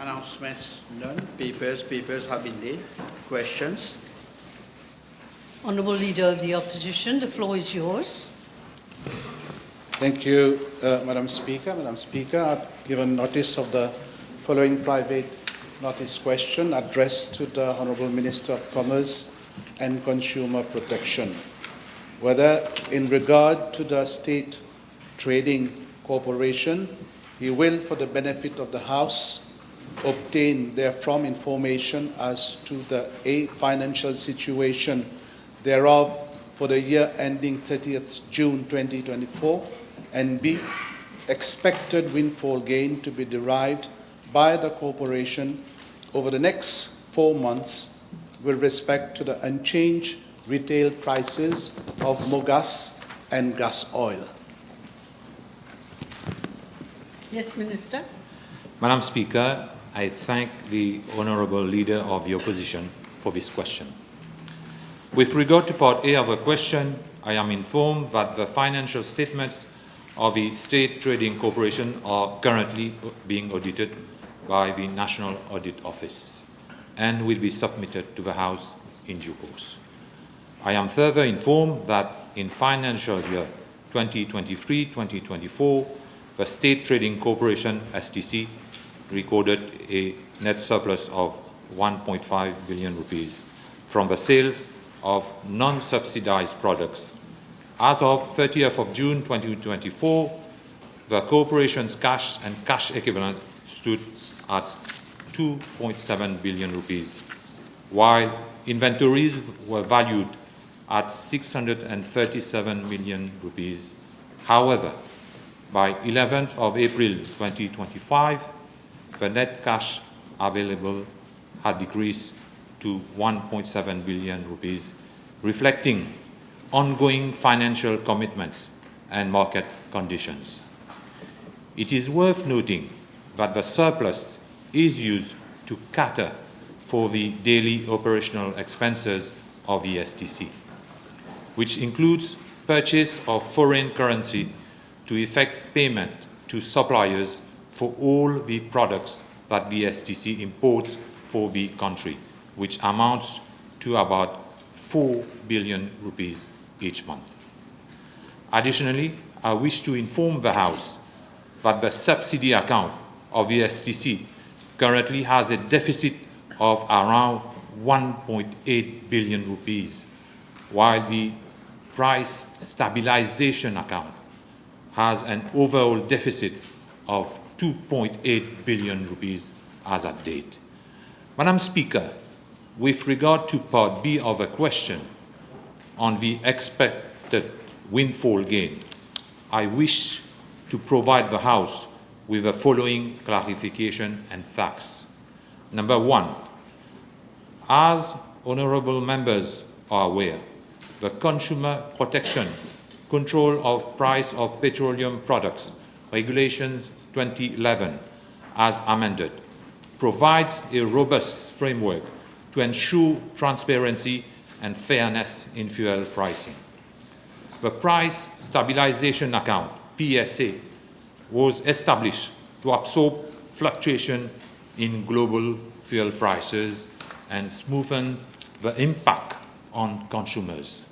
Announcements, none. Papers have been laid. Questions? Honourable Leader of the Opposition, the floor is yours. Thank you, Madam Speaker. Madam Speaker, I've given notice of the following private notice question addressed to the Honourable Minister of Commerce and Consumer Protection, whether in regard to the State Trading Corporation, he will, for the benefit of the House, obtain therefrom information as to the A, financial situation thereof for the year ending 30th June 2024, and B, expected windfall gain to be derived by the corporation over the next 4 months with respect to the unchanged retail prices of mogas and gas oil. Yes, Minister. Madam Speaker, I thank the Honourable Leader of the Opposition for this question. With regard to Part A of the question, I am informed that the financial statements of the State Trading Corporation are currently being audited by the National Audit Office and will be submitted to the House in due course. I am further informed that in financial year 2023-2024, the State Trading Corporation, STC, recorded a net surplus of 1.5 billion rupees from the sales of non-subsidized products. As of 30th of June 2024, the corporation's cash and cash equivalent stood at 2.7 billion rupees, while inventories were valued at 637 million rupees. However, by 11th of April 2025, the net cash available had decreased to 1.7 billion rupees, reflecting ongoing financial commitments and market conditions. It is worth noting that the surplus is used to cater for the daily operational expenses of the STC, which includes purchase of foreign currency to effect payment to suppliers for all the products that the STC imports for the country, which amounts to about 4 billion rupees each month. Additionally, I wish to inform the House that the subsidy account of the STC currently has a deficit of around 1.8 billion rupees, while the price stabilization account has an overall deficit of 2.8 billion rupees as at date. Madam Speaker, with regard to Part B of the question on the expected windfall gain, I wish to provide the House with the following clarification and facts. Number one, as honourable members are aware, the Consumer Protection, Control of Price of Petroleum Products, Regulations 2011, as amended, provides a robust framework to ensure transparency and fairness in fuel pricing. The Price Stabilization Account, PSA, was established to absorb fluctuation in global fuel prices and smoothen the impact on consumers.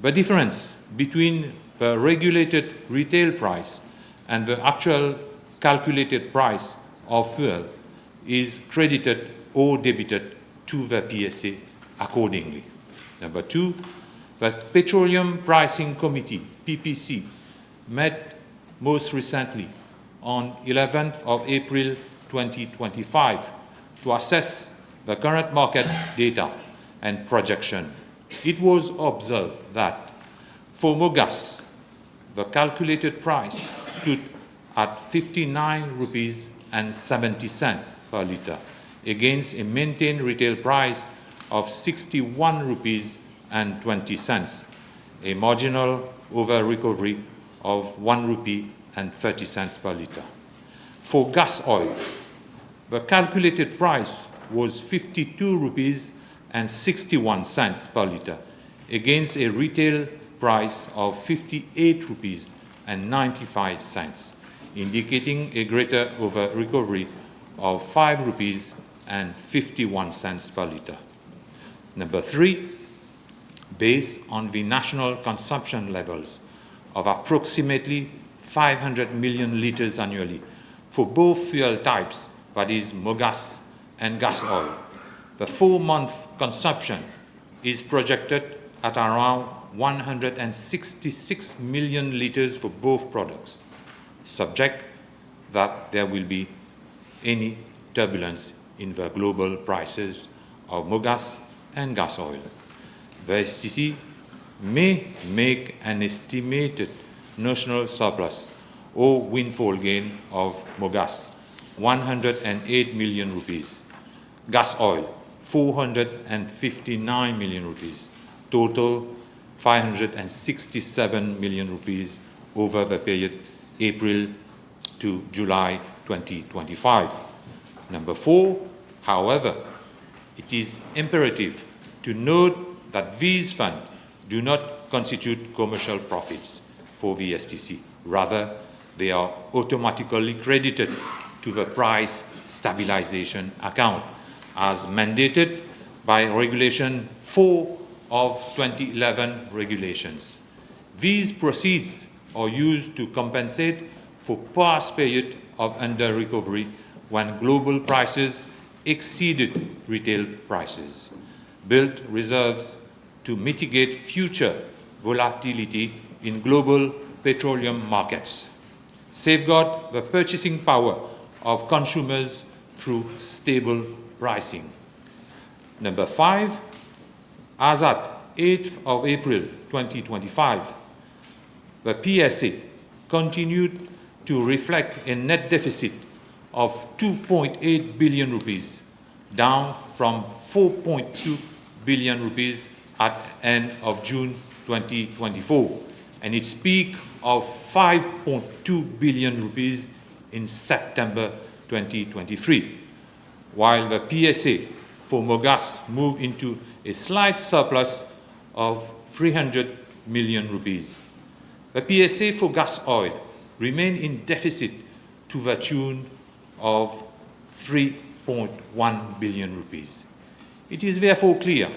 The difference between the regulated retail price and the actual calculated price of fuel is credited or debited to the PSA accordingly. Number two, the Petroleum Pricing Committee, PPC, met most recently on 11th of April 2025 to assess the current market data and projection. It was observed that for mogas, the calculated price stood at 59 rupees and 70 cents per litre against a maintained retail price of 61 rupees and 20 cents, a marginal over-recovery of 1 rupee and 30 cents per litre. For gas oil, the calculated price was 52 rupees and 61 cents per litre against a retail price of 58 rupees and 95 cents, indicating a greater over-recovery of 5 rupees and 51 cents per litre. Number 3, based on the national consumption levels of approximately 500 million litres annually for both fuel types, that is mogas and gas oil, the 4-month consumption is projected at around 166 million litres for both products, subject that there will be any turbulence in the global prices of mogas and gas oil. The STC may make an estimated national surplus or windfall gain of mogas 108 million rupees, gas oil 459 million rupees, total 567 million rupees over the period April to July 2025. Number 4, however, it is imperative to note that these funds do not constitute commercial profits for the STC. Rather, they are automatically credited to the price stabilization account as mandated by Regulation 4 of 2011 regulations. These proceeds are used to compensate for past period of under-recovery when global prices exceeded retail prices, build reserves to mitigate future volatility in global petroleum markets, safeguard the purchasing power of consumers through stable pricing. Number 5, as at 8th of April 2025, the PSA continued to reflect a net deficit of 2.8 billion rupees, down from 4.2 billion rupees at end of June 2024, and its peak of 5.2 billion rupees in September 2023, while the PSA for mogas moved into a slight surplus of 300 million rupees. The PSA for gas oil remained in deficit to the tune of 3.1 billion rupees. It is therefore clear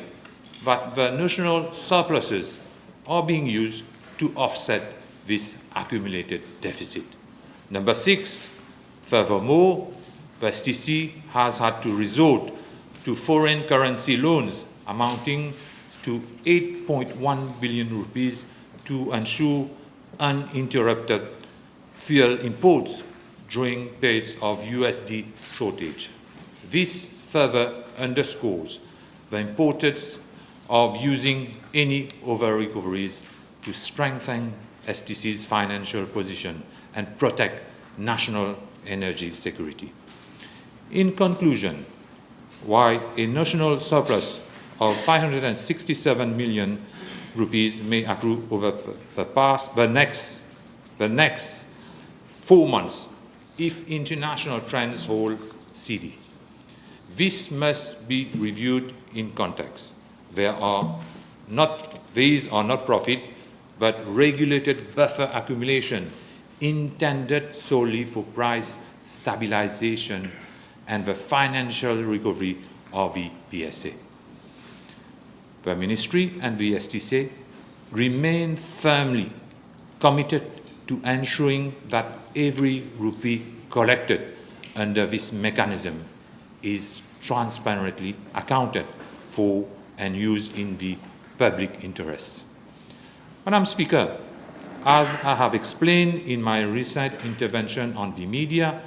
that the national surpluses are being used to offset this accumulated deficit. Number 6, furthermore, the STC has had to resort to foreign currency loans amounting to 8.1 billion rupees to ensure uninterrupted fuel imports during periods of USD shortage. This further underscores the importance of using any over-recoveries to strengthen STC's financial position and protect national energy security. In conclusion, while a national surplus of 567 million rupees may accrue over the next 4 months if international trends hold steady, this must be reviewed in context. These are not profit, but regulated buffer accumulation intended solely for price stabilization and the financial recovery of the PSA. The Ministry and the STC remain firmly committed to ensuring that every rupee collected under this mechanism is transparently accounted for and used in the public interest. Madam Speaker, as I have explained in my recent intervention on the media,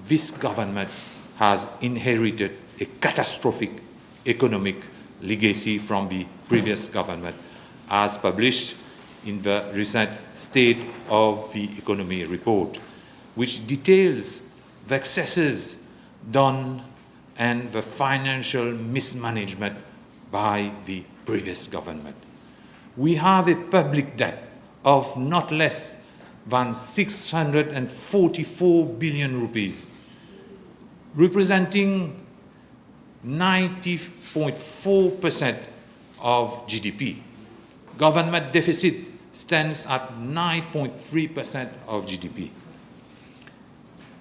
this government has inherited a catastrophic economic legacy from the previous government, as published in the recent State of the Economy report, which details the excesses done and the financial mismanagement by the previous government. We have a public debt of not less than 644 billion rupees, representing 90.4% of GDP. Government deficit stands at 9.3% of GDP.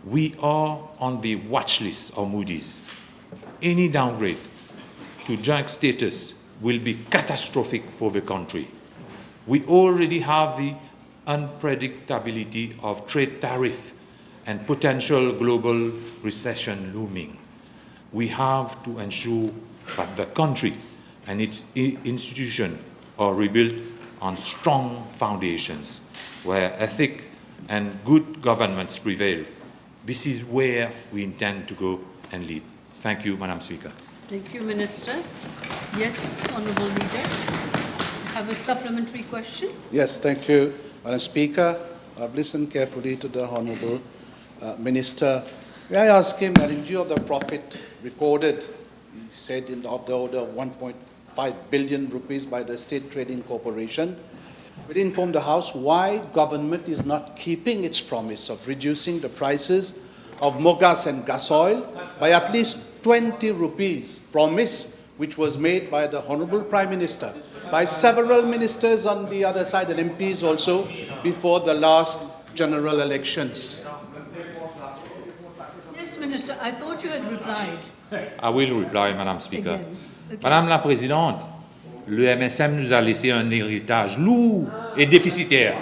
We are on the watch list of Moody's. Any downgrade to junk status will be catastrophic for the country. We already have the unpredictability of trade tariff and potential global recession looming. We have to ensure that the country and its institutions are rebuilt on strong foundations where ethics and good governments prevail. This is where we intend to go and lead. Thank you, Madam Speaker. Thank you, Minister. Yes, Honourable Leader. Have a supplementary question? Yes, thank you, Madam Speaker. I've listened carefully to the Honourable Minister. May I ask him that in view of the profit recorded, he said of the order of 1.5 billion rupees by the State Trading Corporation, will he inform the House why government is not keeping its promise of reducing the prices of mogas and gas oil by at least 20 rupees, promise which was made by the Honourable Prime Minister, by several ministers on the other side and MPs also before the last general elections. Yes, Minister, I thought you had replied. I will reply, Madam Speaker. Again. Okay. Madame la Présidente, le MSM nous a laissé un héritage lourd et déficitaire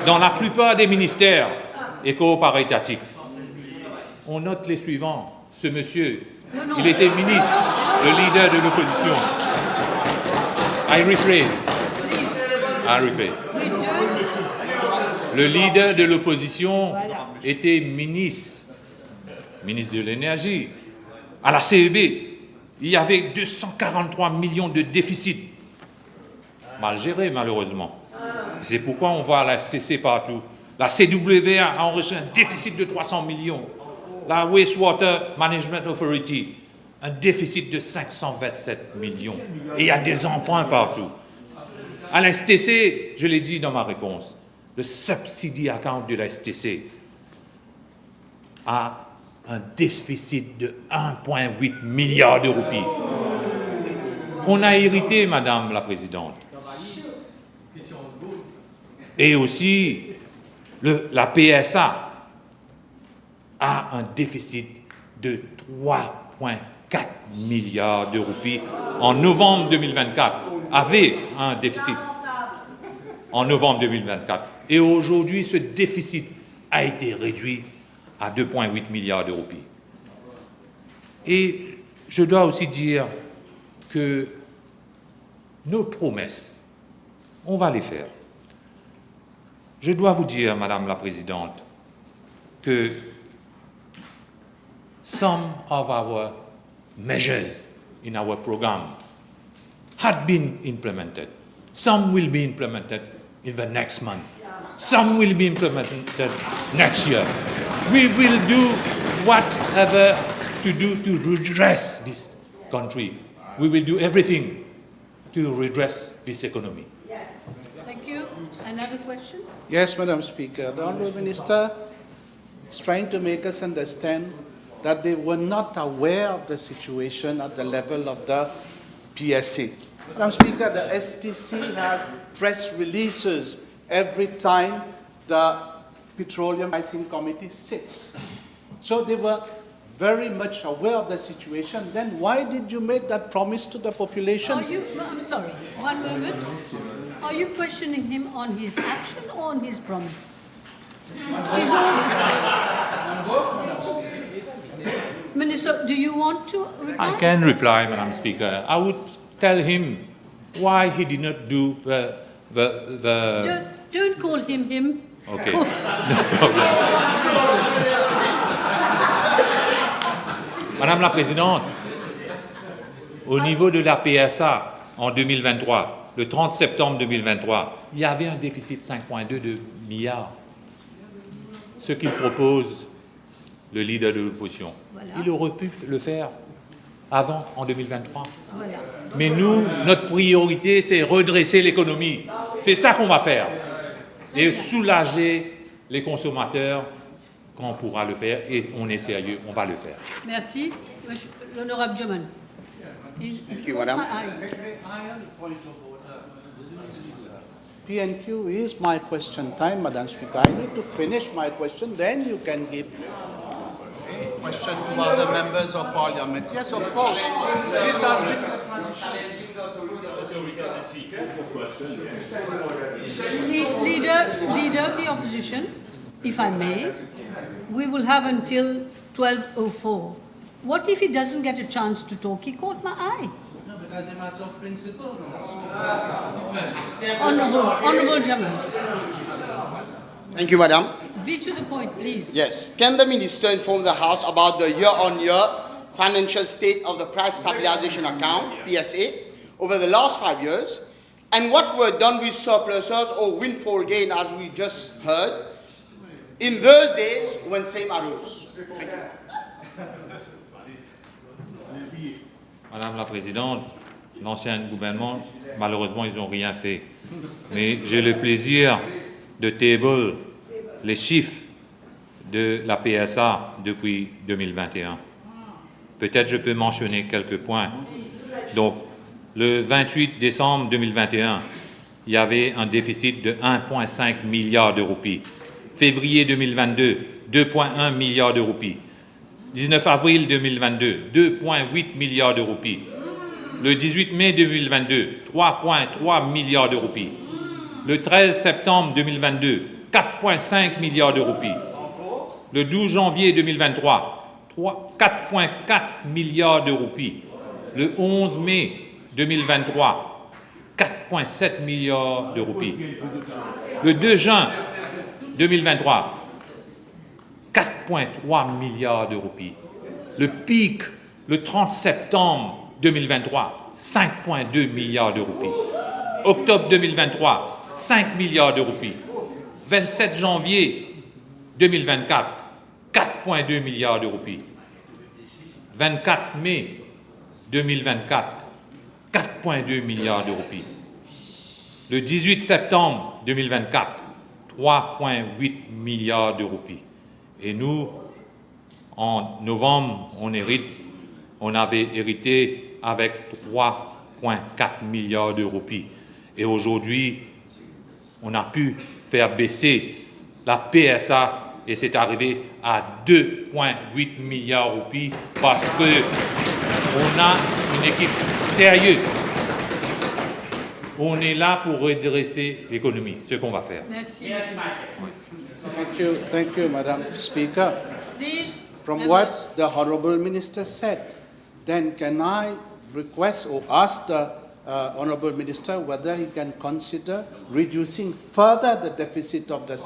dans la plupart des ministères et corps étatiques. On note les suivants. Ce monsieur, il était ministre, le leader de l'opposition. I rephrase. Le leader de l'opposition était ministre de l'énergie. À la CEB, il y avait 243 millions de déficit. Mal géré, malheureusement. C'est pourquoi on voit la STC partout. La CWA a enregistré un déficit de 300 millions. La Wastewater Management Authority, un déficit de 527 millions. Et il y a des emprunts partout. À la STC, je l'ai dit dans ma réponse, le subsidy account de la STC a un déficit de 1,8 milliard de roupies. On a hérité, Madame la Présidente. Et aussi, la PSA a un déficit de 3,4 milliards de roupies en novembre 2024. Avait un déficit en novembre 2024. Et aujourd'hui, ce déficit a été réduit à 2,8 milliards de roupies. Et je dois aussi dire que nos promesses, on va les faire. Je dois vous dire, Madame la Présidente, que some of our measures in our program had been implemented. Some will be implemented in the next month. Some will be implemented next year. We will do whatever to do to redress this country. We will do everything to redress this economy. Thank you. Another question? Yes, Madam Speaker. The Honourable Minister is trying to make us understand that they were not aware of the situation at the level of the PSA. Madam Speaker, the STC has press releases every time the Petroleum Pricing Committee sits. So they were very much aware of the situation. Then why did you make that promise to the population? I'm sorry, one moment. Are you questioning him on his action or on his promise? Minister, do you want to reply? I can reply, Madam Speaker. I would tell him why he did not do the Don't call him. Okay, no problem. Madame la Présidente, au niveau de la PSA en 2023, le 30 septembre 2023, il y avait un déficit de 5,2 de milliards. Ce qu'il propose, le leader de l'opposition, Voilà. il aurait pu le faire avant, en 2023. Voilà. Mais nous, notre priorité, c'est redresser l'économie. C'est ça qu'on va faire. Et soulager les consommateurs quand on pourra le faire. Et on est sérieux, on va le faire. Merci. L'honorable Adjournment. Thank you, Madam. PNQ is my question time, Madam Speaker. I need to finish my question, then you can give question to other members of Parliament. Yes, of course. This has been... Leader of the opposition, if I may, we will have until 12:04. What if he doesn't get a chance to talk? He caught my eye. No, but as a matter of principle, Honourable gentleman, Thank you, Madam. be to the point, please. Yes. Can the Minister inform the House about the year-on-year financial state of the Price Stabilization Account, PSA, over the last 5 years, and what were done with surpluses or windfall gain, as we just heard, in those days when same arose? Thank you. Madame la Présidente, l'ancien gouvernement, malheureusement, ils n'ont rien fait. Mais j'ai le plaisir de table les chiffres de la PSA depuis 2021. Peut-être je peux mentionner quelques points. Donc, le 28 décembre 2021, il y avait un déficit de 1,5 milliard de roupies. Février 2022, 2,1 milliards de roupies. 19 avril 2022, 2,8 milliards de roupies. Le 18 mai 2022, 3,3 milliards de roupies. Le 13 septembre 2022, 4,5 milliards de roupies. Le 12 janvier 2023, 4,4 milliards de roupies. Le 11 mai 2023, 4,7 milliards de roupies. Le 2 juin 2023, 4,3 milliards de roupies. Le pic, le 30 septembre 2023, 5,2 milliards de roupies. Octobre 2023, 5 milliards de roupies. 27 janvier 2024, 4,2 milliards de roupies. 24 mai 2024, 4,2 milliards de roupies. Le 18 septembre 2024, 3,8 milliards de roupies. Et nous, en novembre, on avait hérité avec 3,4 milliards de roupies. Et aujourd'hui, on a pu faire baisser la PSA et c'est arrivé à 2,8 milliards de roupies parce que on a une équipe sérieuse. On est là pour redresser l'économie, ce qu'on va faire. Merci. Thank you, Madam Speaker. Please. From what the Honourable Minister said, then can I request or ask the Honourable Minister whether he can consider reducing further the deficit of the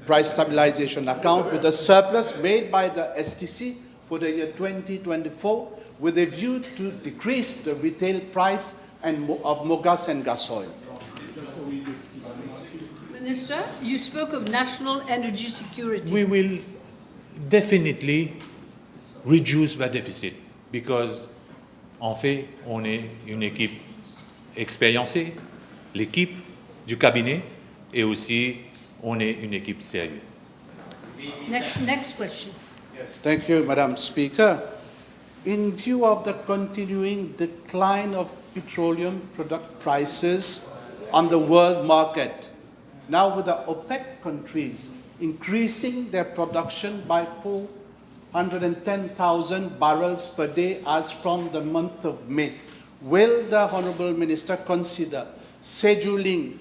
price stabilization account with the surplus made by the STC for the year 2024 with a view to decrease the retail price of mogas and gas oil. Minister, you spoke of national energy security. We will definitely reduce the deficit because, en fait, on est une équipe expérimentée, l'équipe du cabinet, et aussi on est une équipe sérieuse. Next question. Yes, thank you, Madam Speaker. In view of the continuing decline of petroleum product prices on the world market, now with the OPEC countries increasing their production by 410,000 barrels per day as from the month of May, will the Honourable Minister consider scheduling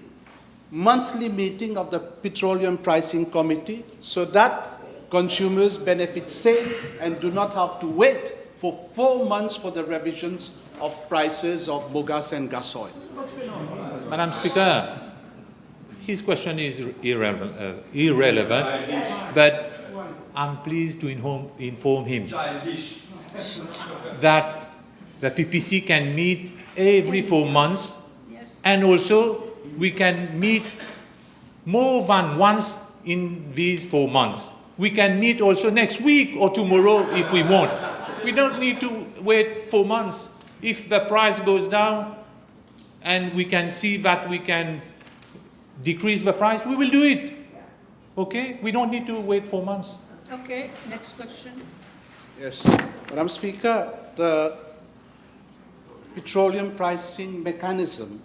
monthly meeting of the Petroleum Pricing Committee so that consumers benefit same and do not have to wait for 4 months for the revisions of prices of mogas and gas oil? Madam Speaker, his question is irrelevant, but I'm pleased to inform him that the PPC can meet every 4 months, and also we can meet more than once in these 4 months. We can meet also next week or tomorrow if we want. We don't need to wait 4 months. If the price goes down and we can see that we can decrease the price, we will do it. Okay? We don't need to wait 4 months. Okay, next question. Yes, Madam Speaker, the petroleum pricing mechanism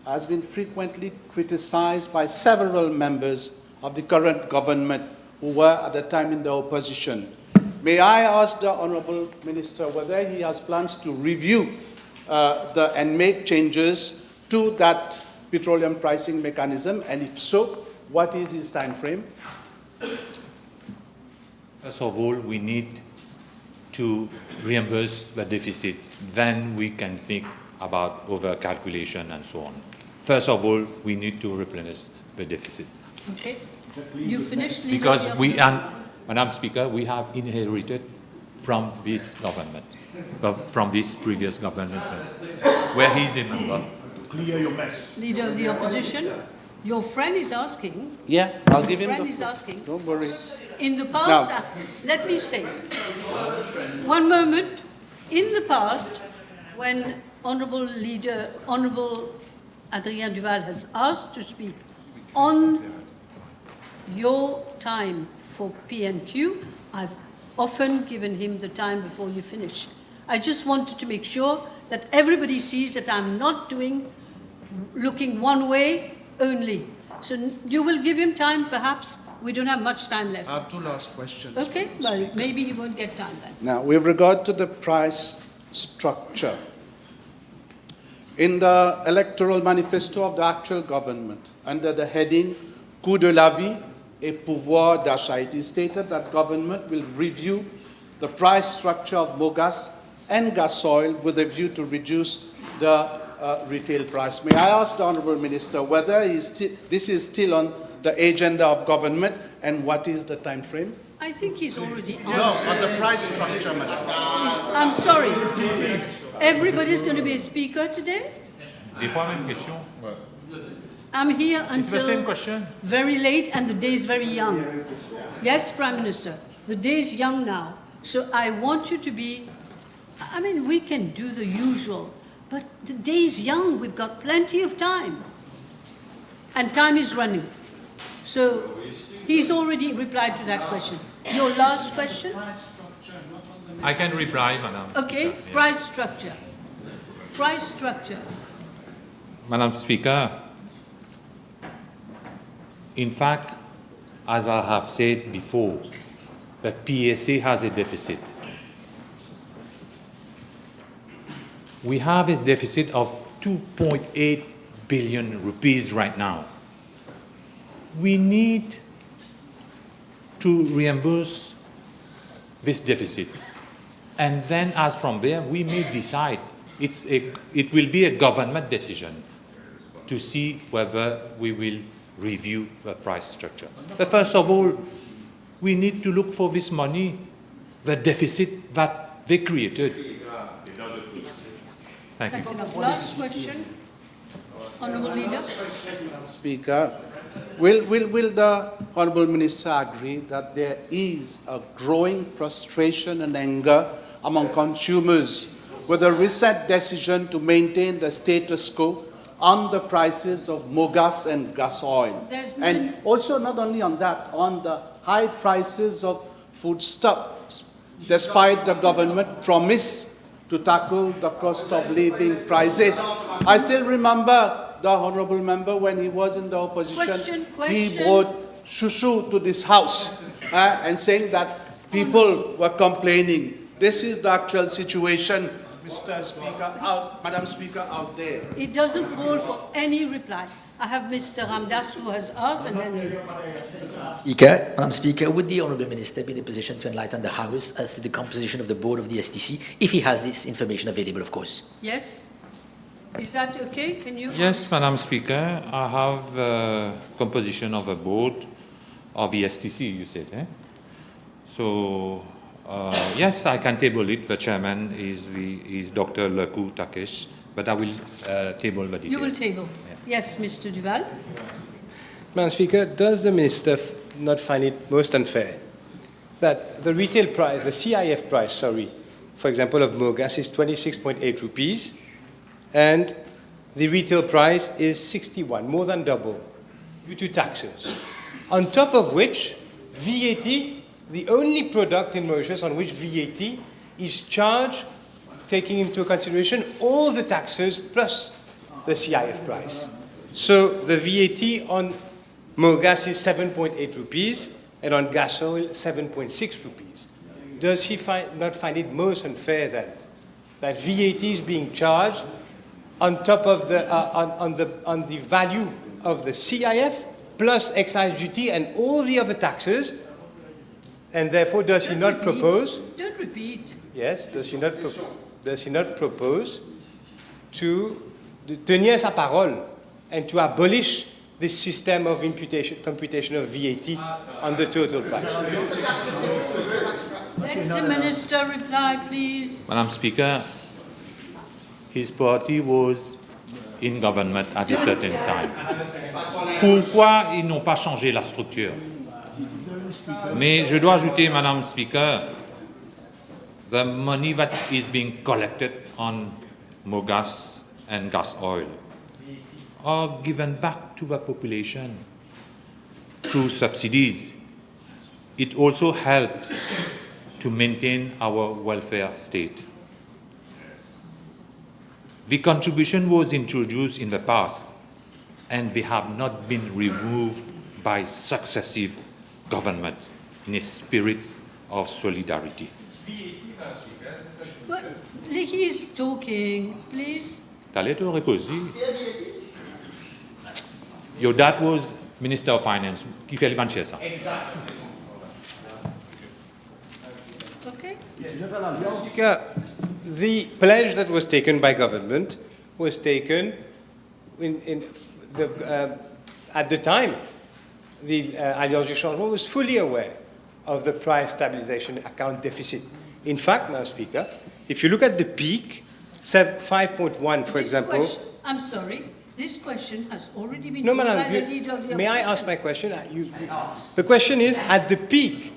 has been frequently criticized by several members of the current government who were at the time in the opposition. May I ask the Honourable Minister whether he has plans to review and make changes to that petroleum pricing mechanism, and if so, what is his time frame? First of all, we need to reimburse the deficit. Then we can think about over-calculation and so on. First of all, we need to replenish the deficit. Okay. You finished, Leader? Because we, and Madam Speaker, we have inherited from this government, from this previous government, where he is a member. Clear your mess. Leader of the Opposition, your friend is asking. Yeah, I'll give him Your friend the is floor. asking. Don't worry. In the past, let me say, one moment. In the past, when Honourable Adrien Duval has asked to speak on your time for PNQ, I've often given him the time before you finish. I just wanted to make sure that everybody sees that I'm not looking one way only. So you will give him time, perhaps. We don't have much time left. I have two last questions. Okay, well, maybe he won't get time then. Now, with regard to the price structure, in the electoral manifesto of the actual government, under the heading Coût de la vie et pouvoir d'achat, it is stated that government will review the price structure of mogas and gas oil with a view to reduce the retail price. May I ask the Honourable Minister whether this is still on the agenda of government, and what is the time frame? I think he's already No, answered. on the price structure, madam. I'm sorry. Everybody's going to be a speaker today? Des fois, même question. I'm here It's the same until question. very late and the day is very young. Yes, Prime Minister, the day is young now. So I want you to be, I mean, we can do the usual, but the day is young. We've got plenty of time. And time is running. So he's already replied to that question. Your last question? I can reply, Madam. Okay, price structure. Price structure. Madam Speaker, in fact, as I have said before, the PSA has a deficit. We have a deficit of 2.8 billion rupees right now. We need to reimburse this deficit. And then as from there, we may decide. It will be a government decision to see whether we will review the price structure. But first of all, we need to look for this money, the deficit that they created. Thank you. That's enough. Last question. Honourable Leader. Speaker, will the Honourable Minister agree that there is a growing frustration and anger among consumers with the recent decision to maintain the status quo on the prices of mogas and gas oil? And also not only on that, on the high prices of foodstuffs, despite the government promise to tackle the cost of living crisis. I still remember the honourable member when he was in the opposition, he brought shushu to this house and saying that people were complaining. This is the actual situation, Mr. Speaker, Madam Speaker, out there. It doesn't call for any reply. I have Mr. Ramdas who has asked, and then you. Speaker, Madam Speaker, would the Honourable Minister be in a position to enlighten the House as to the composition of the board of the STC, if he has this information available, of course? Yes? Is that okay? Can you? Yes, Madam Speaker, I have the composition of a board of the STC, you said, eh? So, yes, I can table it. The chairman is Dr. Laku Takesh, but I will table the details. You will table. Yes, Mr. Duval. Madam Speaker, does the Minister not find it most unfair that the retail price, the CIF price, sorry, for example, of mogas is 26.8 rupees, and the retail price is 61, more than double, due to taxes. On top of which, VAT, the only product in Mauritius on which VAT is charged, taking into consideration all the taxes plus the CIF price. So the VAT on Mogas is 7.8 rupees and on gas oil 7.6 rupees. Does he not find it most unfair then that VAT is being charged on top of the on the value of the CIF plus excise duty and all the other taxes, and therefore does he not propose? Don't repeat. Yes, does he not propose to tenir sa parole and to abolish this system of computation of VAT on the total price? Let the Minister reply, please. Madam Speaker, his party was in government at a certain time. Pourquoi ils n'ont pas changé la structure? Mais je dois ajouter, Madam Speaker, the money that is being collected on Mogas and gas oil are given back to the population through subsidies. It also helps to maintain our welfare state. The contribution was introduced in the past, and they have not been removed by successive governments in a spirit of solidarity. But he is talking, please. T'allais te reposer. Your dad was Minister of Finance. Qui fait le bancher ça? Okay. Speaker, the pledge that was taken by government was taken at the time. The Alliance du Changement was fully aware of the price stabilization account deficit. In fact, Madam Speaker, if you look at the peak, 5.1, for example. I'm sorry, this question has already been No, put Madam, by the leader of the may I opposition. ask my question? The question is, at the peak,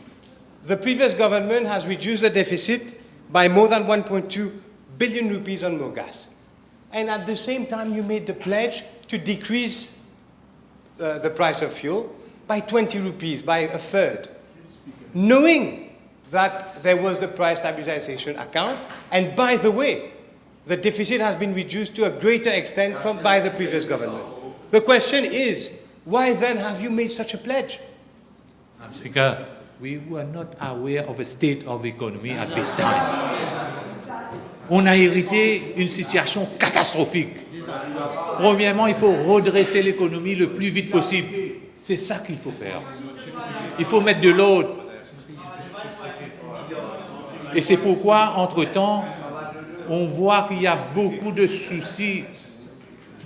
the previous government has reduced the deficit by more than 1.2 billion rupees on Mogas. And at the same time, you made the pledge to decrease the price of fuel by 20 rupees, by a third, knowing that there was the price stabilization account. And by the way, the deficit has been reduced to a greater extent by the previous government. The question is, why then have you made such a pledge? Madam Speaker, we were not aware of the state of the economy at this time. On a hérité une situation catastrophique. Premièrement, il faut redresser l'économie le plus vite possible. C'est ça qu'il faut faire. Il faut mettre de l'ordre. Et c'est pourquoi, entre-temps, on voit qu'il y a beaucoup de soucis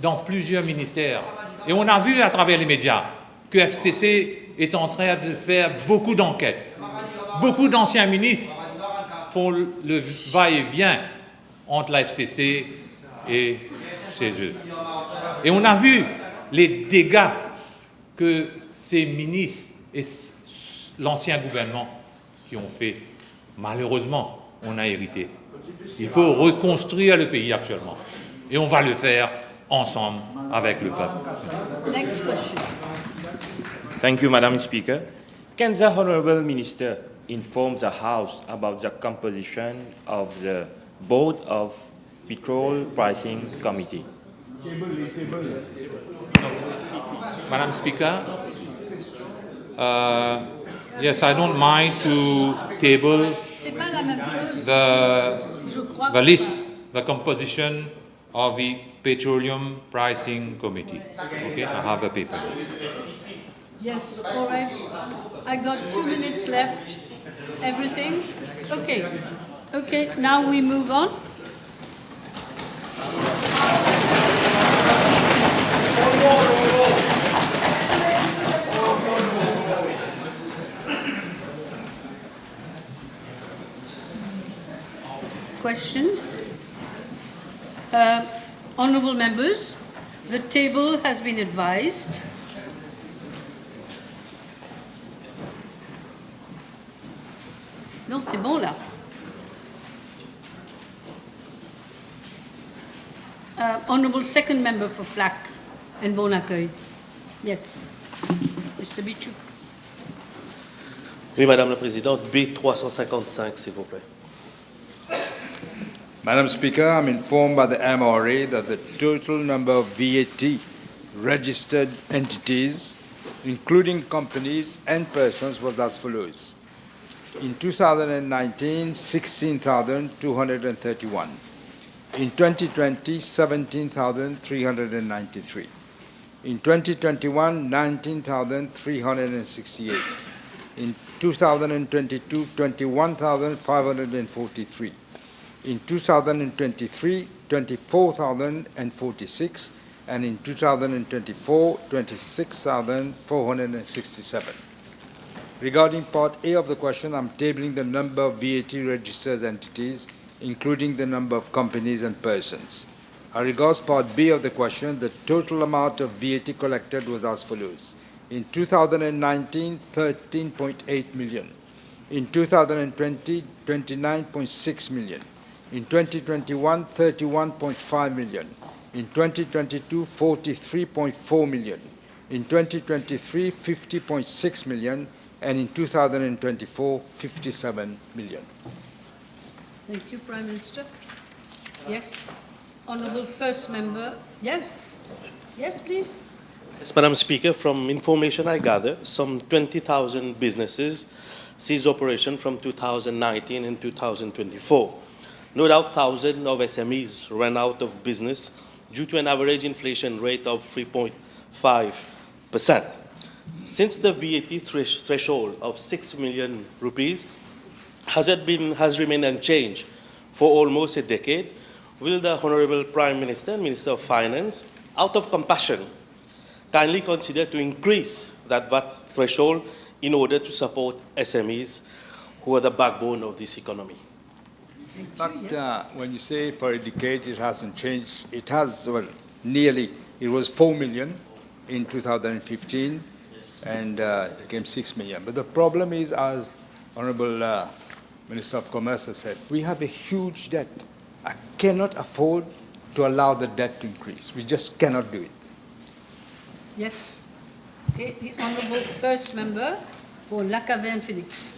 dans plusieurs ministères. Et on a vu à travers les médias que FCC est en train de faire beaucoup d'enquêtes. Beaucoup d'anciens ministres font le va-et-vient entre la FCC et chez eux. Et on a vu les dégâts que ces ministres et l'ancien gouvernement qui ont fait. Malheureusement, on a hérité. Il faut reconstruire le pays actuellement. Et on va le faire ensemble avec le peuple. Next question. Thank you, Madam Speaker. Can the Honourable Minister inform the House about the composition of the Board of Petrol Pricing Committee? Madam Speaker, yes, I don't mind to table C'est pas la même chose. Je crois the list, the composition of the Petroleum Pricing Committee. Okay, I have a paper. Yes, all right. I got 2 minutes left. Everything? Okay. Okay, now we move on. Questions? Honourable members, the table has been advised. Non, c'est bon là. Honourable second member for Flack and Bon Accueil. Yes. Mr. Bichou. Oui, Madame la Présidente, B355, s'il vous plaît. Madam Speaker, I'm informed by the MRA that the total number of VAT registered entities, including companies and persons, was as follows. In 2019, 16,231. In 2020, 17,393. In 2021, 19,368. In 2022, 21,543. In 2023, 24,046. And in 2024, 26,467. Regarding Part A of the question, I'm tabling the number of VAT registered entities, including the number of companies and persons. As regards Part B of the question, the total amount of VAT collected was as follows. In 2019, 13.8 million. In 2020, 29.6 million. In 2021, 31.5 million. In 2022, 43.4 million. In 2023, 50.6 million. And in 2024, 57 million. Thank you, Prime Minister. Yes. Honourable First Member. Yes. Yes, please. Yes, Madam Speaker, from information I gather, some 20,000 businesses ceased operation from 2019 and 2024. No doubt thousands of SMEs ran out of business due to an average inflation rate of 3.5%. Since the VAT threshold of 6 million rupees has remained unchanged for almost a decade, will the Honourable Prime Minister and Minister of Finance, out of compassion, kindly consider to increase that VAT threshold in order to support SMEs who are the backbone of this economy? In fact, when you say for a decade it hasn't changed, it has, well, nearly, it was 4 million in 2015, and it became 6 million. But the problem is, as Honourable Minister of Commerce has said, we have a huge debt. I cannot afford to allow the debt to increase. We just cannot do it. Yes. Okay, the Honourable First Member for Lacaverne and Phoenix.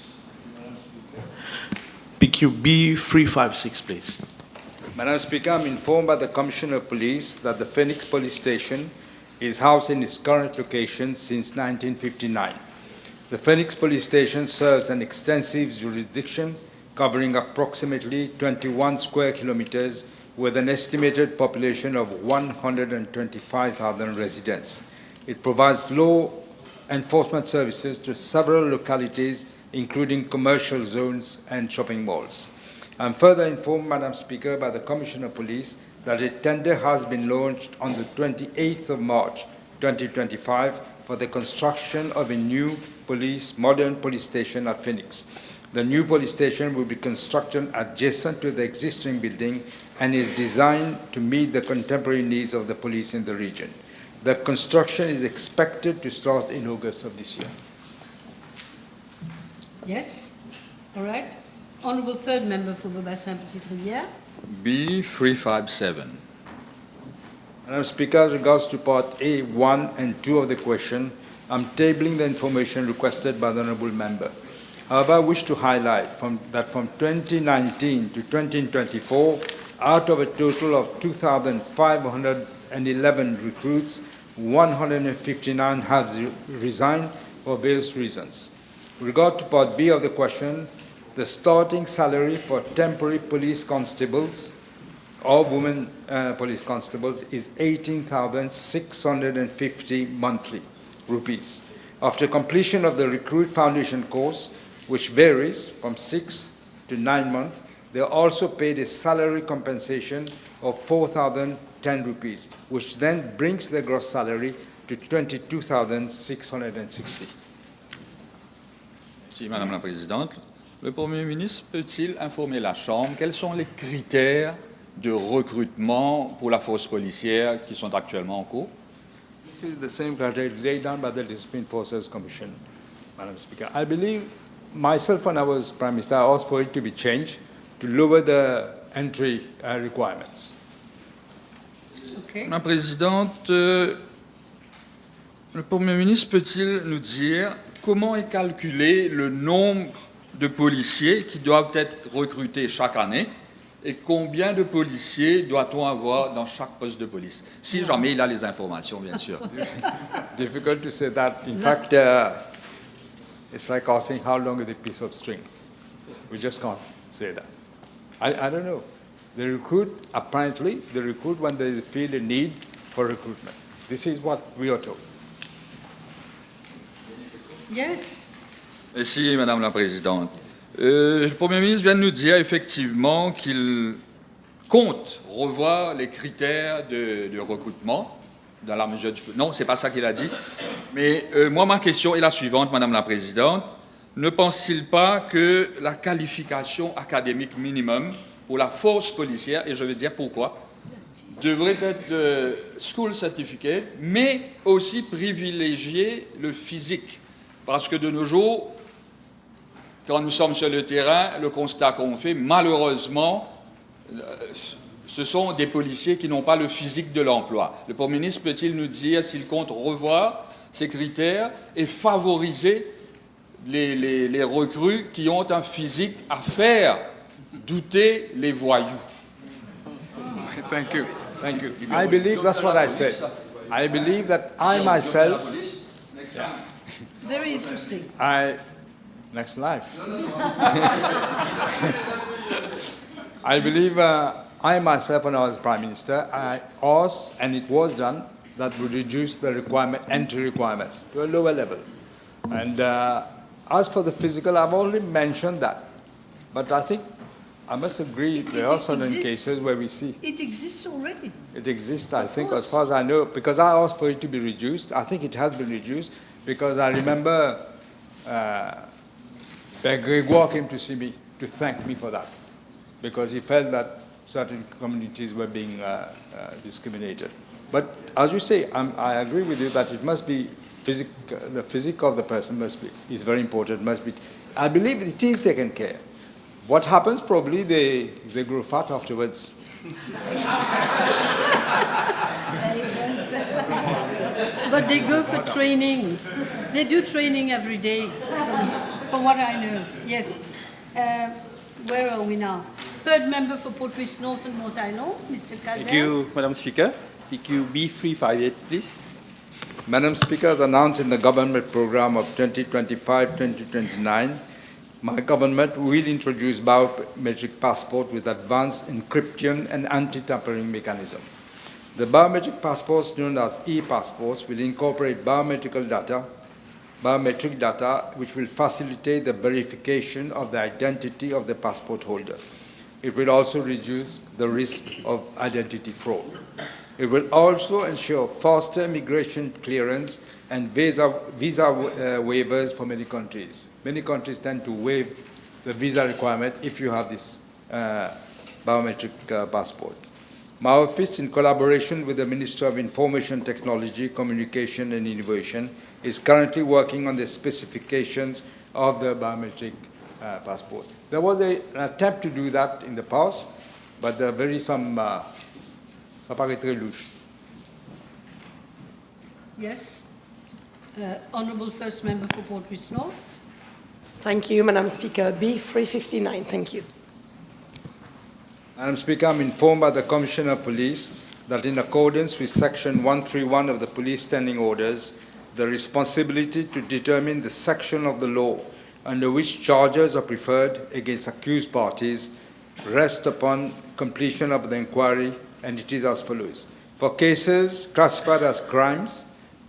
PQB 356, please. Madam Speaker, I'm informed by the Commissioner of Police that the Phoenix Police Station is housed in its current location since 1959. The Phoenix Police Station serves an extensive jurisdiction covering approximately 21 square kilometers with an estimated population of 125,000 residents. It provides law enforcement services to several localities, including commercial zones and shopping malls. I'm further informed, Madam Speaker, by the Commissioner of Police that a tender has been launched on the 28th of March 2025 for the construction of a new modern police station at Phoenix. The new police station will be constructed adjacent to the existing building and is designed to meet the contemporary needs of the police in the region. The construction is expected to start in August of this year. Yes. All right. Honourable Third Member for Beaubassin Petite Rivière. B 357. Madam Speaker, as regards to Part A, 1 and 2 of the question, I'm tabling the information requested by the Honourable Member. However, I wish to highlight that from 2019 to 2024, out of a total of 2,511 recruits, 159 have resigned for various reasons. With regard to Part B of the question, the starting salary for temporary police constables or women police constables is 18,650 monthly rupees. After completion of the recruit foundation course, which varies from 6 to 9 months, they are also paid a salary compensation of 4,010 rupees, which then brings their gross salary to 22,660. Merci, Madame la Présidente. Le Premier ministre peut-il informer la Chambre quels sont les critères de recrutement pour la force policière qui sont actuellement en cours? This is the same criteria laid down by the Discipline Forces Commission, Madam Speaker. I believe myself, when I was Prime Minister, I asked for it to be changed to lower the entry requirements. Okay. Madame la Présidente, le Premier ministre peut-il nous dire comment est calculé le nombre de policiers qui doivent être recrutés chaque année et combien de policiers doit-on avoir dans chaque poste de police? Si jamais il a les informations, bien sûr. Difficult to say that. In fact, it's like asking how long is a piece of string. We just can't say that. I don't know. They recruit, apparently, they recruit when they feel a need for recruitment. This is what we are told. Yes. Merci, Madame la Présidente. Le Premier ministre vient de nous dire effectivement qu'il compte revoir les critères de recrutement dans la mesure du... Non, c'est pas ça qu'il a dit. Mais moi, ma question est la suivante, Madame la Présidente. Ne pense-t-il pas que la qualification académique minimum pour la force policière, et je vais dire pourquoi, devrait être le school certificate, mais aussi privilégier le physique? Parce que de nos jours, quand nous sommes sur le terrain, le constat qu'on fait, malheureusement, ce sont des policiers qui n'ont pas le physique de l'emploi. Le Premier ministre peut-il nous dire s'il compte revoir ces critères et favoriser les recrues qui ont un physique à faire douter les voyous? Thank you. Thank you. I believe that's what I said. I believe that I myself... Very interesting. Next life. I believe I myself, when I was Prime Minister, I asked, and it was done, that would reduce the entry requirements to a lower level. And as for the physical, I've already mentioned that. But I think I must agree there are certain cases where we see. It exists already. It exists, I think, as far as I know, because I asked for it to be reduced. I think it has been reduced, because I remember Père Grégoire came to see me to thank me for that, because he felt that certain communities were being discriminated. But as you say, I agree with you that it must be the physique of the person is very important. Must be. I believe it is taken care. What happens? Probably they grow fat afterwards. But they go for training. They do training every day, from what I know. Yes. Where are we now? Third member for Port-Louis North and Mortaino, Mr. Kazer. Thank you, Madam Speaker. PQ B358, please. Madam Speaker, as announced in the government program of 2025-2029, my government will introduce biometric passport with advanced encryption and anti-tampering mechanism. The biometric passports, known as e-passports, will incorporate biometric data, which will facilitate the verification of the identity of the passport holder. It will also reduce the risk of identity fraud. It will also ensure faster immigration clearance and visa waivers for many countries. Many countries tend to waive the visa requirement if you have this biometric passport. My office, in collaboration with the Minister of Information Technology, Communication and Innovation, is currently working on the specifications of the biometric passport. There was an attempt to do that in the past, but there are ça paraît très louche. Yes. Honourable First Member for Port-Louis North. Thank you, Madam Speaker. B359, thank you. Madam Speaker, I'm informed by the Commissioner of Police that in accordance with Section 131 of the Police Standing Orders, the responsibility to determine the section of the law under which charges are preferred against accused parties rests upon completion of the inquiry, and it is as follows. For cases classified as crimes,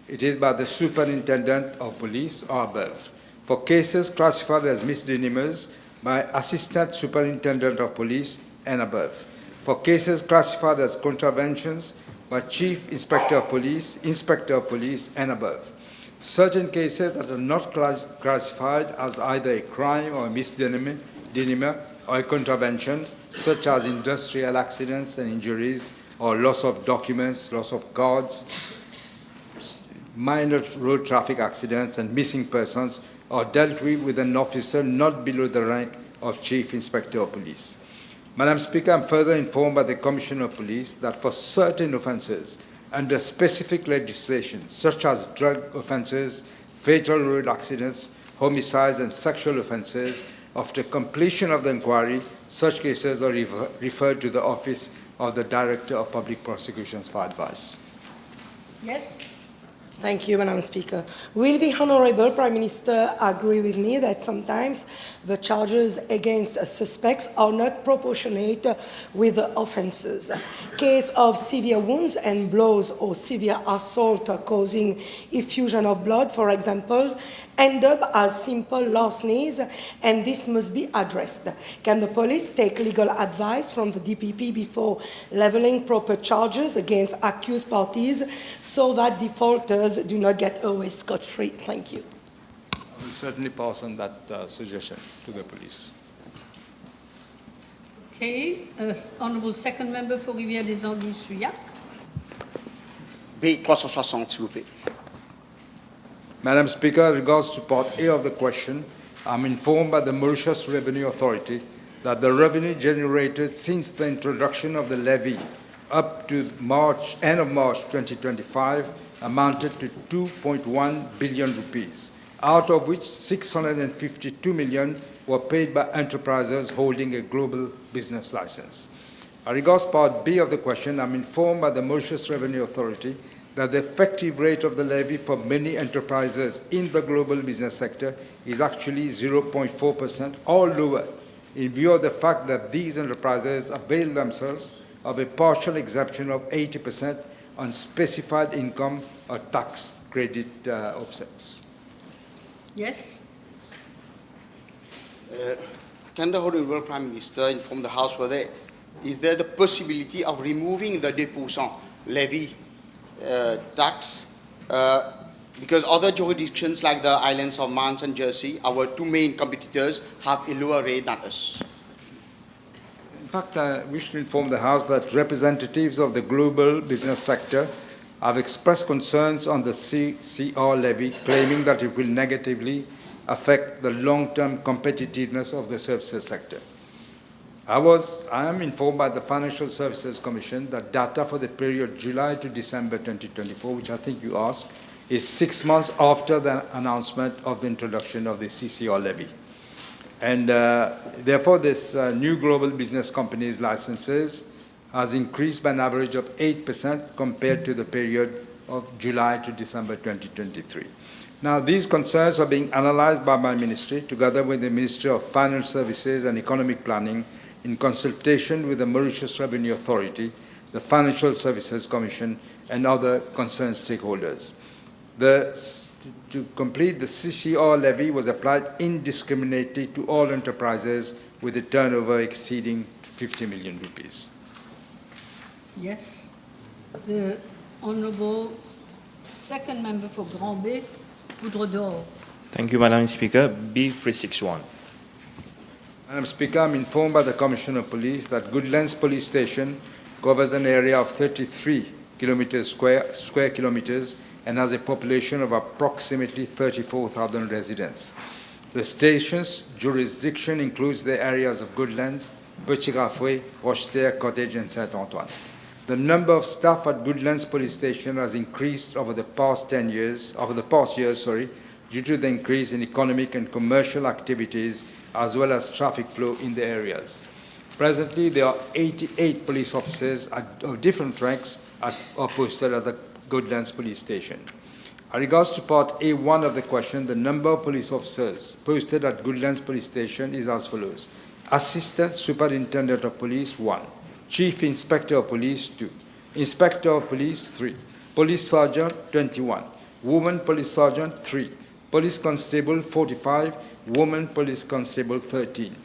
it is by the Superintendent of Police or above. For cases classified as misdemeanors, by Assistant Superintendent of Police and above. For cases classified as contraventions, by Chief Inspector of Police, Inspector of Police and above. Certain cases that are not classified as either a crime or a misdemeanor or a contravention, such as industrial accidents and injuries, or loss of documents, loss of cards, minor road traffic accidents and missing persons, are dealt with an officer not below the rank of Chief Inspector of Police. Madam Speaker, I'm further informed by the Commissioner of Police that for certain offences under specific legislation, such as drug offences, fatal road accidents, homicides and sexual offences, After completion of the inquiry, such cases are referred to the Office of the Director of Public Prosecutions for advice. Yes? Thank you, Madam Speaker. Will the Honourable Prime Minister agree with me that sometimes the charges against suspects are not proportionate with the offences? Case of severe wounds and blows or severe assault causing effusion of blood, for example, end up as simple larcenies, and this must be addressed. Can the police take legal advice from the DPP before levelling proper charges against accused parties so that defaulters do not get away scot-free? Thank you. I will certainly pass on that suggestion to the police. Okay, Honourable Second Member for Rivière-des-Anguilles-Souillac. B 360, s'il vous plaît. Madam Speaker, in regards to Part A of the question, I'm informed by the Mauritius Revenue Authority that the revenue generated since the introduction of the levy up to end of March 2025 amounted to 2.1 billion rupees, out of which 652 million were paid by enterprises holding a global business license. As regards Part B of the question, I'm informed by the Mauritius Revenue Authority that the effective rate of the levy for many enterprises in the global business sector is actually 0.4% or lower, in view of the fact that these enterprises avail themselves of a partial exemption of 80% on specified income or tax credit offsets. Yes? Can the Honourable Prime Minister inform the House whether is there the possibility of removing the 2% levy tax because other jurisdictions like the islands of Man and Jersey, our two main competitors, have a lower rate than us? In fact, I wish to inform the House that representatives of the global business sector have expressed concerns on the CCR levy, claiming that it will negatively affect the long-term competitiveness of the services sector. I am informed by the Financial Services Commission that data for the period July to December 2024, which I think you asked, is 6 months after the announcement of the introduction of the CCR levy. And therefore, this new global business companies licenses has increased by an average of 8% compared to the period of July to December 2023. Now, these concerns are being analyzed by my ministry together with the Ministry of Finance Services and Economic Planning in consultation with the Mauritius Revenue Authority, the Financial Services Commission, and other concerned stakeholders. To complete, the CCR levy was applied indiscriminately to all enterprises with a turnover exceeding 50 million rupees. Yes. The Honourable Second Member for Grand Bay, Poudre d'Or. Thank you, Madam Speaker. B361. Madam Speaker, I'm informed by the Commissioner of Police that Goodlands Police Station covers an area of 33 square kilometers and has a population of approximately 34,000 residents. The station's jurisdiction includes the areas of Goodlands, Petit Rafoué, Rocheterre, Cottage, and Saint-Antoine. The number of staff at Goodlands Police Station has increased over the past years, due to the increase in economic and commercial activities as well as traffic flow in the areas. Presently, there are 88 police officers of different ranks are posted at the Goodlands Police Station. As regards to Part A1 of the question, the number of police officers posted at Goodlands Police Station is as follows. Assistant Superintendent of Police, 1. Chief Inspector of Police, 2. Inspector of Police, 3. Police Sergeant, 21. Woman Police Sergeant, 3. Police Constable, 45. Woman Police Constable, 13.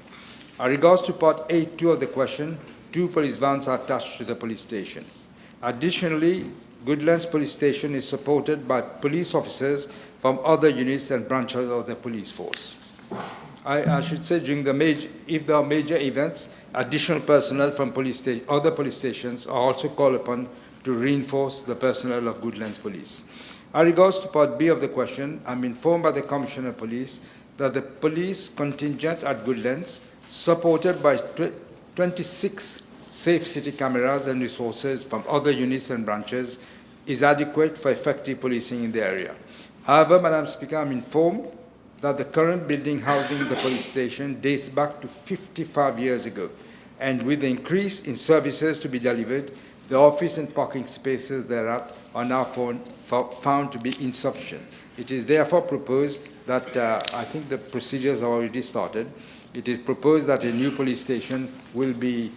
As regards to Part A2 of the question, 2 police vans are attached to the police station. Additionally, Goodlands Police Station is supported by police officers from other units and branches of the police force. I should say, if there are major events, additional personnel from other police stations are also called upon to reinforce the personnel of Goodlands Police. As regards to Part B of the question, I'm informed by the Commissioner of Police that the police contingent at Goodlands, supported by 26 safe city cameras and resources from other units and branches, is adequate for effective policing in the area. However, Madam Speaker, I'm informed that the current building housing the police station dates back to 55 years ago, and with the increase in services to be delivered, the office and parking spaces thereat are now found to be insufficient. It is therefore proposed that, I think the procedures are already started, it is proposed that a new police station will be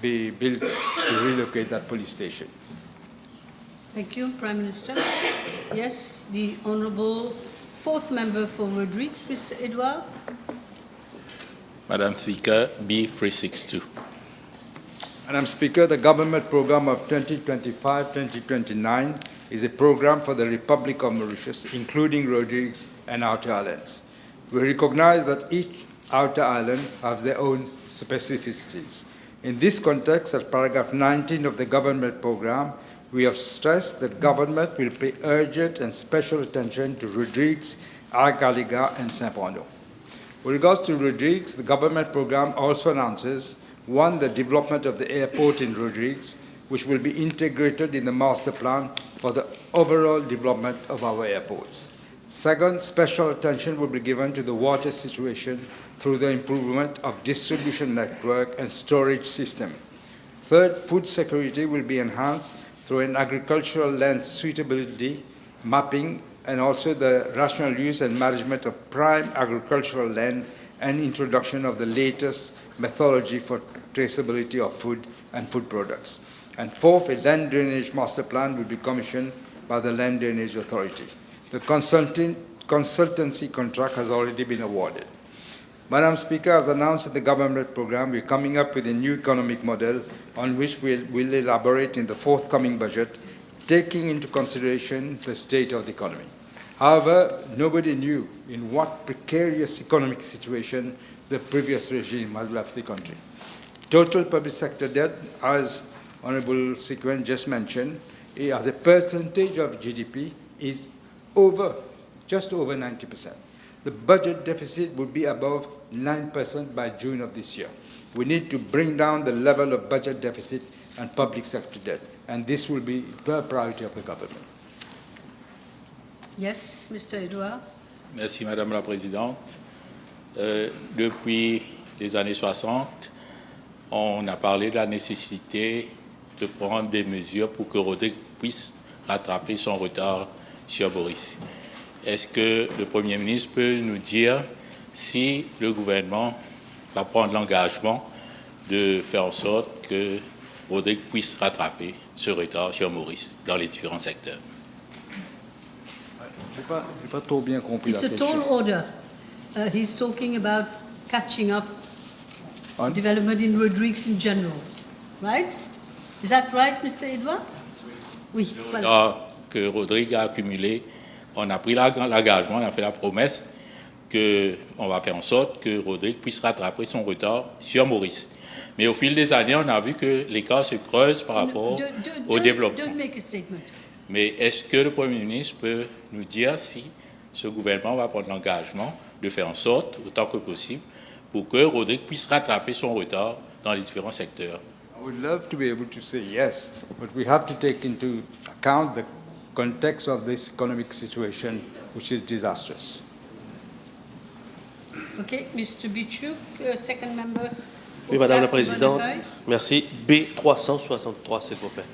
built to relocate that police station. Thank you, Prime Minister. Yes, the Honourable Fourth Member for Rodrigues, Mr. Edouard. Madam Speaker, B362. Madam Speaker, the government program of 2025-2029 is a program for the Republic of Mauritius, including Rodrigues and Outer Islands. We recognize that each outer island has their own specificities. In this context, at paragraph 19 of the government program, we have stressed that government will pay urgent and special attention to Rodrigues, Argaliga, and Saint-Bruno. With regards to Rodrigues, the government program also announces, one, the development of the airport in Rodrigues, which will be integrated in the master plan for the overall development of our airports. Second, special attention will be given to the water situation through the improvement of distribution network and storage system. Third, food security will be enhanced through an agricultural land suitability mapping and also the rational use and management of prime agricultural land and introduction of the latest methodology for traceability of food and food products. And fourth, a land drainage master plan will be commissioned by the Land Drainage Authority. The consultancy contract has already been awarded. Madam Speaker, as announced in the government program, we're coming up with a new economic model on which we'll elaborate in the forthcoming budget, taking into consideration the state of the economy. However, nobody knew in what precarious economic situation the previous regime has left the country. Total public sector debt, as Honourable Sequin just mentioned, as a percentage of GDP is just over 90%. The budget deficit would be above 9% by June of this year. We need to bring down the level of budget deficit and public sector debt, and this will be the priority of the government. Yes, Mr. Edouard. Merci, Madame la Présidente. Depuis les années 60, on a parlé de la nécessité de prendre des mesures pour que Rodrigues puisse rattraper son retard sur Maurice. Est-ce que le Premier ministre peut nous dire si le gouvernement va prendre l'engagement de faire en sorte que Rodrigues puisse rattraper ce retard sur Maurice dans les différents secteurs? Je n'ai pas trop bien compris la It's a question. tall order. He's talking about catching up development in Rodrigues in general, right? Is that right, Mr. Edouard? Oui. Le Voilà. retard que Rodrigues a accumulé, on a pris l'engagement, on a fait la promesse qu'on va faire en sorte que Rodrigues puisse rattraper son retard sur Maurice. Mais au fil des années, on a vu que l'écart se creuse par rapport au développement. Don't make a statement. Mais est-ce que le Premier ministre peut nous dire si ce gouvernement va prendre l'engagement de faire en sorte, autant que possible, pour que Rodrigues puisse rattraper son retard dans les différents secteurs? I would love to be able to say yes, but we have to take into account the context of this economic situation, which is disastrous. Okay, Mr. Bichuk, second member. Oui, Madame la Présidente. Merci. B363, s'il vous plaît.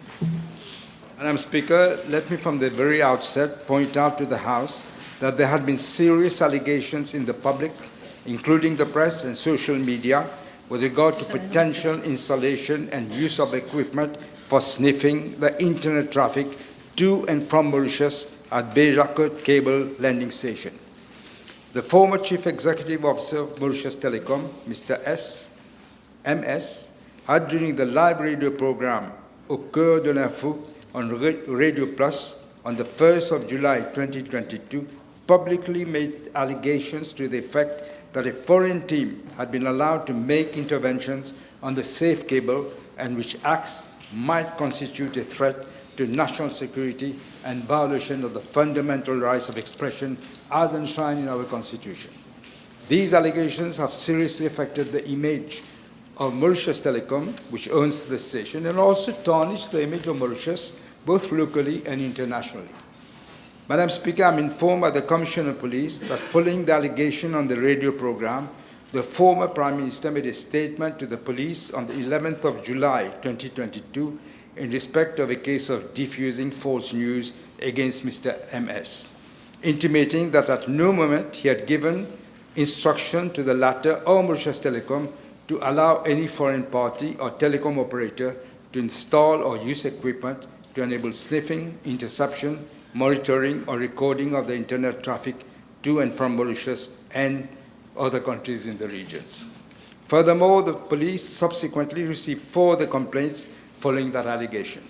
Madam Speaker, let me from the very outset point out to the House that there had been serious allegations in the public, including the press and social media, with regard to potential installation and use of equipment for sniffing the internet traffic to and from Mauritius at Bejakot Cable Landing Station. The former Chief Executive Officer of Mauritius Telecom, Mr. MS, had during the live radio program Au Cœur de l'Info on Radio Plus on the 1st of July 2022, publicly made allegations to the effect that a foreign team had been allowed to make interventions on the safe cable and which acts might constitute a threat to national security and violation of the fundamental rights of expression as enshrined in our Constitution. These allegations have seriously affected the image of Mauritius Telecom, which owns the station, and also tarnished the image of Mauritius, both locally and internationally. Madam Speaker, I'm informed by the Commissioner of Police that following the allegation on the radio program, the former Prime Minister made a statement to the police on the 11th of July 2022 in respect of a case of diffusing false news against Mr. MS, intimating that at no moment he had given instruction to the latter or Mauritius Telecom to allow any foreign party or telecom operator to install or use equipment to enable sniffing, interception, monitoring or recording of the internet traffic to and from Mauritius and other countries in the regions. Furthermore, the police subsequently received 4 other complaints following that allegation.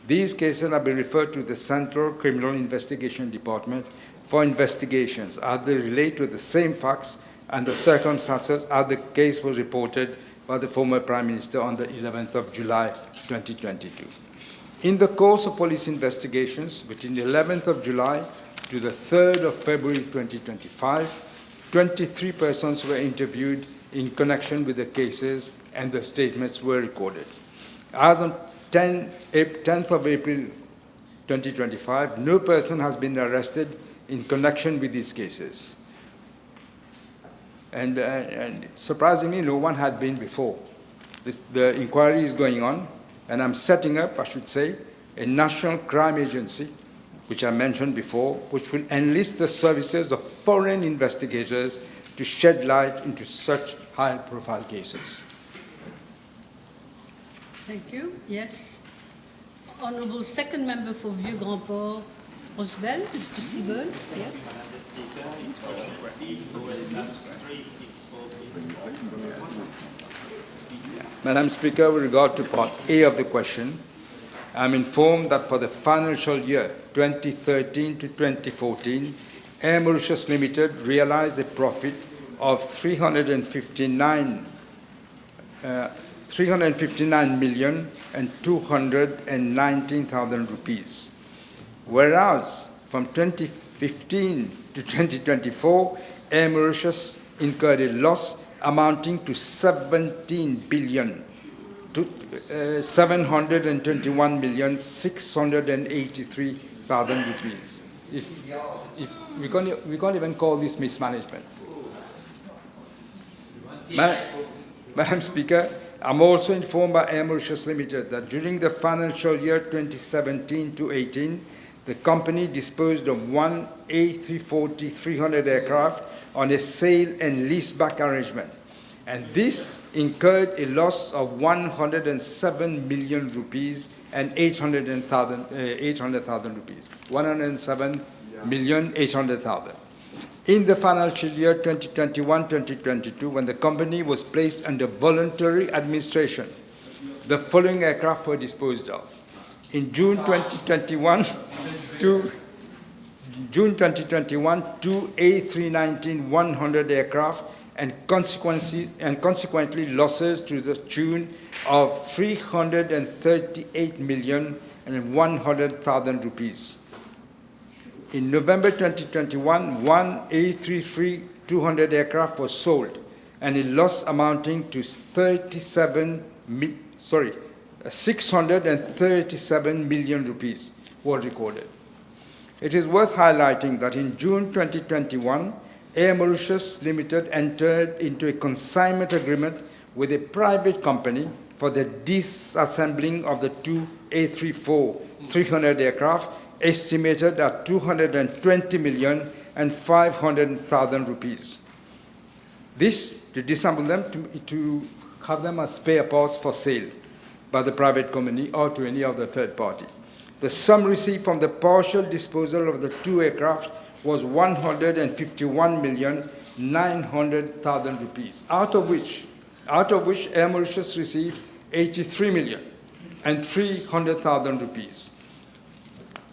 These cases have been referred to the Central Criminal Investigation Department for investigations as they relate to the same facts and the circumstances as the case was reported by the former Prime Minister on the 11th of July 2022. In the course of police investigations between the 11th of July to the 3rd of February 2025, 23 persons were interviewed in connection with the cases and the statements were recorded. As on 10th of April 2025, no person has been arrested in connection with these cases. And surprisingly, no one had been before. The inquiry is going on, and I'm setting up, I should say, a national crime agency, which I mentioned before, which will enlist the services of foreign investigators to shed light into such high-profile cases. Thank you. Yes. Honourable Second Member for Vieux-Grand-Port, Rosebel, Mr. Siebel. Yes. Madam Speaker, with regard to Part A of the question, I'm informed that for the financial year 2013 to 2014, Air Mauritius Limited realized a profit of 359,219,000 rupees, whereas from 2015 to 2024, Air Mauritius incurred a loss amounting to 721,683,000 rupees. If we can't even call this mismanagement. Madam Speaker, I'm also informed by Air Mauritius Limited that during the financial year 2017 to 18, the company disposed of one A340-300 aircraft on a sale and leaseback arrangement, and this incurred a loss of 107 million rupees and 800,000 rupees. 107,800,000. In the financial year 2021-2022, when the company was placed under voluntary administration, the following aircraft were disposed of. In June 2021, two A319-100 aircraft and consequently losses to the tune of 338,100,000 rupees. In November 2021, one A330-200 aircraft was sold and a loss amounting to 637 million rupees was recorded. It is worth highlighting that in June 2021, Air Mauritius Limited entered into a consignment agreement with a private company for the disassembling of the two A340-300 aircraft, estimated at 220,500,000 rupees. This, to disassemble them, to have them as spare parts for sale by the private company or to any other third party. The sum received from the partial disposal of the two aircraft was 151,900,000 rupees, out of which Air Mauritius received 83,300,000 rupees.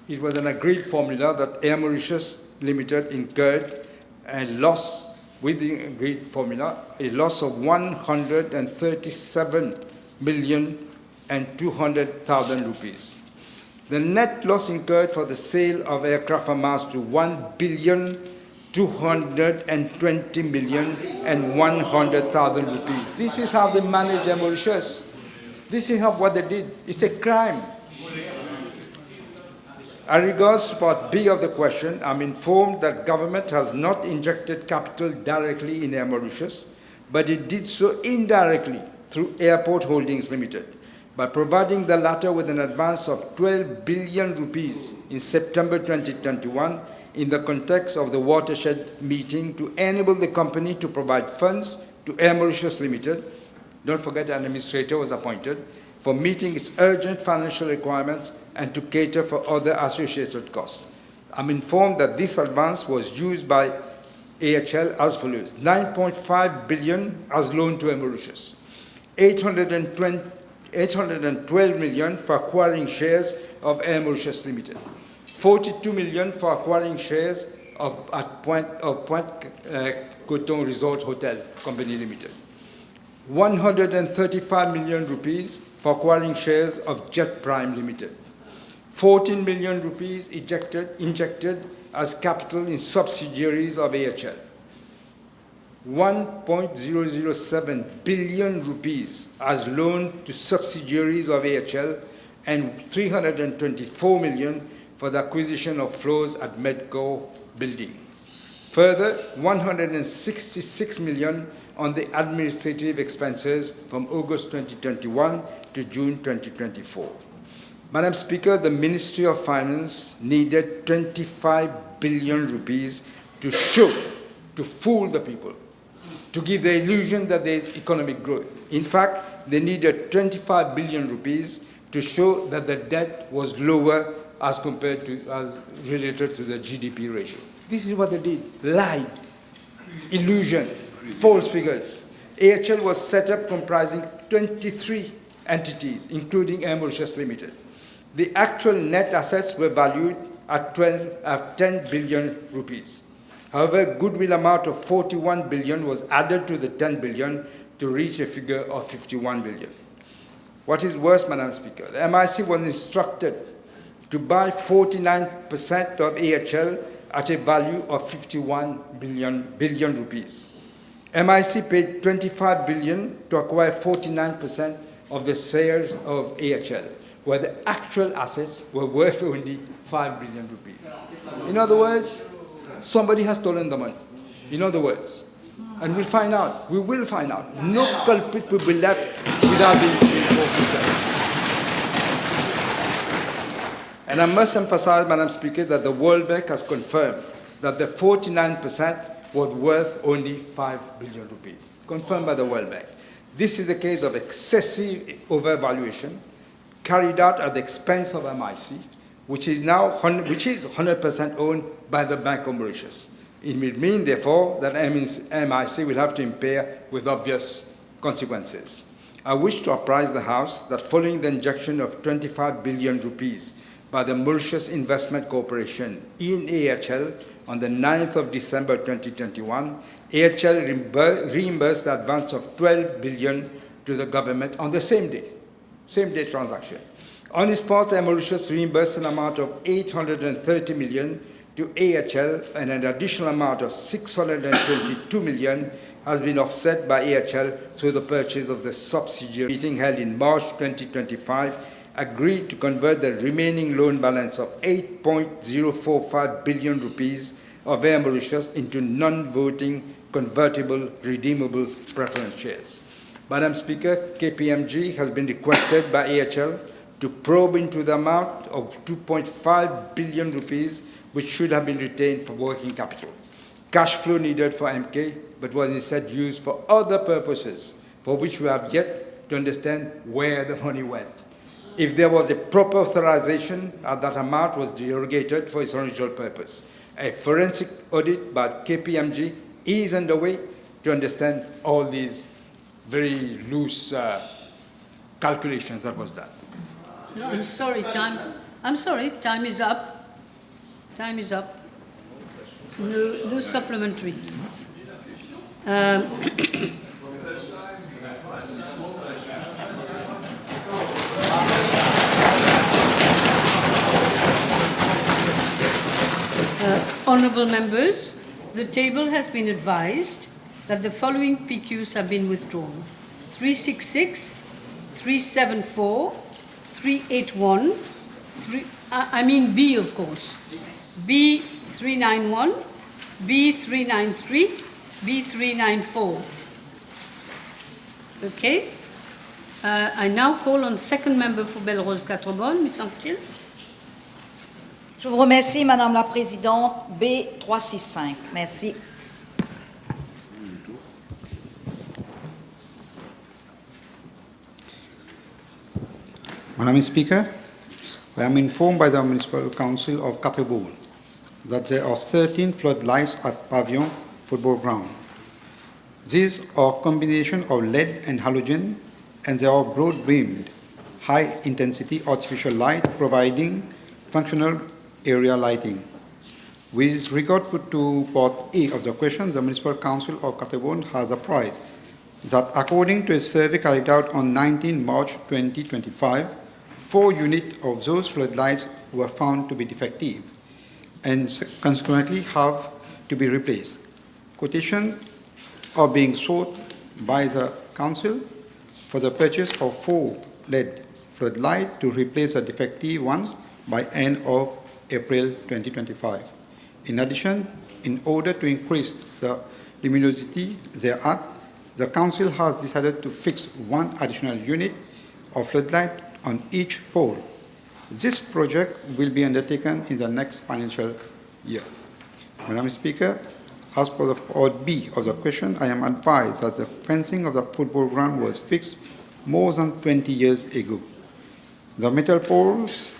It was an agreed formula that Air Mauritius Limited incurred a loss with the agreed formula, a loss of 137,200,000 rupees. The net loss incurred for the sale of aircraft amounts to 1,220,100,000 rupees. This is how they manage Air Mauritius. This is what they did. It's a crime. As regards to Part B of the question, I'm informed that government has not injected capital directly in Air Mauritius, but it did so indirectly through Airport Holdings Limited by providing the latter with an advance of 12 billion rupees in September 2021 in the context of the watershed meeting to enable the company to provide funds to Air Mauritius Limited. Don't forget an administrator was appointed for meeting its urgent financial requirements and to cater for other associated costs. I'm informed that this advance was used by AHL as follows: 9.5 billion as loan to Air Mauritius, 812 million for acquiring shares of Air Mauritius Limited, 42 million for acquiring shares of Point Coton Resort Hotel Company Limited, 135 million rupees for acquiring shares of Jet Prime Limited, 14 million rupees injected as capital in subsidiaries of AHL, 1.007 billion rupees as loan to subsidiaries of AHL, and 324 million for the acquisition of floors at Medco building. Further, 166 million on the administrative expenses from August 2021 to June 2024. Madam Speaker, the Ministry of Finance needed 25 billion rupees to fool the people, to give the illusion that there is economic growth. In fact, they needed 25 billion rupees to show that the debt was lower as compared to, as related to the GDP ratio. This is what they did: lied, illusion, false figures. AHL was set up comprising 23 entities, including Air Mauritius Limited. The actual net assets were valued at 10 billion rupees. However, goodwill amount of 41 billion was added to the 10 billion to reach a figure of 51 billion. What is worse, Madam Speaker, the MIC was instructed to buy 49% of AHL at a value of 51 billion rupees. MIC paid 25 billion to acquire 49% of the shares of AHL, where the actual assets were worth only 5 billion rupees. In other words, somebody has stolen the money. In other words, and we'll find out. We will find out. No culprit will be left without being prosecuted. And I must emphasize, Madam Speaker, that the World Bank has confirmed that the 49% was worth only 5 billion rupees, confirmed by the World Bank. This is a case of excessive overvaluation carried out at the expense of MIC, which is 100% owned by the Bank of Mauritius. It will mean, therefore, that MIC will have to impair with obvious consequences. I wish to apprise the House that following the injection of 25 billion rupees by the Mauritius Investment Corporation in AHL on the 9th of December 2021, AHL reimbursed the advance of 12 billion to the government on the same day transaction. On its part, Mauritius reimbursed an amount of 830 million to AHL, and an additional amount of 622 million has been offset by AHL through the purchase of the subsidiary. Meeting held in March 2025 agreed to convert the remaining loan balance of 8.045 billion rupees of Air Mauritius into non-voting convertible redeemable preference shares. Madam Speaker, KPMG has been requested by AHL to probe into the amount of 2.5 billion rupees which should have been retained for working capital. Cash flow needed for MK, but was instead used for other purposes for which we have yet to understand where the money went. If there was a proper authorization, that amount was derogated for its original purpose. A forensic audit by KPMG is underway to understand all these very loose calculations that was done. No, I'm sorry, time is up. Time is up. No supplementary. Honourable members, the table has been advised that the following PQs have been withdrawn: 366, 374, 381, I mean B, of course. B391, B393, B394. Okay. I now call on second member for Belrose-Quatre-Bonnes, Ms. Anctil. Je vous remercie, Madame la Présidente. B365. Merci. Madam Speaker, I am informed by the Municipal Council of Quatre-Bonnes that there are 13 floodlights at Pavillon Football Ground. These are a combination of LED and halogen, and they are broad-beamed, high-intensity artificial light providing functional area lighting. With regard to part A of the question, the Municipal Council of Quatre-Bonnes has apprised that according to a survey carried out on 19 March 2025, 4 units of those floodlights were found to be defective and consequently have to be replaced. Quotations are being sought by the Council for the purchase of 4 LED floodlights to replace the defective ones by end of April 2025. In addition, in order to increase the luminosity thereat, the Council has decided to fix 1 additional unit of floodlight on each pole. This project will be undertaken in the next financial year. Madam Speaker, as per the part B of the question, I am advised that the fencing of the football ground was fixed more than 20 years ago. The metal poles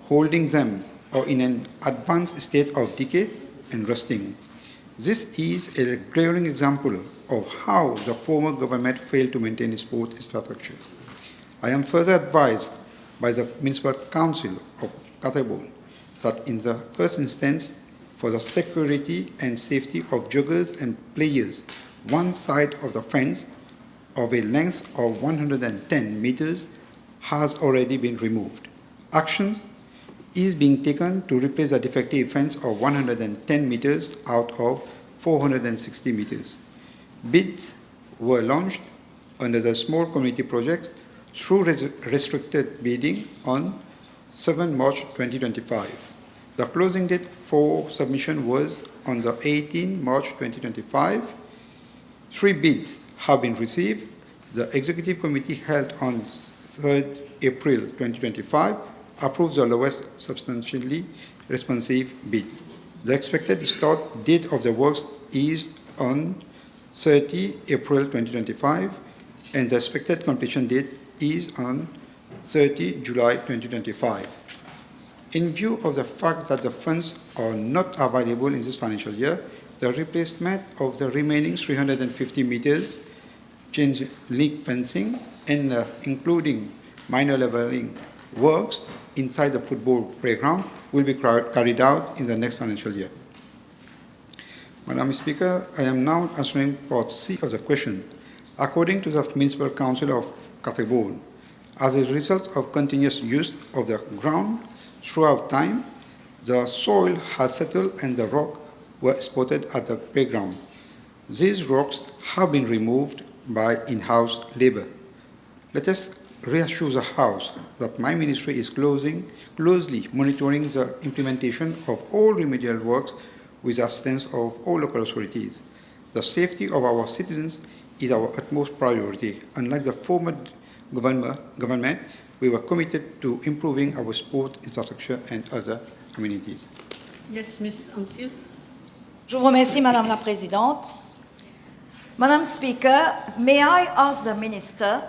holding them are in an advanced state of decay and rusting. This is a glaring example of how the former government failed to maintain sport infrastructure. I am further advised by the Municipal Council of Quatre-Bonnes that in the first instance, for the security and safety of joggers and players, one side of the fence of a length of 110 meters has already been removed. Actions is being taken to replace the defective fence of 110 meters out of 460 meters. Bids were launched under the Small Community Projects through restricted bidding on 7 March 2025. The closing date for submission was on the 18 March 2025. 3 bids have been received. The Executive Committee held on 3rd April 2025 approved the lowest substantially responsive bid. The expected start date of the works is on 30 April 2025, and the expected completion date is on 30 July 2025. In view of the fact that the funds are not available in this financial year, the replacement of the remaining 350 meters chain link fencing and including minor leveling works inside the football playground will be carried out in the next financial year. Madam Speaker, I am now answering part C of the question. According to the Municipal Council of Quatre-Bonnes, as a result of continuous use of the ground throughout time, the soil has settled and the rock were spotted at the playground. These rocks have been removed by in-house labor. Let us reassure the House that my ministry is closely monitoring the implementation of all remedial works with the assistance of all local authorities. The safety of our citizens is our utmost priority. Unlike the former government, we were committed to improving our sport infrastructure and other amenities. Yes, Ms. Anctil. Je vous remercie, Madame la Présidente. Madam Speaker, may I ask the Minister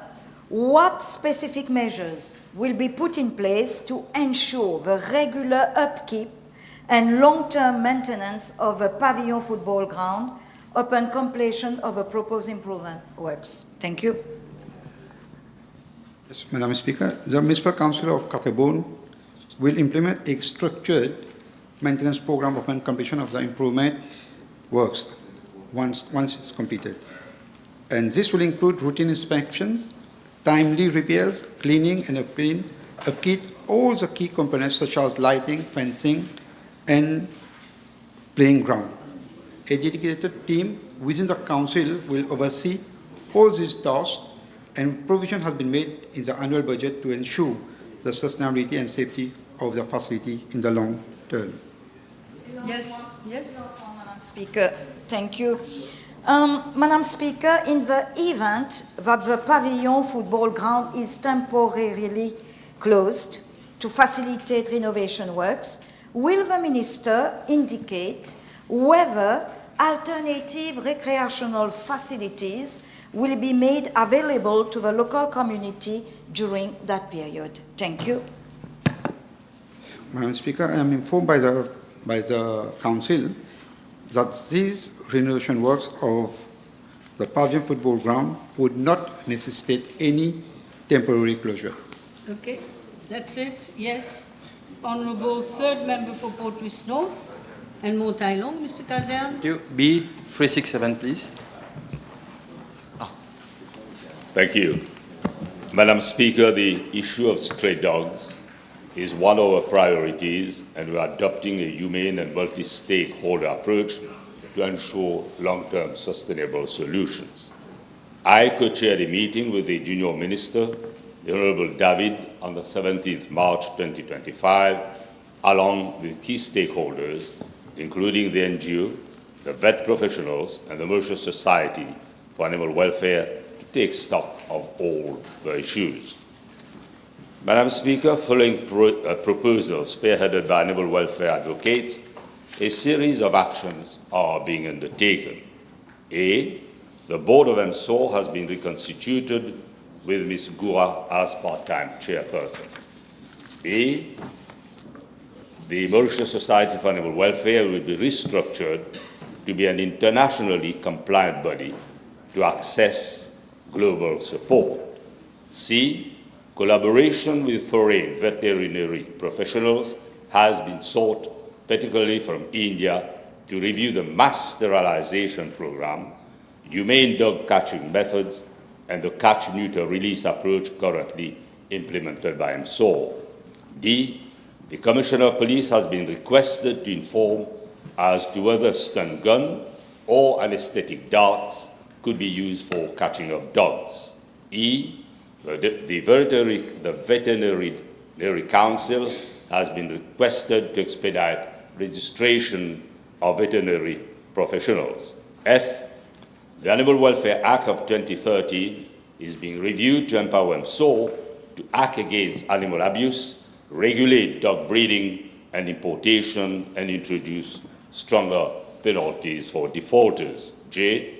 what specific measures will be put in place to ensure the regular upkeep and long-term maintenance of a pavilion football ground upon completion of the proposed improvement works? Thank you. Yes, Madam Speaker, the Municipal Council of Quatre-Bonnes will implement a structured maintenance program upon completion of the improvement works once it's completed. And this will include routine inspections, timely repairs, cleaning and upkeep all the key components such as lighting, fencing, and playing ground. A dedicated team within the Council will oversee all these tasks, and provision has been made in the annual budget to ensure the sustainability and safety of the facility in the long term. Yes, yes. Madam Speaker, thank you. Madam Speaker, in the event that the pavilion football ground is temporarily closed to facilitate renovation works, will the Minister indicate whether alternative recreational facilities will be made available to the local community during that period? Thank you. Madam Speaker, I am informed by the Council that these renovation works of the pavilion football ground would not necessitate any temporary closure. Okay, that's it. Yes. Honourable third member for Port-Louis North and Montailon, Mr. Kazan. Thank you. B 367, please. Thank you. Madam Speaker, the issue of stray dogs is one of our priorities, and we are adopting a humane and multi-stakeholder approach to ensure long-term sustainable solutions. I co-chaired a meeting with the Junior Minister, the Honourable David, on the 17th March 2025, along with key stakeholders, including the NGO, the vet professionals, and the Mauritius Society for Animal Welfare, to take stock of all the issues. Madam Speaker, following proposals spearheaded by animal welfare advocates, a series of actions are being undertaken. A, the Board of MSOR has been reconstituted with Ms. Goura as part-time chairperson. B, the Mauritius Society for Animal Welfare will be restructured to be an internationally compliant body to access global support. C, collaboration with foreign veterinary professionals has been sought, particularly from India, to review the mass sterilization program, humane dog catching methods, and the catch-neuter release approach currently implemented by MSOR. D, the Commissioner of Police has been requested to inform as to whether stun gun or anesthetic darts could be used for catching of dogs. E, the Veterinary Council has been requested to expedite registration of veterinary professionals. F, the Animal Welfare Act of 2013 is being reviewed to empower MSOR to act against animal abuse, regulate dog breeding and importation, and introduce stronger penalties for defaulters. J,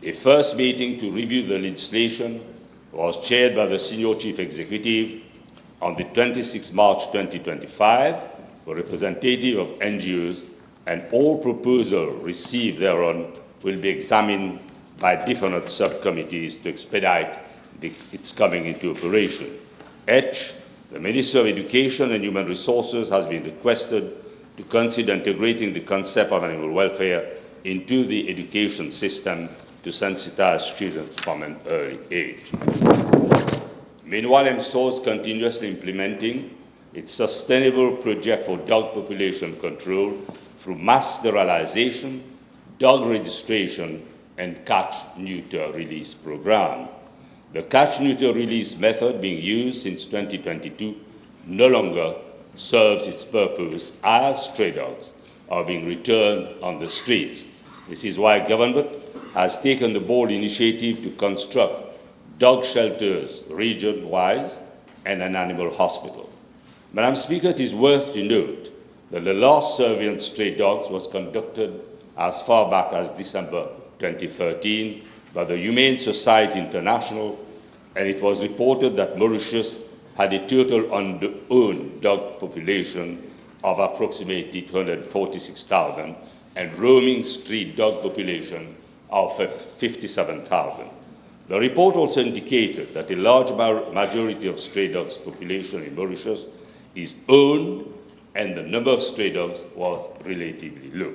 a first meeting to review the legislation was chaired by the Senior Chief Executive on the 26th March 2025, a representative of NGOs, and all proposals received thereon will be examined by different subcommittees to expedite its coming into operation. H, the Minister of Education and Human Resources has been requested to consider integrating the concept of animal welfare into the education system to sensitize children from an early age. Meanwhile, MSOR is continuously implementing its sustainable project for dog population control through mass sterilization, dog registration, and catch-neuter release program. The catch-neuter release method being used since 2022 no longer serves its purpose as stray dogs are being returned on the streets. This is why government has taken the bold initiative to construct dog shelters region-wise and an animal hospital. Madam Speaker, it is worth to note that the last survey on stray dogs was conducted as far back as December 2013 by the Humane Society International, and it was reported that Mauritius had a total owned dog population of approximately 246,000 and roaming street dog population of 57,000. The report also indicated that a large majority of stray dogs population in Mauritius is owned, and the number of stray dogs was relatively low.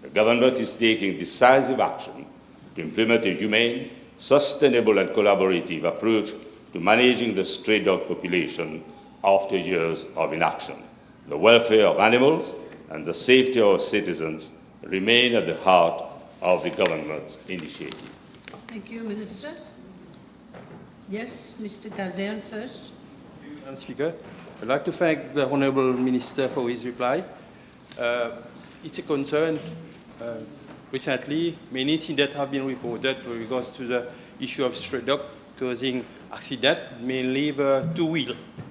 The government is taking decisive action to implement a humane, sustainable and collaborative approach to managing the stray dog population after years of inaction. The welfare of animals and the safety of our citizens remain at the heart of the government's initiative. Thank you, Minister. Yes, Mr. Kazan first. Madam Speaker, I'd like to thank the Honourable Minister for his reply. It's a concern. Recently, many incidents have been reported with regards to the issue of stray dog causing accident. Mainly the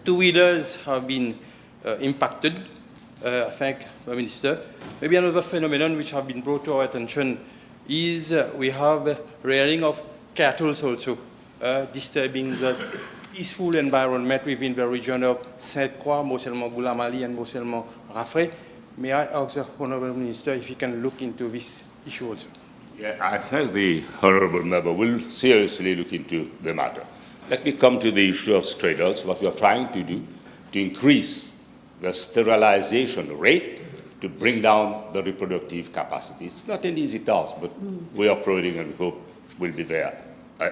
two-wheelers have been impacted. I thank the Minister. Maybe another phenomenon which have been brought to our attention is we have rearing of cattle also, disturbing the peaceful environment within the region of Sainte-Croix, Mosellement-Goulamali and Mosellement-Rafré. May I ask the Honourable Minister if he can look into this issue also? Yeah, I think the Honourable Member will seriously look into the matter. Let me come to the issue of stray dogs. What we are trying to do to increase the sterilization rate to bring down the reproductive capacity. It's not an easy task, but we are prodding and we hope we'll be there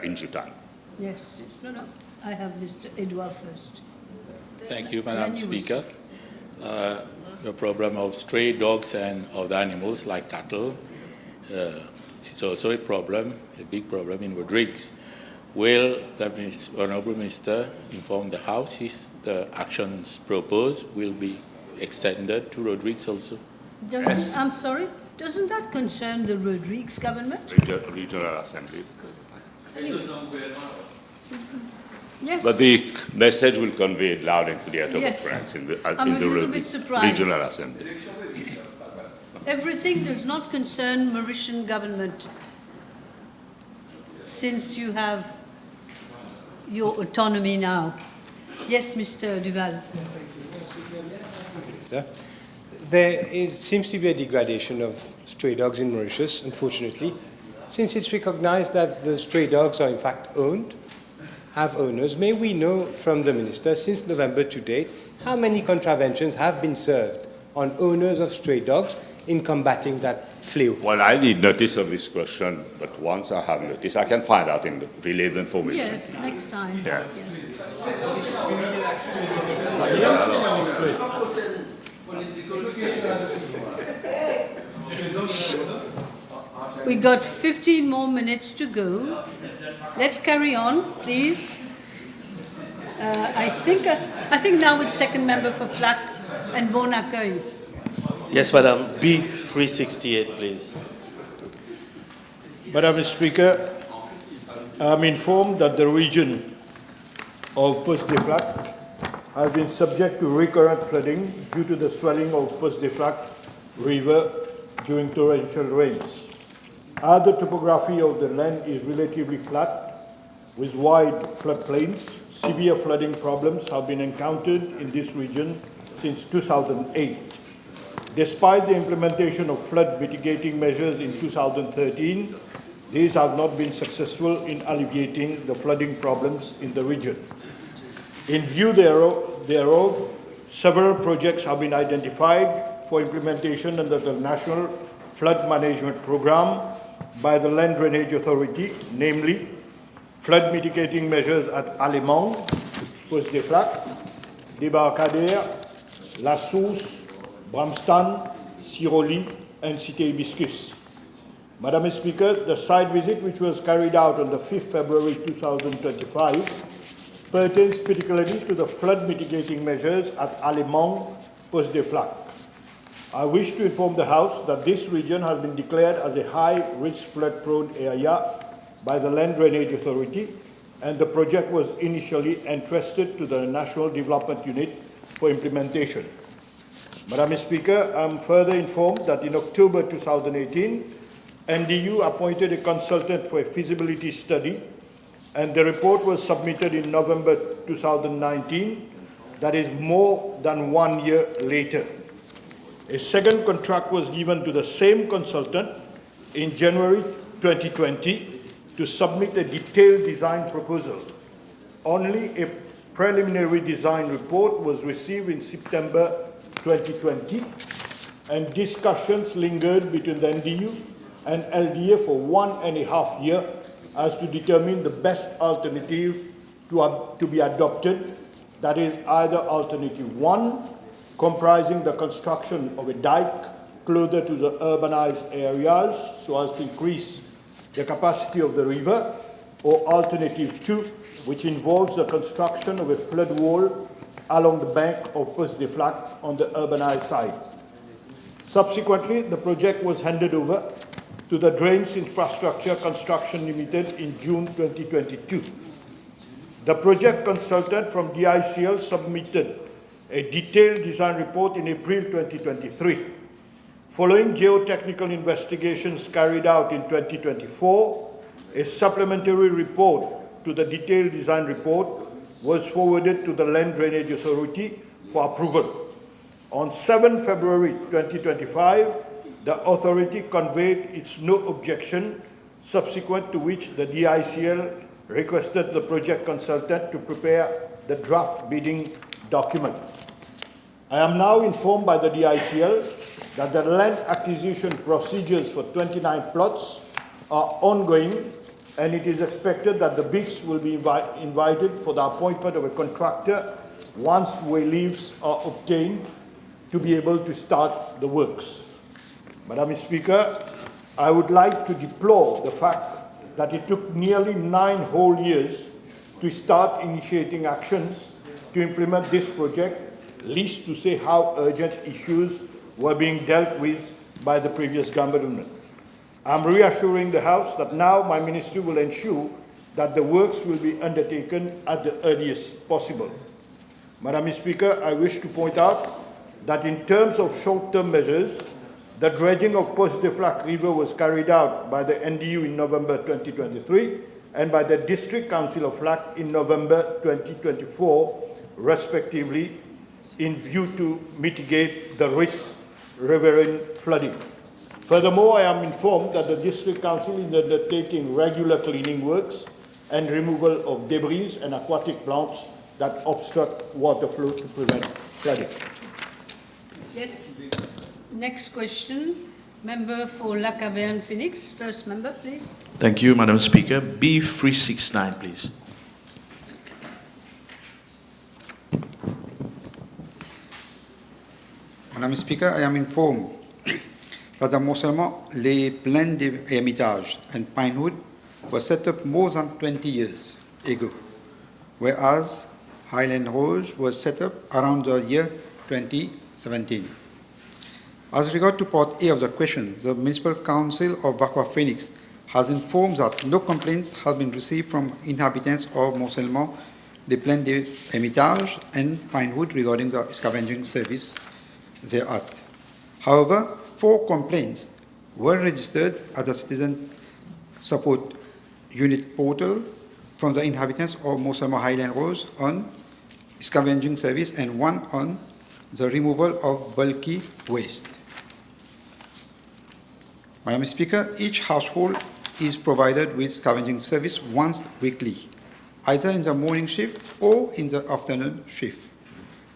in due time. Yes. No. I have Mr. Edouard first. Thank you, Madam Speaker. The problem of stray dogs and other animals like cattle is also a problem, a big problem in Rodrigues. Will the Honourable Minister inform the House if the actions proposed will be extended to Rodrigues also? Yes. I'm sorry, doesn't that concern the Rodrigues government? Regional Assembly. Yes. But the message will convey it loud and clear to the friends in the, Regional Assembly. Everything does not concern Mauritian government since you have your autonomy now. Yes, Mr. Duval. There seems to be a degradation of stray dogs in Mauritius, unfortunately, since it's recognized that the stray dogs are in fact owned, have owners. May we know from the Minister, since November to date, how many contraventions have been served on owners of stray dogs in combating that flew? Well, I need notice of this question, but once I have notice, I can find out and relay the information. Yes, next time. Yeah. We got 15 more minutes to go. Let's carry on, please. I think now it's second member for Flack and Bon Accueil. Yes, Madam. B368, please. Madam Speaker, I am informed that the region of Poste-des-Flaques has been subject to recurrent flooding due to the swelling of Poste-des-Flaques River during torrential rains. As the topography of the land is relatively flat, with wide floodplains, severe flooding problems have been encountered in this region since 2008. Despite the implementation of flood mitigating measures in 2013, these have not been successful in alleviating the flooding problems in the region. In view thereof, several projects have been identified for implementation under the National Flood Management Program by the Land Drainage Authority, namely flood mitigating measures at Alemang, Poste-des-Flaques, Débarcadère, La Source, Bramstan, Siroli, and Cité Hibiscus. Madam Speaker, the site visit which was carried out on the 5th February 2025 pertains particularly to the flood mitigating measures at Alemang, Poste-des-Flaques. I wish to inform the House that this region has been declared as a high-risk flood-prone area by the Land Drainage Authority, and the project was initially entrusted to the National Development Unit for implementation. Madam Speaker, I am further informed that in October 2018, NDU appointed a consultant for a feasibility study, and the report was submitted in November 2019, that is more than 1 year later. A second contract was given to the same consultant in January 2020 to submit a detailed design proposal. Only a preliminary design report was received in September 2020, and discussions lingered between the NDU and LDA for 1.5 years as to determine the best alternative to be adopted, that is either alternative 1, comprising the construction of a dike closer to the urbanized areas so as to increase the capacity of the river, or Alternative 2, which involves the construction of a flood wall along the bank of Poste des Flaques on the urbanized side. Subsequently, the project was handed over to the Drains Infrastructure Construction Limited in June 2022. The project consultant from DICL submitted a detailed design report in April 2023. Following geotechnical investigations carried out in 2024, a supplementary report to the detailed design report was forwarded to the Land Drainage Authority for approval. On 7 February 2025, the authority conveyed its no objection, subsequent to which the DICL requested the project consultant to prepare the draft bidding document. I am now informed by the DICL that the land acquisition procedures for 29 plots are ongoing, and it is expected that the bids will be invited for the appointment of a contractor once leaves are obtained to be able to start the works. Madam Speaker, I would like to deplore the fact that it took nearly 9 whole years to start initiating actions to implement this project, least to say how urgent issues were being dealt with by the previous government. I'm reassuring the House that now my ministry will ensure that the works will be undertaken at the earliest possible. Madam Speaker, I wish to point out that in terms of short-term measures, the dredging of Poste des Flaques River was carried out by the NDU in November 2023 and by the District Council of Flaques in November 2024, respectively, in view to mitigate the risk riverine flooding. Furthermore, I am informed that the District Council is undertaking regular cleaning works and removal of debris and aquatic plants that obstruct water flow to prevent flooding. Yes. Next question, member for La Caverne Phoenix. First member, please. Thank you, Madam Speaker. B369, please. Madam Speaker, I am informed that the Mont-Seulement, les Plaines des Hermitages and Pinewood were set up more than 20 years ago, whereas Highland Rose was set up around the year 2017. As regard to part A of the question, the Municipal Council of Aqua Phoenix has informed that no complaints have been received from inhabitants of Mont-Seulement, les Plaines des Hermitages and Pinewood regarding the scavenging service thereat. However, 4 complaints were registered at the Citizen Support Unit portal from the inhabitants of Mont-Seulement Highland Rose on scavenging service and 1 on the removal of bulky waste. Madam Speaker, each household is provided with scavenging service once weekly, either in the morning shift or in the afternoon shift.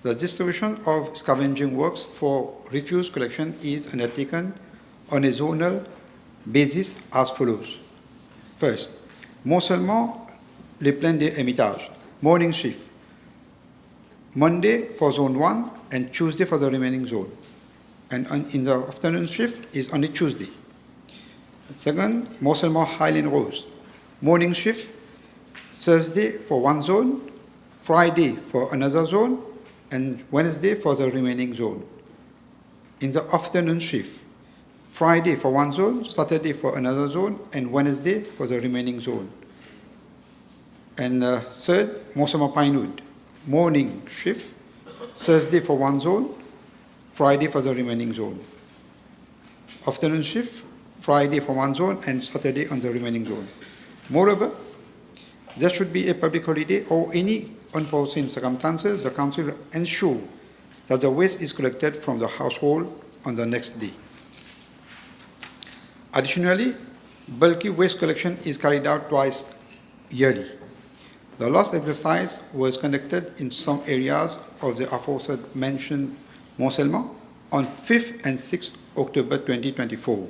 The distribution of scavenging works for refuse collection is undertaken on a zonal basis as follows. First, Mont-Seulement, les Plaines des Hermitages, morning shift, Monday for zone 1 and Tuesday for the remaining zone. And in the afternoon shift is only Tuesday. Second, Mont-Seulement Highland Rose, morning shift, Thursday for one zone, Friday for another zone, and Wednesday for the remaining zone. In the afternoon shift, Friday for one zone, Saturday for another zone, and Wednesday for the remaining zone. And third, Mont-Seulement Pinewood, morning shift, Thursday for one zone, Friday for the remaining zone. Afternoon shift, Friday for one zone, and Saturday on the remaining zone. Moreover, there should be a public holiday or any unforeseen circumstances, the Council will ensure that the waste is collected from the household on the next day. Additionally, bulky waste collection is carried out twice yearly. The last exercise was conducted in some areas of the aforesaid mentioned Mont-Seulement on 5th and 6th October 2024.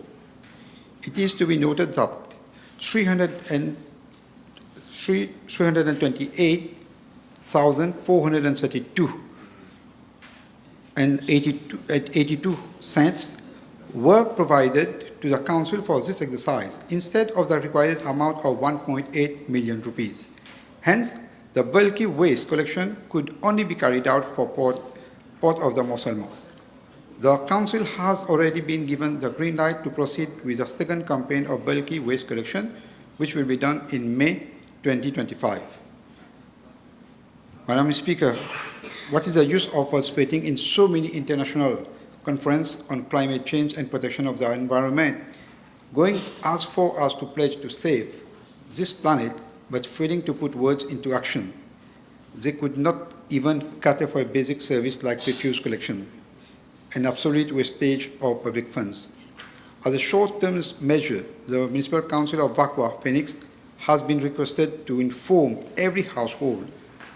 It is to be noted that 328,432 and 82 cents were provided to the Council for this exercise instead of the required amount of 1.8 million rupees. Hence, the bulky waste collection could only be carried out for Port of the Moselmo. The Council has already been given the green light to proceed with the second campaign of bulky waste collection, which will be done in May 2025. Madam Speaker, what is the use of participating in so many international conferences on climate change and protection of the environment, going as far as to pledge to save this planet, but failing to put words into action? They could not even cater for a basic service like refuse collection, an absolute wastage of public funds. As a short-term measure, the Municipal Council of Vakwa, Phoenix, has been requested to inform every household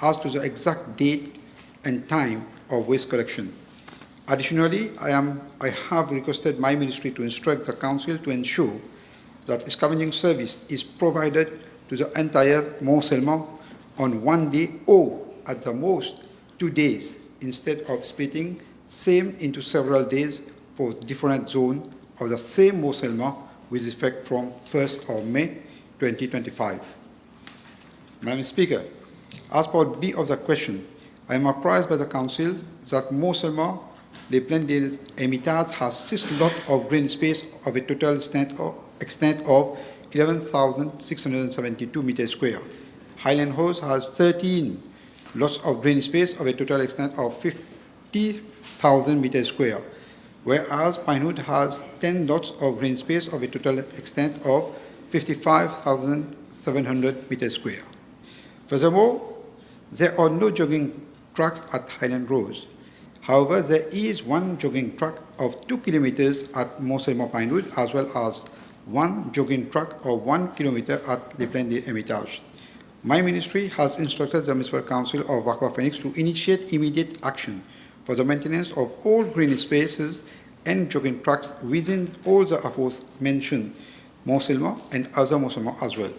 as to the exact date and time of waste collection. Additionally, I have requested my ministry to instruct the Council to ensure that scavenging service is provided to the entire Moselmo on one day or at the most 2 days, instead of splitting same into several days for different zones of the same Moselmo with effect from 1st of May 2025. Madam Speaker, as part B of the question, I am apprised by the Council that Moselmo, Les Plaines des Hermitage, has 6 lots of green space of a total extent of 11,672 meters square. Highland Hose has 13 lots of green space of a total extent of 50,000 meters square, whereas Pinewood has 10 lots of green space of a total extent of 55,700 meters square. Furthermore, there are no jogging tracks at Highland Rose. However, there is one jogging track of 2 kilometers at Moselmo Pinewood, as well as one jogging track of 1 kilometer at Les Plaines des Hermitage. My ministry has instructed the Municipal Council of Vakwa Phoenix to initiate immediate action for the maintenance of all green spaces and jogging tracks within all the aforementioned Moselmo and other Moselmo as well.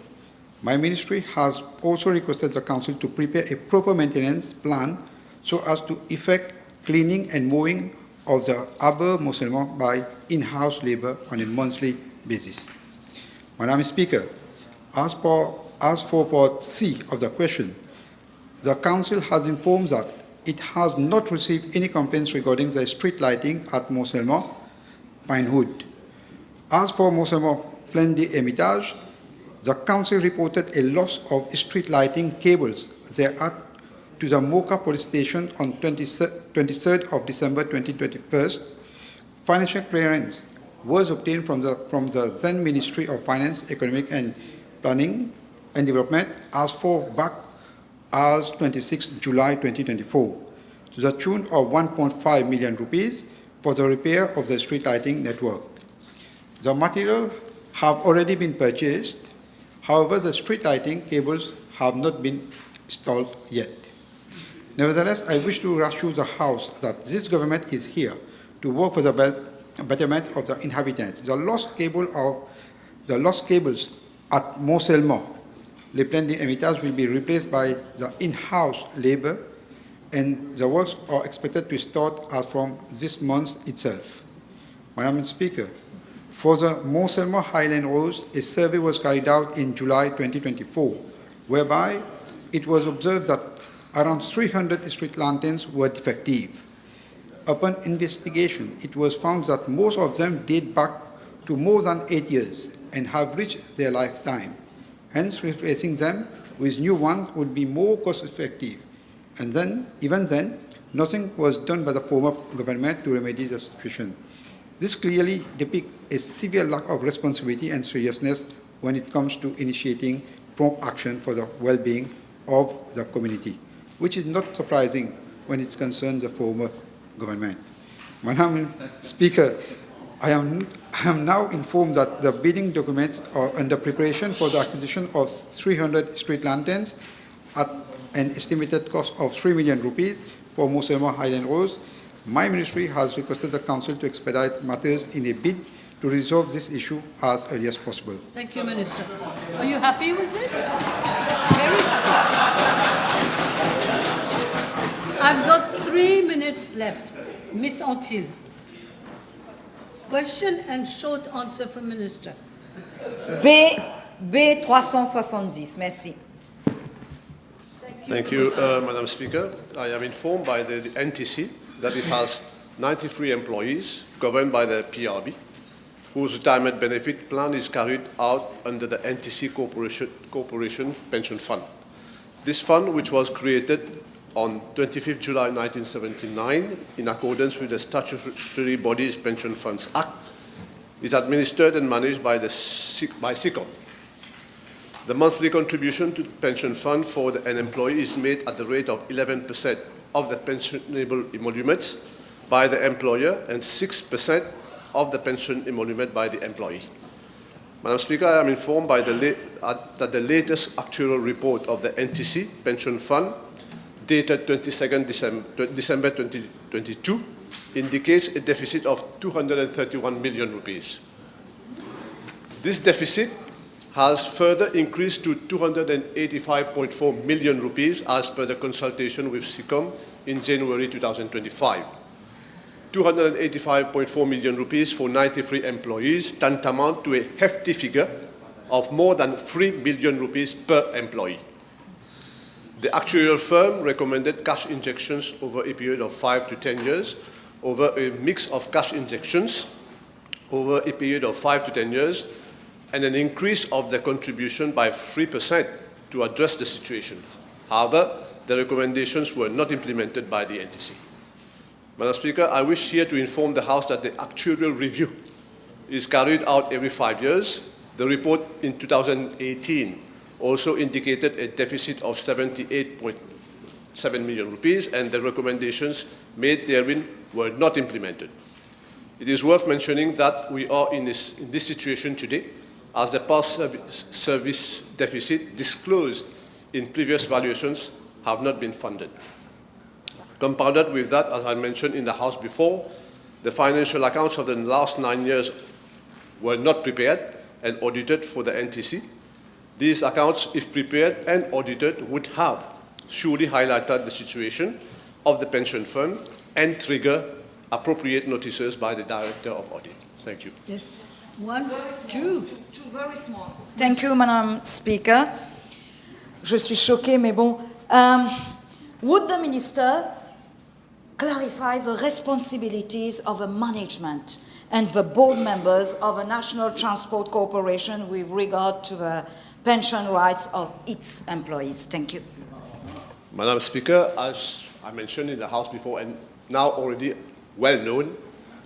My ministry has also requested the Council to prepare a proper maintenance plan so as to effect cleaning and mowing of the Arbor Moselmo by in-house labor on a monthly basis. Madam Speaker, as for part C of the question, the Council has informed that it has not received any complaints regarding the street lighting at Moselmo Pinewood. As for Moselmo Plaines des Hermitage, the Council reported a loss of street lighting cables thereat to the Mocha Police Station on 23rd of December 2021. Financial clearance was obtained from the then Ministry of Finance, Economic and Planning and Development as far back as 26 July 2024 to the tune of 1.5 million rupees for the repair of the street lighting network. The material have already been purchased. However, the street lighting cables have not been installed yet. Nevertheless, I wish to assure the House that this government is here to work for the betterment of the inhabitants. The lost cables at Moselmo, Les Plaines des Hermitage, will be replaced by the in-house labor, and the works are expected to start as from this month itself. Madam Speaker, for the Moselmo Highland Rose, a survey was carried out in July 2024, whereby it was observed that around 300 street lanterns were defective. Upon investigation, it was found that most of them date back to more than 8 years and have reached their lifetime. Hence, replacing them with new ones would be more cost-effective. And then, even then, nothing was done by the former government to remedy the situation. This clearly depicts a severe lack of responsibility and seriousness when it comes to initiating prompt action for the well-being of the community, which is not surprising when it concerns the former government. Madam Speaker, I am now informed that the bidding documents are under preparation for the acquisition of 300 street lanterns at an estimated cost of 3 million rupees for Moselmo Highland Rose. My ministry has requested the Council to expedite matters in a bid to resolve this issue as early as possible. Thank you, Minister. Are you happy with this? Very happy. I've got 3 minutes left. Miss Antil. Question and short answer from Minister. B 370. Merci. Thank you, Madam Speaker. I am informed by the NTC that it has 93 employees governed by the PRB, whose retirement benefit plan is carried out under the NTC Corporation Pension Fund. This fund, which was created on 25th July 1979 in accordance with the Statutory Bodies Pension Funds Act, is administered and managed by SICOM. The monthly contribution to the pension fund for an employee is made at the rate of 11% of the pensionable emoluments by the employer and 6% of the pension emolument by the employee. Madam Speaker, I am informed by that the latest actual report of the NTC Pension Fund, dated 22nd December 2022, indicates a deficit of 231 million rupees. This deficit has further increased to 285.4 million rupees as per the consultation with SICOM in January 2025. 285.4 million rupees for 93 employees, tantamount to a hefty figure of more than 3 billion rupees per employee. The actuarial firm recommended cash injections over a period of 5 to 10 years, over a mix of cash injections over a period of 5 to 10 years, and an increase of the contribution by 3% to address the situation. However, the recommendations were not implemented by the NTC. Madam Speaker, I wish here to inform the House that the actuarial review is carried out every 5 years. The report in 2018 also indicated a deficit of 78.7 million rupees, and the recommendations made therein were not implemented. It is worth mentioning that we are in this situation today, as the past service deficit disclosed in previous valuations have not been funded. Compounded with that, as I mentioned in the House before, the financial accounts of the last 9 years were not prepared and audited for the NTC. These accounts, if prepared and audited, would have surely highlighted the situation of the pension fund and trigger appropriate notices by the Director of Audit. Thank you. Yes. One, two. Two very small. Thank you, Madam Speaker. Je suis choquée, mais bon. Would the Minister clarify the responsibilities of the management and the board members of a National Transport Corporation with regard to the pension rights of its employees? Thank you. Madam Speaker, as I mentioned in the House before, and now already well known,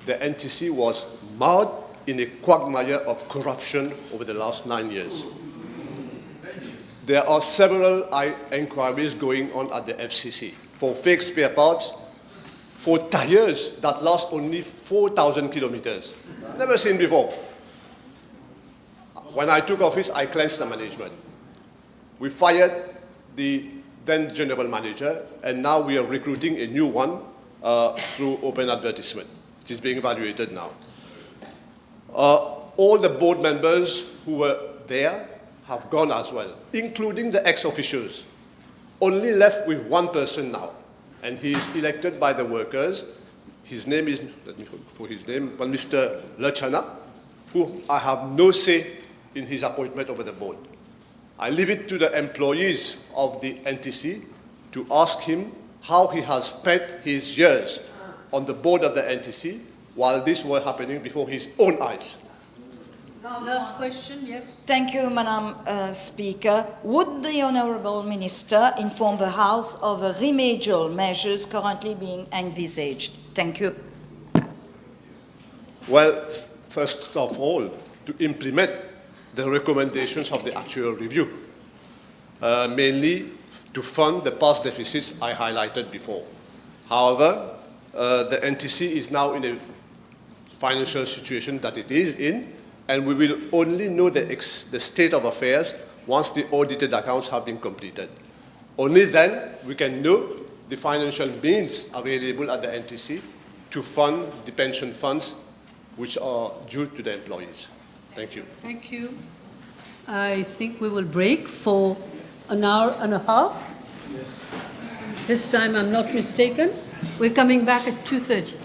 the NTC was marred in a quagmire of corruption over the last 9 years. There are several inquiries going on at the FCC for fake spare parts, for tires that last only 4,000 kilometers. Never seen before. When I took office, I cleansed the management. We fired the then general manager, and now we are recruiting a new one through open advertisement. It is being evaluated now. All the board members who were there have gone as well, including the ex-officials. Only left with one person now, and he is elected by the workers. His name is, let me look for his name, Mr. Lachana, who I have no say in his appointment over the board. I leave it to the employees of the NTC to ask him how he has spent his years on the board of the NTC while this were happening before his own eyes. Last question, yes. Thank you, Madam Speaker. Would the Honourable Minister inform the House of the remedial measures currently being envisaged? Thank you. Well, first of all, to implement the recommendations of the actual review, mainly to fund the past deficits I highlighted before. However, the NTC is now in a financial situation that it is in, and we will only know the state of affairs once the audited accounts have been completed. Only then we can know the financial means available at the NTC to fund the pension funds which are due to the employees. Thank you. Thank you. I think we will break for an hour and a half. This time I'm not mistaken. We're coming back at 2:30.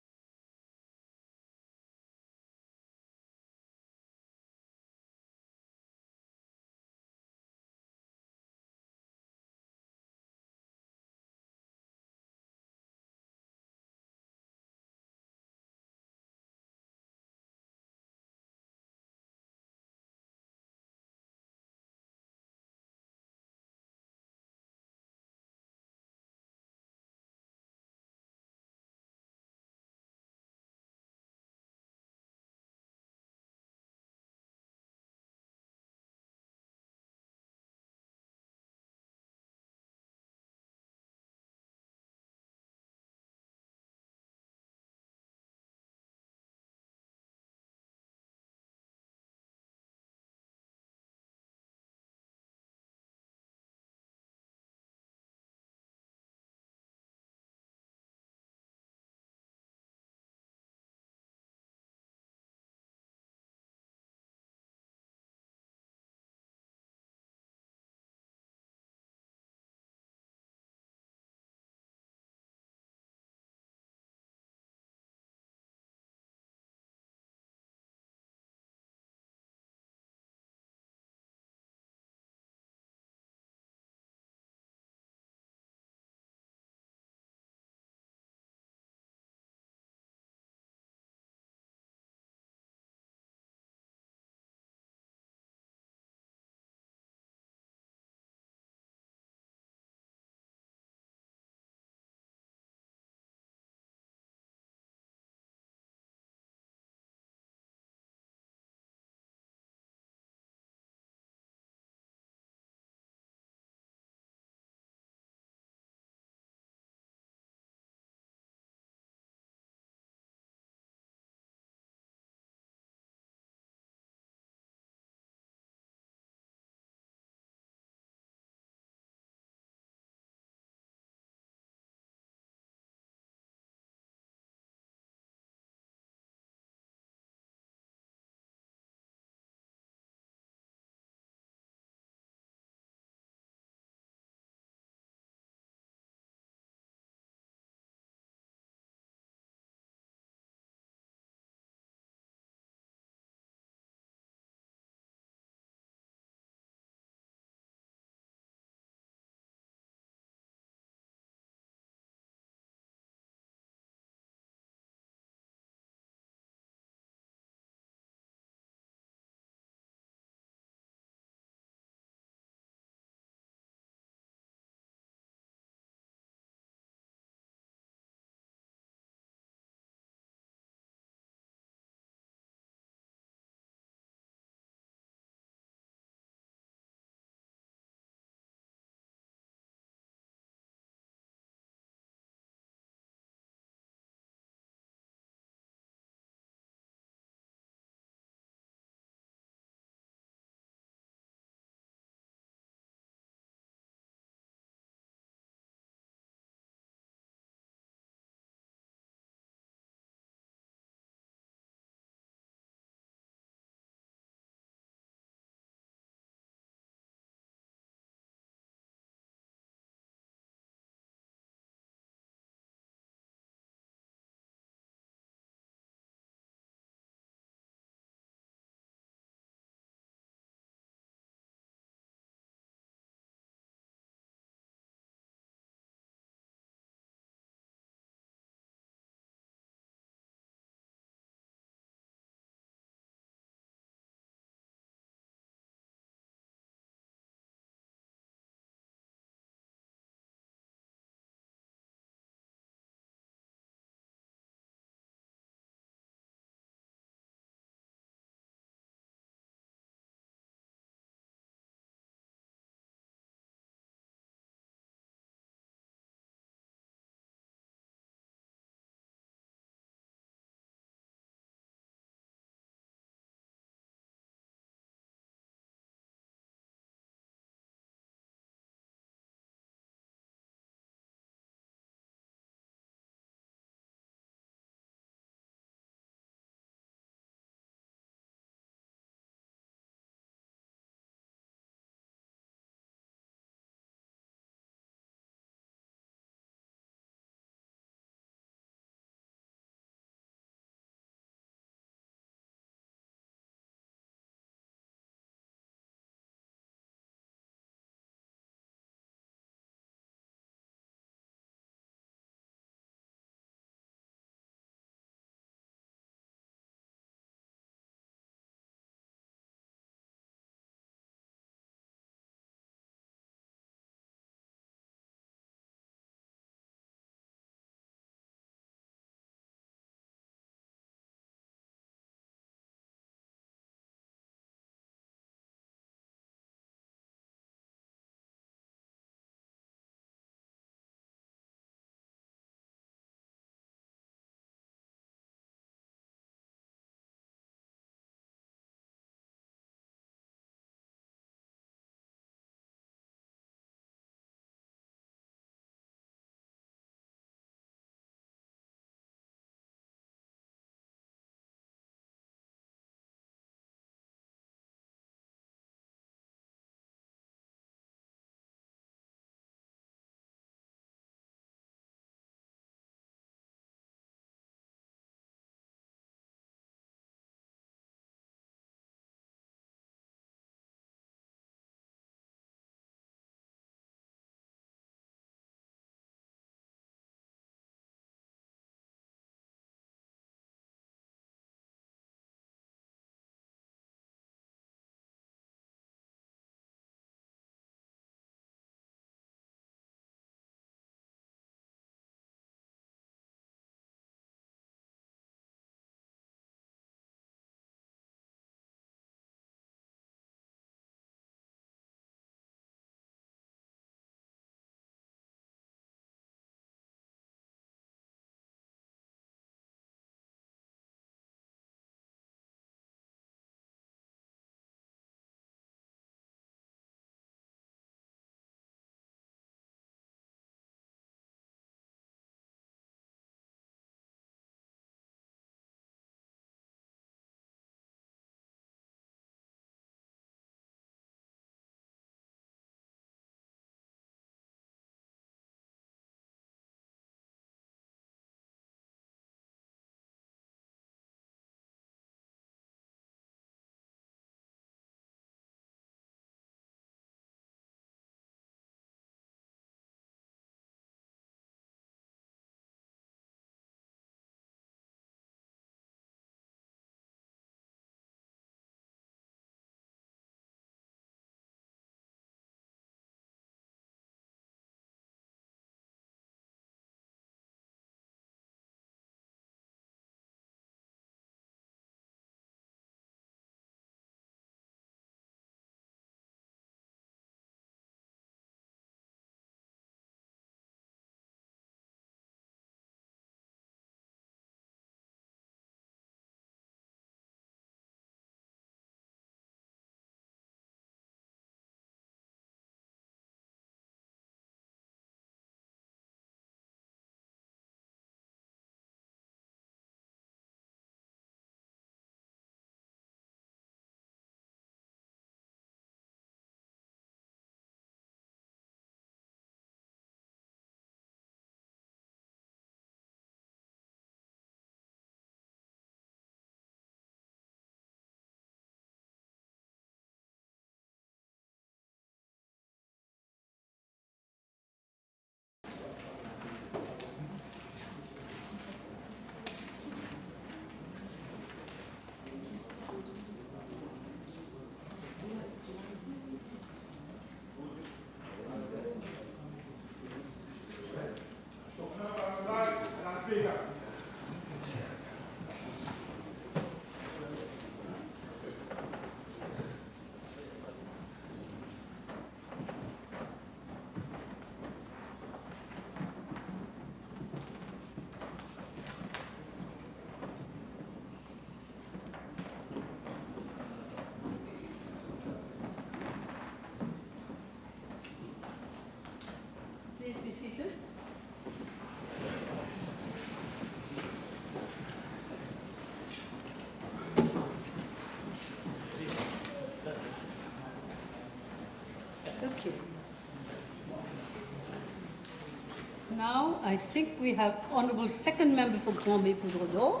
Now, I think we have Honourable Second Member for Grand Bay Poudre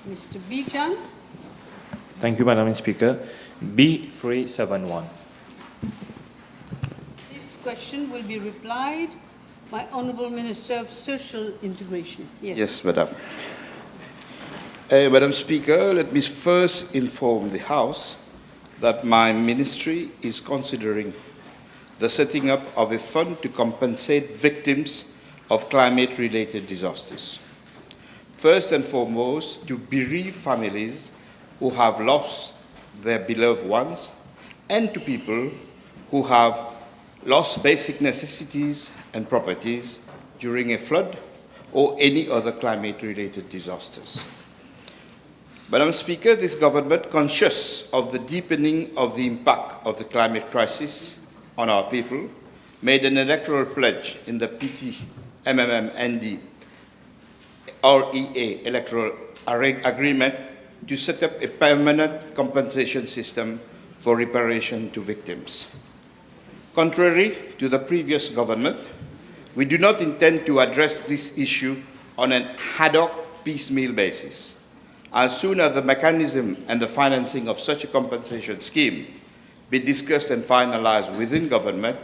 Mr. Bijan. Thank you, Madam Speaker. B371. This question will be replied by Honourable Minister of Social Integration. Yes, Madam. Madam Speaker, let me first inform the House that my ministry is considering the setting up of a fund to compensate victims of climate-related disasters. First and foremost, to bereaved families who have lost their beloved ones, and to people who have lost basic necessities and properties during a flood or any other climate-related disasters. Madam Speaker, this government, conscious of the deepening of the impact of the climate crisis on our people, made an electoral pledge in the PT, MMM, and the REA electoral agreement to set up a permanent compensation system for reparation to victims. Contrary to the previous government, we do not intend to address this issue on an ad hoc piecemeal basis. As soon as the mechanism and the financing of such a compensation scheme be discussed and finalized within government,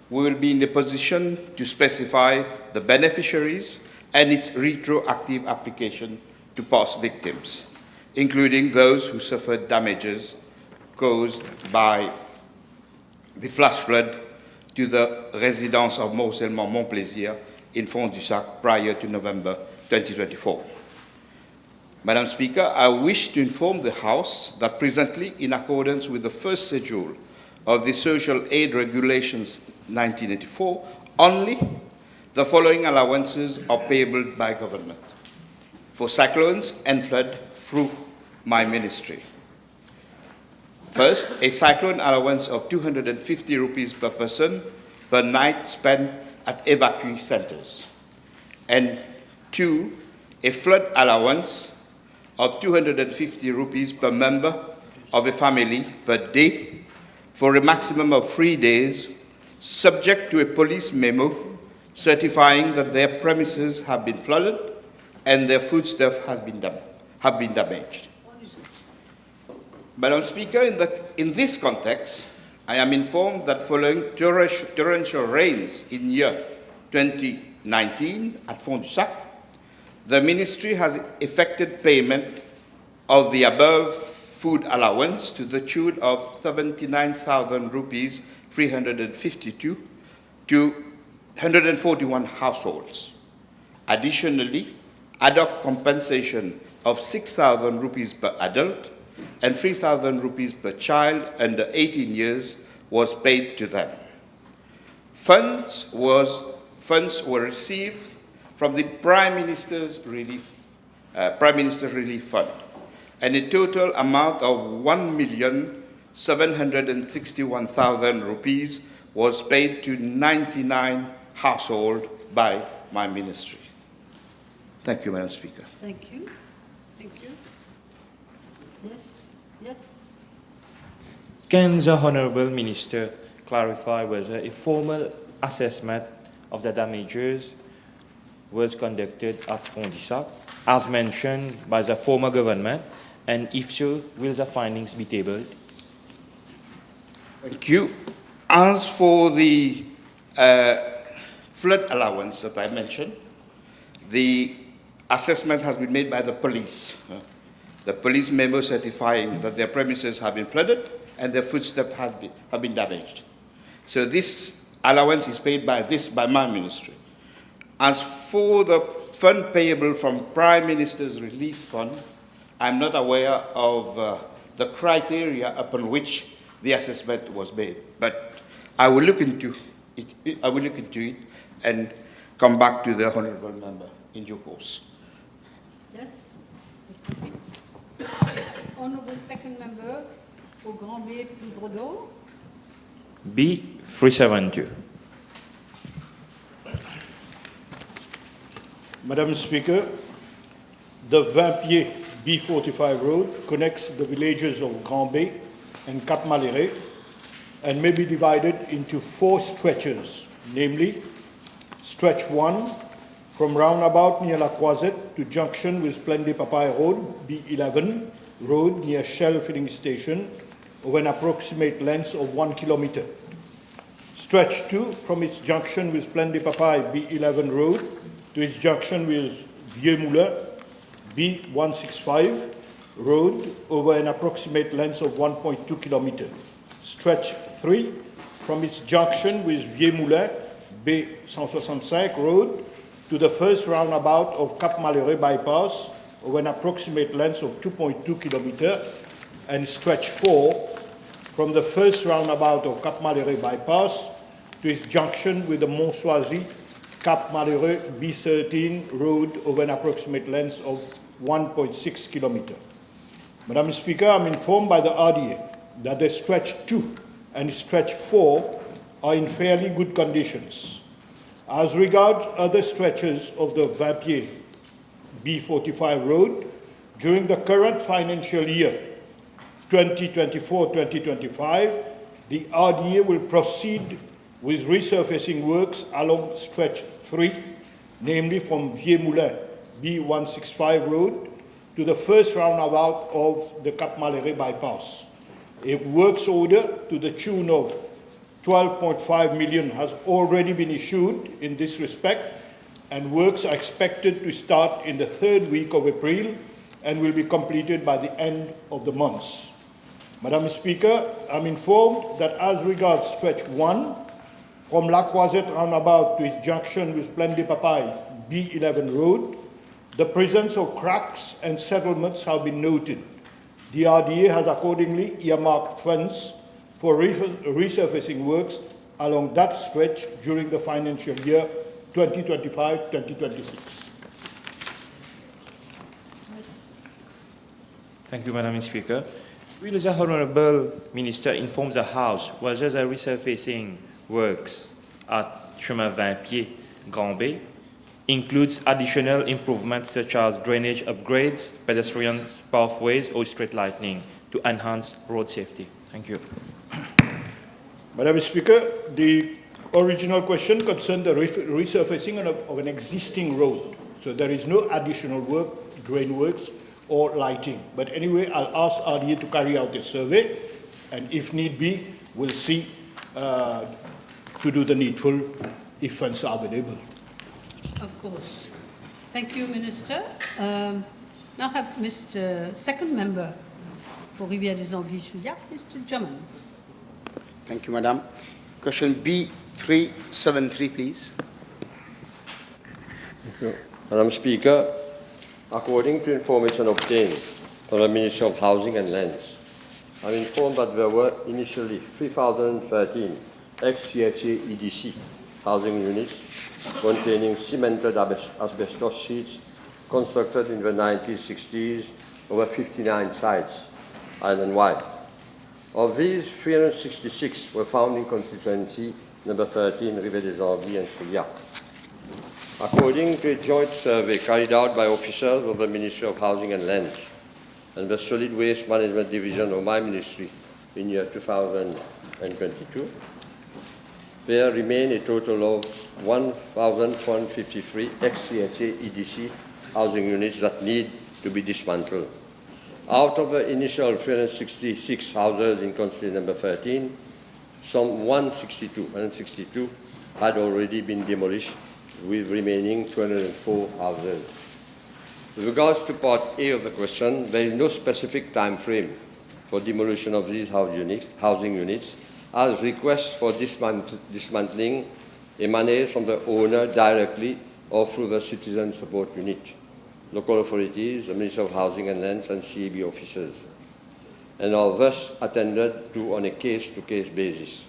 we will be in a position to specify the beneficiaries and its retroactive application to past victims, including those who suffered damages caused by the flash flood to the residence of Morcellement Montplaisir in Fond-du-Sac prior to November 2024. Madam Speaker, I wish to inform the House that presently, in accordance with the first schedule of the Social Aid Regulations 1984, only the following allowances are payable by government for cyclones and flood through my ministry. First, a cyclone allowance of 250 rupees per person per night spent at evacuee centers. And two, a flood allowance of 250 rupees per member of a family per day for a maximum of 3 days, subject to a police memo certifying that their premises have been flooded and their foodstuff have been damaged. Madam Speaker, in this context, I am informed that following torrential rains in year 2019 at Fond-du-Sac, the Ministry has effected payment of the above food allowance to the tune of 79,000 rupees 352 to 141 households. Additionally, ad hoc compensation of 6,000 rupees per adult and 3,000 rupees per child under 18 years was paid to them. Funds were received from the Prime Minister's Relief Fund, and a total amount of 1,761,000 rupees was paid to 99 households by my ministry. Thank you, Madam Speaker. Thank you. Thank you. Yes. Yes. Can the Honourable Minister clarify whether a formal assessment of the damages was conducted at Fond-du-Sac, as mentioned by the former government, and if so, will the findings be tabled? Thank you. As for the flood allowance that I mentioned, the assessment has been made by the police. The police memo certifying that their premises have been flooded and their foodstuff have been damaged. So this allowance is paid by my ministry. As for the fund payable from Prime Minister's Relief Fund, I'm not aware of the criteria upon which the assessment was made, but I will look into it. And come back to the Honourable Member in due course. Yes. Honourable Second Member for Grand Bay Poudre B372. Madam Speaker, the 20 Pieds B45 road connects the villages of Grand Bay and Cap Maléré and may be divided into 4 stretches, namely Stretch 1, from roundabout near La Croisette to junction with Splendid Papaye Road, B11 Road near Shell filling station, over an approximate length of 1 kilometer. Stretch 2, from its junction with Splendid Papaye, B11 Road, to its junction with Vieux Moulin, B165 Road, over an approximate length of 1.2 kilometer. Stretch 3, from its junction with Vieux Moulin, B165 Road, to the first roundabout of Cap Malheureux bypass, over an approximate length of 2.2 kilometer. And stretch 4, from the first roundabout of Cap Malheureux bypass to its junction with the Montsoisy Cap Malheureux B13 road over an approximate length of 1.6 kilometer. Madam Speaker, I'm informed by the RDA that the stretch 2 and stretch 4 are in fairly good conditions. As regards other stretches of the VIII B45 road, during the current financial year 2024-2025, the RDA will proceed with resurfacing works along stretch 3, namely from Vieux Moulin B165 road to the first roundabout of the Cap Malheureux bypass. A works order to the tune of 12.5 million has already been issued in this respect, and works are expected to start in the third week of April and will be completed by the end of the month. Madam Speaker, I'm informed that as regards stretch 1, from La Croisette roundabout to its junction with Splendid Papaye B11 road, the presence of cracks and settlements have been noted. The RDA has accordingly earmarked funds for resurfacing works along that stretch during the financial year 2025-2026. Thank you, Madam Speaker. Will the Honourable Minister inform the House whether the resurfacing works at Chemin 20 Pieds, Grand Bay, includes additional improvements such as drainage upgrades, pedestrian pathways, or street lighting to enhance road safety? Thank you. Madam Speaker, the original question concerned the resurfacing of an existing road. So there is no additional work, drain works, or lighting. But anyway, I'll ask RDA to carry out a survey, and if need be, we'll see to do the needful if funds are available. Of course. Thank you, Minister. Now have Mr. Second Member for Rivière-des-Anguilles-Souillac, Mr. Adjournment. Thank you, Madam. Question B373, please. Thank you. Madam Speaker, according to information obtained from the Ministry of Housing and Lands, I'm informed that there were initially 3,013 ex-CHA EDC housing units containing cemented asbestos sheets constructed in the 1960s over 59 sites island-wide. Of these, 366 were found in constituency number 13, Rivière-des-Anguilles and Souillac. According to a joint survey carried out by officers of the Ministry of Housing and Lands and the Solid Waste Management Division of my ministry in year 2022, there remain a total of 1,453 ex-CHA EDC housing units that need to be dismantled. Out of the initial 366 houses in constituency number 13, some 162 had already been demolished, with remaining 204 houses. With regards to part A of the question, there is no specific time frame for demolition of these housing units, as requests for dismantling emanate from the owner directly or through the Citizen Support Unit, local authorities, the Ministry of Housing and Lands, and CAB officers, and are thus attended to on a case-to-case basis.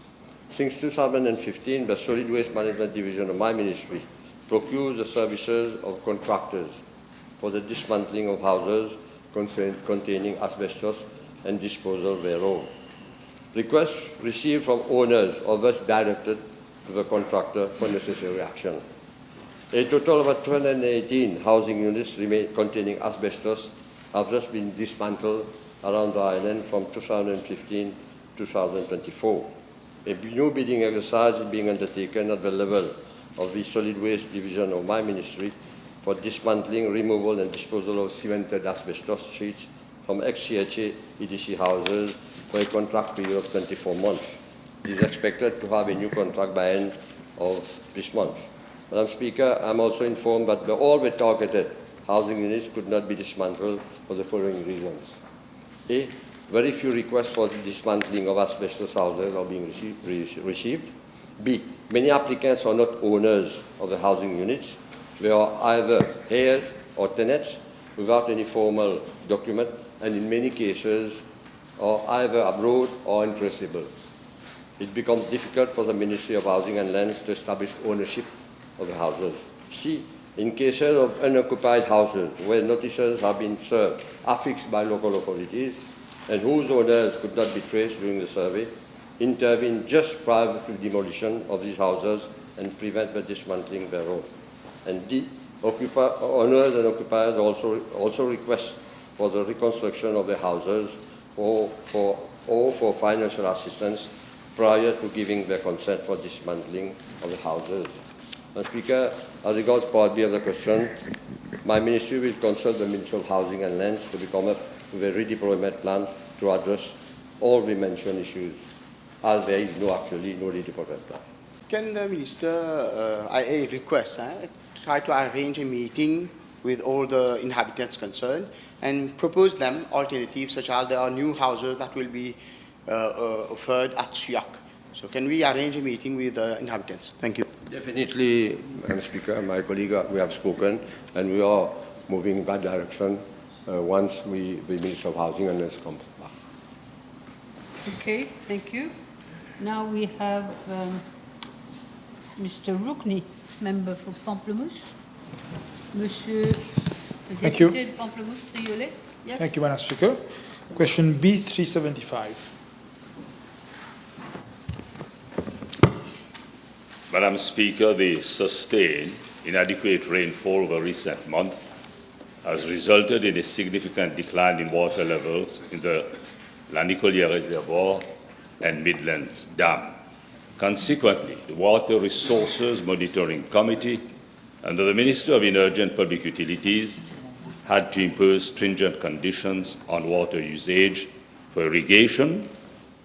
Since 2015, the Solid Waste Management Division of my ministry procures the services of contractors for the dismantling of houses containing asbestos and disposal thereof. Requests received from owners are thus directed to the contractor for necessary action. A total of 218 housing units containing asbestos have thus been dismantled around the island from 2015 to 2024. A new bidding exercise is being undertaken at the level of the Solid Waste Division of my ministry for dismantling, removal and disposal of cemented asbestos sheets from ex-CHA EDC houses for a contract period of 24 months. It is expected to have a new contract by end of this month. Madam Speaker, I am also informed that all the targeted housing units could not be dismantled for the following reasons. A, very few requests for the dismantling of asbestos houses are being received. B, many applicants are not owners of the housing units. They are either heirs or tenants without any formal document, and in many cases are either abroad or untraceable. It becomes difficult for the Ministry of Housing and Lands to establish ownership of the houses. C, in cases of unoccupied houses where notices have been served, affixed by local authorities, and whose owners could not be traced during the survey, intervene just prior to demolition of these houses and prevent the dismantling thereof. And D, owners and occupiers also request for the reconstruction of their houses or for financial assistance prior to giving their consent for dismantling of the houses. Mr. Speaker, as regards part B of the question, my ministry will consult the Ministry of Housing and Lands to come up with a redeployment plan to address all the mentioned issues, as there is no redeployment plan. Can the Minister, I request, try to arrange a meeting with all the inhabitants concerned and propose them alternatives, such as there are new houses that will be offered at Suyak. So can we arrange a meeting with the inhabitants? Thank you. Definitely, Madam Speaker, my colleague, we have spoken, and we are moving in that direction once the Minister of Housing and Lands comes back. Okay, thank you. Now we have Mr. Rukni, member for Pamplemousse. Monsieur the Thank you. Deputy Pamplemousse Triolet. Yes. Thank you, Madam Speaker. Question B375. Madam Speaker, the sustained inadequate rainfall over recent months has resulted in a significant decline in water levels in the Lanicolier Reservoir and Midlands Dam. Consequently, the Water Resources Monitoring Committee under the Minister of Urgent Public Utilities had to impose stringent conditions on water usage for irrigation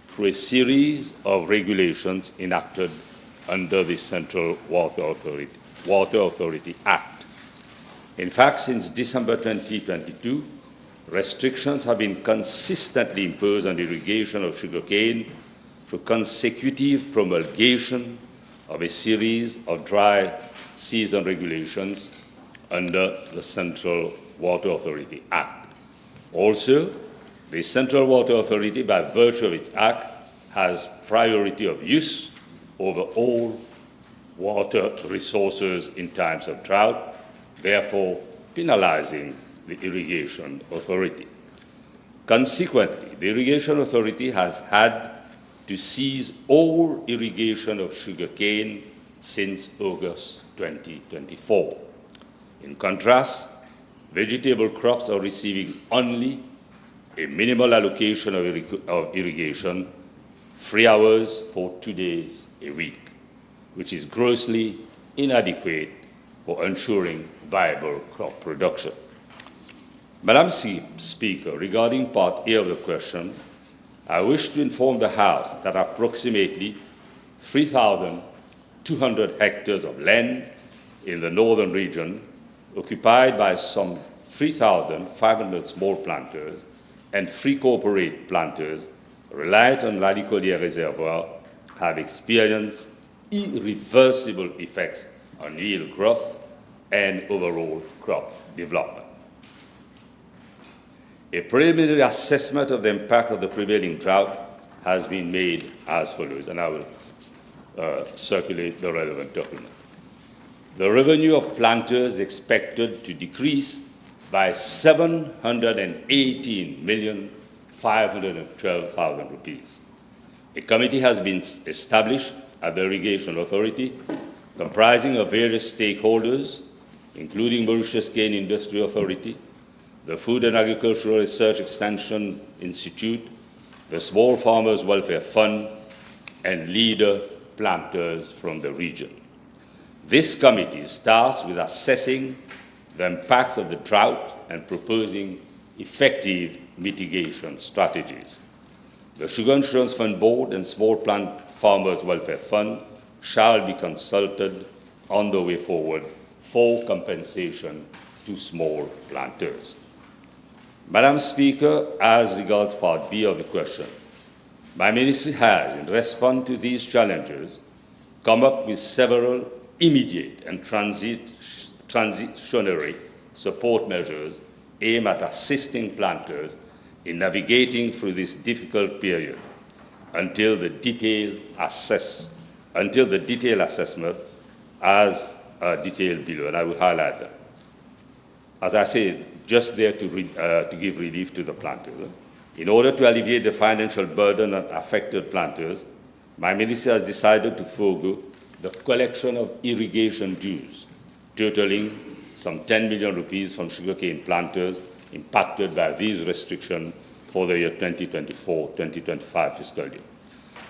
through a series of regulations enacted under the Central Water Authority Act. In fact, since December 2022, restrictions have been consistently imposed on irrigation of sugarcane through consecutive promulgation of a series of dry season regulations under the Central Water Authority Act. Also, the Central Water Authority, by virtue of its act, has priority of use over all water resources in times of drought, therefore penalizing the Irrigation Authority. Consequently, the Irrigation Authority has had to cease all irrigation of sugarcane since August 2024. In contrast, vegetable crops are receiving only a minimal allocation of irrigation, 3 hours for 2 days a week, which is grossly inadequate for ensuring viable crop production. Madam Speaker, regarding part A of the question, I wish to inform the House that approximately 3,200 hectares of land in the northern region, occupied by some 3,500 small planters and 3 corporate planters reliant on Lanicolier Reservoir, have experienced irreversible effects on yield growth and overall crop development. A preliminary assessment of the impact of the prevailing drought has been made as follows, and I will circulate the relevant document. The revenue of planters is expected to decrease by 718,512,000 rupees. A committee has been established at the Irrigation Authority, comprising of various stakeholders, including Mauritius Cane Industry Authority, the Food and Agricultural Research Extension Institute, the Small Farmers Welfare Fund, and leader planters from the region. This committee is tasked with assessing the impacts of the drought and proposing effective mitigation strategies. The Sugar Insurance Fund Board and Small Plant Farmers Welfare Fund shall be consulted on the way forward for compensation to small planters. Madam Speaker, as regards Part B of the question, my ministry has, in response to these challenges, come up with several immediate and transitionary support measures aimed at assisting planters in navigating through this difficult period until the detailed assessment as detailed below, and I will highlight that. As I said, just there to give relief to the planters. In order to alleviate the financial burden on affected planters, my ministry has decided to forego the collection of irrigation dues, totaling some 10 million rupees from sugarcane planters impacted by these restrictions for the year 2024-2025 fiscal year.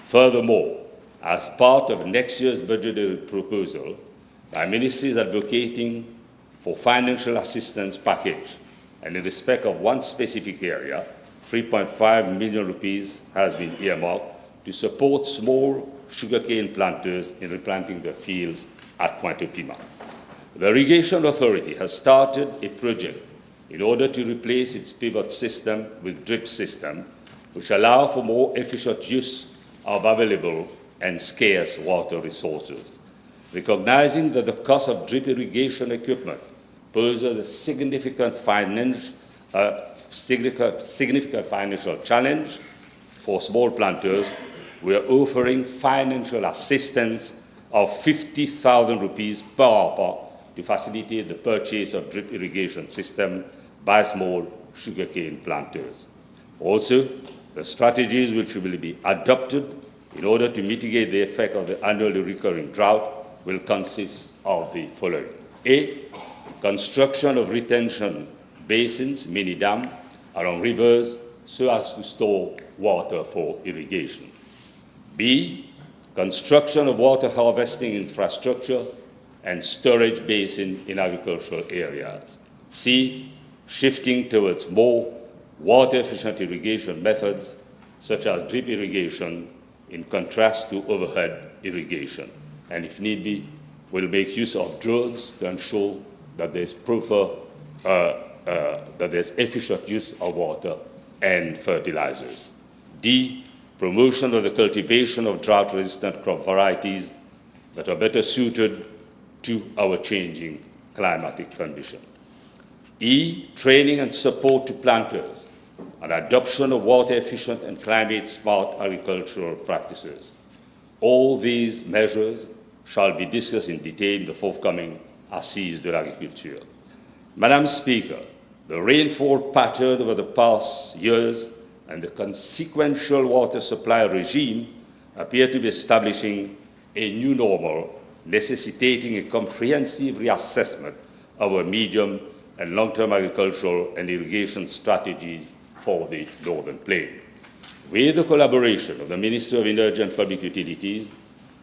Furthermore, as part of next year's budgetary proposal, my ministry is advocating for financial assistance package, and in respect of one specific area, 3.5 million rupees has been earmarked to support small sugarcane planters in replanting their fields at Pointe Pima. The Irrigation Authority has started a project in order to replace its pivot system with drip system, which allow for more efficient use of available and scarce water resources. Recognizing that the cost of drip irrigation equipment poses a significant financial challenge for small planters, we are offering financial assistance of 50,000 rupees per hopper to facilitate the purchase of drip irrigation system by small sugarcane planters. Also, the strategies which will be adopted in order to mitigate the effect of the annually recurring drought will consist of the following. A, construction of retention basins, mini dam, along rivers so as to store water for irrigation. B, construction of water harvesting infrastructure and storage basin in agricultural areas. C, shifting towards more water-efficient irrigation methods, such as drip irrigation, in contrast to overhead irrigation. And if need be, we'll make use of drones to ensure that there's efficient use of water and fertilizers. D, promotion of the cultivation of drought-resistant crop varieties that are better suited to our changing climatic conditions. E, training and support to planters and adoption of water-efficient and climate-smart agricultural practices. All these measures shall be discussed in detail in the forthcoming Assises de l'Agriculture. Madam Speaker, the rainfall pattern over the past years and the consequential water supply regime appear to be establishing a new normal, necessitating a comprehensive reassessment of our medium and long-term agricultural and irrigation strategies for the Northern Plain. With the collaboration of the Minister of Energy and Public Utilities,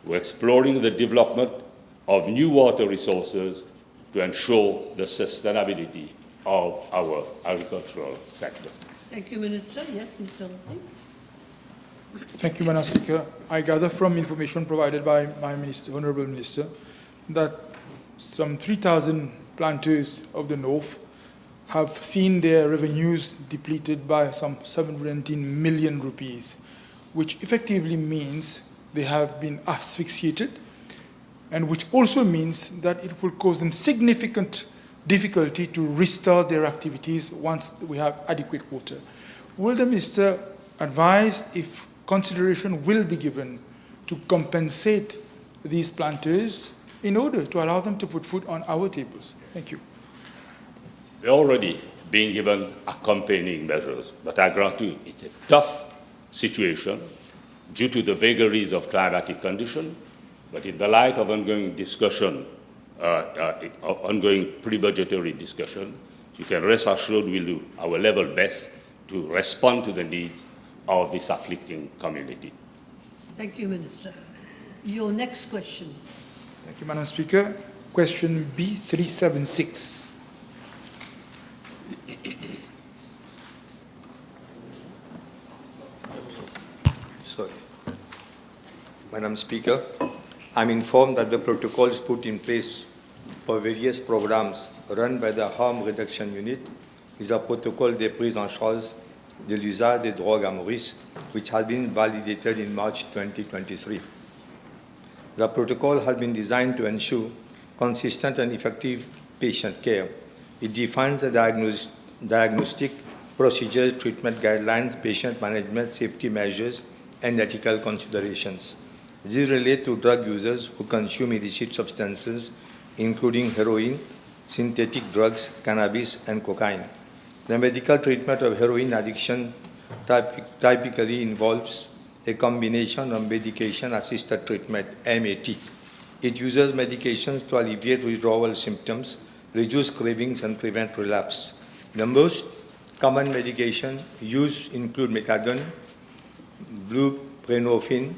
we're exploring the development of new water resources to ensure the sustainability of our agricultural sector. Thank you, Minister. Yes, Mr. Rodrigues. Thank you, Madam Speaker. I gather from information provided by my Minister, Honourable Minister, that some 3,000 planters of the North have seen their revenues depleted by some 710 million rupees, which effectively means they have been asphyxiated, and which also means that it will cause them significant difficulty to restart their activities once we have adequate water. Will the Minister advise if consideration will be given to compensate these planters in order to allow them to put food on our tables? Thank you. They're already being given accompanying measures, but I grant you it's a tough situation due to the vagaries of climatic conditions, but in the light of ongoing discussion, ongoing pre-budgetary discussion, you can rest assured we'll do our level best to respond to the needs of this afflicting community. Thank you, Minister. Your next question. Thank you, Madam Speaker. Question B376. Sorry. Madam Speaker, I'm informed that the protocols put in place for various programs run by the Harm Reduction Unit is a protocol de prise en charge de l'usage des drogues à Maurice, which has been validated in March 2023. The protocol has been designed to ensure consistent and effective patient care. It defines the diagnostic procedures, treatment guidelines, patient management, safety measures, and ethical considerations. These relate to drug users who consume illicit substances, including heroin, synthetic drugs, cannabis, and cocaine. The medical treatment of heroin addiction typically involves a combination of medication-assisted treatment, MAT. It uses medications to alleviate withdrawal symptoms, reduce cravings, and prevent relapse. The most common medication used include methadone, buprenorphine,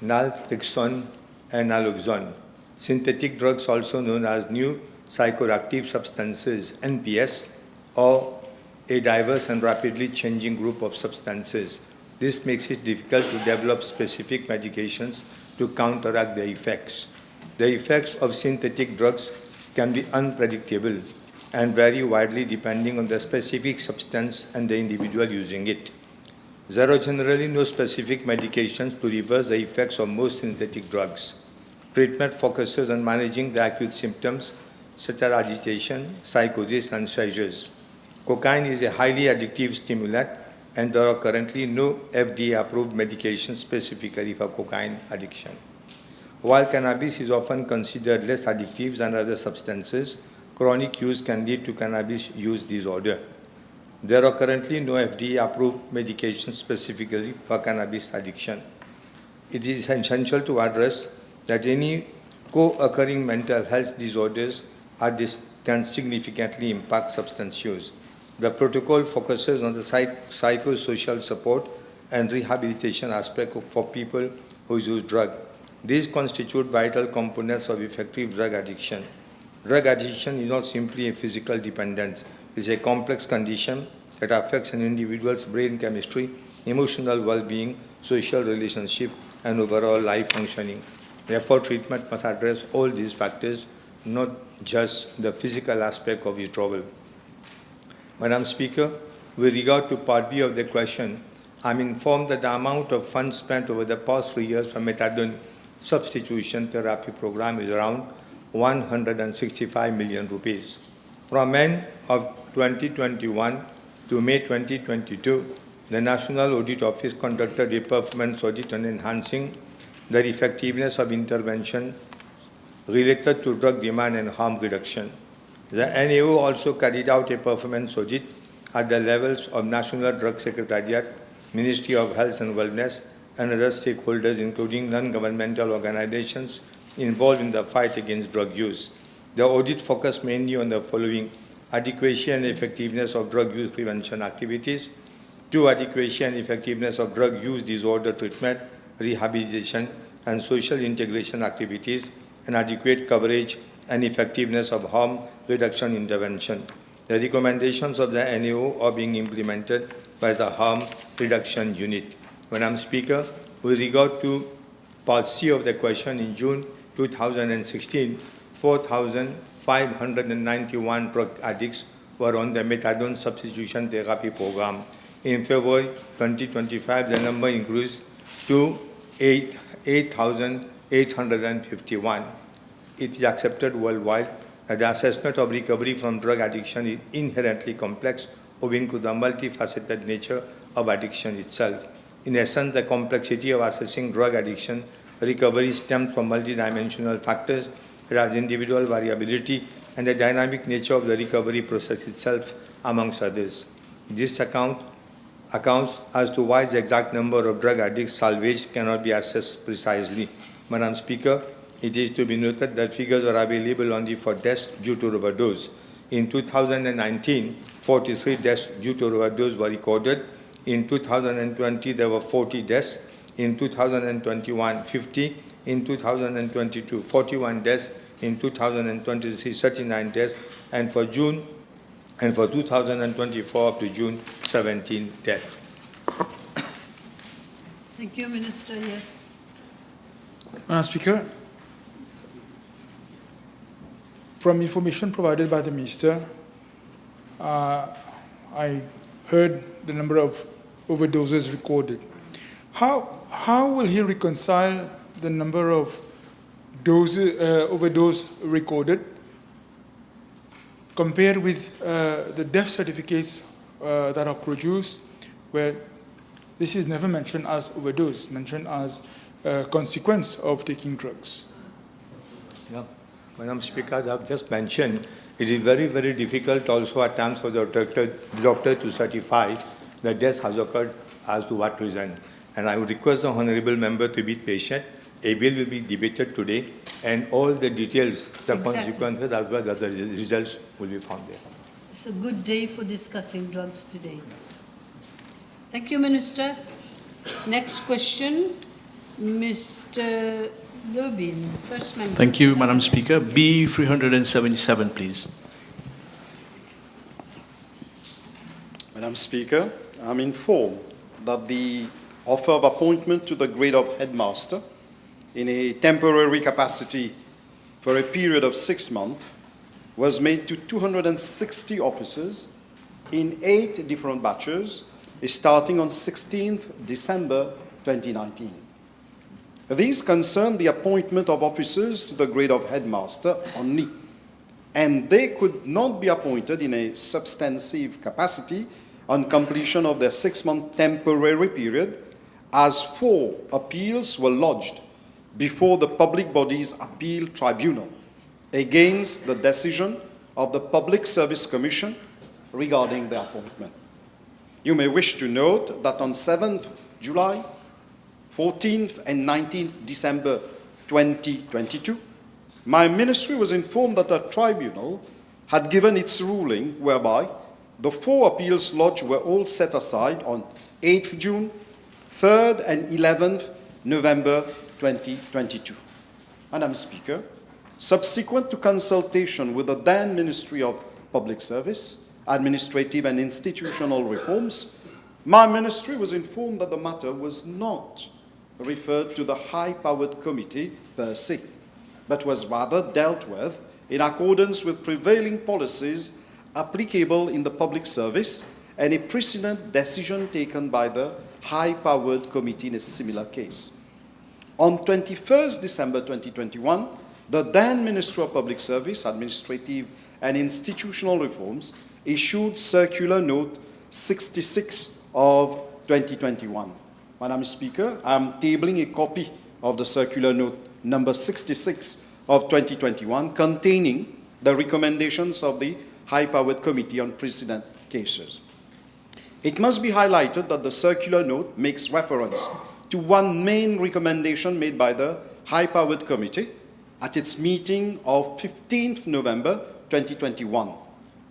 naltrexone, and naloxone. Synthetic drugs, also known as new psychoactive substances, NPS, or a diverse and rapidly changing group of substances. This makes it difficult to develop specific medications to counteract their effects. The effects of synthetic drugs can be unpredictable and vary widely depending on the specific substance and the individual using it. There are generally no specific medications to reverse the effects of most synthetic drugs. Treatment focuses on managing the acute symptoms such as agitation, psychosis, and seizures. Cocaine is a highly addictive stimulant, and there are currently no FDA-approved medications specifically for cocaine addiction. While cannabis is often considered less addictive than other substances, chronic use can lead to cannabis use disorder. There are currently no FDA-approved medications specifically for cannabis addiction. It is essential to address that any co-occurring mental health disorders can significantly impact substance use. The protocol focuses on the psychosocial support and rehabilitation aspect for people who use drugs. These constitute vital components of effective drug addiction. Drug addiction is not simply a physical dependence. It is a complex condition that affects an individual's brain chemistry, emotional well-being, social relationship, and overall life functioning. Therefore, treatment must address all these factors, not just the physical aspect of withdrawal. Madam Speaker, with regard to Part B of the question, I'm informed that the amount of funds spent over the past 3 years for methadone substitution therapy program is around 165 million rupees. From end of 2021 to May 2022, the National Audit Office conducted a performance audit on enhancing the effectiveness of intervention related to drug demand and harm reduction. The NAO also carried out a performance audit at the levels of National Drug Secretariat, Ministry of Health and Wellness, and other stakeholders, including non-governmental organizations involved in the fight against drug use. The audit focused mainly on the following: adequacy and effectiveness of drug use prevention activities, 2, adequacy and effectiveness of drug use disorder treatment, rehabilitation, and social integration activities, and adequate coverage and effectiveness of harm reduction intervention. The recommendations of the NAO are being implemented by the Harm Reduction Unit. Madam Speaker, with regard to Part C of the question, in June 2016, 4,591 drug addicts were on the methadone substitution therapy program. In February 2025, the number increased to 8,851. It is accepted worldwide that the assessment of recovery from drug addiction is inherently complex owing to the multifaceted nature of addiction itself. In essence, the complexity of assessing drug addiction recovery stems from multidimensional factors such as individual variability and the dynamic nature of the recovery process itself, amongst others. This accounts as to why the exact number of drug addicts salvaged cannot be assessed precisely. Madam Speaker, it is to be noted that figures are available only for deaths due to overdose. In 2019, 43 deaths due to overdose were recorded. In 2020, there were 40 deaths. In 2021, 50. in 2022, 41 deaths in 2023, 39 deaths, and for 2024 up to June, 17 deaths. Thank you, Minister. Yes. Madam Speaker, from information provided by the Minister, I heard the number of overdoses recorded. How will he reconcile the number of overdose recorded compared with the death certificates that are produced, where this is never mentioned as overdose, mentioned as a consequence of taking drugs? Yeah. Madam Speaker, as I've just mentioned, it is very, very difficult also at times for the doctor to certify the death has occurred as to what reason. And I would request the Honourable Member to be patient. A bill will be debated today, and all the details, the consequences, as well as the results will be found there. It's a good day for discussing drugs today. Thank you, Minister. Next question, Mr. Lubin, first member. Thank you, Madam Speaker. B 377, please. Madam Speaker, I'm informed that the offer of appointment to the grade of headmaster in a temporary capacity for a period of 6 months was made to 260 officers in 8 different batches, starting on 16th December 2019. These concern the appointment of officers to the grade of headmaster only, and they could not be appointed in a substantive capacity on completion of their 6-month temporary period, as 4 appeals were lodged before the Public Bodies Appeal Tribunal against the decision of the Public Service Commission regarding the appointment. You may wish to note that on 7th July, 14th and 19th December 2022, my ministry was informed that the tribunal had given its ruling whereby the 4 appeals lodged were all set aside on 8th June, 3rd and 11th November 2022. Madam Speaker, subsequent to consultation with the then Ministry of Public Service, Administrative and Institutional Reforms, my ministry was informed that the matter was not referred to the high-powered committee per se, but was rather dealt with in accordance with prevailing policies applicable in the public service and a precedent decision taken by the high-powered committee in a similar case. On 21st December 2021, the then Ministry of Public Service, Administrative and Institutional Reforms issued Circular Note 66 of 2021. Madam Speaker, I am tabling a copy of the Circular Note number 66 of 2021 containing the recommendations of the High-Powered Committee on precedent cases. It must be highlighted that the Circular Note makes reference to one main recommendation made by the High-Powered Committee at its meeting of 15th November 2021,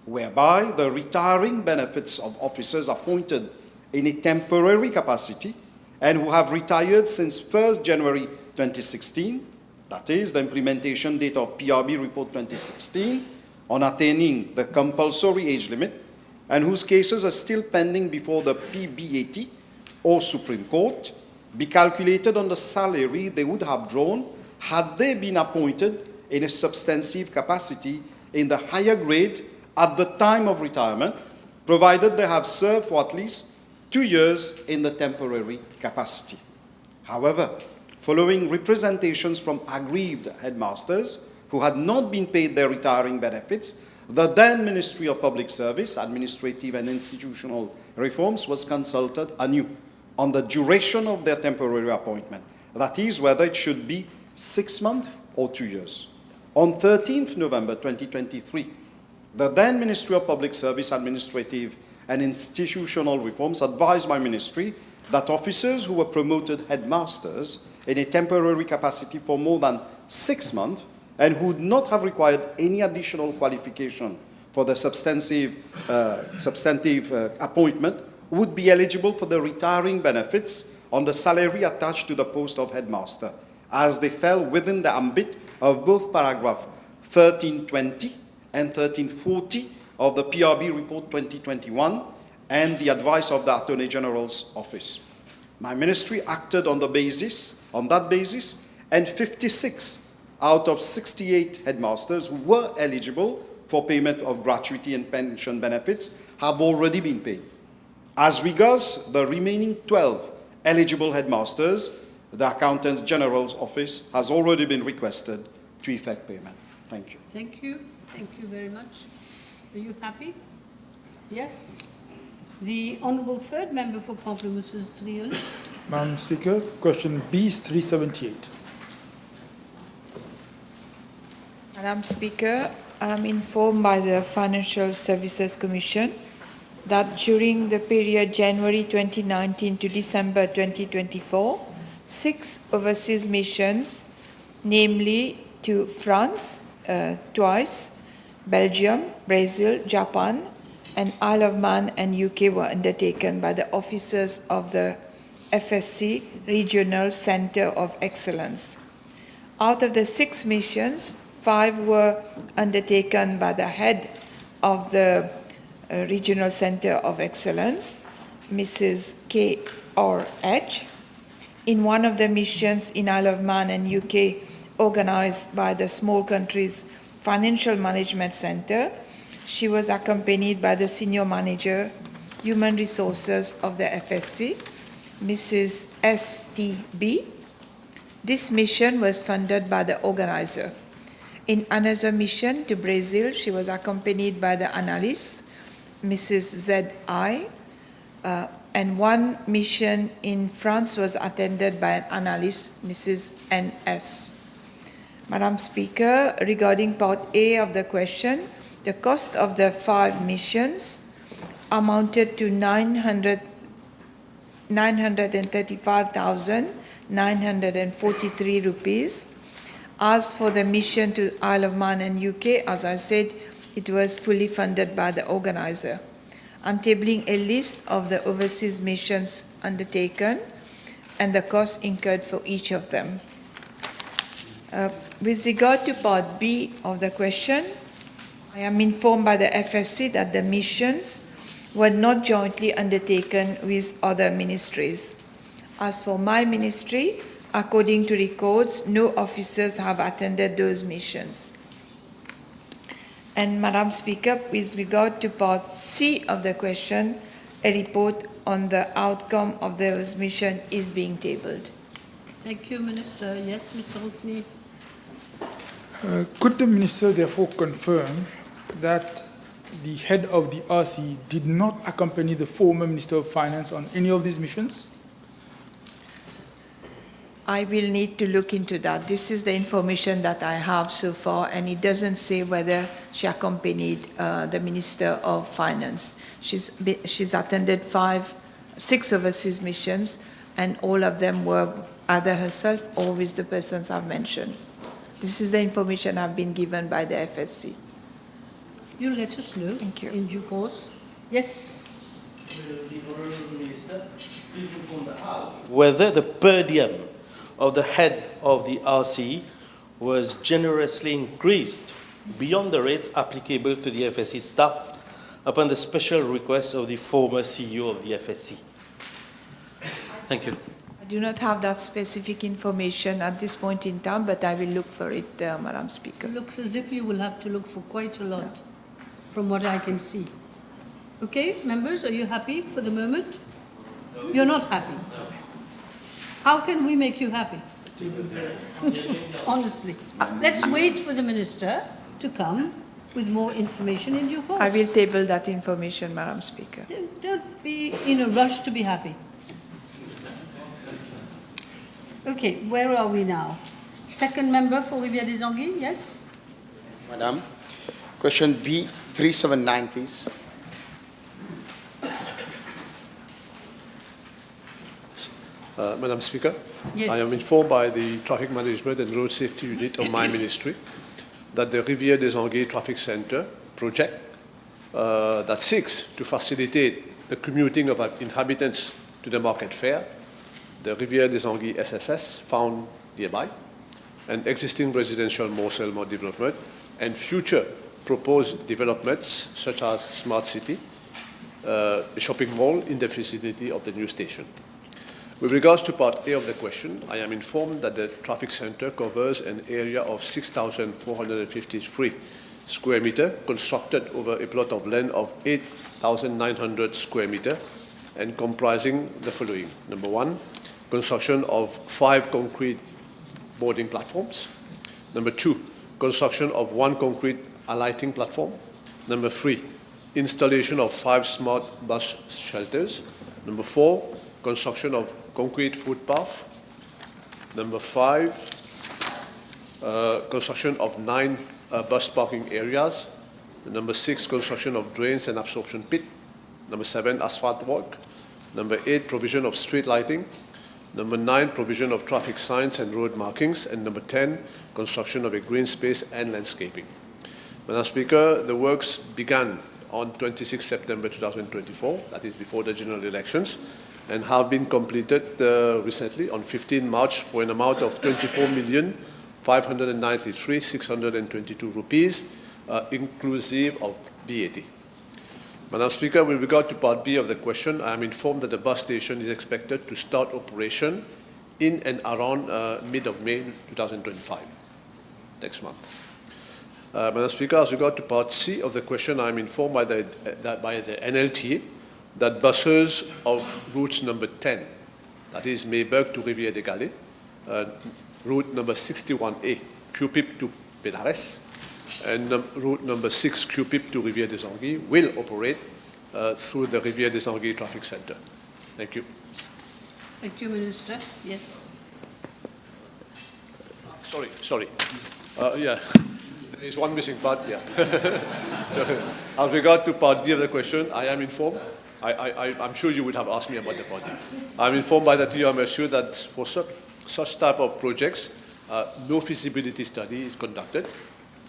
whereby the retiring benefits of officers appointed in a temporary capacity and who have retired since 1st January 2016, that is the implementation date of PRB Report 2016, on attaining the compulsory age limit, and whose cases are still pending before the PBAT or Supreme Court, be calculated on the salary they would have drawn had they been appointed in a substantive capacity in the higher grade at the time of retirement, provided they have served for at least 2 years in the temporary capacity. However, following representations from aggrieved headmasters who had not been paid their retiring benefits, the then Ministry of Public Service, Administrative and Institutional Reforms was consulted anew on the duration of their temporary appointment, that is, whether it should be 6 months or 2 years. On 13th November 2023, the then Ministry of Public Service, Administrative and Institutional Reforms advised my ministry that officers who were promoted headmasters in a temporary capacity for more than 6 months and who would not have required any additional qualification for the substantive appointment would be eligible for the retiring benefits on the salary attached to the post of headmaster, as they fell within the ambit of both paragraph 1320 and 1340 of the PRB Report 2021 and the advice of the Attorney General's Office. My ministry acted on that basis, and 56 out of 68 headmasters who were eligible for payment of gratuity and pension benefits have already been paid. As regards the remaining 12 eligible headmasters, the Accountant General's Office has already been requested to effect payment. Thank you. Thank you. Thank you very much. Are you happy? Yes. The Honourable Third Member for Pamplemousses Triol. Madam Speaker, question B 378. Madam Speaker, I am informed by the Financial Services Commission that during the period January 2019 to December 2024, 6 overseas missions, namely to France twice, Belgium, Brazil, Japan, and Isle of Man and UK were undertaken by the officers of the FSC Regional Centre of Excellence. Out of the 6 missions, 5 were undertaken by the head of the Regional Centre of Excellence, Mrs. K.R.H. In one of the missions in Isle of Man and UK, organized by the Small Countries Financial Management Centre, she was accompanied by the Senior Manager, Human Resources of the FSC, Mrs. S.T.B. This mission was funded by the organizer. In another mission to Brazil, she was accompanied by the analyst, Mrs. Z.I., and one mission in France was attended by an analyst, Mrs. N.S. Madam Speaker, regarding part A of the question, the cost of the 5 missions amounted to 935,943 rupees. As for the mission to Isle of Man and UK, as I said, it was fully funded by the organizer. I'm tabling a list of the overseas missions undertaken and the costs incurred for each of them. With regard to part B of the question, I am informed by the FSC that the missions were not jointly undertaken with other ministries. As for my ministry, according to records, no officers have attended those missions. And Madam Speaker, with regard to part C of the question, a report on the outcome of those missions is being tabled. Thank you, Minister. Yes, Mr. Roukni. Could the Minister therefore confirm that the head of the RC did not accompany the former Minister of Finance on any of these missions? I will need to look into that. This is the information that I have so far, and it doesn't say whether she accompanied the Minister of Finance. She's attended 6 overseas missions, and all of them were either herself or with the persons I've mentioned. This is the information I've been given by the FSC. You'll let us know. Thank you. In due course. Yes. The Honourable Minister, please inform the House whether the per diem of the head of the RC was generously increased beyond the rates applicable to the FSC staff upon the special request of the former CEO of the FSC. Thank you. I do not have that specific information at this point in time, but I will look for it, Madam Speaker. It looks as if you will have to look for quite a lot, from what I can see. Okay, members, are you happy for the moment? No. You're not happy? No. How can we make you happy? Honestly. Let's wait for the Minister to come with more information in due course. I will table that information, Madam Speaker. Don't be in a rush to be happy. Okay, where are we now? Second member for Rivière-des-Anguilles, yes? Madam, question B 379, please. Madam Speaker, yes. I am informed by the Traffic Management and Road Safety Unit of my ministry that the Rivière-des-Anguilles Traffic Centre project that seeks to facilitate the commuting of inhabitants to the market fair, the Rivière-des-Anguilles SSS, found nearby, and existing residential more development, and future proposed developments such as smart city, a shopping mall in the vicinity of the new station. With regards to part A of the question, I am informed that the traffic center covers an area of 6,453 square meter constructed over a plot of land of 8,900 square meter and comprising the following. Number one, construction of 5 concrete boarding platforms. Number 2, construction of 1 concrete alighting platform. Number 3, installation of 5 smart bus shelters. Number 4, construction of concrete footpath. Number 5, construction of 9 bus parking areas. Number 6, construction of drains and absorption pit. Number 7, asphalt work. Number 8, provision of street lighting. Number 9, provision of traffic signs and road markings. And number 10, construction of a green space and landscaping. Madam Speaker, the works began on 26 September 2024, that is before the general elections, and have been completed recently on 15 March for an amount of 24,593,622 rupees, inclusive of VAT. Madam Speaker, with regard to part B of the question, I am informed that the bus station is expected to start operation in and around mid of May 2025, next month. Madam Speaker, as regard to part C of the question, I am informed by the NLTA that buses of routes number 10, that is Mayberg to Rivière des Galets, route number 61A, QPIP to Benares, and route number 6, QPIP to Rivière des Anguilles, will operate through the Rivière des Anguilles Traffic Center. Thank you. Thank you, Minister. Yes. Sorry. Yeah, there is one missing part, yeah. As regard to part D of the question, I am informed. I'm sure you would have asked me about the part D. I'm informed by the TMSU that for such type of projects, no feasibility study is conducted.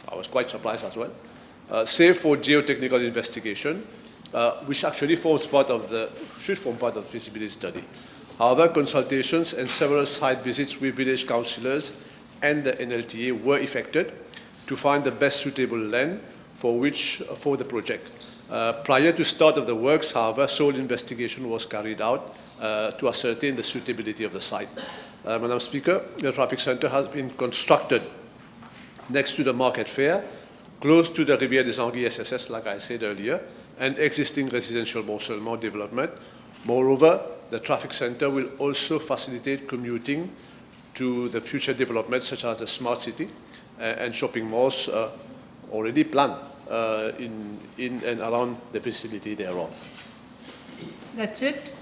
I was quite surprised as well. Save for geotechnical investigation, which actually should form part of the feasibility study. However, consultations and several site visits with village councillors and the NLTA were effected to find the best suitable land for the project. Prior to start of the works, however, sole investigation was carried out to ascertain the suitability of the site. Madam Speaker, the traffic center has been constructed next to the market fair, close to the Rivière des Anguilles SSS, like I said earlier, and existing residential Montselmont development. Moreover, the traffic center will also facilitate commuting to the future developments such as the smart city and shopping malls already planned in and around the vicinity thereof. That's it?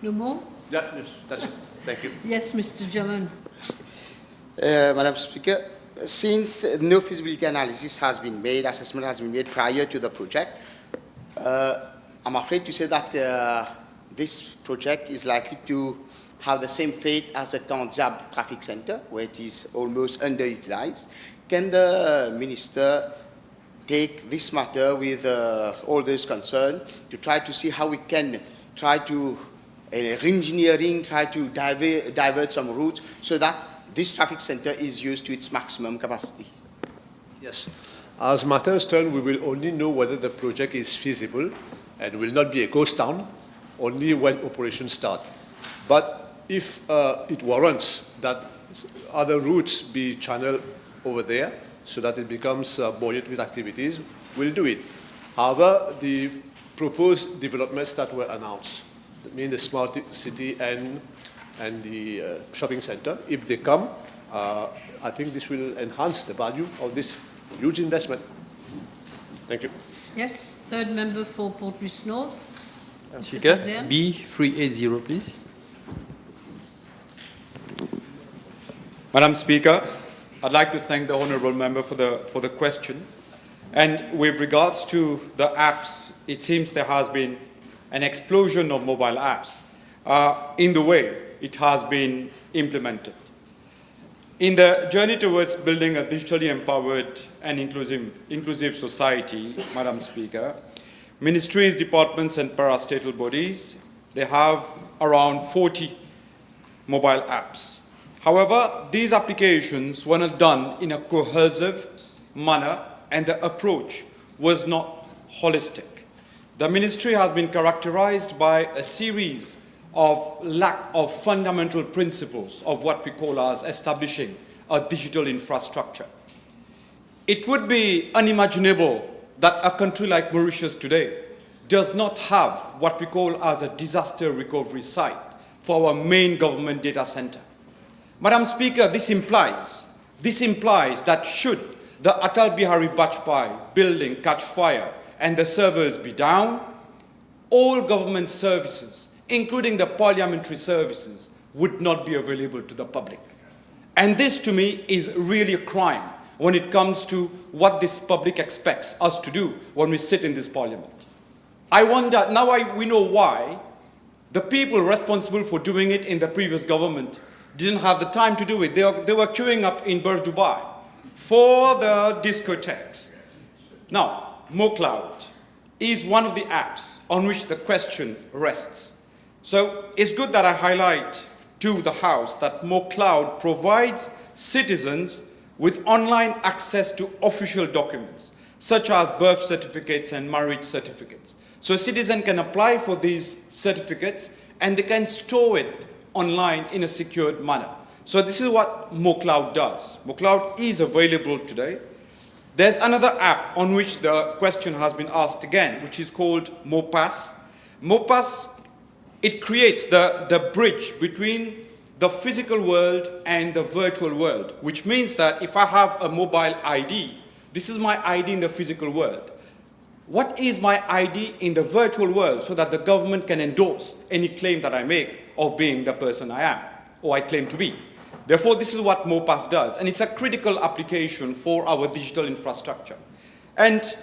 No more? Yeah, yes, that's it. Thank you. Yes, Mr. Jaman. Madam Speaker, since no feasibility analysis has been made, assessment has been made prior to the project, I'm afraid to say that this project is likely to have the same fate as the Kanjab Traffic Center, where it is almost underutilized. Can the Minister take this matter with all those concerned to try to see how we can try to re-engineering, try to divert some routes so that this traffic center is used to its maximum capacity? Yes. As matters stand, we will only know whether the project is feasible and will not be a ghost town only when operations start. But if it warrants that other routes be channeled over there so that it becomes buoyant with activities, we'll do it. However, the proposed developments that were announced, that mean the smart city and the shopping center, if they come, I think this will enhance the value of this huge investment. Thank you. Yes, third member for Port-Louis North. Speaker, B380, please. Madam Speaker, I'd like to thank the Honourable Member for the question. And with regards to the apps, it seems there has been an explosion of mobile apps in the way it has been implemented. In the journey towards building a digitally empowered and inclusive society, Madam Speaker, ministries, departments and parastatal bodies, they have around 40 mobile apps. However, these applications were not done in a cohesive manner and the approach was not holistic. The ministry has been characterized by a series of lack of fundamental principles of what we call as establishing a digital infrastructure. It would be unimaginable that a country like Mauritius today does not have what we call as a disaster recovery site for our main government data center. Madam Speaker, this implies that should the Atal Bihari Vajpayee building catch fire and the servers be down, all government services, including the parliamentary services, would not be available to the public. And this, to me, is really a crime when it comes to what this public expects us to do when we sit in this parliament. I wonder, we know why the people responsible for doing it in the previous government didn't have the time to do it. They were queuing up in Bur Dubai for the discotheques. Now, MoCloud is one of the apps on which the question rests. So it's good that I highlight to the House that MoCloud provides citizens with online access to official documents, such as birth certificates and marriage certificates. So a citizen can apply for these certificates and they can store it online in a secured manner. So this is what MoCloud does. MoCloud is available today. There's another app on which the question has been asked again, which is called MoPass. MoPass, it creates the bridge between the physical world and the virtual world, which means that if I have a mobile ID, this is my ID in the physical world. What is my ID in the virtual world so that the government can endorse any claim that I make of being the person I am or I claim to be? Therefore, this is what MoPass does, and it's a critical application for our digital infrastructure. And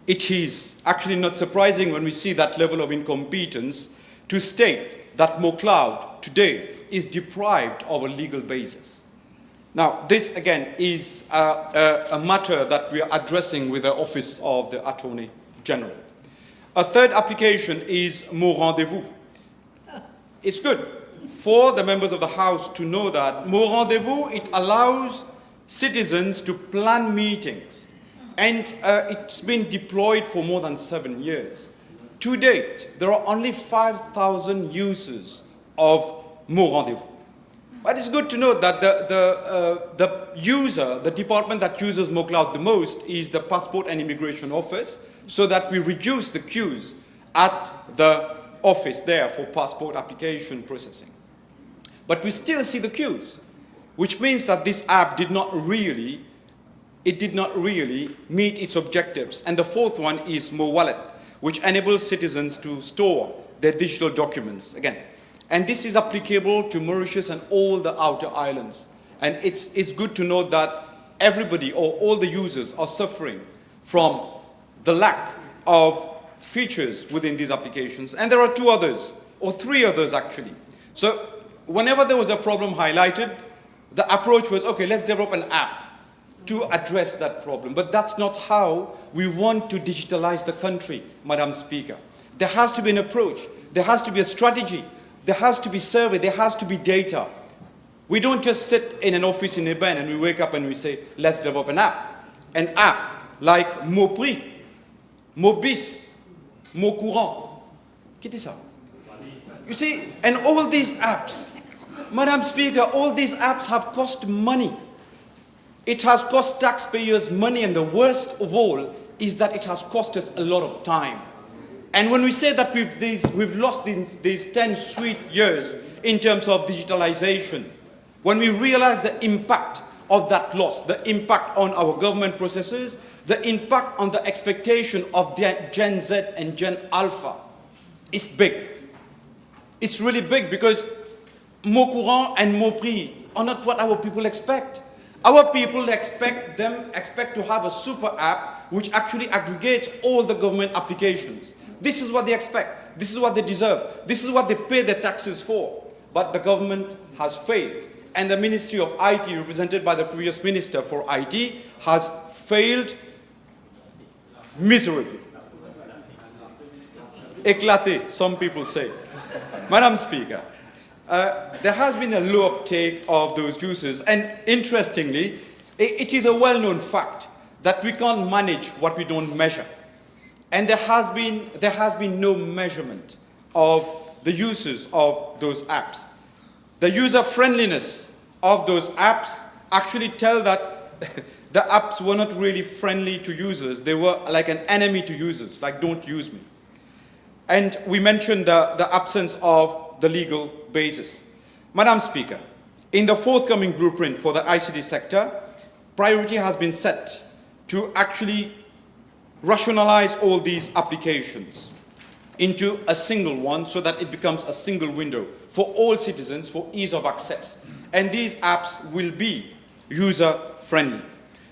it is actually not surprising when we see that level of incompetence to state that MoCloud today is deprived of a legal basis. Now, this again is a matter that we are addressing with the Office of the Attorney General. A third application is Mon Rendezvous. It's good for the members of the House to know that Mon Rendezvous, it allows citizens to plan meetings, and it's been deployed for more than 7 years. To date, there are only 5,000 users of Mon Rendezvous. But it's good to note that the department that uses MoCloud the most is the Passport and Immigration Office, so that we reduce the queues at the office there for passport application processing. But we still see the queues, which means that this app did not really meet its objectives. And the fourth one is Mo Wallet, which enables citizens to store their digital documents again. And this is applicable to Mauritius and all the outer islands. And it's good to note that everybody or all the users are suffering from the lack of features within these applications. And there are 2 others, or 3 others actually. So whenever there was a problem highlighted, the approach was, okay, let's develop an app to address that problem. But that's not how we want to digitalize the country, Madam Speaker. There has to be an approach. There has to be a strategy. There has to be survey, there has to be data. We don't just sit in an office in Eben and we wake up and we say, let's develop an app. An app like MoPrix, MoBis, MoCourant. Qu'est-ce ça? You see, and all these apps, Madam Speaker, all these apps have cost money. It has cost taxpayers money, and the worst of all is that it has cost us a lot of time. And when we say that we've lost these 10 sweet years in terms of digitalization, when we realize the impact of that loss, the impact on our government processes, the impact on the expectation of Gen Z and Gen Alpha, it's big. It's really big because MoCourant and MoPrix are not what our people expect. Our people expect to have a super app which actually aggregates all the government applications. This is what they expect. This is what they deserve. This is what they pay their taxes for. But the government has failed. And the Ministry of IT, represented by the previous Minister for IT, has failed miserably. Éclaté, some people say. Madam Speaker, there has been a low uptake of those users. And interestingly, it is a well-known fact that we can't manage what we don't measure. And there has been no measurement of the uses of those apps. The user friendliness of those apps actually tell that the apps were not really friendly to users. They were like an enemy to users, like don't use me. And we mentioned the absence of the legal basis. Madam Speaker, in the forthcoming blueprint for the ICT sector, priority has been set to actually rationalize all these applications into a single one so that it becomes a single window for all citizens for ease of access. And these apps will be user-friendly.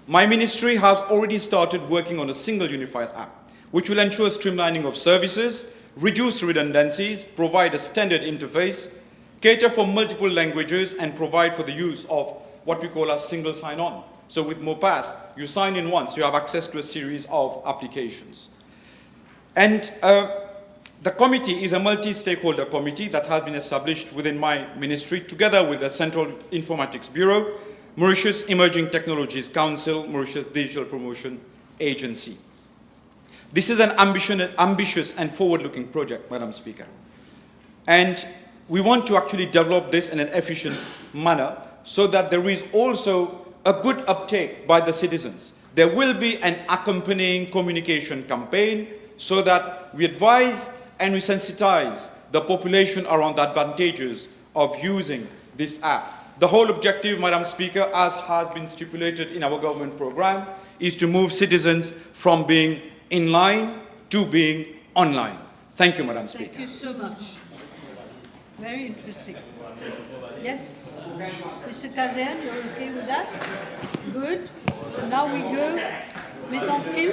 My ministry has already started working on a single unified app, which will ensure streamlining of services, reduce redundancies, provide a standard interface, cater for multiple languages, and provide for the use of what we call a single sign-on. So with MoPass, you sign in once, you have access to a series of applications. And the committee is a multi-stakeholder committee that has been established within my ministry together with the Central Informatics Bureau, Mauritius Emerging Technologies Council, Mauritius Digital Promotion Agency. This is an ambitious and forward-looking project, Madam Speaker. And we want to actually develop this in an efficient manner so that there is also a good uptake by the citizens. There will be an accompanying communication campaign so that we advise and we sensitize the population around the advantages of using this app. The whole objective, Madam Speaker, as has been stipulated in our government program, is to move citizens from being in line to being online. Thank you, Madam Speaker. Thank you so much. Very interesting. Yes, Mr. Kazen, you're okay with that? Good. So now we go. Miss Anthem.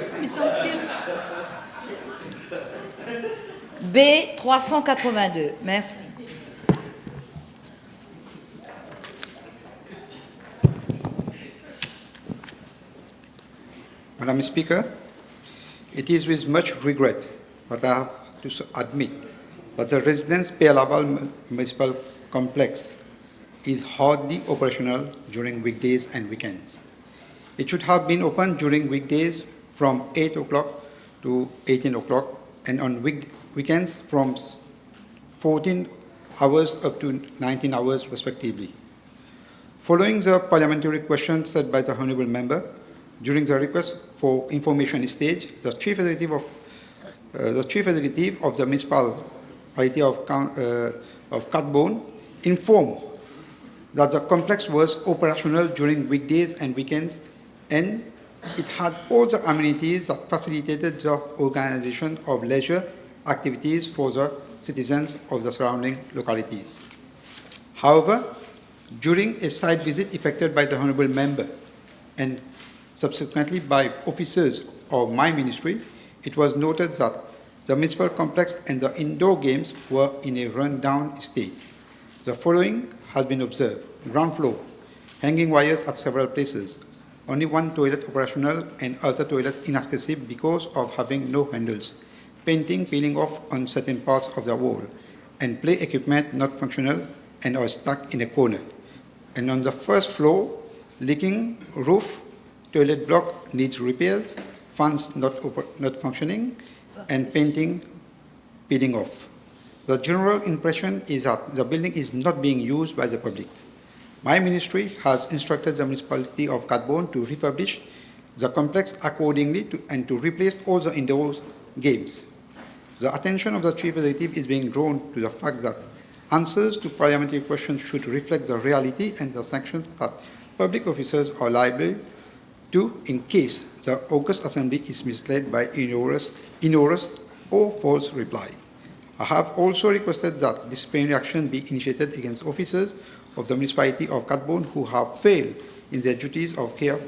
B 382. Merci. Madam Speaker, it is with much regret that I have to admit that the Residence Pay-Laval Municipal Complex is hardly operational during weekdays and weekends. It should have been open during weekdays from 8 o'clock to 18 o'clock and on weekends from 14 hours up to 19 hours respectively. Following the parliamentary question set by the Honourable Member, during the request for information stage, the Chief Executive of the Municipality of Catbone informed that the complex was operational during weekdays and weekends, and it had all the amenities that facilitated the organization of leisure activities for the citizens of the surrounding localities. However, during a site visit effected by the Honourable Member and subsequently by officers of my ministry, it was noted that the municipal complex and the indoor games were in a run-down state. The following has been observed: ground floor, hanging wires at several places, only one toilet operational and other toilet inaccessible because of having no handles, painting peeling off on certain parts of the wall, and play equipment not functional and are stuck in a corner. And on the first floor, leaking roof, toilet block needs repairs, fans not functioning, and painting peeling off. The general impression is that the building is not being used by the public. My ministry has instructed the municipality of Catbone to refurbish the complex accordingly and to replace all the indoor games. The attention of the Chief Executive is being drawn to the fact that answers to parliamentary questions should reflect the reality and the sanctions that public officers are liable to in case the August Assembly is misled by erroneous or false reply. I have also requested that disciplinary action be initiated against officers of the municipality of Catbone who have failed in their duties of care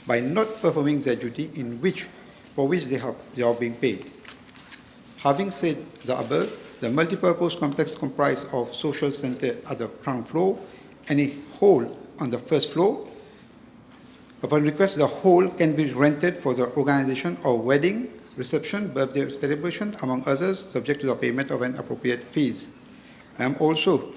by not performing their duty for which they are being paid. Having said the above, the multipurpose complex comprised of social center at the ground floor and a hall on the first floor. Upon request, the hall can be rented for the organization of wedding, reception, birthday celebration, among others, subject to the payment of an appropriate fees. I am also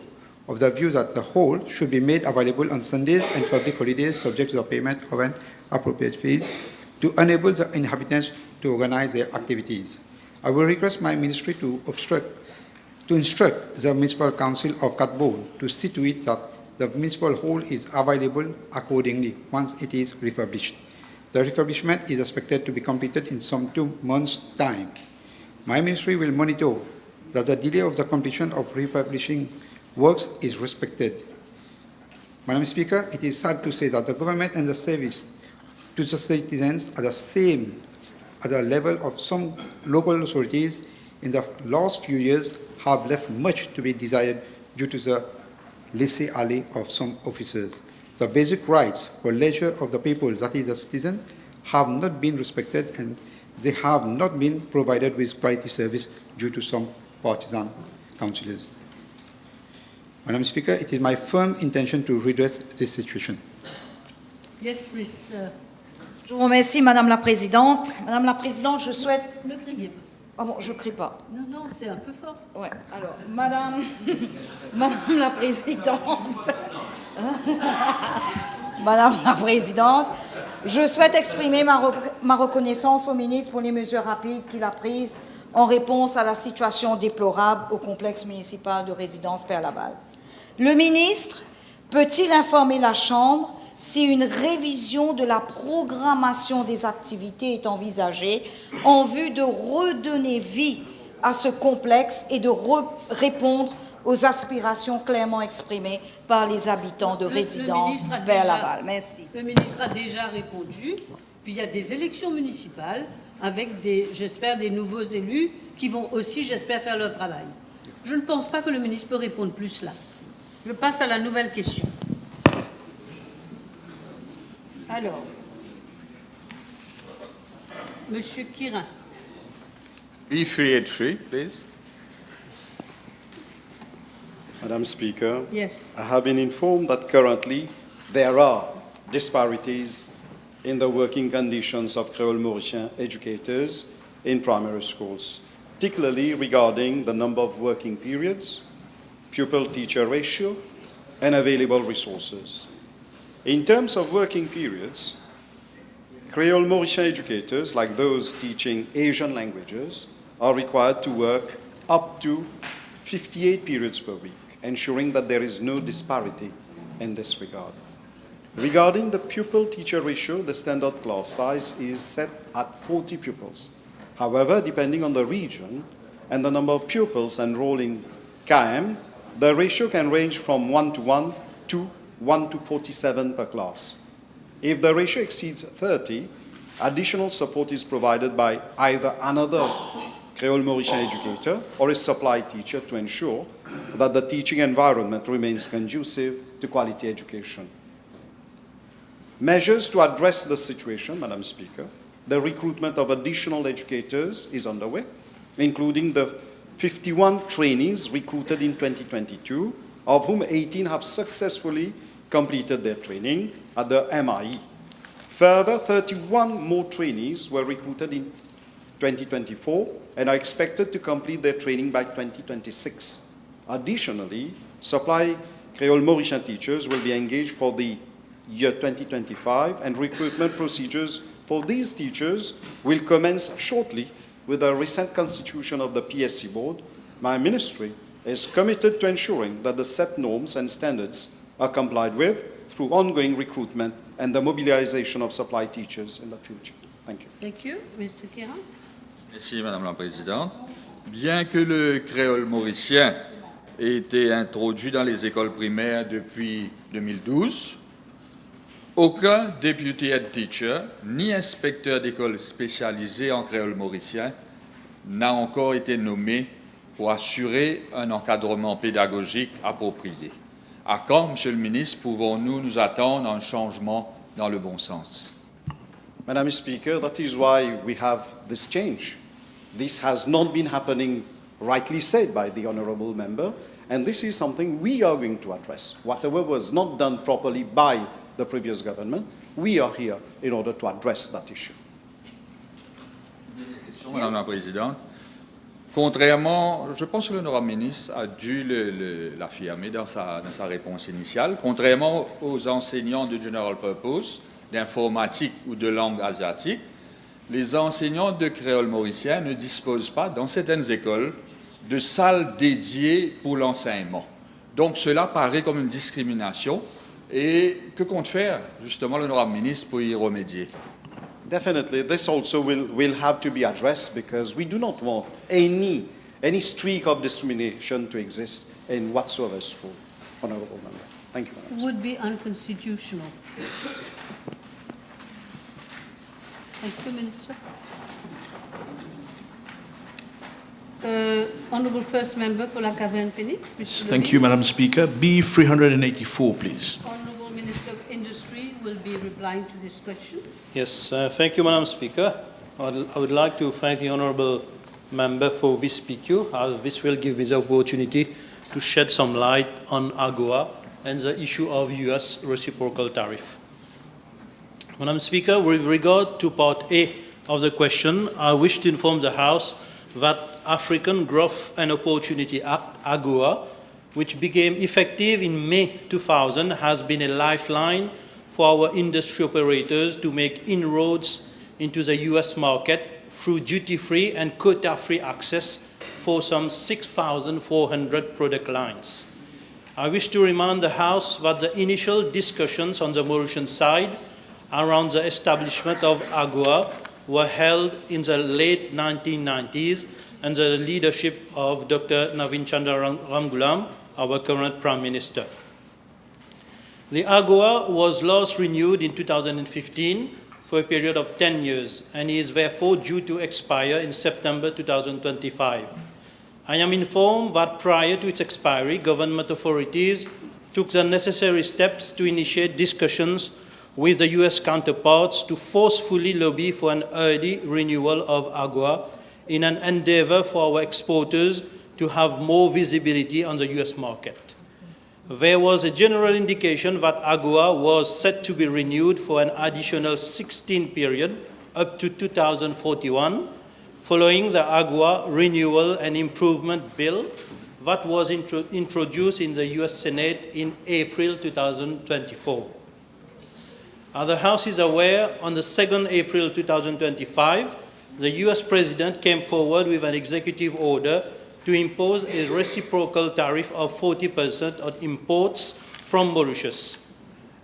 of the view that the whole should be made available on Sundays and public holidays subject to the payment of an appropriate fees to enable the inhabitants to organize their activities. I will request my ministry to instruct the Municipal Council of Katbon to see to it that the municipal hall is available accordingly once it is refurbished. The refurbishment is expected to be completed in some 2 months' time. My ministry will monitor that the delay of the completion of refurbishing works is respected. Madam Speaker, it is sad to say that the government and the service to the citizens are the same at the level of some local authorities in the last few years have left much to be desired due to the laissez-aller of some officers. The basic rights for leisure of the people, that is the citizen, have not been respected and they have not been provided with quality service due to some partisan councillors. Madam Speaker, it is my firm intention to redress this situation. Yes, Miss. Je vous remercie, Madame la Présidente. Madame la Présidente, je souhaite... Ne criez pas. Ah bon, je ne crie pas. Non, non, c'est un peu fort. Ouais, alors, Madame la Présidente, Madame la Présidente, je souhaite exprimer ma reconnaissance au ministre pour les mesures rapides qu'il a prises en réponse à la situation déplorable au complexe municipal de résidence Père-Laval. Le ministre peut-il informer la Chambre si une révision de la programmation des activités est envisagée en vue de redonner vie à ce complexe et de répondre aux aspirations clairement exprimées par les habitants de résidence Père-Laval. Merci. Le ministre a déjà répondu. Puis il y a des élections municipales avec, j'espère, des nouveaux élus qui vont aussi, j'espère, faire leur travail. Je ne pense pas que le ministre peut répondre plus là. Je passe à la nouvelle question. Alors, Monsieur Quirin. B383, please. Madam Speaker, Yes. I have been informed that currently there are disparities in the working conditions of Creole Mauritian educators in primary schools, particularly regarding the number of working periods, pupil-teacher ratio, and available resources. In terms of working periods, Creole Mauritian educators, like those teaching Asian languages, are required to work up to 58 periods per week, ensuring that there is no disparity in this regard. Regarding the pupil-teacher ratio, the standard class size is set at 40 pupils. However, depending on the region and the number of pupils enrolled in KM, the ratio can range from 1:1 to 1:47 per class. If the ratio exceeds 30, additional support is provided by either another Creole Mauritian educator or a supply teacher to ensure that the teaching environment remains conducive to quality education. Measures to address the situation, Madam Speaker, the recruitment of additional educators is underway, including the 51 trainees recruited in 2022, of whom 18 have successfully completed their training at the MIE. Further, 31 more trainees were recruited in 2024 and are expected to complete their training by 2026. Additionally, supply Creole Mauritian teachers will be engaged for the year 2025, and recruitment procedures for these teachers will commence shortly. With the recent constitution of the PSC board, my ministry is committed to ensuring that the set norms and standards are complied with through ongoing recruitment and the mobilisation of supply teachers in the future. Thank you. Thank you. Mr. Quirin. Merci, Madame la Présidente. Bien que le créole mauricien ait été introduit dans les écoles primaires depuis 2012, aucun deputy head teacher ni inspecteur d'école spécialisé en créole mauricien n'a encore été nommé pour assurer un encadrement pédagogique approprié. À quand, Monsieur le Ministre, pouvons-nous nous attendre à un changement dans le bon sens? Madam Speaker, that is why we have this change. This has not been happening, rightly said by the Honourable Member, and this is something we are going to address. Whatever was not done properly by the previous government, we are here in order to address that issue. Madame la Présidente, Contrairement, je pense que l'honorable ministre a dû l'affirmer dans sa réponse initiale, contrairement aux enseignants de General Purpose, d'informatique ou de langue asiatique, les enseignants de créole mauricien ne disposent pas, dans certaines écoles, de salles dédiées pour l'enseignement. Donc cela paraît comme une discrimination. Et que compte faire justement l'honorable ministre pour y remédier? Definitely, this also will have to be addressed because we do not want any streak of discrimination to exist in whatsoever school. Honourable Member. Thank you, Madam. Would be unconstitutional. Thank you, Minister. Honourable First Member for La Caverne Phoenix. Mr. Thank you, Madam Speaker. B384, please. Honourable Minister of Industry will be replying to this question. Yes, thank you, Madam Speaker. I would like to thank the Honourable Member for this PQ. This will give me the opportunity to shed some light on AGOA and the issue of US reciprocal tariff. Madam Speaker, with regard to Part A of the question, I wish to inform the House that African Growth and Opportunity Act, AGOA, which became effective in May 2000, has been a lifeline for our industry operators to make inroads into the US market through duty-free and quota-free access for some 6,400 product lines. I wish to remind the House that the initial discussions on the Mauritian side around the establishment of AGOA were held in the late 1990s under the leadership of Dr. Navin Chandra Ramgoolam, our current Prime Minister. The AGOA was last renewed in 2015 for a period of 10 years and is therefore due to expire in September 2025. I am informed that prior to its expiry, government authorities took the necessary steps to initiate discussions with the US counterparts to forcefully lobby for an early renewal of AGOA in an endeavor for our exporters to have more visibility on the US market. There was a general indication that AGOA was set to be renewed for an additional 16 period up to 2041, following the AGOA Renewal and Improvement Bill that was introduced in the US Senate in April 2024. As the House is aware, on the 2nd April 2025, the US President came forward with an executive order to impose a reciprocal tariff of 40% on imports from Mauritius.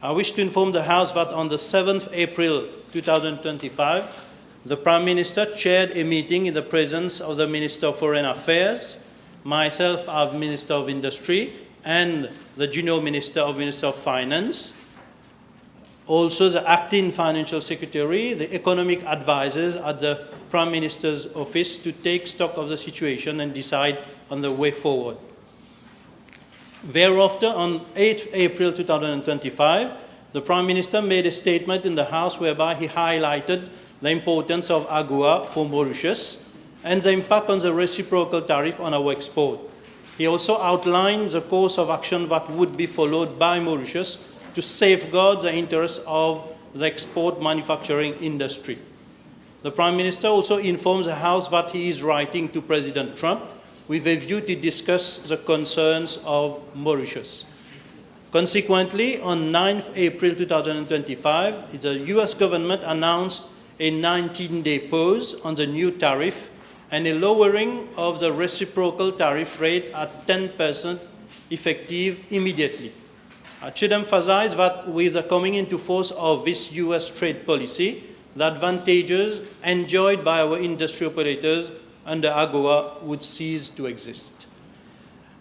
I wish to inform the House that on the 7th April 2025, the Prime Minister chaired a meeting in the presence of the Minister of Foreign Affairs, myself as Minister of Industry, and the Junior Minister of Finance, also the Acting Financial Secretary, the economic advisors at the Prime Minister's office to take stock of the situation and decide on the way forward. Thereafter, on 8th April 2025, the Prime Minister made a statement in the House whereby he highlighted the importance of AGOA for Mauritius and the impact on the reciprocal tariff on our export. He also outlined the course of action that would be followed by Mauritius to safeguard the interests of the export manufacturing industry. The Prime Minister also informs the House that he is writing to President Trump with a view to discuss the concerns of Mauritius. Consequently, on 9th April 2025, the US government announced a 19-day pause on the new tariff and a lowering of the reciprocal tariff rate at 10% effective immediately. I should emphasize that with the coming into force of this US trade policy, the advantages enjoyed by our industry operators under AGOA would cease to exist.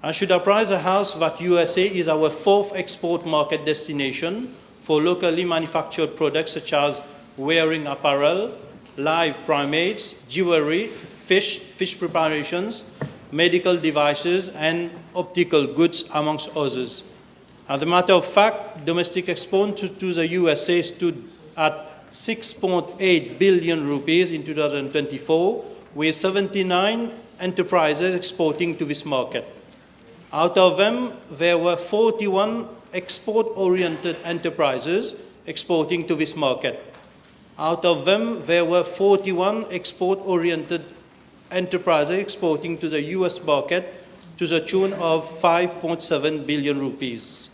I should apprise the House that USA is our fourth export market destination for locally manufactured products such as wearing apparel, live primates, jewelry, fish preparations, medical devices, and optical goods, amongst others. As a matter of fact, domestic exports to the USA stood at 6.8 billion rupees in 2024, with 79 enterprises exporting to this market. Out of them, there were 41 export-oriented enterprises exporting to this market. Out of them, there were 41 export-oriented enterprises exporting to the US market to the tune of 5.7 billion rupees.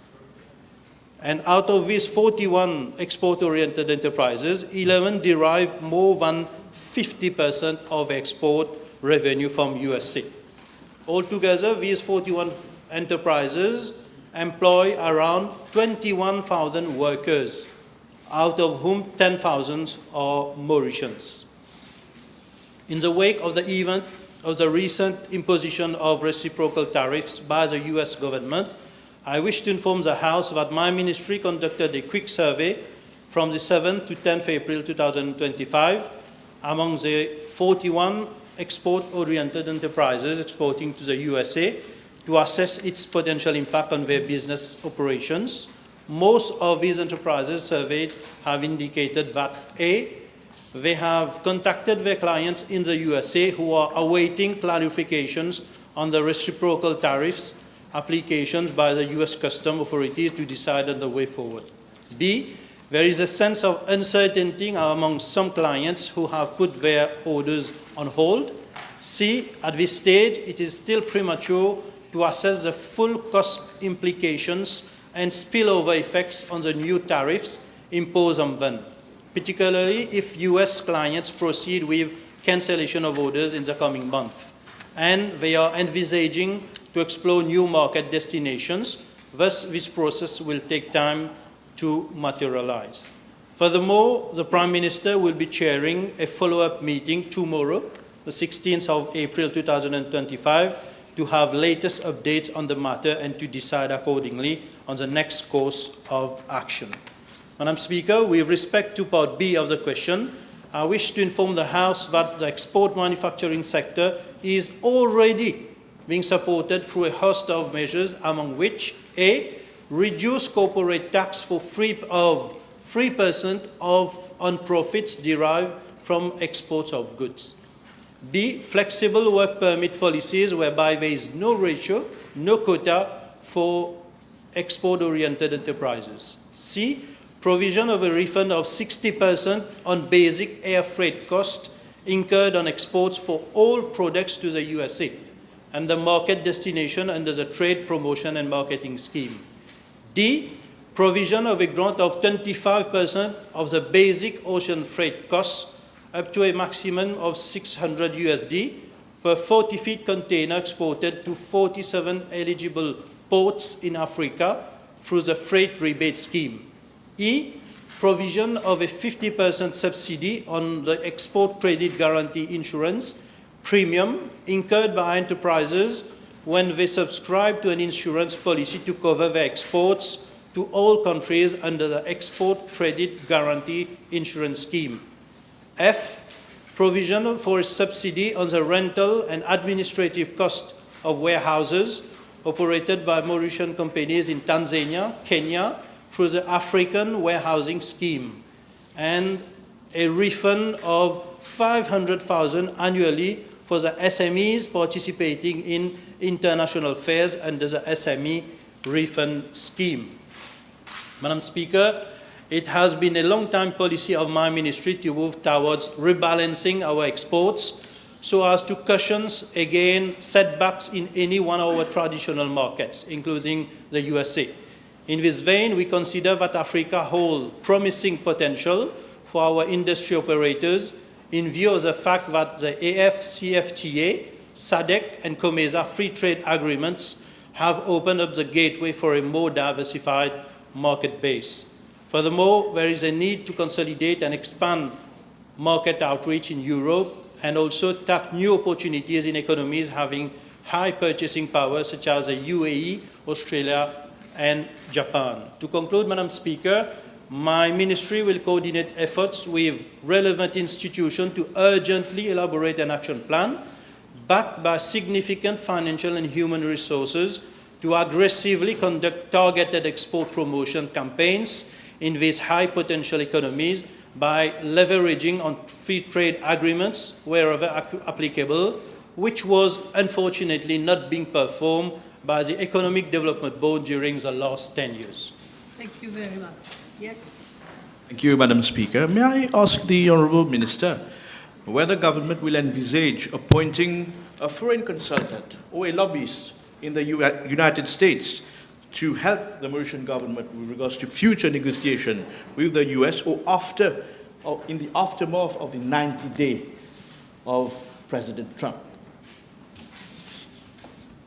And out of these 41 export-oriented enterprises, 11 derive more than 50% of export revenue from USA. Altogether, these 41 enterprises employ around 21,000 workers, out of whom 10,000 are Mauritians. In the wake of the event of the recent imposition of reciprocal tariffs by the US government, I wish to inform the House that my ministry conducted a quick survey from the 7th to 10th April 2025 among the 41 export-oriented enterprises exporting to the USA to assess its potential impact on their business operations. Most of these enterprises surveyed have indicated that A, they have contacted their clients in the USA who are awaiting clarifications on the reciprocal tariffs applications by the US Customs authorities to decide on the way forward. B, there is a sense of uncertainty among some clients who have put their orders on hold. C, at this stage, it is still premature to assess the full cost implications and spillover effects on the new tariffs imposed on them, particularly if US clients proceed with cancellation of orders in the coming month. And they are envisaging to explore new market destinations. Thus, this process will take time to materialize. Furthermore, the Prime Minister will be chairing a follow-up meeting tomorrow, the 16th of April 2025, to have latest updates on the matter and to decide accordingly on the next course of action. Madam Speaker, with respect to Part B of the question, I wish to inform the House that the export manufacturing sector is already being supported through a host of measures, among which A, reduce corporate tax for 3% on profits derived from exports of goods. B, flexible work permit policies whereby there is no ratio, no quota for export-oriented enterprises. C, provision of a refund of 60% on basic air freight costs incurred on exports for all products to the USA and the market destination under the Trade Promotion and Marketing Scheme. D, provision of a grant of 25% of the basic ocean freight costs up to a maximum of 600 USD per 40-feet container exported to 47 eligible ports in Africa through the Freight Rebate Scheme. E, provision of a 50% subsidy on the Export Credit Guarantee Insurance premium incurred by enterprises when they subscribe to an insurance policy to cover their exports to all countries under the Export Credit Guarantee Insurance Scheme. F, provision for a subsidy on the rental and administrative cost of warehouses operated by Mauritian companies in Tanzania, Kenya, through the African Warehousing Scheme, and a refund of 500,000 annually for the SMEs participating in international fairs under the SME refund scheme. Madam Speaker, it has been a long-time policy of my ministry to move towards rebalancing our exports so as to cushion again setbacks in any one of our traditional markets, including the USA. In this vein, we consider that Africa holds promising potential for our industry operators in view of the fact that the AFCFTA, SADC, and COMESA free trade agreements have opened up the gateway for a more diversified market base. Furthermore, there is a need to consolidate and expand market outreach in Europe and also tap new opportunities in economies having high purchasing power, such as the UAE, Australia, and Japan. To conclude, Madam Speaker, my ministry will coordinate efforts with relevant institutions to urgently elaborate an action plan backed by significant financial and human resources to aggressively conduct targeted export promotion campaigns in these high-potential economies by leveraging on free trade agreements wherever applicable, which was unfortunately not being performed by the Economic Development Board during the last 10 years. Thank you very much. Yes? Thank you, Madam Speaker. May I ask the Honourable Minister, whether government will envisage appointing a foreign consultant or a lobbyist in the United States to help the Mauritian government with regards to future negotiation with the US or in the aftermath of the 90-day of President Trump.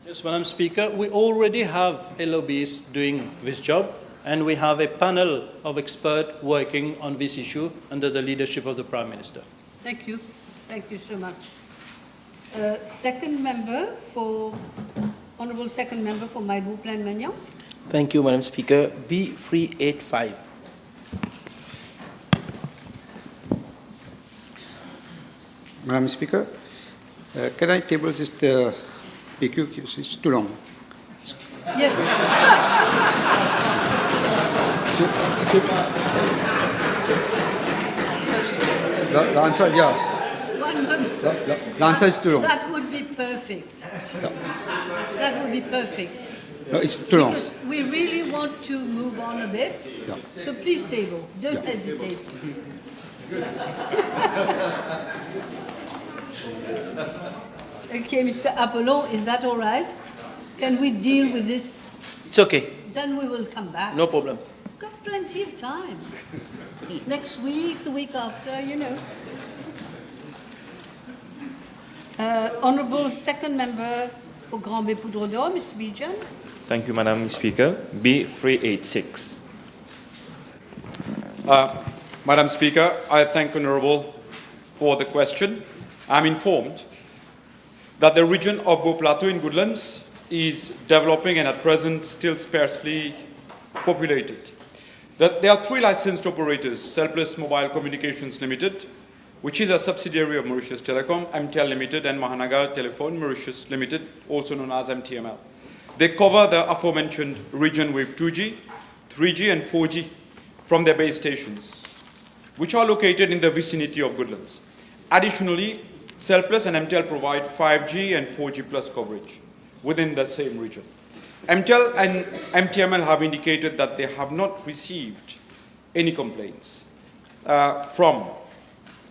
Yes, Madam Speaker, we already have a lobbyist doing this job, and we have a panel of experts working on this issue under the leadership of the Prime Minister. Thank you. Thank you so much. Second member for, Honourable Second Member for Maibou Plain Magnan. Thank you, Madam Speaker. B385. Madam Speaker, can I table this PQ? It's too long. Yes. The answer, yeah. The answer is too long. That would be perfect. That would be perfect. No, it's too long. Because we really want to move on a bit. Yeah. So please table. Don't hesitate. Okay, Mr. Apollon, is that all right? Can we deal with this? It's okay. Then we will come back. No problem. Got plenty of time. Next week, the week after, you know. Honourable Second Member for Grand Bay Poudre d'Or, Mr. Bijan. Thank you, Madam Speaker. B386. Madam Speaker, I thank Honourable for the question. I'm informed that the region of Beau Plateau in Goodlands is developing and at present still sparsely populated. That there are 3 licensed operators: Cellplus Mobile Communications Limited, which is a subsidiary of Mauritius Telecom, MTL Limited, and Mahanagar Telephone Mauritius Limited, also known as MTML. They cover the aforementioned region with 2G, 3G, and 4G from their base stations, which are located in the vicinity of Goodlands. Additionally, Cellplus and MTL provide 5G and 4G plus coverage within the same region. MTL and MTML have indicated that they have not received any complaints from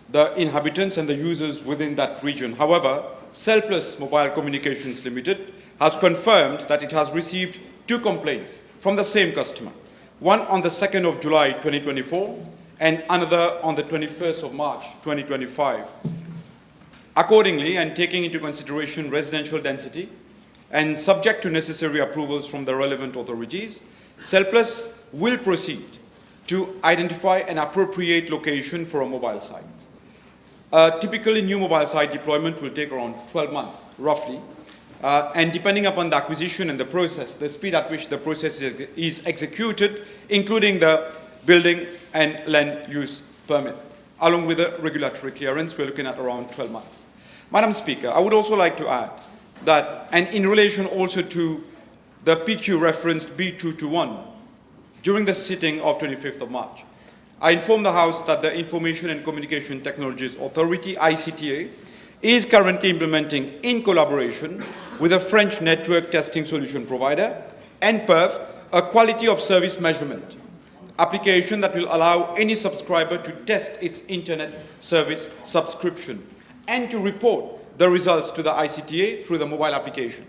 the inhabitants and the users within that region. However, Cellplus Mobile Communications Limited has confirmed that it has received 2 complaints from the same customer, one on the 2nd of July 2024 and another on the 21st of March 2025. Accordingly, and taking into consideration residential density and subject to necessary approvals from the relevant authorities, Cellplus will proceed to identify an appropriate location for a mobile site. Typically, new mobile site deployment will take around 12 months, roughly, and depending upon the acquisition and the process, the speed at which the process is executed, including the building and land use permit, along with the regulatory clearance, we're looking at around 12 months. Madam Speaker, I would also like to add that, and in relation also to the PQ referenced B221, during the sitting of 25th of March, I informed the House that the Information and Communication Technologies Authority, ICTA, is currently implementing, in collaboration with a French network testing solution provider, NPERV, a quality of service measurement application that will allow any subscriber to test its internet service subscription and to report the results to the ICTA through the mobile application.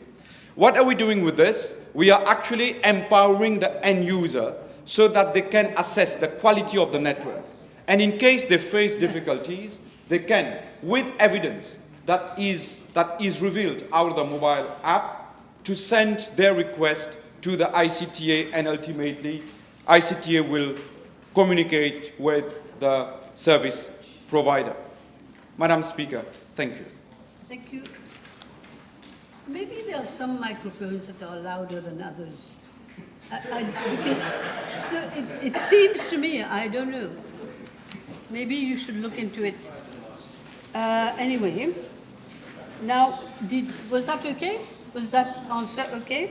What are we doing with this? We are actually empowering the end user so that they can assess the quality of the network. And in case they face difficulties, they can, with evidence that is revealed out of the mobile app, to send their request to the ICTA, and ultimately ICTA will communicate with the service provider. Madam Speaker, thank you. Thank you. Maybe there are some microphones that are louder than others. Because no, it seems to me, I don't know. Maybe you should look into it. Anyway, now, was that okay? Was that answer okay?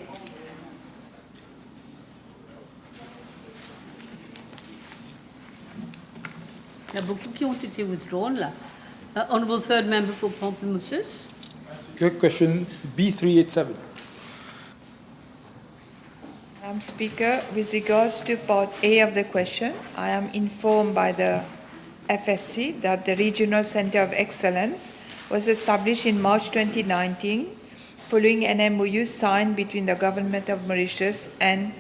Il y a beaucoup qui ont été withdrawn là. Honourable Third Member for Pamplemousses. Question B387. Madam Speaker, with regards to part A of the question, I am informed by the FSC that the Regional Center of Excellence was established in March 2019 following an MOU signed between the Government of Mauritius and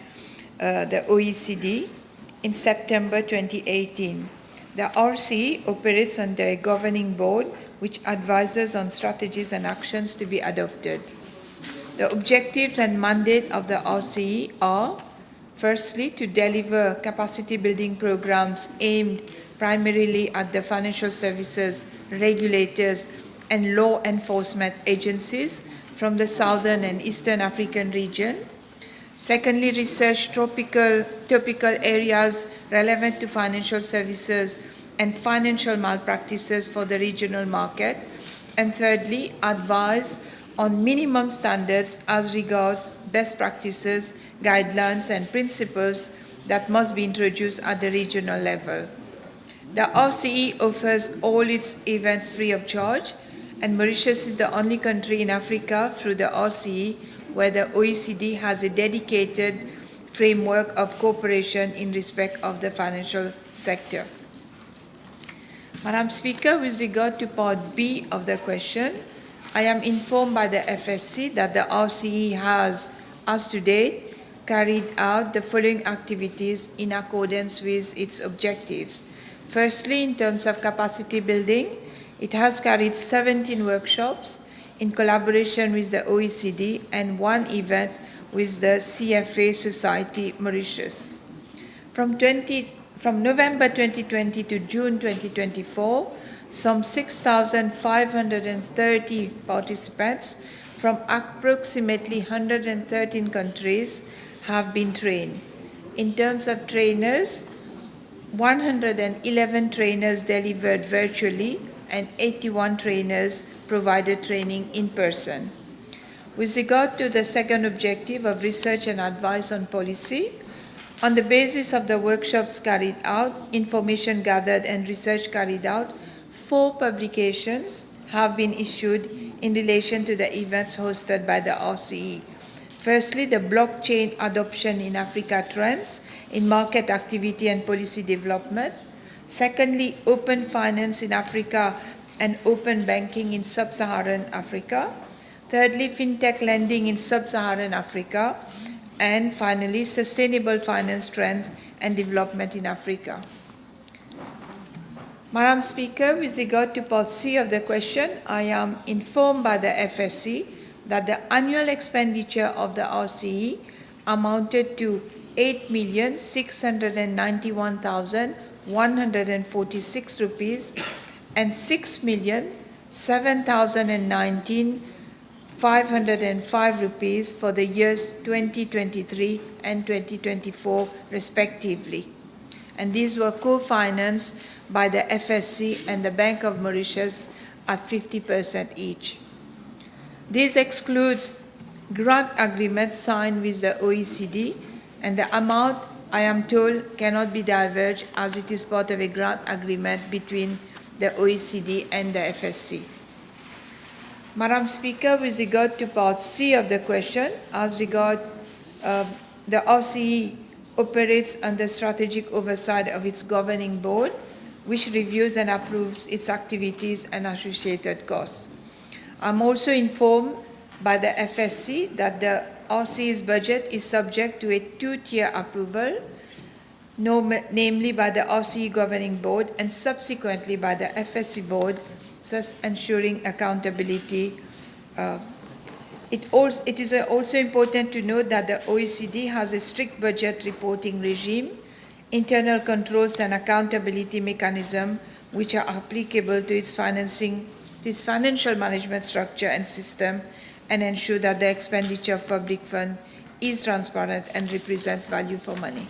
the OECD in September 2018. The RCE operates under a governing board which advises on strategies and actions to be adopted. The objectives and mandate of the RCE are, firstly, to deliver capacity building programs aimed primarily at the financial services, regulators, and law enforcement agencies from the Southern and Eastern African region. Secondly, research topical areas relevant to financial services and financial malpractices for the regional market. And thirdly, advise on minimum standards as regards best practices, guidelines, and principles that must be introduced at the regional level. The RCE offers all its events free of charge, and Mauritius is the only country in Africa through the RCE where the OECD has a dedicated framework of cooperation in respect of the financial sector. Madam Speaker, with regard to Part B of the question, I am informed by the FSC that the RCE has, as to date, carried out the following activities in accordance with its objectives. Firstly, in terms of capacity building, it has carried 17 workshops in collaboration with the OECD and 1 event with the CFA Society Mauritius. From November 2020 to June 2024, some 6,530 participants from approximately 113 countries have been trained. In terms of trainers, 111 trainers delivered virtually and 81 trainers provided training in person. With regard to the second objective of research and advice on policy, on the basis of the workshops carried out, information gathered and research carried out, 4 publications have been issued in relation to the events hosted by the RCE. Firstly, the blockchain adoption in Africa trends in market activity and policy development. Secondly, open finance in Africa and open banking in sub-Saharan Africa. Thirdly, fintech lending in sub-Saharan Africa. And finally, sustainable finance trends and development in Africa. Madam Speaker, with regard to Part C of the question, I am informed by the FSC that the annual expenditure of the RCE amounted to 8,691,146 rupees and 6,007,019,505 rupees for the years 2023 and 2024 respectively. And these were co-financed by the FSC and the Bank of Mauritius at 50% each. This excludes grant agreements signed with the OECD, and the amount, I am told, cannot be diverged as it is part of a grant agreement between the OECD and the FSC. Madam Speaker, with regard to Part C of the question, as regard the RCE operates under strategic oversight of its governing board, which reviews and approves its activities and associated costs. I'm also informed by the FSC that the RCE's budget is subject to a 2-tier approval, namely by the RCE Governing Board and subsequently by the FSC Board, thus ensuring accountability. It is also important to note that the OECD has a strict budget reporting regime, internal controls and accountability mechanism which are applicable to its financial management structure and system, and ensure that the expenditure of public funds is transparent and represents value for money.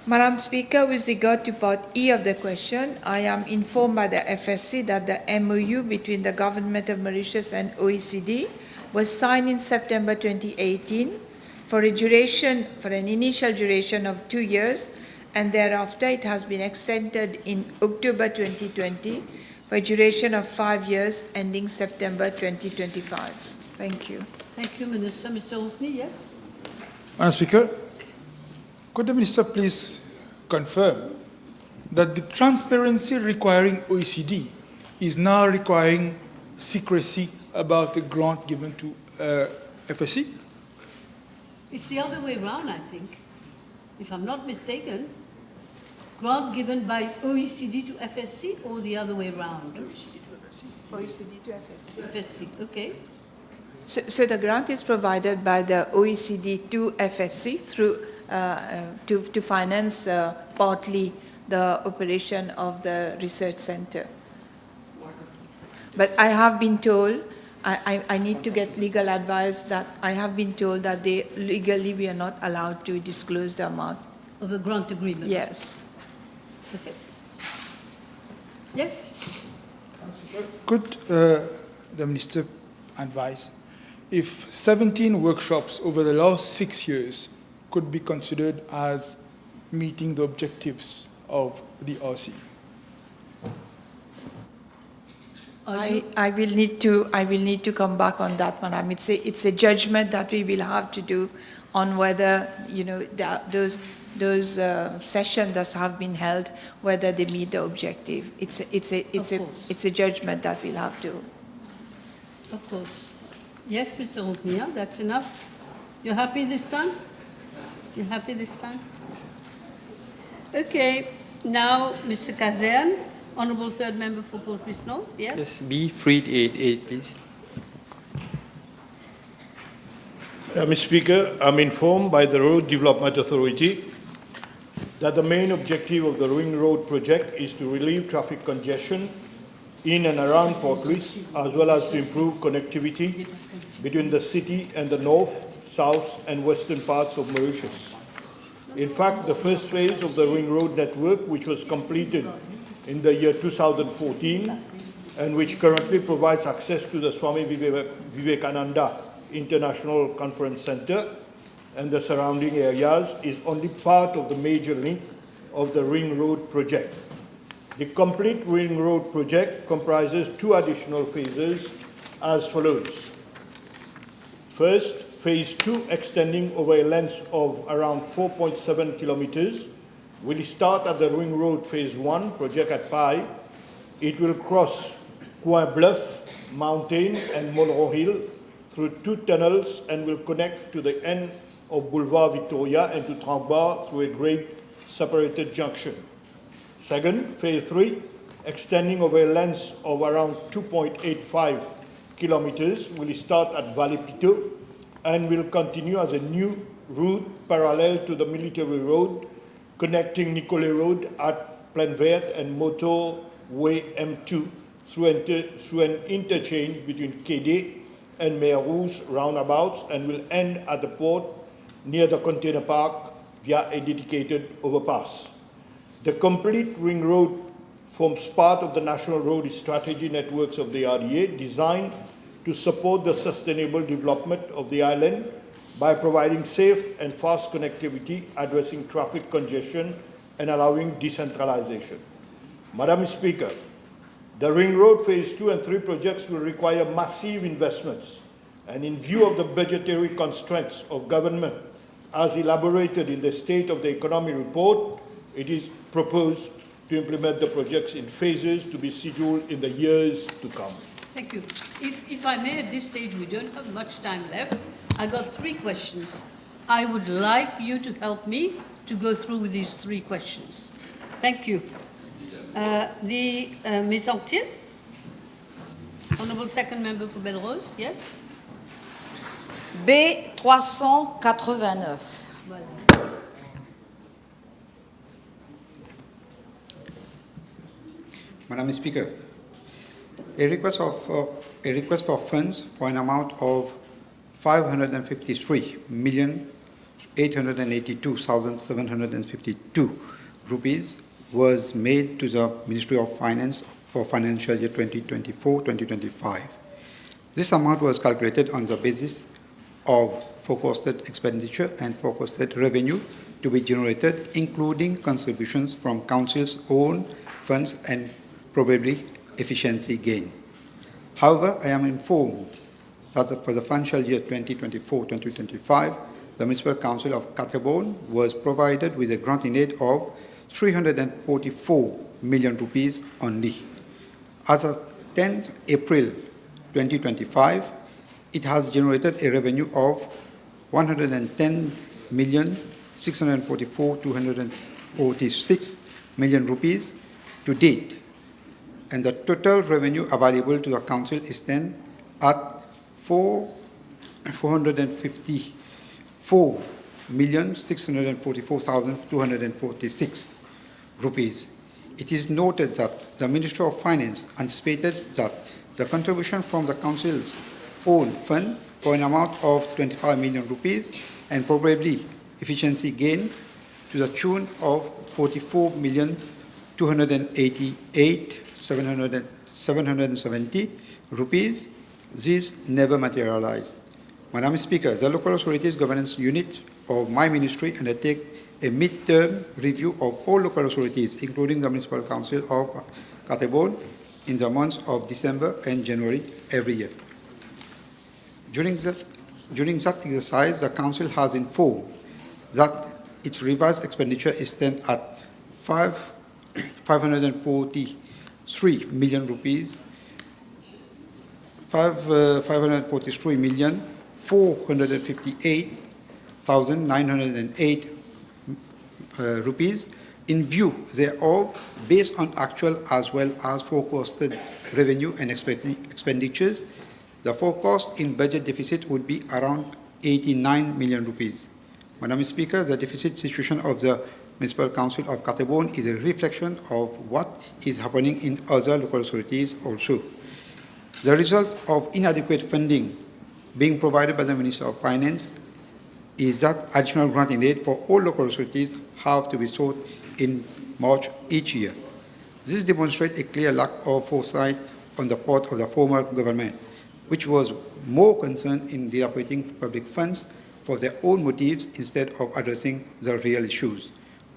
Madam Speaker, with regard to Part E of the question, I am informed by the FSC that the MOU between the Government of Mauritius and OECD was signed in September 2018 for an initial duration of 2 years, and thereafter it has been extended in October 2020 for a duration of 5 years ending September 2025. Thank you. Thank you, Minister. Mr. Oufni, yes? Madam Speaker, could the Minister please confirm that the transparency requiring OECD is now requiring secrecy about the grant given to FSC? It's the other way around, I think. If I'm not mistaken, grant given by OECD to FSC or the other way around? OECD to FSC. FSC, okay. So the grant is provided by the OECD to FSC through to finance partly the operation of the research center. But I have been told, I need to get legal advice, that I have been told that legally we are not allowed to disclose the amount. Of the grant agreement? Yes. Okay. Yes? Could the Minister advise if 17 workshops over the last 6 years could be considered as meeting the objectives of the RC? I will need to come back on that one. I mean, it's a judgment that we will have to do on whether, you know, those sessions that have been held, whether they meet the objective. It's a judgment that we'll have to. Of course. Yes, Mr. Rouknia, that's enough. You're happy this time? You're happy this time? Okay. Now, Mr. Kazan, Honourable Third Member for Port-Louis North, yes? Yes, B388, please. Mr. Speaker, I'm informed by the Road Development Authority that the main objective of the Ring Road project is to relieve traffic congestion in and around Port-Louis, as well as to improve connectivity between the city and the north, south, and western parts of Mauritius. In fact, the first phase of the Ring Road network, which was completed in the year 2014, and which currently provides access to the Swami Vivekananda International Conference Center and the surrounding areas, is only part of the major link of the Ring Road project. The complete Ring Road project comprises 2 additional phases as follows. First, phase 2, extending over a length of around 4.7 kilometers, will start at the Ring Road phase 1 project at Pai. It will cross Coin Bluff, Mountain, and Monroe Hill through 2 tunnels and will connect to the end of Boulevard Victoria and to Trangbar through a grade separated junction. Second, phase 3, extending over a length of around 2.85 kilometers, will start at Valley Pito and will continue as a new route parallel to the military road connecting Nicolet Road at Plaine Verte and Motorway M2 through an interchange between Kédé and Mer Rouge roundabouts, and will end at the port near the container park via a dedicated overpass. The complete Ring Road forms part of the National Road Strategy networks of the RDA, designed to support the sustainable development of the island by providing safe and fast connectivity, addressing traffic congestion, and allowing decentralization. Madam Speaker, the Ring Road Phase 2 and 3 projects will require massive investments, and in view of the budgetary constraints of government, as elaborated in the State of the Economy report, it is proposed to implement the projects in phases to be scheduled in the years to come. Thank you. If I may, at this stage, we don't have much time left. I got 3 questions. I would like you to help me to go through with these 3 questions. Thank you. Ms. Anctil, Honourable Second Member for Belrose, yes? B389. Madam Speaker, a request for funds for an amount of 553,882,752 rupees was made to the Ministry of Finance for financial year 2024-2025. This amount was calculated on the basis of forecasted expenditure and forecasted revenue to be generated, including contributions from Council's own funds and probably efficiency gain. However, I am informed that for the financial year 2024-2025, the Municipal Council of Caterborn was provided with a grant in aid of 344 million rupees only. As of 10th April 2025, it has generated a revenue of 110,644,246 million rupees to date, and the total revenue available to the Council is then at 454,644,246 rupees. It is noted that the Minister of Finance anticipated that the contribution from the Council's own fund for an amount of 25 million rupees and probably efficiency gain to the tune of 44,288,770 rupees. This never materialized. Madam Speaker, the Local Authorities Governance Unit of my ministry undertake a mid-term review of all local authorities, including the Municipal Council of Katebon, in the months of December and January every year. During that exercise, the Council has informed that its revised expenditure is then at 543 million rupees, 543,458,908 rupees. In view thereof, based on actual as well as forecasted revenue and expenditures, the forecast in budget deficit would be around 89 million rupees. Madam Speaker, the deficit situation of the Municipal Council of Katebon is a reflection of what is happening in other local authorities also. The result of inadequate funding being provided by the Minister of Finance is that additional grant in aid for all local authorities have to be sought in March each year. This demonstrates a clear lack of foresight on the part of the former government, which was more concerned in dilapidating public funds for their own motives instead of addressing the real issues.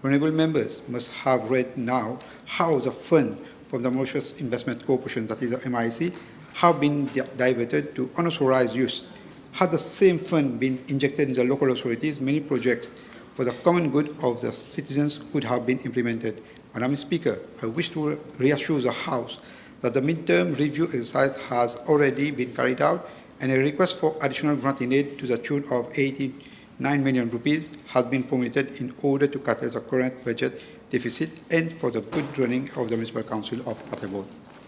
Honourable members must have read now how the fund from the Mauritius Investment Corporation, that is the MIC, have been diverted to unauthorized use. Had the same fund been injected in the local authorities, many projects for the common good of the citizens could have been implemented. Madam Speaker, I wish to reassure the House that the midterm review exercise has already been carried out and a request for additional grant in aid to the tune of 89 million rupees has been formulated in order to curtail the current budget deficit and for the good running of the Municipal Council of Katebon.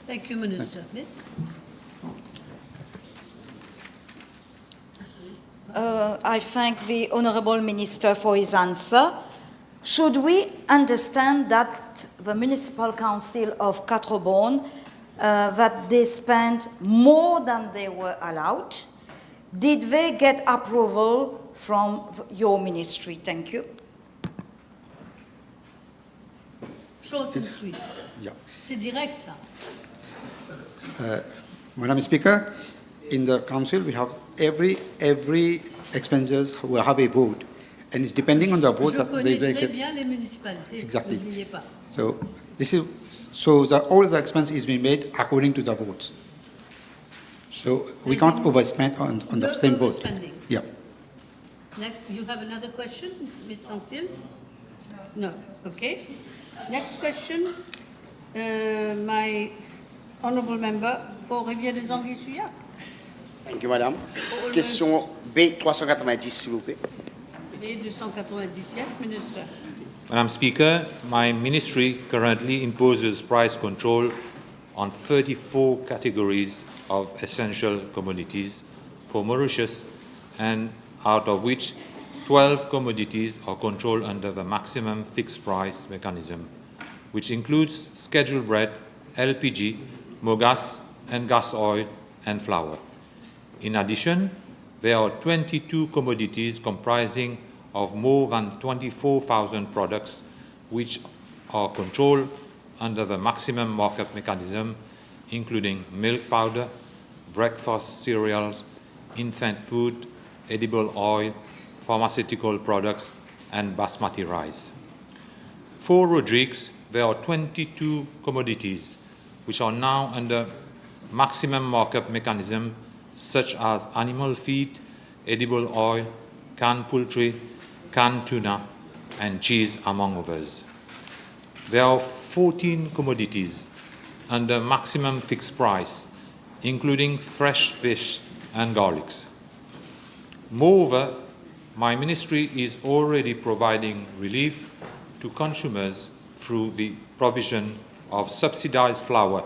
Thank you, Minister. Miss? I thank the Honourable Minister for his answer. Should we understand that the Municipal Council of Katebon, that they spent more than they were allowed? Did they get approval from your ministry? Thank you. Short and sweet. Yeah. C'est direct, ça. Madam Speaker, in the Council we have every expenditures will have a vote, and it's depending on the vote that Je they connais très get. bien les municipalités. Exactly. N'oubliez pas. So this is all the expense is being made according to the votes. So we can't overspend on the No same vote. overspending. Yeah. Next, you have another question, Ms. Santil? No. Okay. Next question, my honourable member for Rivière-des-Anguilles-Souillac. Thank you, madame. Question B390, s'il vous plaît. B290, yes, Minister. Madam Speaker, my ministry currently imposes price control on 34 categories of essential commodities for Mauritius, and out of which 12 commodities are controlled under the maximum fixed price mechanism, which includes scheduled bread, LPG, mogas, and gas oil and flour. In addition, there are 22 commodities comprising of more than 24,000 products which are controlled under the maximum markup mechanism, including milk powder, breakfast cereals, infant food, edible oil, pharmaceutical products, and basmati rice. For Rodrigues, there are 22 commodities which are now under maximum markup mechanism, such as animal feed, edible oil, canned poultry, canned tuna, and cheese, among others. there are 14 commodities under maximum fixed price, including fresh fish and garlics. Moreover, my ministry is already providing relief to consumers through the provision of subsidized flour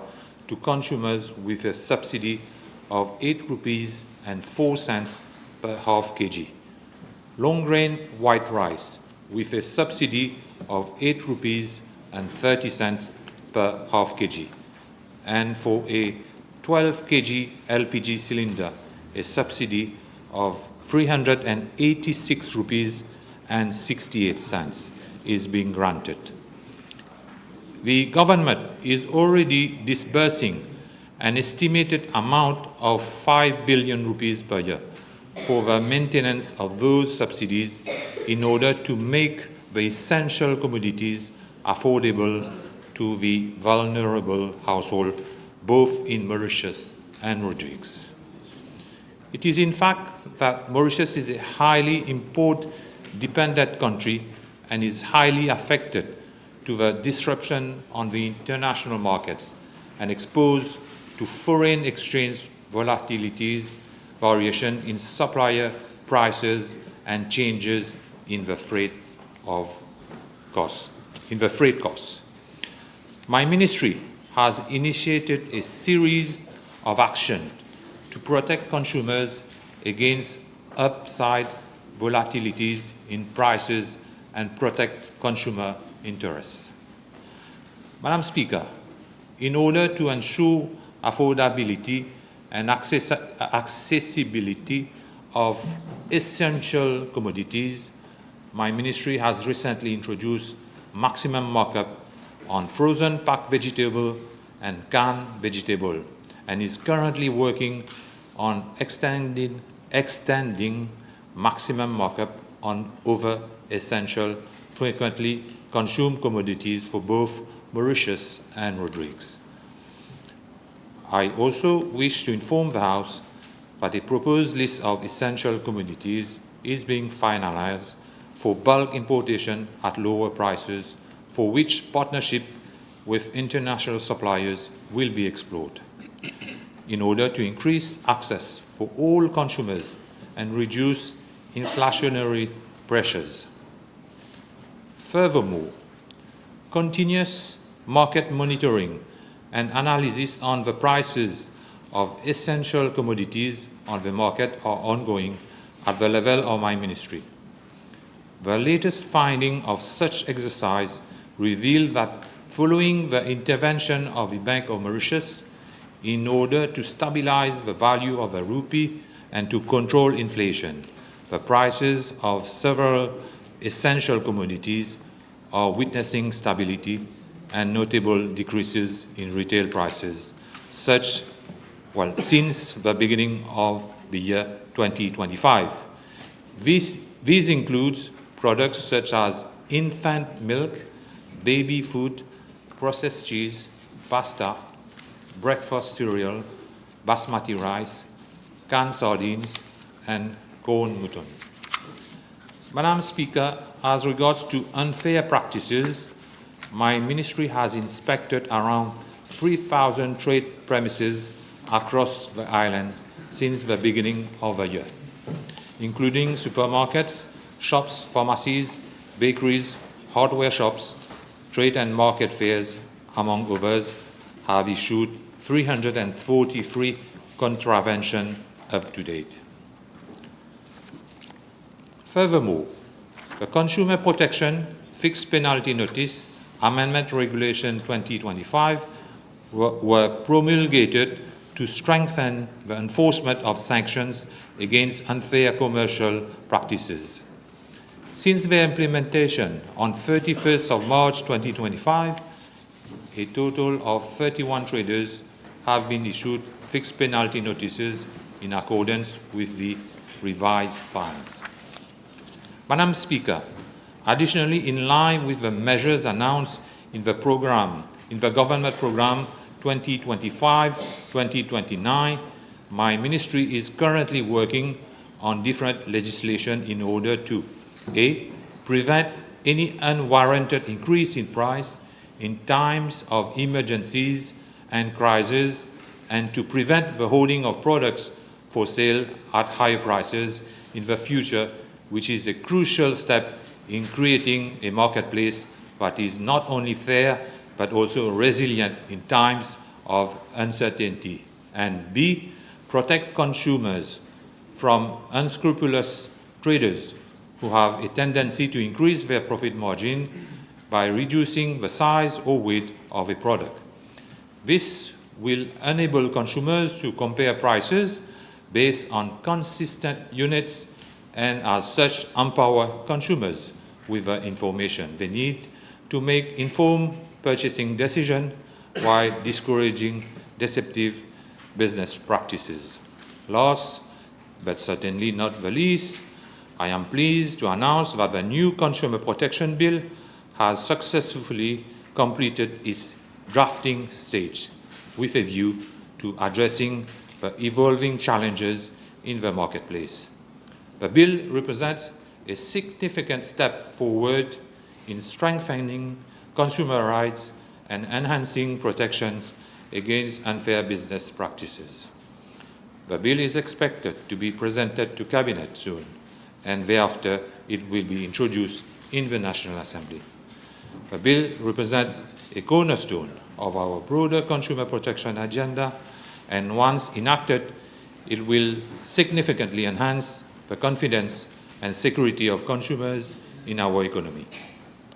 to consumers with a subsidy of 8 rupees and 4 cents per half kg. Long grain white rice with a subsidy of 8 rupees and 30 cents per half kg. And for a 12 kg LPG cylinder, a subsidy of 386 rupees and 68 cents is being granted. The government is already disbursing an estimated amount of 5 billion rupees per year for the maintenance of those subsidies in order to make the essential commodities affordable to the vulnerable household, both in Mauritius and Rodrigues. It is in fact that Mauritius is a highly import-dependent country and is highly affected to the disruption on the international markets and exposed to foreign exchange volatilities, variation in supplier prices, and changes in the freight costs. My ministry has initiated a series of actions to protect consumers against upside volatilities in prices and protect consumer interests. Madam Speaker, in order to ensure affordability and accessibility of essential commodities, my ministry has recently introduced maximum markup on frozen packed vegetable and canned vegetable, and is currently working on extending maximum markup on other essential, frequently consumed commodities for both Mauritius and Rodrigues. I also wish to inform the House that a proposed list of essential commodities is being finalized for bulk importation at lower prices, for which partnership with international suppliers will be explored in order to increase access for all consumers and reduce inflationary pressures. Furthermore, continuous market monitoring and analysis on the prices of essential commodities on the market are ongoing at the level of my ministry. The latest finding of such exercise revealed that following the intervention of the Bank of Mauritius in order to stabilize the value of the rupee and to control inflation, the prices of several essential commodities are witnessing stability and notable decreases in retail prices, since the beginning of the year 2025. These includes products such as infant milk, baby food, processed cheese, pasta, breakfast cereal, basmati rice, canned sardines, and corn mutton. Madam Speaker, as regards to unfair practices, my ministry has inspected around 3,000 trade premises across the island since the beginning of the year, including supermarkets, shops, pharmacies, bakeries, hardware shops, trade and market fairs, among others, have issued 343 contraventions up to date. Furthermore, the Consumer Protection Fixed Penalty Notice Amendment Regulation 2025 were promulgated to strengthen the enforcement of sanctions against unfair commercial practices. Since their implementation on 31st of March 2025, a total of 31 traders have been issued fixed penalty notices in accordance with the revised fines. Madam Speaker, additionally, in line with the measures announced in the government program 2025-2029, my ministry is currently working on different legislation in order to A, prevent any unwarranted increase in price, in times of emergencies and crises, and to prevent the holding of products for sale at higher prices in the future, which is a crucial step in creating a marketplace that is not only fair but also resilient in times of uncertainty. And B, protect consumers from unscrupulous traders who have a tendency to increase their profit margin by reducing the size or weight of a product. This will enable consumers to compare prices based on consistent units and as such empower consumers with the information they need to make informed purchasing decisions while discouraging deceptive business practices. Last, but certainly not the least, I am pleased to announce that the new Consumer Protection Bill has successfully completed its drafting stage with a view to addressing the evolving challenges in the marketplace. The bill represents a significant step forward in strengthening consumer rights and enhancing protections against unfair business practices. The bill is expected to be presented to Cabinet soon, and thereafter it will be introduced in the National Assembly. The bill represents a cornerstone of our broader consumer protection agenda, and once enacted, it will significantly enhance the confidence and security of consumers in our economy.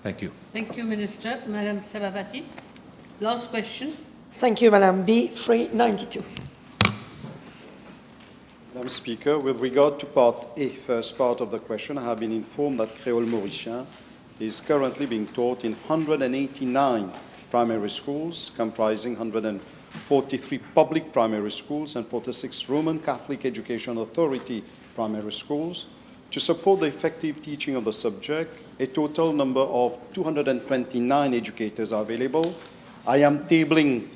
Thank you. Thank you, Minister. Madam Sabavati. Last question. Thank you, Madam. B392. Madam Speaker, with regard to Part A, first part of the question, I have been informed that Creole Mauritian is currently being taught in 189 primary schools, comprising 143 public primary schools and 46 Roman Catholic Education Authority primary schools. To support the effective teaching of the subject, a total number of 229 educators are available. I am tabling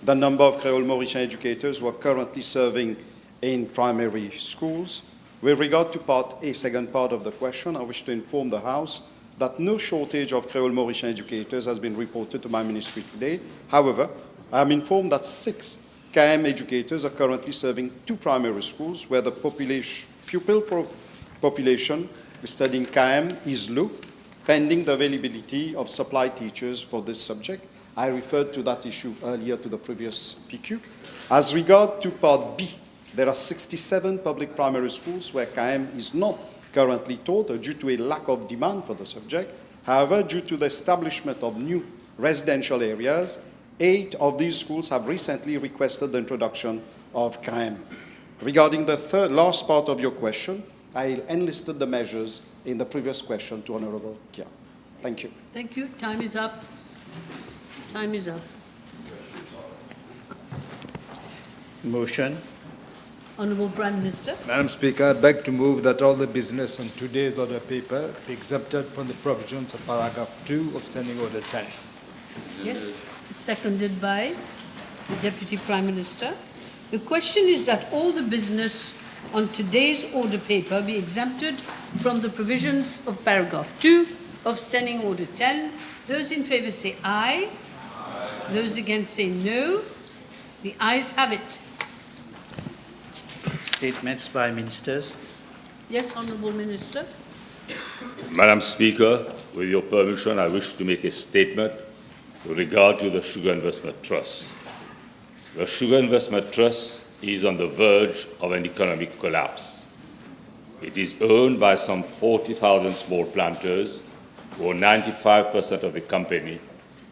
the number of Creole Mauritian educators who are currently serving in primary schools. With regard to Part A, second part of the question, I wish to inform the House that no shortage of Creole Mauritian educators has been reported to my ministry today. However, I am informed that 6 KM educators are currently serving 2 primary schools where the pupil population studying KM is low, pending the availability of supply teachers for this subject. I referred to that issue earlier to the previous PQ. As regard to Part B, there are 67 public primary schools where KM is not currently taught due to a lack of demand for the subject. However, due to the establishment of new residential areas, 8 of these schools have recently requested the introduction of KM. Regarding the last part of your question, I enlisted the measures in the previous question to Honourable Kia. Thank you. Thank you. Time is up. Time is up. Motion. Honourable Prime Minister. Madam Speaker, I beg to move that all the business on today's order paper be exempted from the provisions of paragraph 2 of Standing Order 10. Yes, seconded by the Deputy Prime Minister. The question is that all the business on today's order paper be exempted from the provisions of paragraph 2 of Standing Order 10. Those in favour say aye. Aye. Those against say no. The ayes have it. Statements by ministers. Yes, Honourable Minister. Madam Speaker, with your permission, I wish to make a statement with regard to the Sugar Investment Trust. The Sugar Investment Trust is on the verge of an economic collapse. It is owned by some 40,000 small planters who own 95% of the company.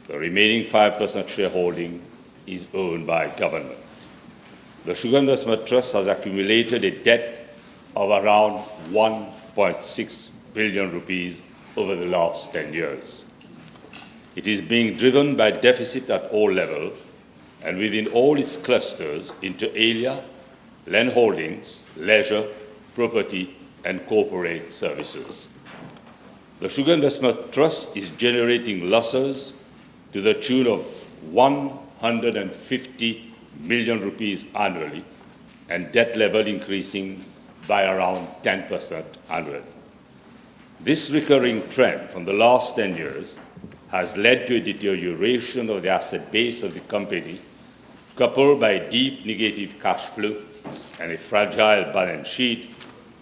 The remaining 5% shareholding is owned by government. The Sugar Investment Trust has accumulated a debt of around 1.6 billion rupees over the last 10 years. It is being driven by deficit at all levels and within all its clusters inter alia, land holdings, leisure, property, and corporate services. The Sugar Investment Trust is generating losses to the tune of 150 million rupees annually, and debt level increasing by around 10% annually. This recurring trend from the last 10 years has led to a deterioration of the asset base of the company, coupled by deep negative cash flow and a fragile balance sheet,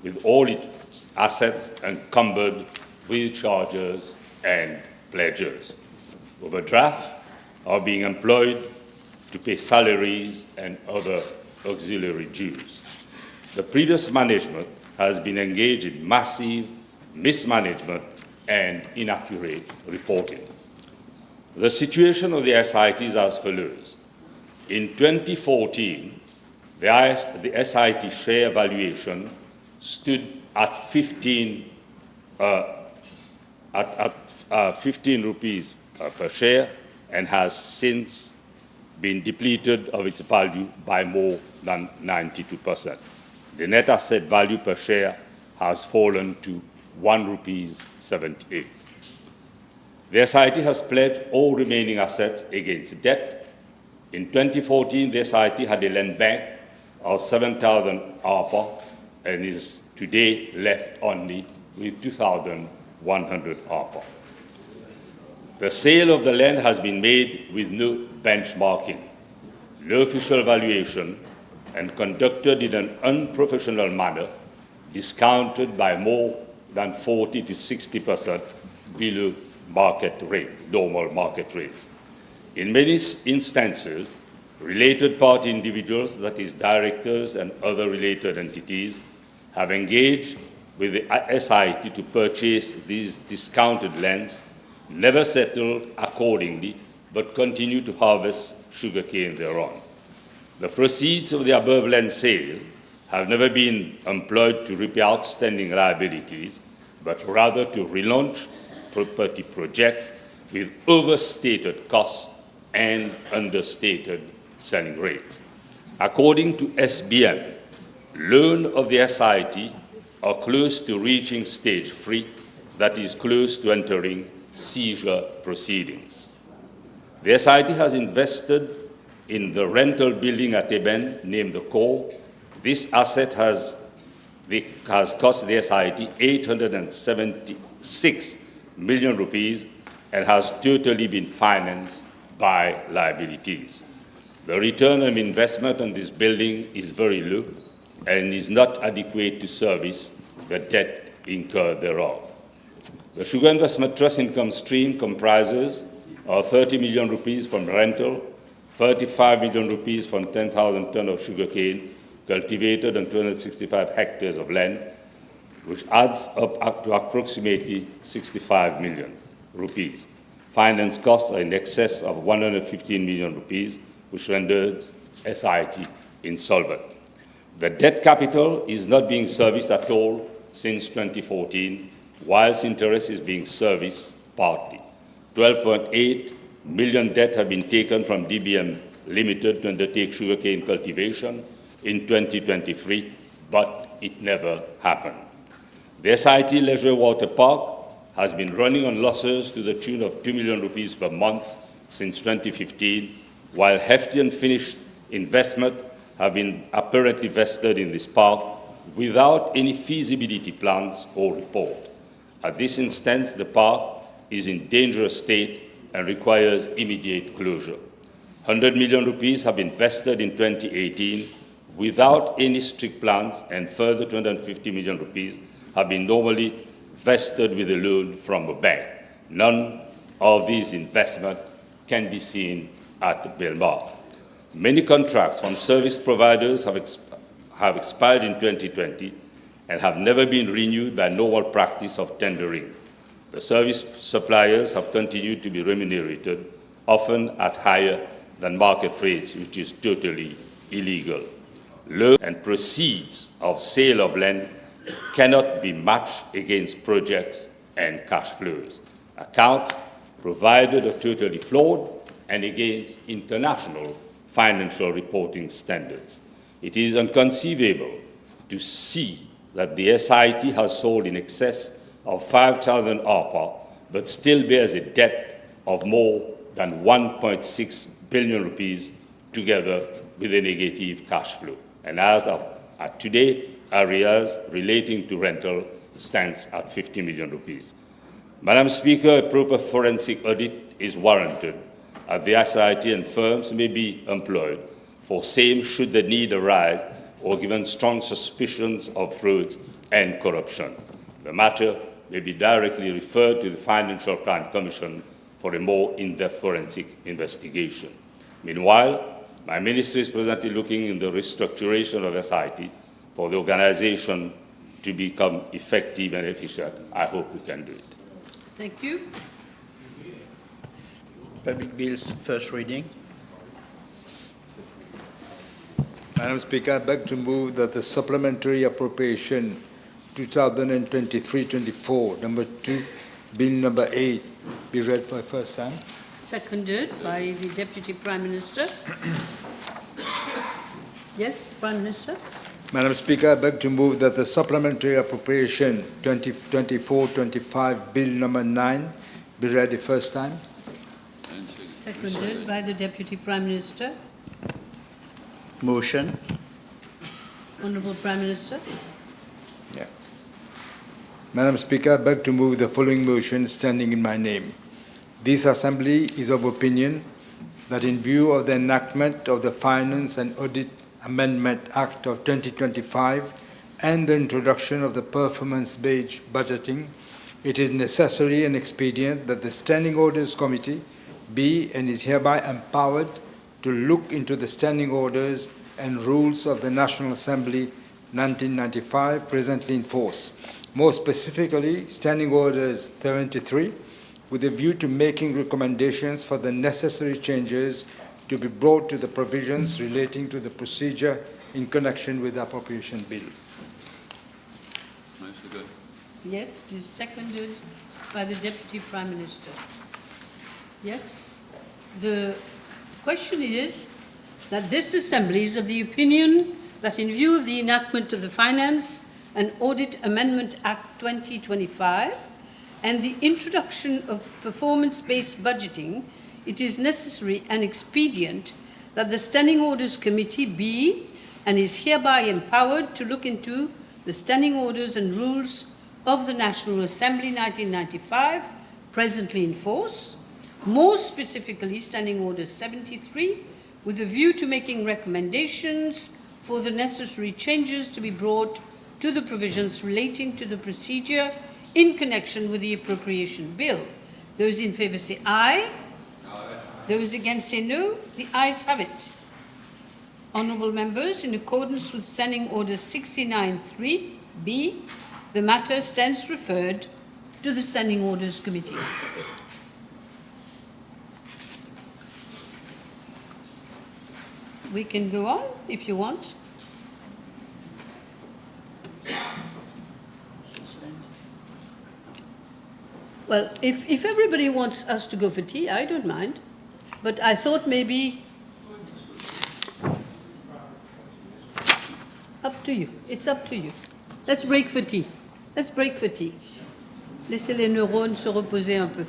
with all its assets encumbered with chargers and pledgers. Overdrafts are being employed to pay salaries and other auxiliary dues. The previous management has been engaged in massive mismanagement and inaccurate reporting. The situation of the SIT is as follows. In 2014, the SIT share valuation stood at 15 rupees per share and has since been depleted of its value by more than 92%. The net asset value per share has fallen to ₹1.78. The SIT has pledged all remaining assets against debt. In 2014, the SIT had a land bank of 7,000 ARPA and is today left only with 2,100 ARPA. The sale of the land has been made with no benchmarking, no official valuation, and conducted in an unprofessional manner, discounted by more than 40 to 60% below market rate, normal market rates. In many instances, related party individuals, that is directors and other related entities, have engaged with the SIT to purchase these discounted lands, never settled accordingly, but continue to harvest sugarcane thereon. The proceeds of the above land sale have never been employed to repay outstanding liabilities, but rather to relaunch property projects with overstated costs and understated selling rates. According to SBM, loans of the SIT are close to reaching stage 3, that is close to entering seizure proceedings. The SIT has invested in the rental building at Eben named the Core. This asset has cost the SIT 876 million rupees and has totally been financed by liabilities. The return on investment on this building is very low and is not adequate to service the debt incurred thereof. The Sugar Investment Trust income stream comprises of 30 million rupees from rental, 35 million rupees from 10,000 tons of sugarcane cultivated on 265 hectares of land, which adds up to approximately 65 million rupees. Finance costs are in excess of 115 million rupees, which rendered SIT insolvent. The debt capital is not being serviced at all since 2014, whilst interest is being serviced partly. 12.8 million debt have been taken from DBM Limited to undertake sugarcane cultivation in 2023, but it never happened. The SIT Leisure Water Park has been running on losses to the tune of 2 million rupees per month since 2015, while hefty unfinished investment have been apparently vested in this park without any feasibility plans or report. At this instance, the park is in dangerous state and requires immediate closure. 100 million rupees have been invested in 2018 without any strict plans, and further 250 million rupees have been normally vested with a loan from a bank. None of these investments can be seen at Belmar. Many contracts from service providers have expired in 2020 and have never been renewed by normal practice of tendering. The service suppliers have continued to be remunerated, often at higher than market rates, which is totally illegal. Loans and proceeds of sale of land cannot be matched against projects and cash flows. Accounts provided are totally flawed and against international financial reporting standards. It is inconceivable to see that the SIT has sold in excess of 5,000 ARPA, but still bears a debt of more than 1.6 billion rupees, together with a negative cash flow. And as of today, arrears relating to rental stands at 50 million rupees. Madam Speaker, a proper forensic audit is warranted, as the SIT and firms may be employed for same should the need arise or given strong suspicions of frauds and corruption. The matter may be directly referred to the Financial Crime Commission for a more in-depth forensic investigation. Meanwhile, my ministry is presently looking into the restructuration of SIT for the organization to become effective and efficient. I hope we can do it. Thank you. Public bills, first reading. Madam Speaker, I beg to move that the Supplementary Appropriation 2023-24, number 2, Bill number 8, be read for the first time. Seconded by the Deputy Prime Minister. Yes, Prime Minister. Madam Speaker, I beg to move that the Supplementary Appropriation 2024-25, Bill number 9, be read the first time. Seconded by the Deputy Prime Minister. Motion. Honourable Prime Minister. Madam Speaker, I beg to move the following motion standing in my name. This Assembly is of opinion that in view of the enactment of the Finance and Audit Amendment Act of 2025 and the introduction of the performance-based budgeting, it is necessary and expedient that the Standing Orders Committee be and is hereby empowered to look into the standing orders and rules of the National Assembly 1995 presently in force. More specifically, Standing Orders 73, with a view to making recommendations for the necessary changes to be brought to the provisions relating to the procedure in connection with the Appropriation Bill. Yes, it is seconded by the Deputy Prime Minister. Yes, the question is that this Assembly is of the opinion that in view of the enactment of the Finance and Audit Amendment Act 2025 and the introduction of performance-based budgeting, it is necessary and expedient that the Standing Orders Committee be and is hereby empowered to look into the Standing Orders and Rules of the National Assembly 1995, presently in force, more specifically Standing Order 73, with a view to making recommendations for the necessary changes to be brought to the provisions relating to the procedure in connection with the Appropriation Bill. Those in favour say aye. Those against say no. The ayes have it. Honourable members, in accordance with Standing Order 69(3)(b, the matter stands referred to the Standing Orders Committee. We can go on if you want. Well, if everybody wants us to go for tea, I don't mind. But I thought maybe... Up to you. It's up to you. Let's break for tea. Let's break for tea. Laissez les neurones se reposer un peu.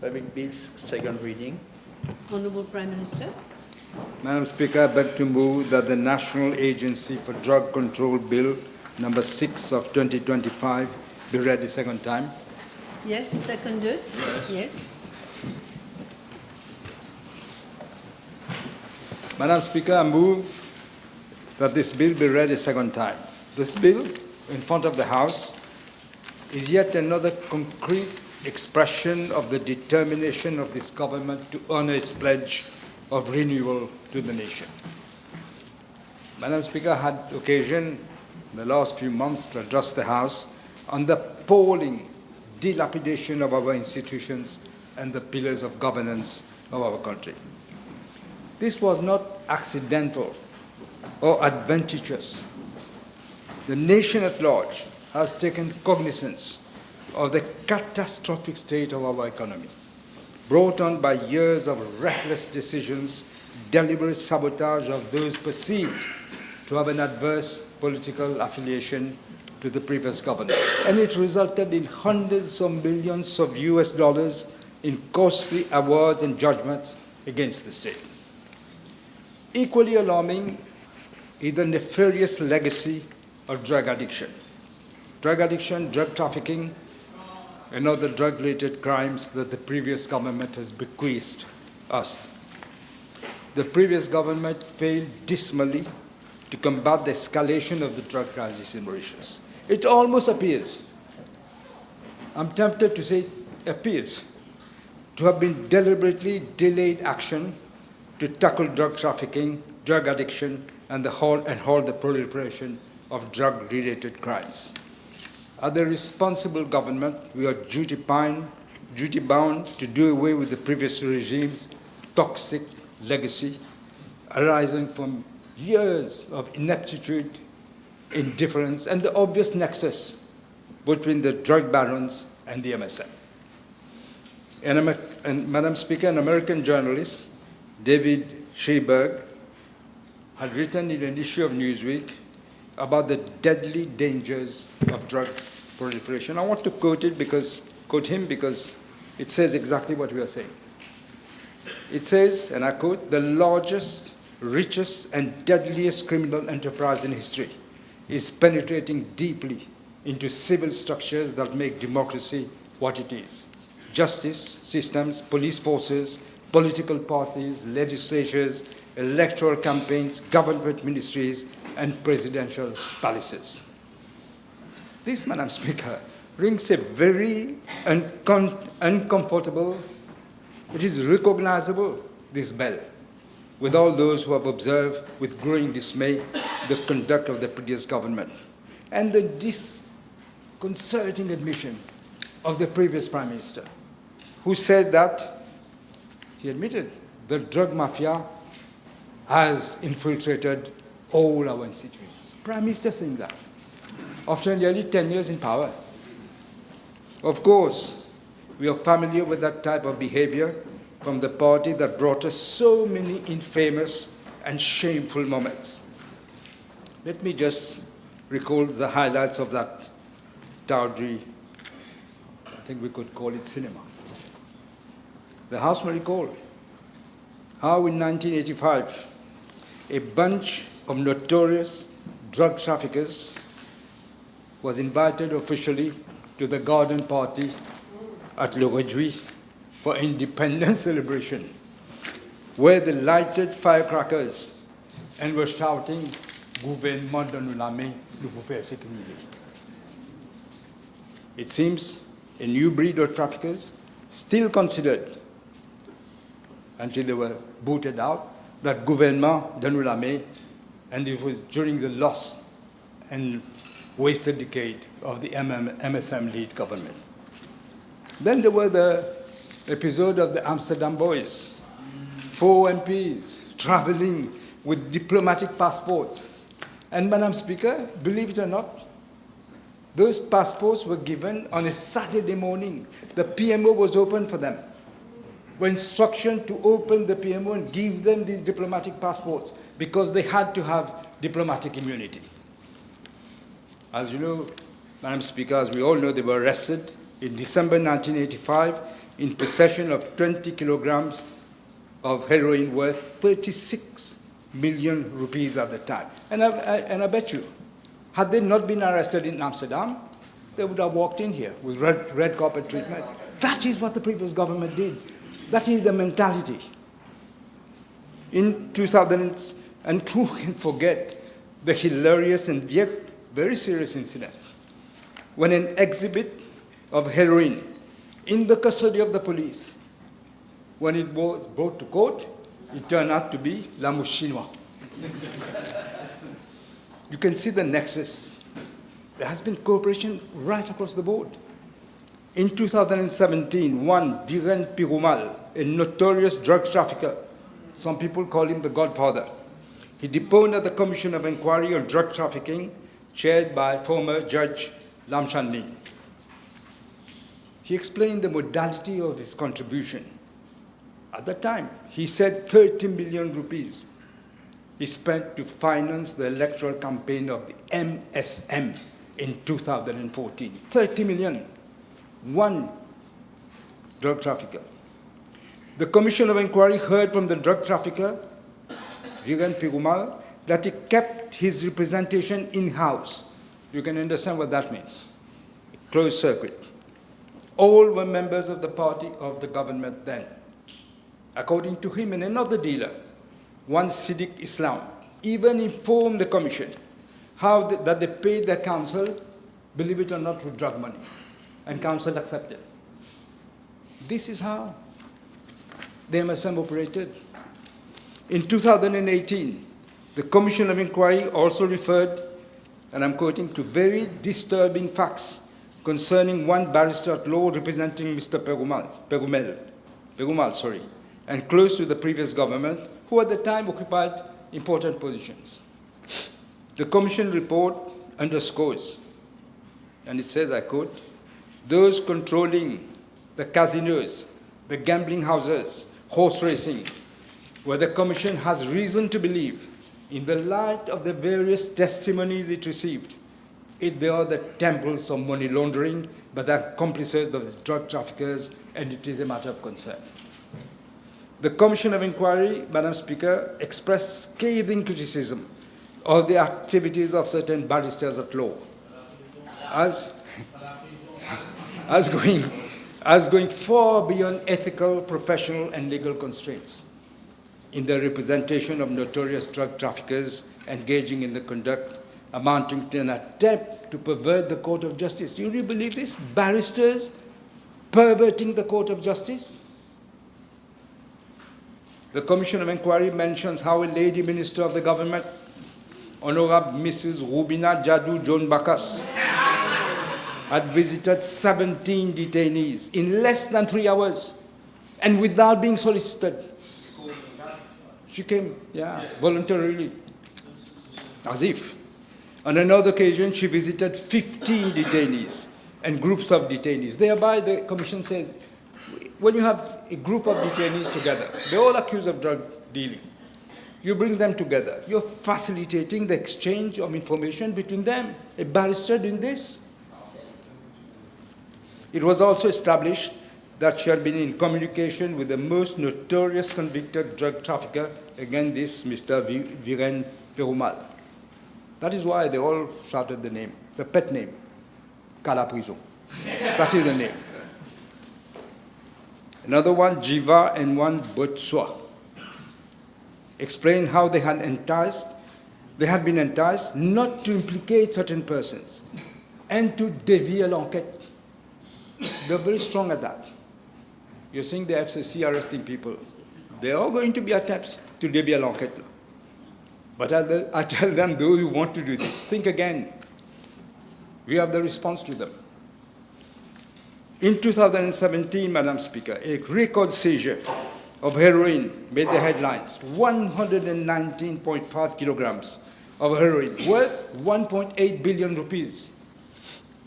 Public Bills, second reading. Honourable Prime Minister. Madam Speaker, I beg to move that the National Agency for Drug Control Bill number 6 of 2025 be read a second time. Yes, seconded. Yes. Madam Speaker, I move that this bill be read a second time. This bill in front of the House is yet another concrete expression of the determination of this government to honor its pledge of renewal to the nation. Madam Speaker, I had occasion in the last few months to address the House on the appalling dilapidation of our institutions and the pillars of governance of our country. This was not accidental or adventitious. The nation at large has taken cognizance of the catastrophic state of our economy, brought on by years of reckless decisions, deliberate sabotage of those perceived to have an adverse political affiliation to the previous government. And it resulted in hundreds of millions of US dollars in costly awards and judgments against the state. Equally alarming is the nefarious legacy of drug addiction. Drug addiction, drug trafficking, and other drug-related crimes that the previous government has bequeathed us. The previous government failed dismally to combat the escalation of the drug crisis in Mauritius. It almost appears, I'm tempted to say appears, to have been deliberately delayed action to tackle drug trafficking, drug addiction, and halt the proliferation of drug-related crimes. As the responsible government, we are duty-bound to do away with the previous regime's toxic legacy arising from years of ineptitude, indifference, and the obvious nexus between the drug barons and the MSM. And Madam Speaker, an American journalist, David Schreiberg, had written in an issue of Newsweek about the deadly dangers of drug proliferation. I want to quote him because it says exactly what we are saying. It says, and I quote, "The largest, richest, and deadliest criminal enterprise in history is penetrating deeply into civil structures that make democracy what it is. Justice systems, police forces, political parties, legislatures, electoral campaigns, government ministries, and presidential palaces." This, Madam Speaker, rings a very uncomfortable, it is recognizable, this bell, with all those who have observed with growing dismay the conduct of the previous government and the disconcerting admission of the previous Prime Minister, who said that, he admitted, the drug mafia has infiltrated all our institutions. Prime Minister saying that after nearly 10 years in power. Of course, we are familiar with that type of behavior from the party that brought us so many infamous and shameful moments. Let me just recall the highlights of that tawdry, I think we could call it cinema. The House may recall how in 1985, a bunch of notorious drug traffickers was invited officially to the garden party at Le Rodrigues for independence celebration, where they lighted firecrackers and were shouting, "Gouvernement donne la main, nous pouvons faire ce que nous voulons." It seems a new breed of traffickers still considered, until they were booted out, that Gouvernement donne la main, and it was during the lost and wasted decade of the MSM-led government. Then there were the episode of the Amsterdam boys, 4 MPs traveling with diplomatic passports. And Madam Speaker, believe it or not, those passports were given on a Saturday morning. The PMO was open for them. Were instruction to open the PMO and give them these diplomatic passports because they had to have diplomatic immunity. As you know, Madam Speaker, as we all know, they were arrested in December 1985 in possession of 20 kilograms of heroin worth 36 million rupees at the time. And I bet you, had they not been arrested in Amsterdam, they would have walked in here with red carpet treatment. That is what the previous government did. That is the mentality. In 2000, and who can forget the hilarious and yet very serious incident when an exhibit of heroin in the custody of the police, when it was brought to court, it turned out to be la mouche chinoise. You can see the nexus. There has been cooperation right across the board. In 2017, one Viren Pirumal, a notorious drug trafficker, some people call him the Godfather, he deposed at the Commission of Inquiry on Drug Trafficking, chaired by former Judge Lam Chan Ling. He explained the modality of his contribution. At the time, he said 30 million rupees he spent to finance the electoral campaign of the MSM in 2014. 30 million. One drug trafficker. The Commission of Inquiry heard from the drug trafficker, Viren Pirumal, that he kept his representation in-house. You can understand what that means. A closed circuit. All were members of the party of the government then. According to him and another dealer, one Siddiq Islam, even informed the commission that they paid their counsel, believe it or not, with drug money. And counsel accepted. This is how the MSM operated. In 2018, the Commission of Inquiry also referred, and I'm quoting, to very disturbing facts concerning one barrister at law representing Mr. Perumal, and close to the previous government, who at the time occupied important positions. The Commission report underscores, and it says, I quote, those controlling the casinos, the gambling houses, horse racing, where the Commission has reason to believe, in the light of the various testimonies it received, they are the temples of money laundering, but the accomplices of the drug traffickers, and it is a matter of concern. The Commission of Inquiry, Madam Speaker, expressed scathing criticism of the activities of certain barristers at law, as going far beyond ethical, professional, and legal constraints in the representation of notorious drug traffickers engaging in the conduct amounting to an attempt to pervert the court of justice. Do you really believe this? Barristers perverting the court of justice? The Commission of Inquiry mentions how a lady minister of the government, Honourable Mrs. Rubina Jadou John Bakas, had visited 17 detainees in less than 3 hours and without being solicited. She came, voluntarily, as if. On another occasion, she visited 15 detainees and groups of detainees. Thereby, the Commission says, when you have a group of detainees together, they're all accused of drug dealing. You bring them together. You're facilitating the exchange of information between them. A barrister doing this. It was also established that she had been in communication with the most notorious convicted drug trafficker, again this Mr. Viren Perumal. That is why they all shouted the name, the pet name, Kala Prison. That is the name. Another one, Jiva, and one, Botswa, explained how they had been enticed not to implicate certain persons and to dévier l'enquête. They're very strong at that. You're seeing the FCC arresting people. There are going to be attempts to dévier l'enquête. But I tell them, those who want to do this, think again. We have the response to them. In 2017, Madam Speaker, a record seizure of heroin made the headlines. 119.5 kilograms of heroin, worth 1.8 billion rupees,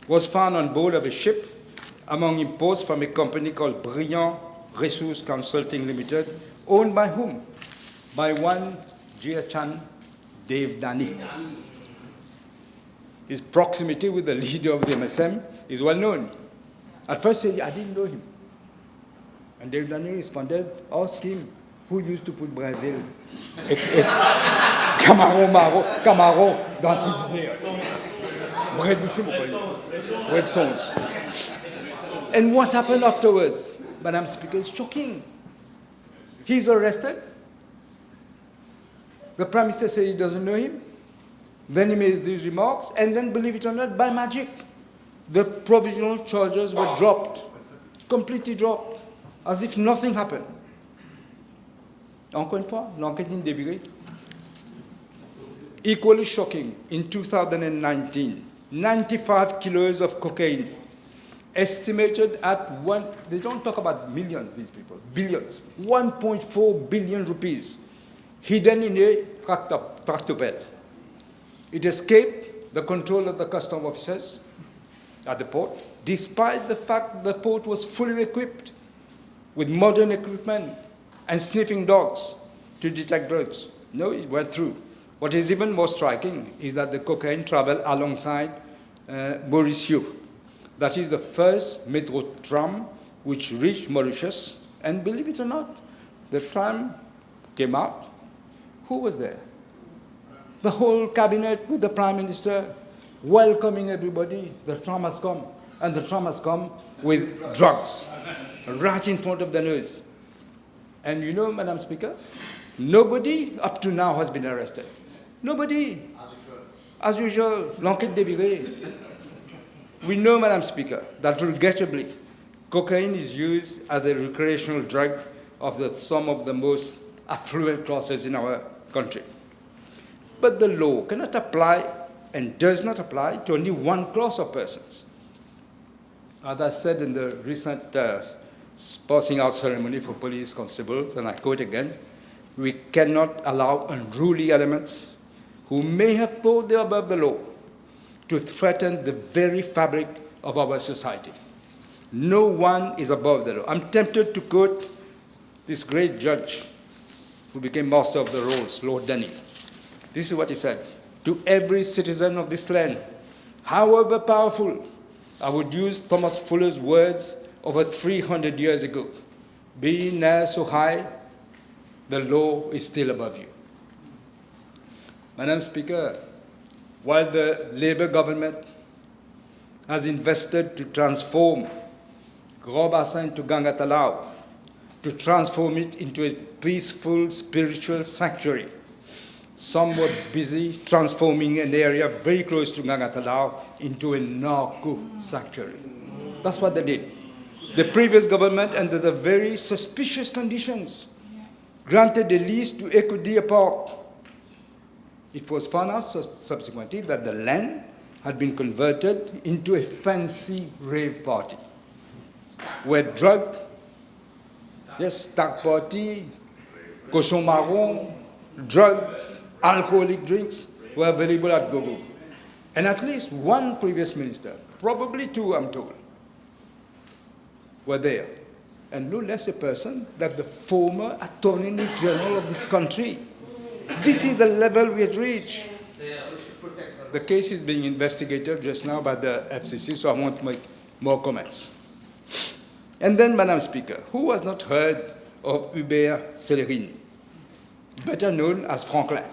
was found on board of a ship among imports from a company called Brilliant Resource Consulting Limited, owned by whom? By one Jia Chan Dev Dani. His proximity with the leader of the MSM is well known. At first, I didn't know him. And David Daniel responded, ask him who used to put Brazil Camaro dans le frigidaire. Bread songs. And what happened afterwards? Madam Speaker, it's shocking. He's arrested. The Prime Minister said he doesn't know him. Then he made these remarks, and then, believe it or not, by magic, the provisional charges were dropped, completely dropped, as if nothing happened. Encore une fois, l'enquête indévirée. Equally shocking, in 2019, 95 kilos of cocaine, estimated at one, they don't talk about millions, these people, billions, 1.4 billion rupees, hidden in a tractor bed. It escaped the control of the custom officers at the port, despite the fact the port was fully equipped with modern equipment and sniffing dogs to detect drugs. No, it went through. What is even more striking is that the cocaine traveled alongside Mauritius. That is the first metro tram which reached Mauritius. And believe it or not, the tram came out. Who was there? The whole cabinet with the Prime Minister welcoming everybody. The tram has come. And the tram has come with drugs right in front of the nose. And you know, Madam Speaker, nobody up to now has been arrested. Nobody. As usual, l'enquête dévirée. We know, Madam Speaker, that regrettably, cocaine is used as a recreational drug of some of the most affluent classes in our country. But the law cannot apply and does not apply to only one class of persons. As I said in the recent passing out ceremony for police constables, and I quote again, we cannot allow unruly elements who may have thought they are above the law to threaten the very fabric of our society. No one is above the law. I'm tempted to quote this great judge who became master of the rolls, Lord Denny. This is what he said: to every citizen of this land, however powerful, I would use Thomas Fuller's words over 300 years ago, be ne'er so high, the law is still above you. Madam Speaker, while the Labour government has invested to transform Grand Bassin into Gangatalao, to transform it into a peaceful spiritual sanctuary, some were busy transforming an area very close to Gangatalao into a narco sanctuary. That's what they did. The previous government, under the very suspicious conditions, granted a lease to Eco-Deer Park. It was found out subsequently that the land had been converted into a fancy rave party, where stag party, cochon marron, drugs, alcoholic drinks were available at gogo. And at least one previous minister, probably two, I'm told, were there. And no less a person than the former Attorney General of this country. This is the level we had reached. The case is being investigated just now by the FCC, so I won't make more comments. And then, Madam Speaker, who has not heard of Hubert Célerine, better known as Franklin,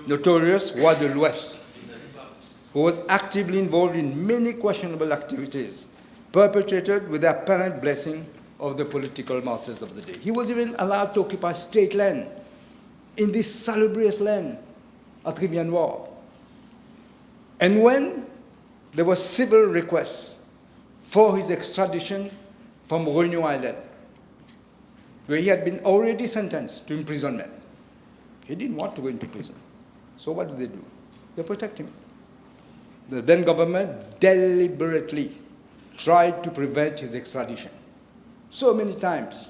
notorious roi de l'Ouest, who was actively involved in many questionable activities perpetrated with the apparent blessing of the political masters of the day. He was even allowed to occupy state land in this salubrious land at Rivière-Noire. And when there were civil requests for his extradition from Réunion Island, where he had been already sentenced to imprisonment, he didn't want to go into prison. So what did they do? They protect him. The then government deliberately tried to prevent his extradition. So many times,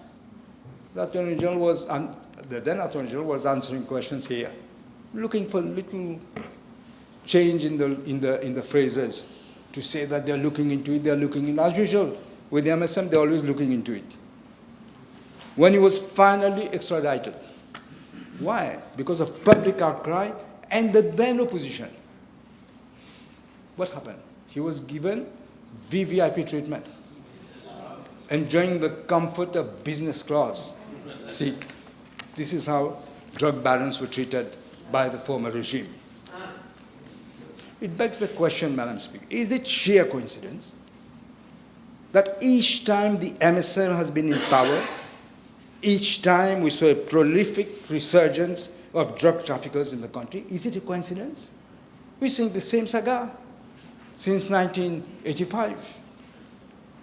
the then Attorney General was answering questions here, looking for little change in the phrases to say that they're looking into it, they're looking in. As usual, with the MSM, they're always looking into it. When he was finally extradited, why? Because of public outcry and the then opposition. What happened? He was given VVIP treatment. enjoying the comfort of business class. See, this is how drug barons were treated by the former regime. It begs the question, Madam Speaker, is it sheer coincidence that each time the MSM has been in power, each time we saw a prolific resurgence of drug traffickers in the country? Is it a coincidence? We sing the same saga since 1985.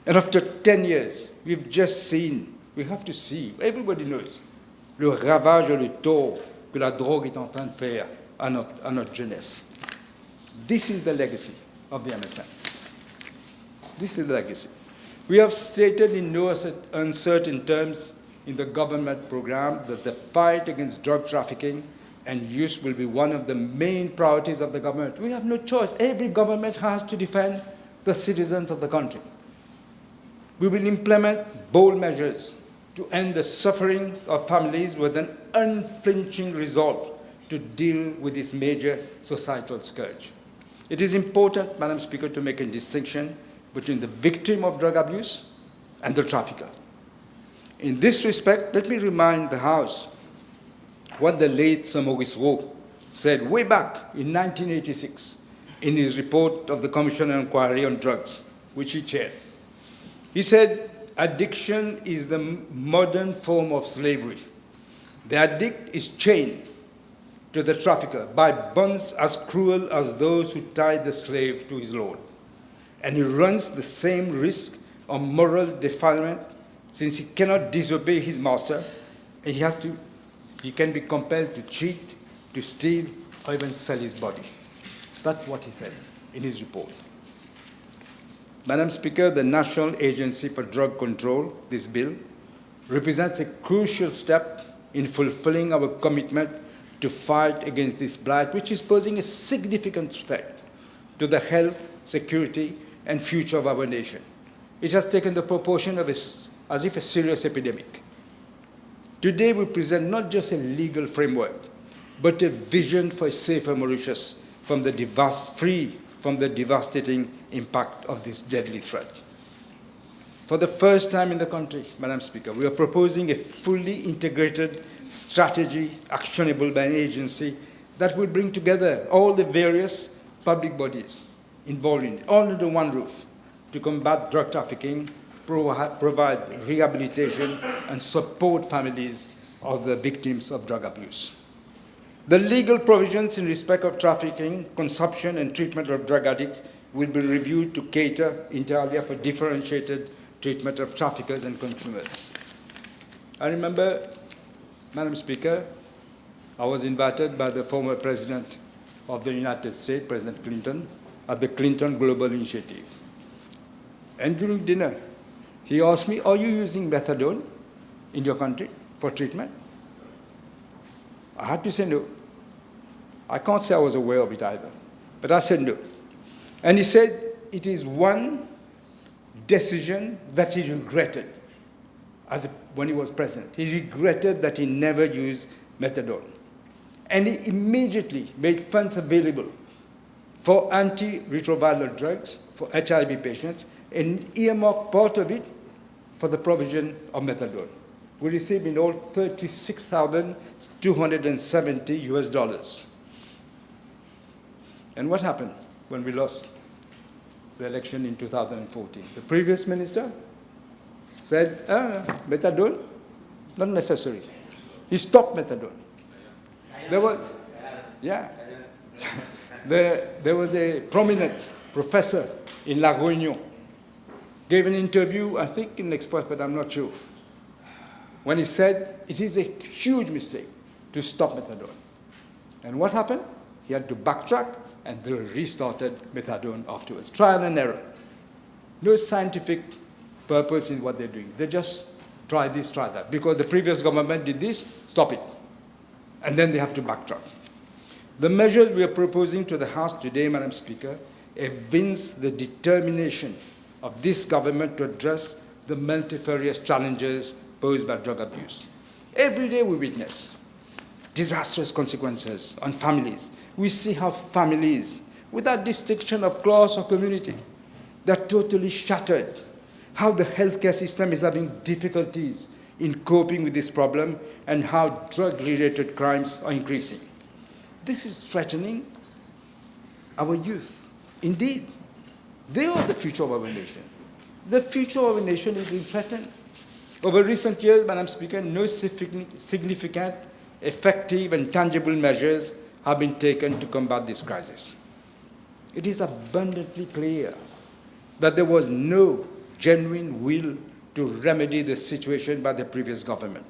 And after 10 years, we've just seen, we have to see, everybody knows, le ravage et le tort que la drogue est en train de faire à notre jeunesse. This is the legacy of the MSM. This is the legacy. We have stated in no uncertain terms in the government program that the fight against drug trafficking and use will be one of the main priorities of the government. We have no choice. Every government has to defend the citizens of the country. We will implement bold measures to end the suffering of families with an unflinching resolve to deal with this major societal scourge. It is important, Madam Speaker, to make a distinction between the victim of drug abuse and the trafficker. In this respect, let me remind the House what the late Sir Maurice Rowe said way back in 1986 in his report of the Commission of Inquiry on Drugs, which he chaired. He said, addiction is the modern form of slavery. The addict is chained to the trafficker by bonds as cruel as those who tied the slave to his lord. And he runs the same risk of moral defilement since he cannot disobey his master, and he can be compelled to cheat, to steal, or even sell his body. That's what he said in his report. Madam Speaker, the National Agency for Drug Control, this bill, represents a crucial step in fulfilling our commitment to fight against this blight, which is posing a significant threat to the health, security, and future of our nation. It has taken the proportion of as if a serious epidemic. Today, we present not just a legal framework, but a vision for a safer Mauritius free from the devastating impact of this deadly threat. For the first time in the country, Madam Speaker, we are proposing a fully integrated strategy actionable by an agency that will bring together all the various public bodies involved in it, all under one roof, to combat drug trafficking, provide rehabilitation, and support families of the victims of drug abuse. The legal provisions in respect of trafficking, consumption, and treatment of drug addicts will be reviewed to cater entirely for differentiated treatment of traffickers and consumers. I remember, Madam Speaker, I was invited by the former President of the United States, President Clinton, at the Clinton Global Initiative. And during dinner, he asked me, are you using methadone in your country for treatment? I had to say no. I can't say I was aware of it either, but I said no. And he said it is one decision that he regretted when he was president. He regretted that he never used methadone. And he immediately made funds available for antiretroviral drugs for HIV patients and earmarked part of it for the provision of methadone. We received in all $36,270 US. And what happened when we lost the election in 2014? The previous minister said, methadone, not necessary. He stopped methadone. There was a prominent professor in La Réunion, gave an interview, I think in Express, but I'm not sure, when he said it is a huge mistake to stop methadone. And what happened? He had to backtrack and they restarted methadone afterwards. Trial and error. No scientific purpose in what they're doing. They just try this, try that. Because the previous government did this, stop it. And then they have to backtrack. The measures we are proposing to the House today, Madam Speaker, evince the determination of this government to address the multifarious challenges posed by drug abuse. Every day we witness disastrous consequences on families. We see how families, without distinction of class or community, they're totally shattered how the healthcare system is having difficulties in coping with this problem, and how drug-related crimes are increasing. This is threatening our youth. Indeed, they are the future of our nation. The future of our nation is being threatened. Over recent years, Madam Speaker, no significant, effective and tangible measures have been taken to combat this crisis. It is abundantly clear that there was no genuine will to remedy the situation by the previous government.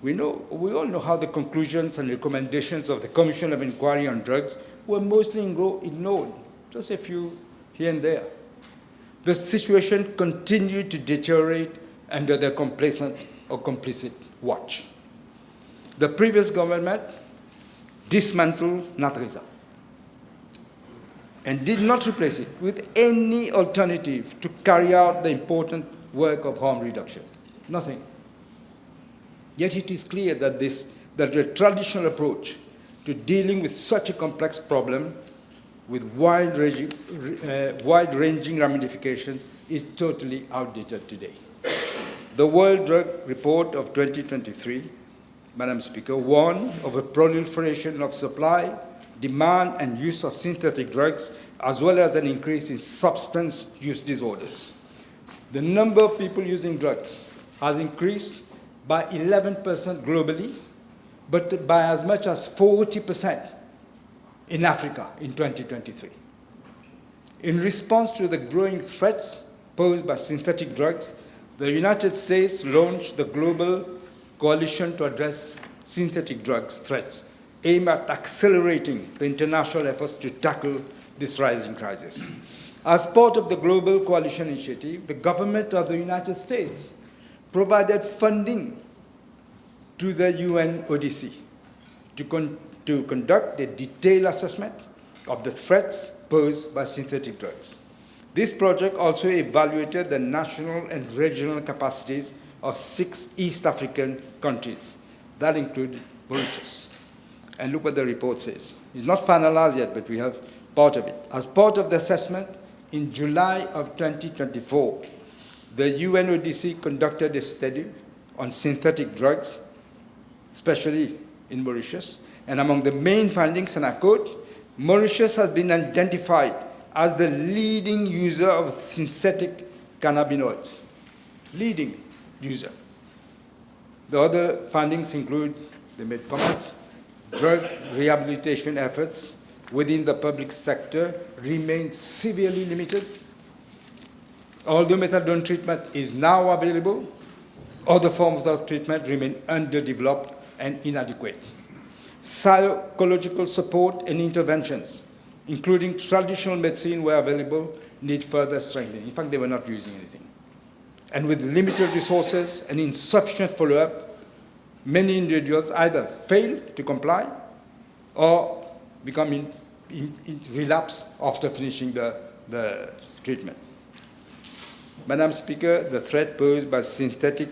We all know how the conclusions and recommendations of the Commission of Inquiry on Drugs were mostly ignored, just a few here and there. The situation continued to deteriorate under their complacent or complicit watch. The previous government dismantled NATRISA and did not replace it with any alternative to carry out the important work of harm reduction. Nothing. Yet it is clear that the traditional approach to dealing with such a complex problem with wide-ranging ramifications is totally outdated today. The World Drug Report of 2023, Madam Speaker, warned of a proliferation of supply, demand, and use of synthetic drugs, as well as an increase in substance use disorders. The number of people using drugs has increased by 11% globally, but by as much as 40% in Africa in 2023. In response to the growing threats posed by synthetic drugs, the United States launched the Global Coalition to Address Synthetic Drugs Threats, aimed at accelerating the international efforts to tackle this rising crisis. As part of the Global Coalition Initiative, the government of the United States provided funding to the UN ODC to conduct a detailed assessment of the threats posed by synthetic drugs. This project also evaluated the national and regional capacities of 6 East African countries. That include Mauritius. And look what the report says. It's not finalized yet, but we have part of it. As part of the assessment, in July of 2024, the UNODC conducted a study on synthetic drugs, especially in Mauritius. And among the main findings, and I quote, Mauritius has been identified as the leading user of synthetic cannabinoids. Leading user. The other findings include, they made comments, drug rehabilitation efforts within the public sector remain severely limited. Although methadone treatment is now available, other forms of treatment remain underdeveloped and inadequate. Psychological support and interventions, including traditional medicine where available, need further strengthening. In fact, they were not using anything. And with limited resources and insufficient follow-up, many individuals either fail to comply or become in relapse after finishing the treatment. Madam Speaker, the threat posed by synthetic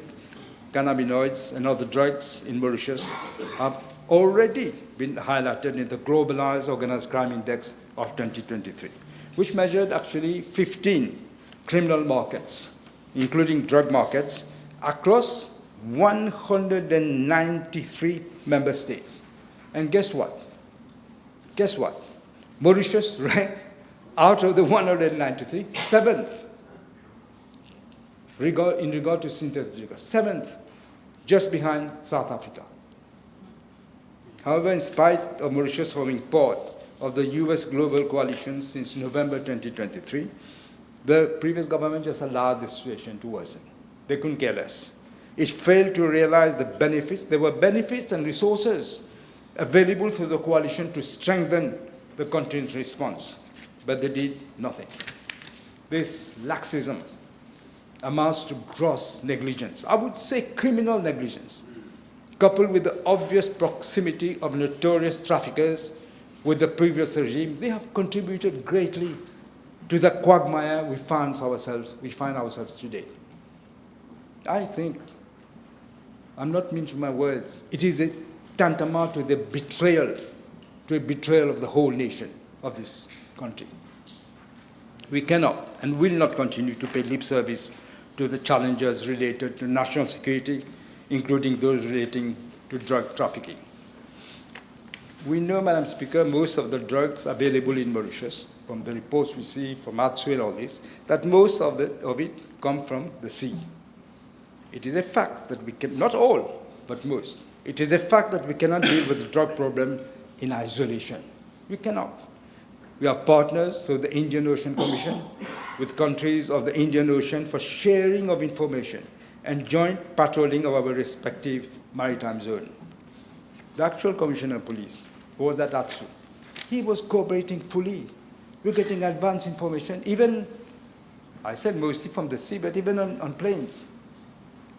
cannabinoids and other drugs in Mauritius have already been highlighted in the Globalized Organized Crime Index of 2023, which measured actually 15 criminal markets, including drug markets, across 193 member states. And guess what? Guess what? Mauritius ranked out of the 193, 7th in regard to synthetic drugs, 7th, just behind South Africa. However, in spite of Mauritius forming part of the US Global Coalition since November 2023, the previous government just allowed the situation to worsen. They couldn't care less. It failed to realize the benefits. There were benefits and resources available through the coalition to strengthen the country's response, but they did nothing. This laxism amounts to gross negligence. I would say criminal negligence, coupled with the obvious proximity of notorious traffickers with the previous regime. They have contributed greatly to the quagmire we find ourselves today. I think, I'm not mincing my words, it is a tantamount to a betrayal of the whole nation of this country. We cannot and will not continue to pay lip service to the challenges related to national security, including those relating to drug trafficking. We know, Madam Speaker, most of the drugs available in Mauritius, from the reports we see from ATSU and all this, that most of it come from the sea. It is a fact that we can, not all, but most. It is a fact that we cannot deal with the drug problem in isolation. We cannot. We are partners through the Indian Ocean Commission with countries of the Indian Ocean for sharing of information and joint patrolling of our respective maritime zone. The actual Commissioner of Police was at ATSU. He was cooperating fully. We're getting advance information, even, I said mostly from the sea, but even on planes.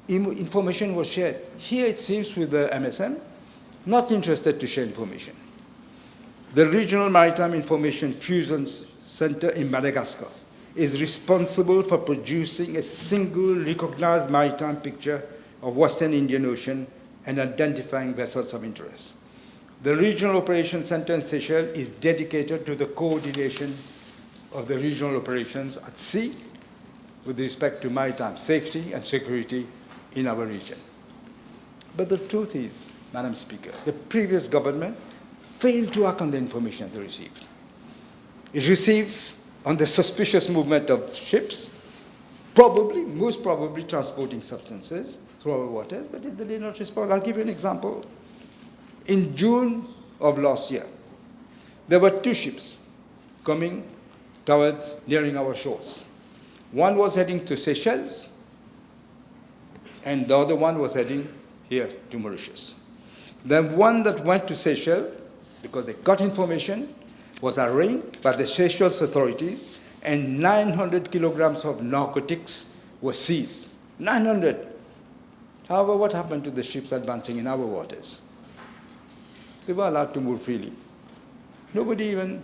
Information was shared. Here it seems with the MSM, not interested to share information. The Regional Maritime Information Fusion Center in Madagascar is responsible for producing a single recognized maritime picture of Western Indian Ocean and identifying vessels of interest. The Regional Operations Center in Seychelles is dedicated to the coordination of the regional operations at sea with respect to maritime safety and security in our region. But the truth is, Madam Speaker, the previous government failed to act on the information they received. It received on the suspicious movement of ships, most probably transporting substances through our waters, but they did not respond. I'll give you an example. In June of last year, there were 2 ships coming nearing our shores. One was heading to Seychelles, and the other one was heading here to Mauritius. The one that went to Seychelles, because they got information, was arraigned by the Seychelles authorities, and 900 kilograms of narcotics were seized. 900. However, what happened to the ships advancing in our waters? They were allowed to move freely. Nobody even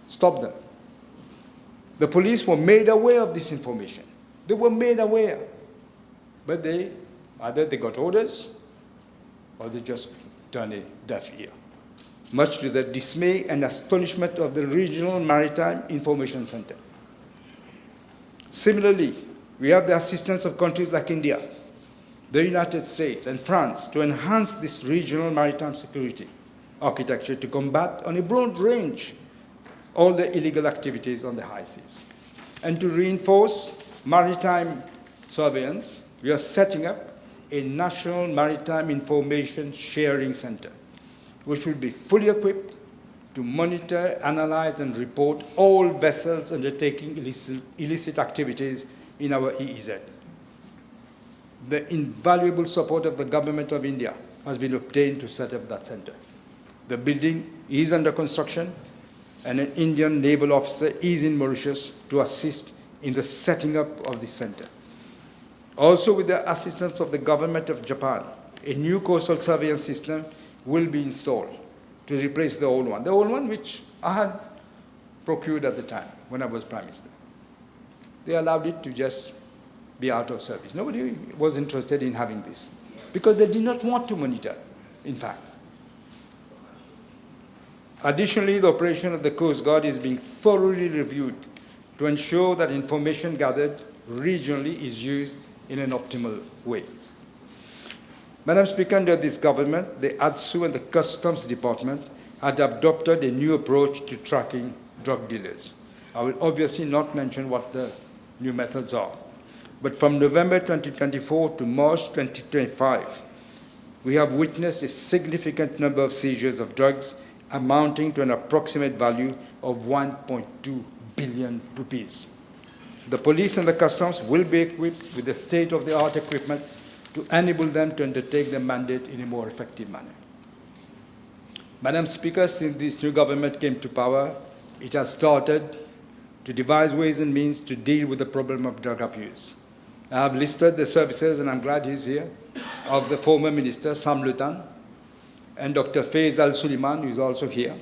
stopped them. The police were made aware of this information. They were made aware. But either they got orders, or they just turned a deaf ear, much to the dismay and astonishment of the Regional Maritime Information Center. Similarly, we have the assistance of countries like India, the United States, and France to enhance this regional maritime security architecture to combat on a broad range all the illegal activities on the high seas. And to reinforce maritime surveillance, we are setting up a National Maritime Information Sharing Center, which will be fully equipped to monitor, analyze, and report all vessels undertaking illicit activities in our EEZ. The invaluable support of the Government of India has been obtained to set up that center. The building is under construction, and an Indian naval officer is in Mauritius to assist in the setting up of this center. Also, with the assistance of the Government of Japan, a new coastal surveillance system will be installed to replace the old one which I had procured at the time when I was Prime Minister. They allowed it to just be out of service. Nobody was interested in having this because they did not want to monitor, in fact. Additionally, the operation of the Coast Guard is being thoroughly reviewed to ensure that information gathered regionally is used in an optimal way. Madam Speaker, under this government, the ATSU and the Customs Department had adopted a new approach to tracking drug dealers. I will obviously not mention what the new methods are. But from November 2024 to March 2025, we have witnessed a significant number of seizures of drugs amounting to an approximate value of 1.2 billion rupees. The police and the customs will be equipped with the state-of-the-art equipment to enable them to undertake their mandate in a more effective manner. Madam Speaker, since this new government came to power, it has started to devise ways and means to deal with the problem of drug abuse. I have listed the services, and I'm glad he's here, of the former Minister, Sam Lutan, and Dr. Faiz Al-Suleiman, who is also here.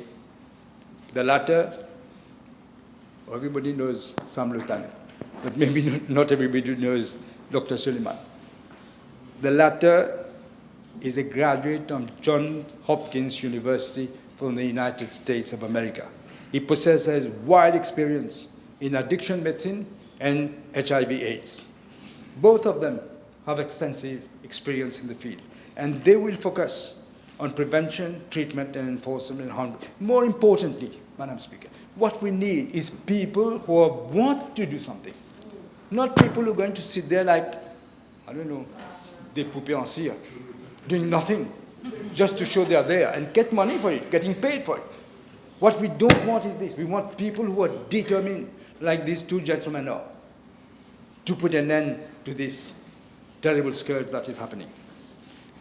The latter, everybody knows Sam Lutan, but maybe not everybody knows Dr. Suleiman. The latter is a graduate from Johns Hopkins University from the United States of America. He possesses wide experience in addiction medicine and HIV/AIDS. Both of them have extensive experience in the field, and they will focus on prevention, treatment, and enforcement and harm. More importantly, Madam Speaker, what we need is people who want to do something, not people who are going to sit there like, I don't know, des poupées en cire, doing nothing, just to show they are there and get money for it, getting paid for it. What we don't want is this. We want people who are determined, like these two gentlemen are, to put an end to this terrible scourge that is happening.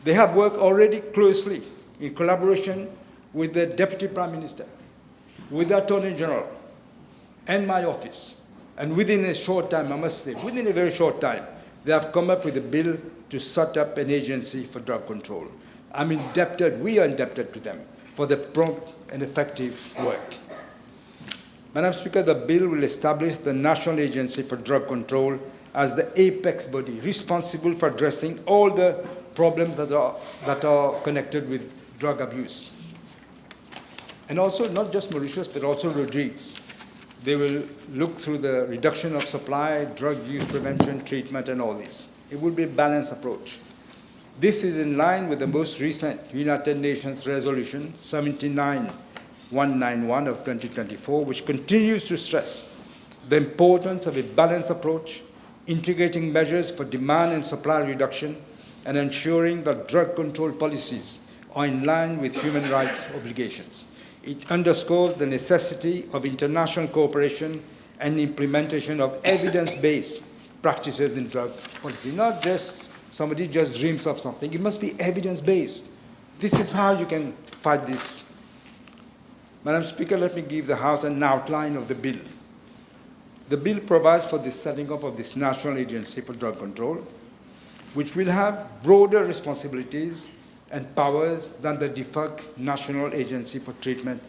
They have worked already closely in collaboration with the Deputy Prime Minister, with the Attorney General, and my office. And within a short time, I must say, within a very short time, they have come up with a bill to set up an agency for drug control. I'm indebted, we are indebted to them for the prompt and effective work. Madam Speaker, the bill will establish the National Agency for Drug Control as the apex body responsible for addressing all the problems that are connected with drug abuse. And also, not just Mauritius, but also Rodrigues. They will look through the reduction of supply, drug use prevention, treatment, and all this. It will be a balanced approach. This is in line with the most recent United Nations Resolution 79191 of 2024, which continues to stress the importance of a balanced approach, integrating measures for demand and supply reduction, and ensuring that drug control policies are in line with human rights obligations. It underscores the necessity of international cooperation and implementation of evidence-based practices in drug policy, not just somebody just dreams of something. It must be evidence-based. This is how you can fight this. Madam Speaker, let me give the House an outline of the bill. The bill provides for the setting up of this National Agency for Drug Control, which will have broader responsibilities and powers than the defunct National Agency for Treatment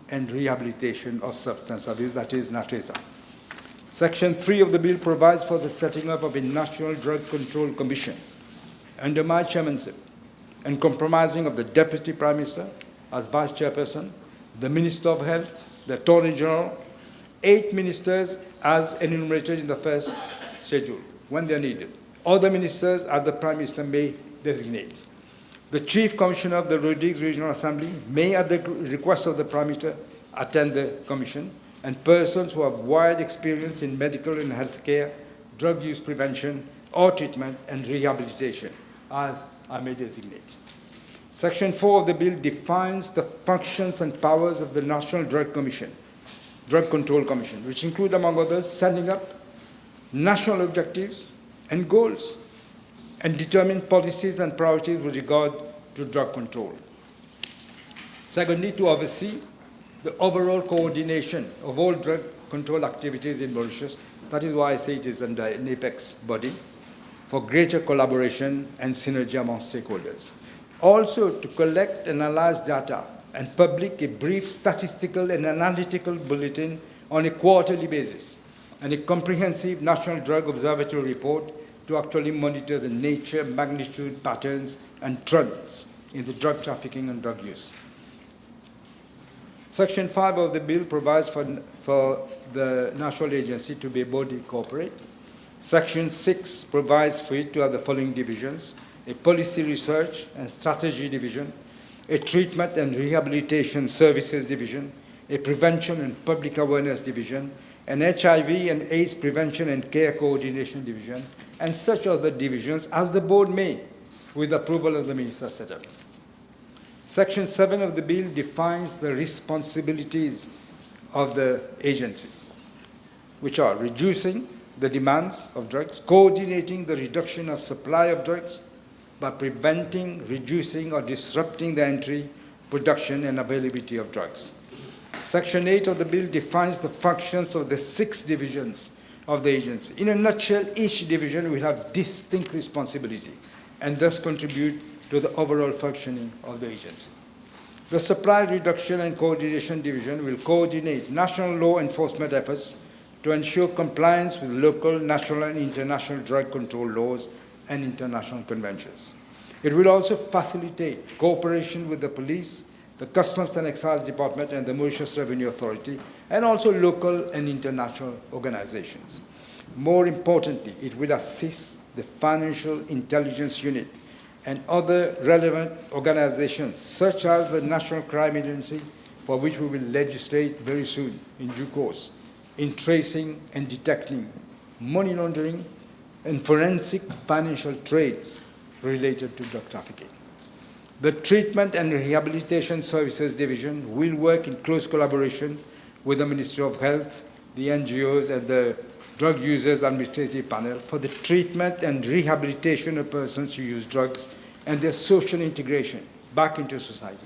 and Rehabilitation of Substance Abuse, that is NATRESA. Section 3 of the bill provides for the setting up of a National Drug Control Commission under my chairmanship and comprising of the Deputy Prime Minister as Vice Chairperson, the Minister of Health, the Attorney General, 8 ministers as enumerated in the first schedule when they are needed. Other ministers as the Prime Minister may designate. The Chief Commissioner of the Rodrigues Regional Assembly may, at the request of the Prime Minister, attend the Commission, and persons who have wide experience in medical and healthcare, drug use prevention, or treatment and rehabilitation, as I may designate. Section 4 of the bill defines the functions and powers of the National Drug Control Commission, which include, among others, setting up national objectives and goals, and determine policies and priorities with regard to drug control. Secondly, to oversee the overall coordination of all drug control activities in Mauritius. That is why I say it is under an apex body for greater collaboration and synergy among stakeholders. Also, to collect and analyze data and publish a brief statistical and analytical bulletin on a quarterly basis and a comprehensive National Drug Observatory report to actually monitor the nature, magnitude, patterns, and trends in the drug trafficking and drug use. Section 5 of the bill provides for the National Agency to be a body corporate. Section 6 provides for it to have the following divisions: a policy research and strategy division, a treatment and rehabilitation services division, a prevention and public awareness division, an HIV and AIDS prevention and care coordination division, and such other divisions as the board may, with approval of the minister, set up. Section 7 of the bill defines the responsibilities of the agency, which are reducing the demands of drugs, coordinating the reduction of supply of drugs by preventing, reducing, or disrupting the entry, production, and availability of drugs. Section 8 of the bill defines the functions of the 6 divisions of the agency. In a nutshell, each division will have distinct responsibility and thus contribute to the overall functioning of the agency. The Supply Reduction and Coordination Division will coordinate national law enforcement efforts to ensure compliance with local, national, and international drug control laws and international conventions. It will also facilitate cooperation with the police, the Customs and Excise Department and the Mauritius Revenue Authority, and also local and international organizations. More importantly, it will assist the Financial Intelligence Unit and other relevant organizations, such as the National Crime Agency, for which we will legislate very soon, in due course, in tracing and detecting money laundering and forensic financial trades related to drug trafficking. The Treatment and Rehabilitation Services Division will work in close collaboration with the Ministry of Health, the NGOs, and the Drug Users Administrative Panel for the treatment and rehabilitation of persons who use drugs and their social integration back into society.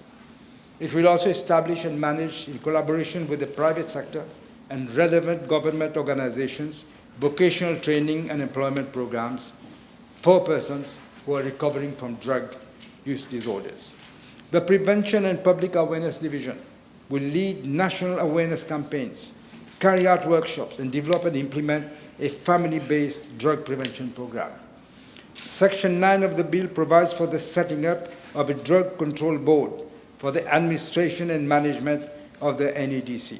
It will also establish and manage, in collaboration with the private sector and relevant government organizations, vocational training and employment programs for persons who are recovering from drug use disorders. The Prevention and Public Awareness Division will lead national awareness campaigns, carry out workshops, and develop and implement a family-based drug prevention program. Section 9 of the bill provides for the setting up of a drug control board for the administration and management of the NEDC.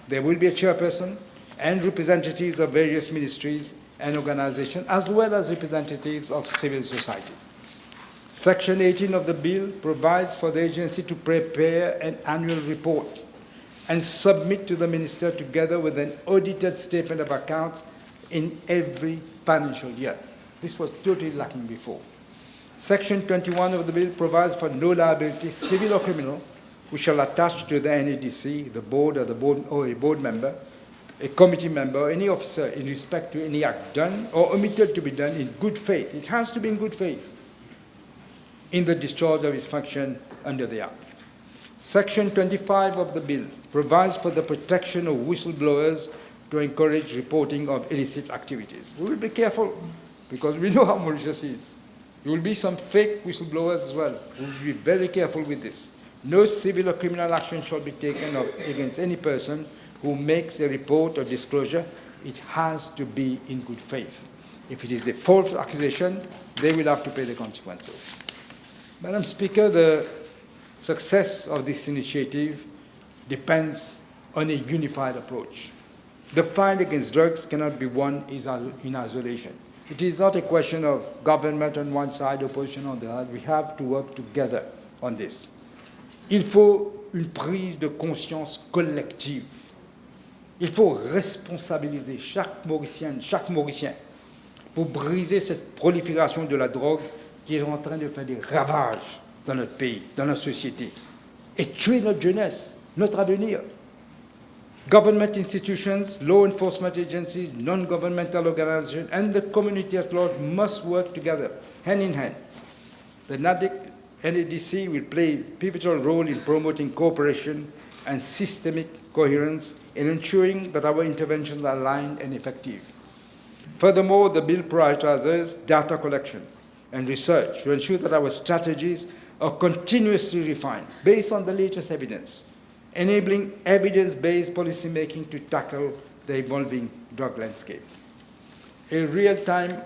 There will be a chairperson and representatives of various ministries and organizations, as well as representatives of civil society. Section 18 of the bill provides for the agency to prepare an annual report and submit to the minister together with an audited statement of accounts in every financial year. This was totally lacking before. Section 21 of the bill provides for no liability, civil or criminal, which shall attach to the NEDC, the board or a board member, a committee member, or any officer in respect to any act done or omitted to be done in good faith. It has to be in good faith in the discharge of his function under the Act. Section 25 of the bill provides for the protection of whistleblowers to encourage reporting of illicit activities. We will be careful because we know how Mauritius is. There will be some fake whistleblowers as well. We will be very careful with this. No civil or criminal action shall be taken against any person who makes a report or disclosure. It has to be in good faith. If it is a false accusation, they will have to pay the consequences. Madam Speaker, the success of this initiative depends on a unified approach. The fight against drugs cannot be won in isolation. It is not a question of government on one side, opposition on the other. We have to work together on this. Il faut une prise de conscience collective. Il faut responsabiliser chaque Mauricienne, chaque Mauricien pour briser cette prolifération de la drogue qui est en train de faire des ravages dans notre pays, dans notre société, et tuer notre jeunesse, notre avenir. Government institutions, law enforcement agencies, non-governmental organizations, and the community at large must work together, hand in hand. The NADC will play a pivotal role in promoting cooperation and systemic coherence in ensuring that our interventions are aligned and effective. Furthermore, the bill prioritizes data collection and research to ensure that our strategies are continuously refined based on the latest evidence, enabling evidence-based policymaking to tackle the evolving drug landscape. A real-time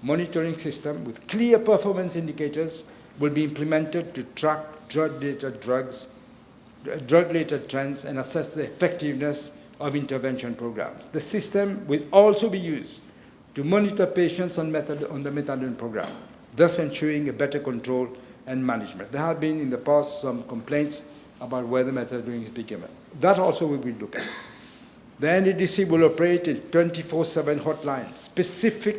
monitoring system with clear performance indicators will be implemented to track drug-related trends and assess the effectiveness of intervention programs. The system will also be used to monitor patients on the methadone program, thus ensuring a better control and management. There have been in the past some complaints about whether methadone is being given. That also we will look at. The NEDC will operate a 24/7 hotline specific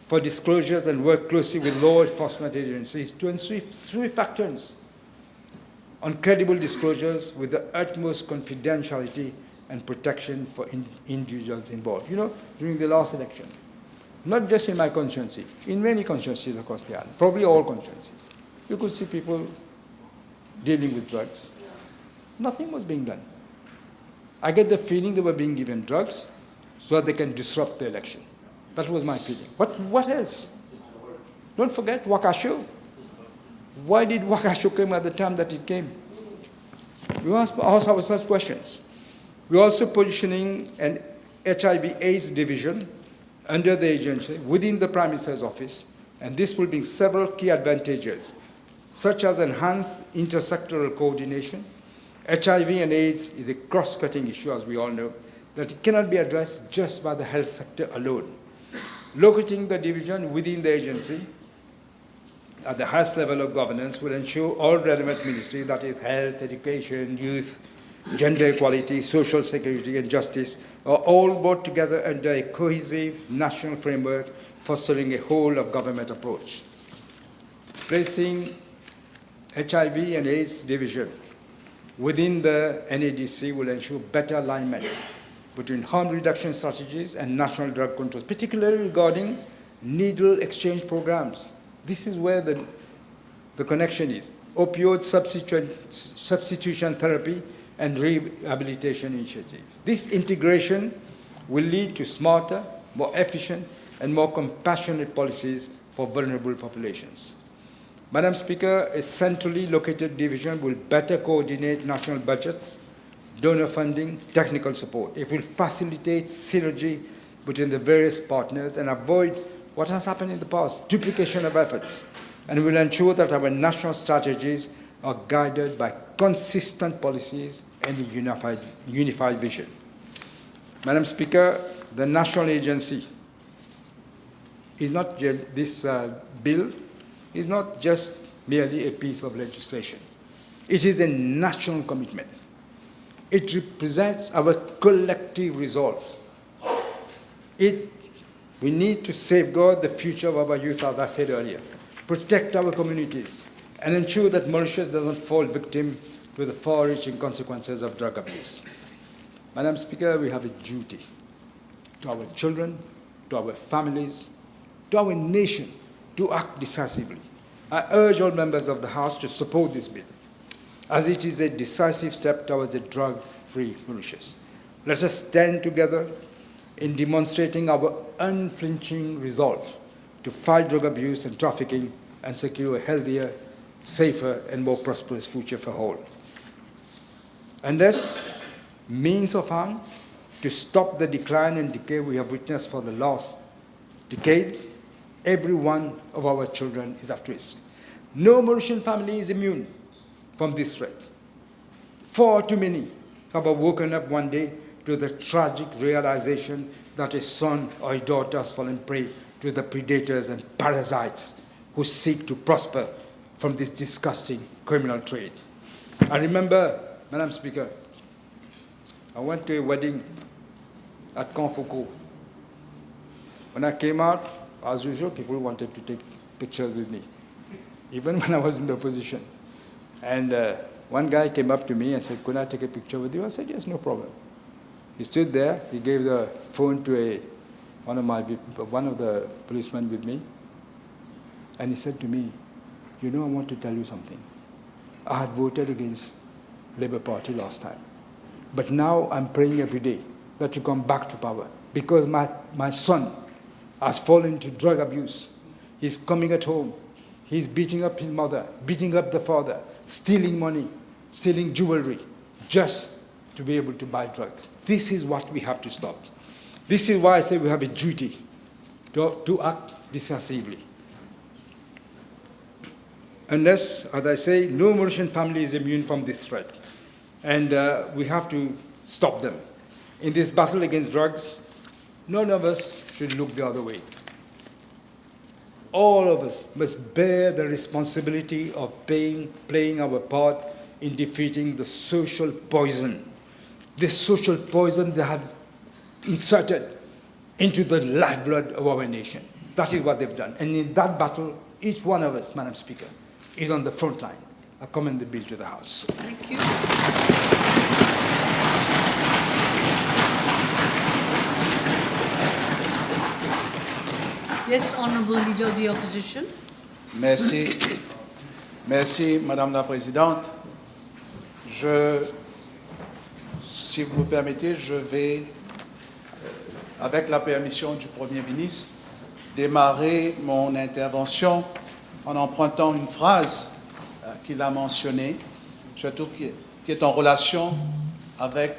for disclosures and work closely with law enforcement agencies to ensure swift actions on credible disclosures with the utmost confidentiality and protection for individuals involved. You know, during the last election, not just in my constituency, in many constituencies across the island, probably all constituencies, you could see people dealing with drugs. Nothing was being done. I get the feeling they were being given drugs so that they can disrupt the election. That was my feeling. But what else? Don't forget Wakasho. Why did Wakasho come at the time that it came? We ask ourselves questions. We're also positioning an HIV/AIDS division under the agency within the Prime Minister's office, and this will bring several key advantages, such as enhanced intersectoral coordination, HIV and AIDS is a cross-cutting issue, as we all know, that it cannot be addressed just by the health sector alone. Locating the division within the agency at the highest level of governance will ensure all relevant ministries, that is health, education, youth, gender equality, social security, and justice, are all brought together under a cohesive national framework fostering a whole-of-government approach. Placing HIV and AIDS division within the NADC will ensure better alignment between harm reduction strategies and national drug controls, particularly regarding needle exchange programs. This is where the connection is. Opioid substitution therapy and rehabilitation initiative. This integration will lead to smarter, more efficient, and more compassionate policies for vulnerable populations. Madam Speaker, a centrally located division will better coordinate national budgets, donor funding, technical support. It will facilitate synergy between the various partners and avoid what has happened in the past, duplication of efforts, and will ensure that our national strategies are guided by consistent policies and a unified vision. Madam Speaker, the national agency is not just, this bill is not just merely a piece of legislation. It is a national commitment. It represents our collective resolve. We need to safeguard the future of our youth, as I said earlier, protect our communities, and ensure that Mauritius doesn't fall victim to the far-reaching consequences of drug abuse. Madam Speaker, we have a duty to our children, to our families, to our nation, to act decisively. I urge all members of the House to support this bill, as it is a decisive step towards a drug-free Mauritius. Let us stand together in demonstrating our unflinching resolve to fight drug abuse and trafficking and secure a healthier, safer, and more prosperous future for all. Unless means of harm to stop the decline and decay we have witnessed for the last decade, every one of our children is at risk. No Mauritian family is immune from this threat. Far too many have woken up one day to the tragic realization that a son or a daughter has fallen prey to the predators and parasites who seek to prosper from this disgusting criminal trade. I remember, Madam Speaker, I went to a wedding at Confoco. When I came out, as usual, people wanted to take pictures with me, even when I was in the opposition. And one guy came up to me and said, "Could I take a picture with you?" I said, "Yes, no problem." He stood there. He gave the phone to one of the policemen with me, and he said to me, "You know, I want to tell you something. I had voted against Labour Party last time, but now I'm praying every day that you come back to power, because my son has fallen into drug abuse. He's coming at home. He's beating up his mother, beating up the father, stealing money, stealing jewelry, just to be able to buy drugs. This is what we have to stop. This is why I say we have a duty to act decisively. Unless, as I say, no Mauritian family is immune from this threat. And we have to stop them. In this battle against drugs, none of us should look the other way. All of us must bear the responsibility of playing our part in defeating the social poison. This social poison they have inserted into the lifeblood of our nation. That is what they've done. And in that battle, each one of us, Madam Speaker, is on the front line. I commend the bill to the House. Thank you. Yes, Honourable Leader of the Opposition. Merci. Merci, Madame la Présidente. Si vous me permettez, je vais, avec la permission du Premier ministre, démarrer mon intervention en empruntant une phrase qu'il a mentionnée, surtout qui est en relation avec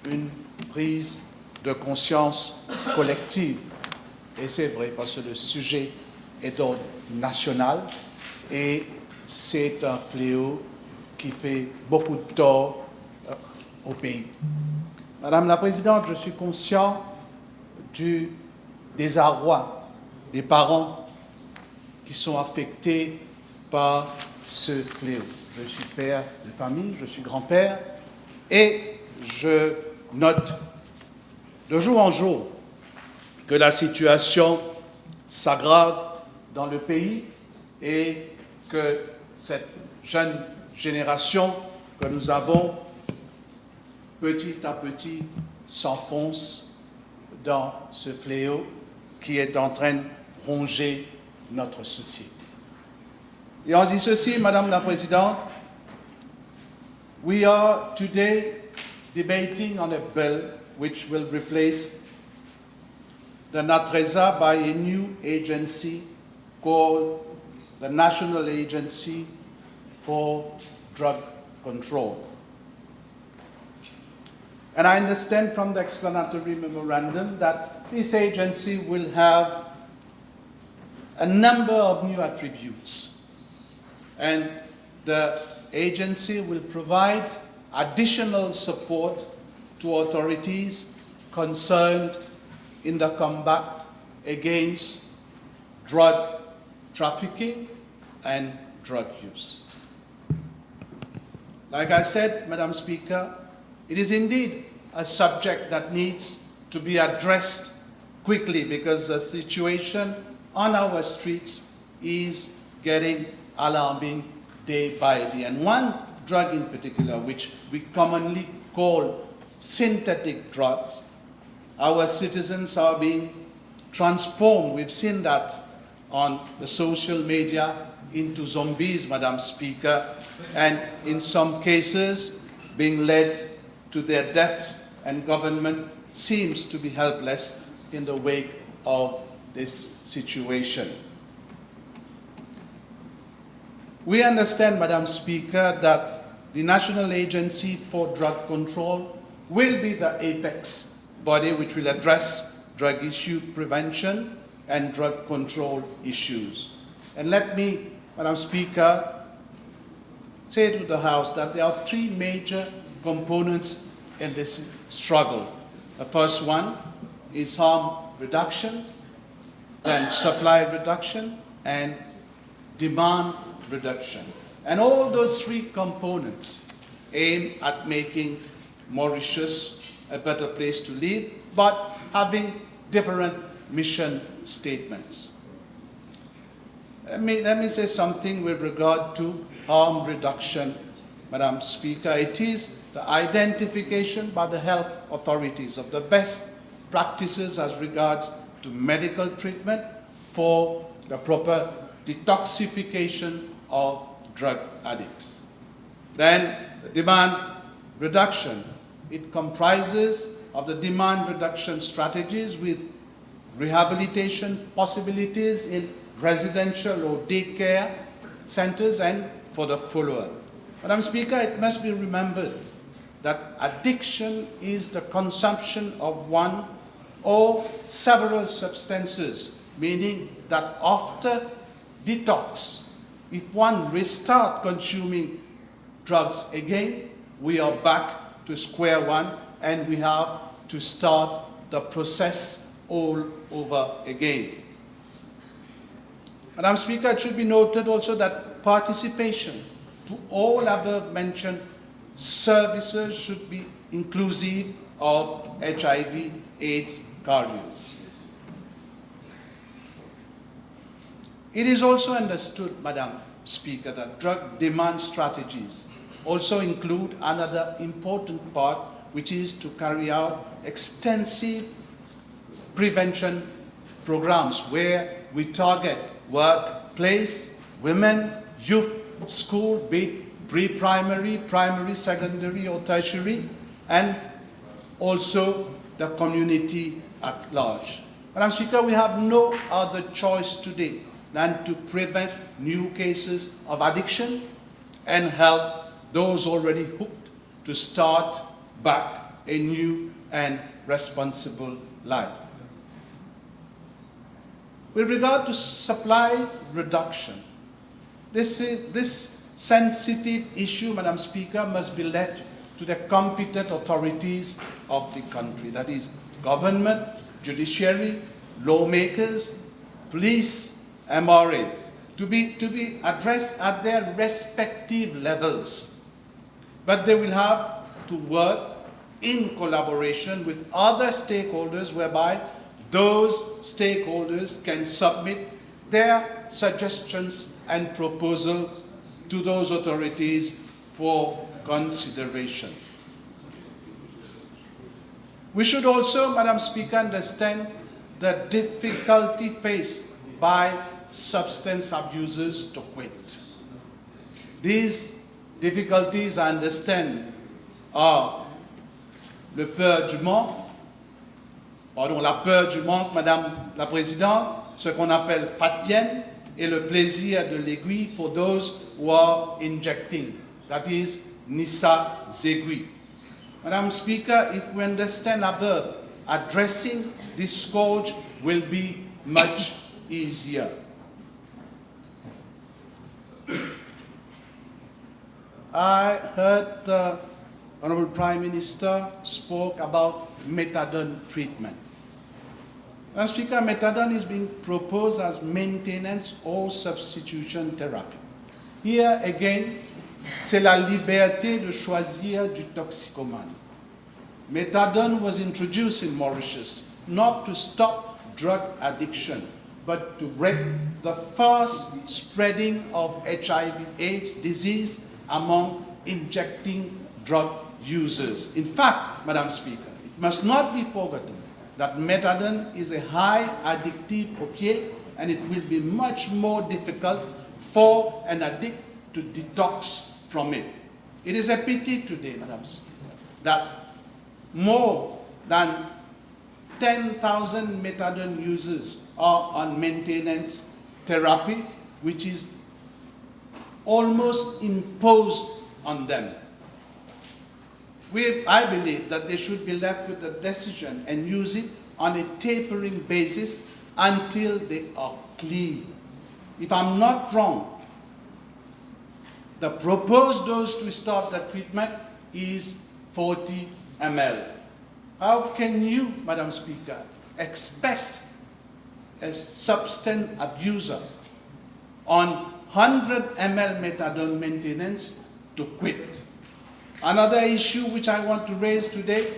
une prise de conscience collective. Et c'est vrai, parce que le sujet est d'ordre national et c'est un fléau qui fait beaucoup de tort au pays. Madame la Présidente, je suis conscient du désarroi des parents qui sont affectés par ce fléau. Je suis père de famille, je suis grand-père, et je note de jour en jour que la situation s'aggrave dans le pays et que cette jeune génération que nous avons petit à petit s'enfonce dans ce fléau qui est en train de ronger notre société. Et on dit ceci, Madame la Présidente, we are today debating on a bill which will replace the NATRESA by a new agency called the National Agency for Drug Control. And I understand from the explanatory memorandum that this agency will have a number of new attributes. And the agency will provide additional support to authorities concerned in the combat against drug trafficking and drug use. Like I said, Madam Speaker, it is indeed a subject that needs to be addressed quickly because the situation on our streets is getting alarming day by day. And one drug in particular, which we commonly call synthetic drugs, our citizens are being transformed. We've seen that on the social media into zombies, Madam Speaker, and in some cases being led to their death, and government seems to be helpless in the wake of this situation. We understand, Madam Speaker, that the National Agency for Drug Control will be the apex body which will address drug issue prevention and drug control issues. And let me, Madam Speaker, say to the House that there are three major components in this struggle. The first one is harm reduction, then supply reduction, and demand reduction. And all those three components aim at making Mauritius a better place to live, but having different mission statements. Let me say something with regard to harm reduction, Madam Speaker. It is the identification by the health authorities of the best practices as regards to medical treatment for the proper detoxification of drug addicts. Then the demand reduction. It comprises of the demand reduction strategies with rehabilitation possibilities in residential or daycare centers and for the follower. Madam Speaker, it must be remembered that addiction is the consumption of one or several substances, meaning that after detox, if one restarts consuming drugs again, we are back to square one and we have to start the process all over again. Madam Speaker, it should be noted also that participation to all above mentioned services should be inclusive of HIV/AIDS carriers. It is also understood, Madam Speaker, that drug demand strategies also include another important part, which is to carry out extensive prevention programs where we target workplace, women, youth, school, be it pre-primary, primary, secondary, or tertiary, and also the community at large. Madam Speaker, we have no other choice today than to prevent new cases of addiction and help those already hooked to start back a new and responsible life. With regard to supply reduction, this sensitive issue, Madam Speaker, must be left to the competent authorities of the country, that is, government, judiciary, lawmakers, police, MRAs, to be addressed at their respective levels. But they will have to work in collaboration with other stakeholders, whereby those stakeholders can submit their suggestions and proposals to those authorities for consideration. We should also, Madam Speaker, understand the difficulty faced by substance abusers to quit. These difficulties, I understand, are la peur du manque, Madame la Présidente, ce qu'on appelle fatienne, et le plaisir de l'aiguille for those who are injecting, that is, Nisa Zegui. Madam Speaker, if we understand above, addressing this scourge will be much easier. I heard the Honourable Prime Minister spoke about methadone treatment. Madam Speaker, methadone is being proposed as maintenance or substitution therapy. Here again, c'est la liberté de choisir du toxicomane. Methadone was introduced in Mauritius not to stop drug addiction, but to break the fast spreading of HIV/AIDS disease among injecting drug users. In fact, Madam Speaker, it must not be forgotten that methadone is a high addictive opiate, and it will be much more difficult for an addict to detox from it. It is a pity today, Madam Speaker, that more than 10,000 methadone users are on maintenance therapy, which is almost imposed on them. I believe that they should be left with the decision and use it on a tapering basis until they are clean. If I'm not wrong, the proposed dose to start the treatment is 40 ml. How can you, Madam Speaker, expect a substance abuser on 100 ml methadone maintenance to quit? Another issue which I want to raise today,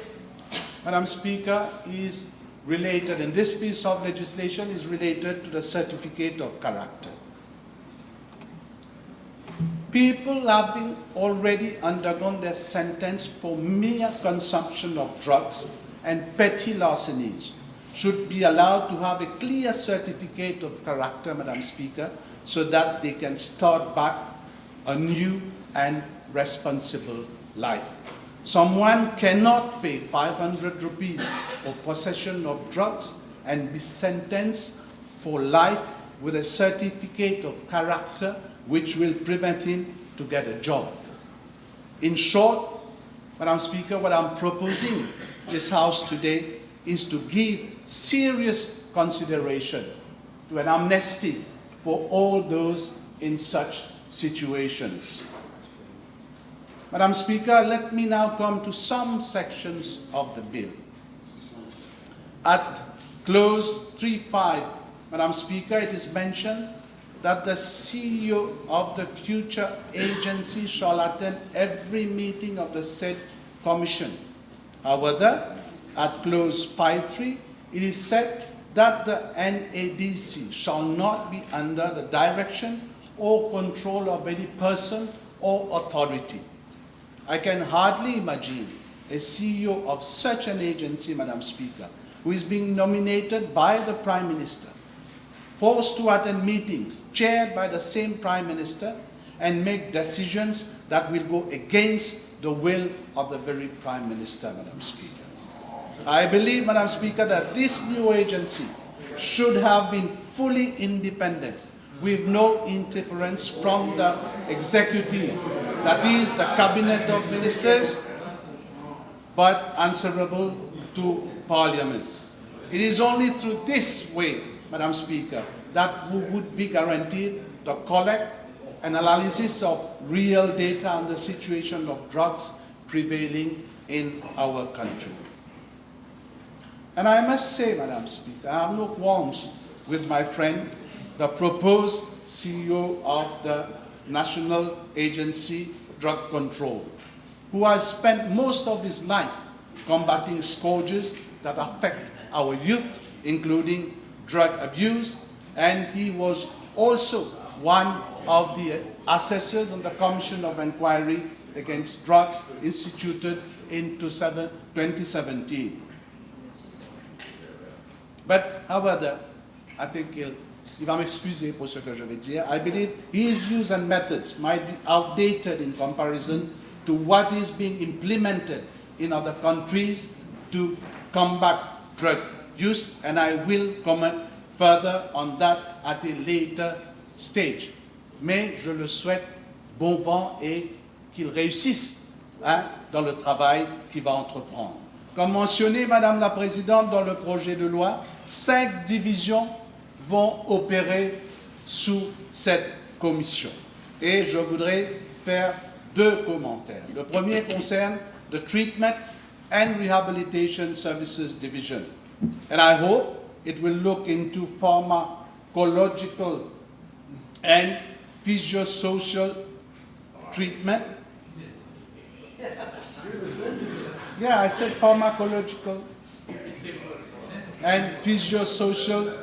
Madam Speaker, is related, and this piece of legislation is related to the certificate of character. People having already undergone their sentence for mere consumption of drugs and petty larcenies should be allowed to have a clear certificate of character, Madam Speaker, so that they can start back a new and responsible life. Someone cannot pay 500 rupees for possession of drugs and be sentenced for life with a certificate of character which will prevent him to get a job. In short, Madam Speaker, what I'm proposing this House today is to give serious consideration to an amnesty for all those in such situations. Madam Speaker, let me now come to some sections of the bill. At clause 3.5, Madam Speaker, it is mentioned that the CEO of the future agency shall attend every meeting of the said commission. However, at clause 5.3, it is said that the NADC shall not be under the direction or control of any person or authority. I can hardly imagine a CEO of such an agency, Madam Speaker, who is being nominated by the Prime Minister, forced to attend meetings chaired by the same Prime Minister and make decisions that will go against the will of the very Prime Minister, Madam Speaker. I believe, Madam Speaker, that this new agency should have been fully independent, with no interference from the executive, that is the Cabinet of Ministers, but answerable to Parliament. It is only through this way, Madam Speaker, that we would be guaranteed to collect an analysis of real data on the situation of drugs, prevailing in our country. And I must say, Madam Speaker, I have no qualms with my friend, the proposed CEO of the National Agency Drug Control, who has spent most of his life combating scourges that affect our youth, including drug abuse, and he was also one of the assessors on the Commission of Inquiry against Drugs instituted in 2017. But, however, I think il va m'excuser pour ce que je vais dire. I believe his views and methods might be outdated in comparison to what is being implemented in other countries to combat drug use, and I will comment further on that at a later stage. Mais je le souhaite bon vent et qu'il réussisse dans le travail qu'il va entreprendre. Comme mentionné, Madame la Présidente, dans le projet de loi, 5 divisions vont opérer sous cette commission. Et je voudrais faire 2 commentaires. Le premier concerne the Treatment and Rehabilitation Services Division. And I hope it will look into pharmacological and physiosocial treatment. Yeah, I said pharmacological and physiosocial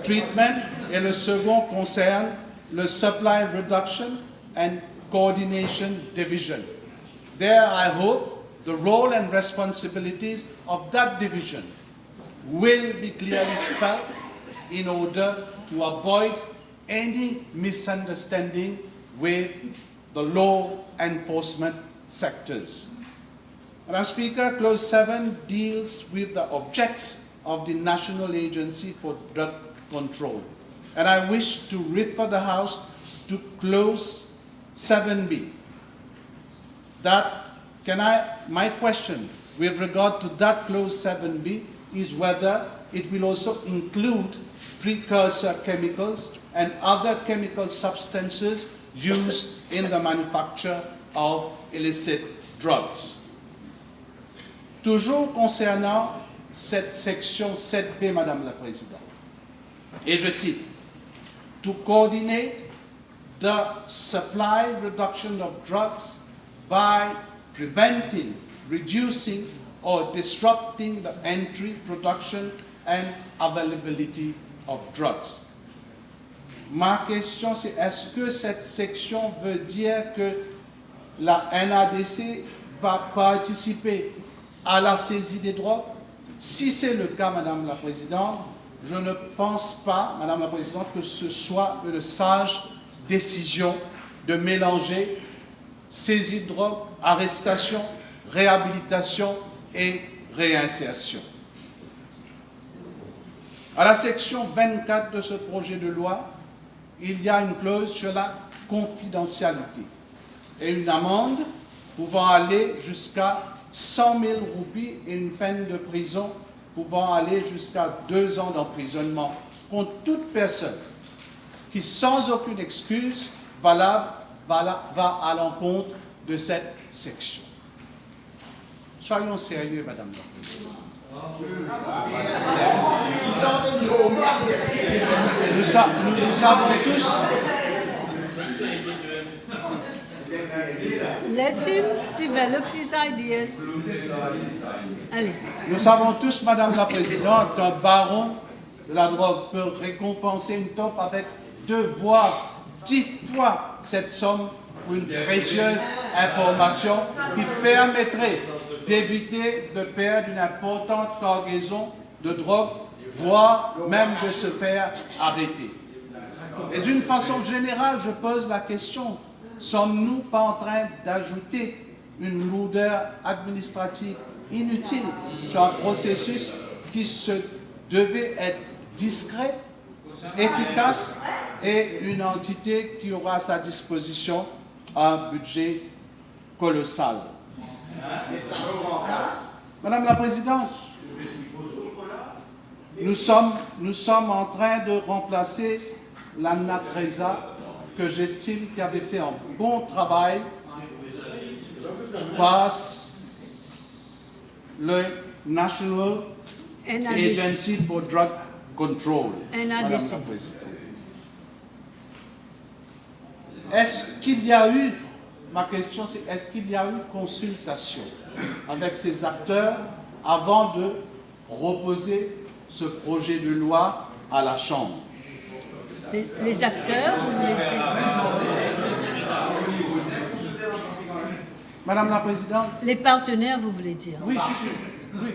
treatment. Et le second concerne le Supply Reduction and Coordination Division. There, I hope the role and responsibilities of that division will be clearly spelled in order to avoid any misunderstanding with the law enforcement sectors. Madam Speaker, Clause 7 deals with the objects of the National Agency for Drug Control. And I wish to refer the House to Clause 7B. My question with regard to that Clause 7B is whether it will also include precursor chemicals and other chemical substances used in the manufacture of illicit drugs. Toujours concernant cette section 7B, Madame la Présidente, et je cite, to coordinate the supply reduction of drugs by preventing, reducing, or disrupting the entry, production, and availability of drugs. Ma question, c'est est-ce que cette section veut dire que la NADC va participer à la saisie des drogues? Si c'est le cas, Madame la Présidente, je ne pense pas, Madame la Présidente, que ce soit une sage décision de mélanger saisie de drogue, arrestation, réhabilitation et réinsertion. À la section 24 de ce projet de loi, il y a une clause sur la confidentialité et une amende pouvant aller jusqu'à 100 000 roupies et une peine de prison pouvant aller jusqu'à 2 ans d'emprisonnement contre toute personne qui, sans aucune excuse valable, va à l'encontre de cette section. Soyons sérieux, Madame la Présidente. Nous savons tous. Let him develop his ideas. Allez. Nous savons tous, Madame la Présidente, qu'un baron de la drogue peut récompenser une taupe avec 2 voire 10 fois cette somme pour une précieuse information qui permettrait d'éviter de perdre une importante cargaison de drogue, voire même de se faire arrêter. Et d'une façon générale, je pose la question, sommes-nous pas en train d'ajouter une lourdeur administrative inutile sur un processus qui se devait être discret, efficace et une entité qui aura à sa disposition un budget colossal? Madame la Présidente, nous sommes en train de remplacer la NATRESA que j'estime qui avait fait un bon travail par le National NADC. Agency for Drug Control. NADC. Madame la Présidente. Est-ce qu'il y a eu, ma question c'est, est-ce qu'il y a eu consultation avec ces acteurs avant de proposer ce projet de loi à la Chambre? Les acteurs, vous voulez dire? Madame la Présidente. Les partenaires, vous voulez dire? Oui, oui.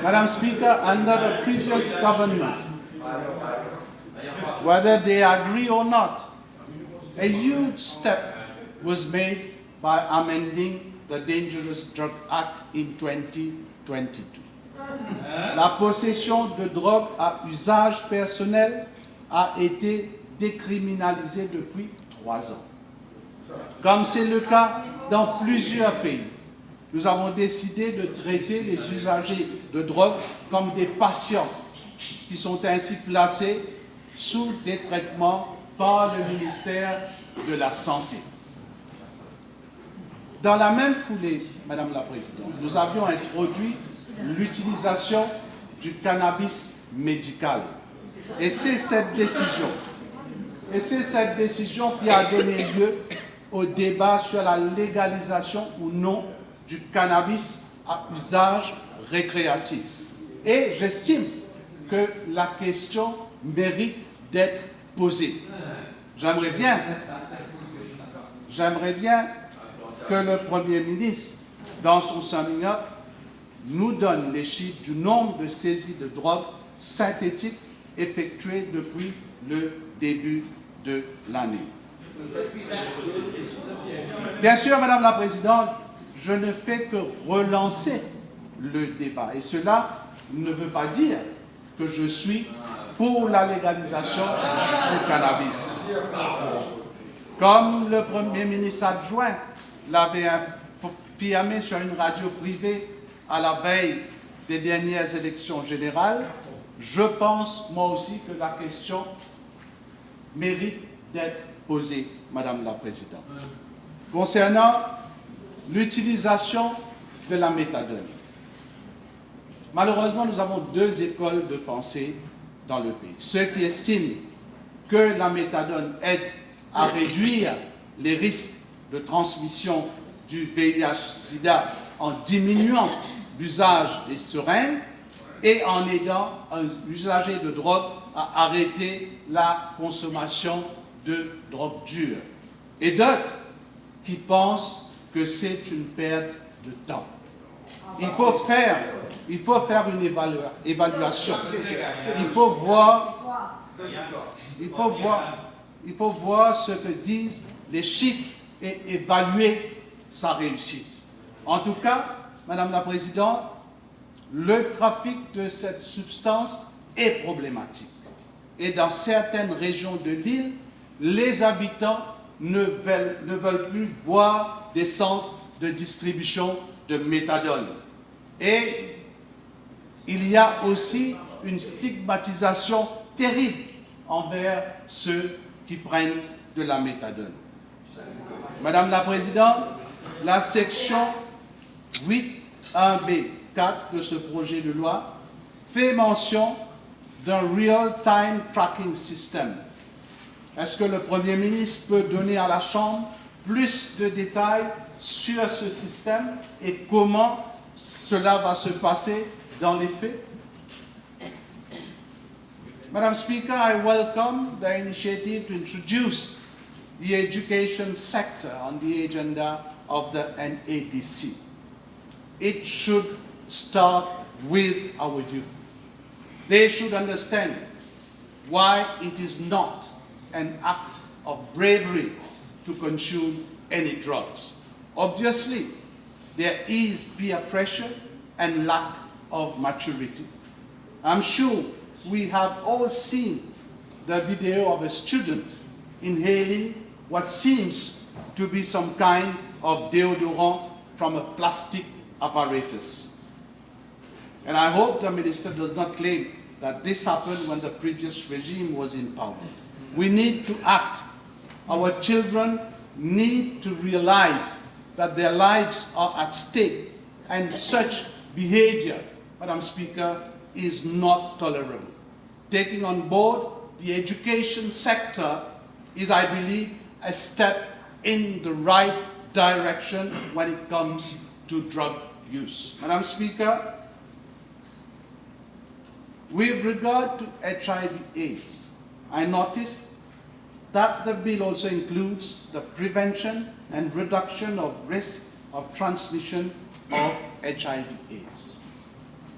Madam Speaker, under the previous government, whether they agree or not, a huge step was made by amending the Dangerous Drug Act in 2022. La possession de drogue à usage personnel a été décriminalisée depuis 3 ans. Comme c'est le cas dans plusieurs pays, nous avons décidé de traiter les usagers de drogue comme des patients qui sont ainsi placés sous des traitements par le ministère de la Santé. Dans la même foulée, Madame la Présidente, nous avions introduit l'utilisation du cannabis médical. Et c'est cette décision qui a donné lieu au débat sur la légalisation ou non du cannabis à usage récréatif. Et j'estime que la question mérite d'être posée. J'aimerais bien que le Premier ministre, dans son séminaire, nous donne les chiffres du nombre de saisies de drogue synthétique effectuées depuis le début de l'année. Bien sûr, Madame la Présidente, je ne fais que relancer le débat. Et cela ne veut pas dire que je suis pour la légalisation du cannabis. Comme le Premier ministre adjoint l'avait affirmé sur une radio privée à la veille des dernières élections générales, je pense moi aussi que la question mérite d'être posée, Madame la Présidente. Concernant l'utilisation de la méthadone, malheureusement, nous avons 2 écoles de pensée dans le pays. Ceux qui estiment que la méthadone aide à réduire les risques de transmission du VIH-Sida en diminuant l'usage des seringues et en aidant un usager de drogue à arrêter la consommation de drogue dure. Et d'autres qui pensent que c'est une perte de temps. Il faut faire une évaluation. Il faut voir ce que disent les chiffres et évaluer sa réussite. En tout cas, Madame la Présidente, le trafic de cette substance est problématique. Et dans certaines régions de l'île, les habitants ne veulent plus voir des centres de distribution de méthadone. Et il y a aussi une stigmatisation terrible envers ceux qui prennent de la méthadone. Madame la Présidente, la section 8.1b4 de ce projet de loi fait mention d'un real-time tracking system. Est-ce que le Premier ministre peut donner à la Chambre plus de détails sur ce système et comment cela va se passer dans les faits? Madam Speaker, I welcome the initiative to introduce the education sector on the agenda of the NADC. It should start with our youth. They should understand why it is not an act of bravery to consume any drugs. Obviously, there is peer pressure and lack of maturity. I'm sure we have all seen the video of a student inhaling what seems to be some kind of deodorant from a plastic apparatus. And I hope the minister does not claim that this happened when the previous regime was in power. We need to act. Our children need to realize that their lives are at stake, and such behavior, Madam Speaker, is not tolerable. Taking on board the education sector is, I believe, a step in the right direction when it comes to drug use. Madam Speaker, with regard to HIV/AIDS, I noticed that the bill also includes the prevention and reduction of risk of transmission of HIV/AIDS.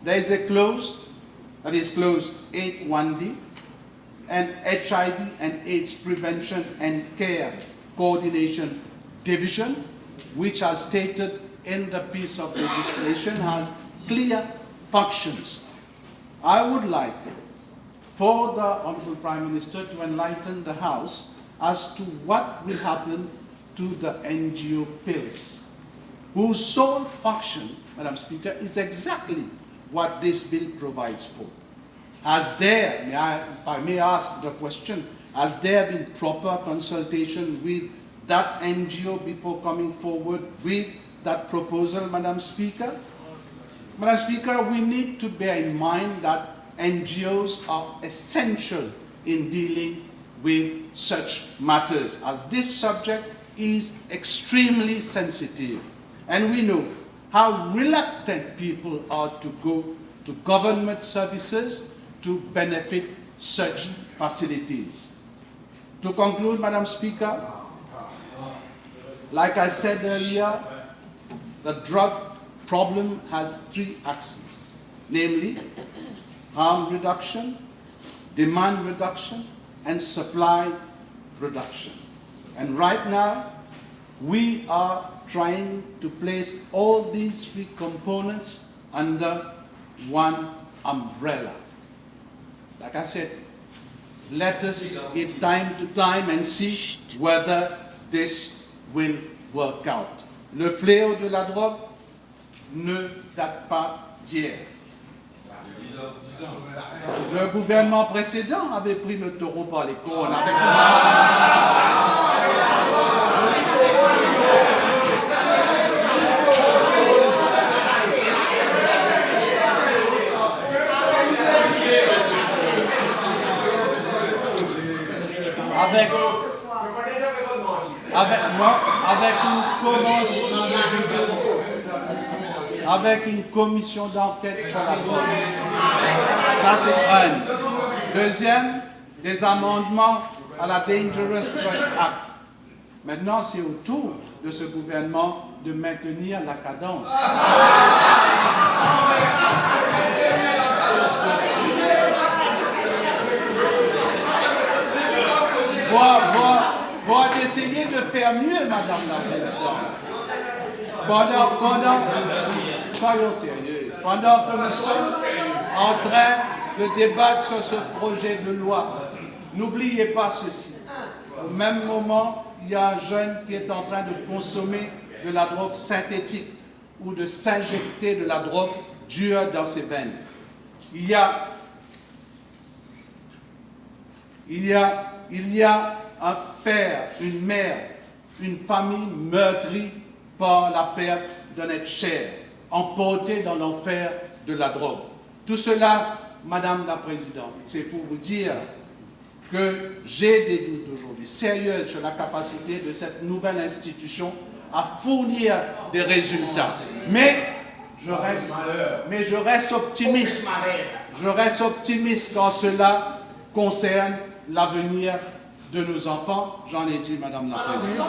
There is a clause, that is clause 8.1d, and HIV and AIDS Prevention and Care Coordination Division, which as stated in the piece of legislation has clear functions. I would like for the Honourable Prime Minister to enlighten the House as to what will happen to the NGO pills, whose sole function, Madam Speaker, is exactly what this bill provides for. Has there, if I may ask the question, has there been proper consultation with that NGO before coming forward with that proposal, Madam Speaker? Madam Speaker, we need to bear in mind that NGOs are essential in dealing with such matters, as this subject is extremely sensitive. And we know how reluctant people are to go to government services to benefit such facilities. To conclude, Madam Speaker, like I said earlier, the drug problem has three axes, namely harm reduction, demand reduction, and supply reduction. And right now, we are trying to place all these three components under one umbrella. Like I said, let us give time to time and see whether this will work out. Le fléau de la drogue ne date pas d'hier. Le gouvernement précédent avait pris le taureau par les cornes avec avec une commission d'enquête sur la drogue. Ça, c'est un. Deuxième, des amendements à la Dangerous Drugs Act. Maintenant, c'est au tour de ce gouvernement de maintenir la cadence. Voire d'essayer de faire mieux, Madame la Présidente. Soyons sérieux, pendant que nous sommes en train de débattre sur ce projet de loi, n'oubliez pas ceci. Au même moment, il y a un jeune qui est en train de consommer de la drogue synthétique ou de s'injecter de la drogue dure dans ses veines. Il y a un père, une mère, une famille meurtrie par la perte d'un être cher, emporté dans l'enfer de la drogue. Tout cela, Madame la Présidente, c'est pour vous dire que j'ai des doutes aujourd'hui sérieux sur la capacité de cette nouvelle institution à fournir des résultats. Mais je reste optimiste. Je reste optimiste quand cela concerne l'avenir de nos enfants. J'en ai dit, Madame la Présidente.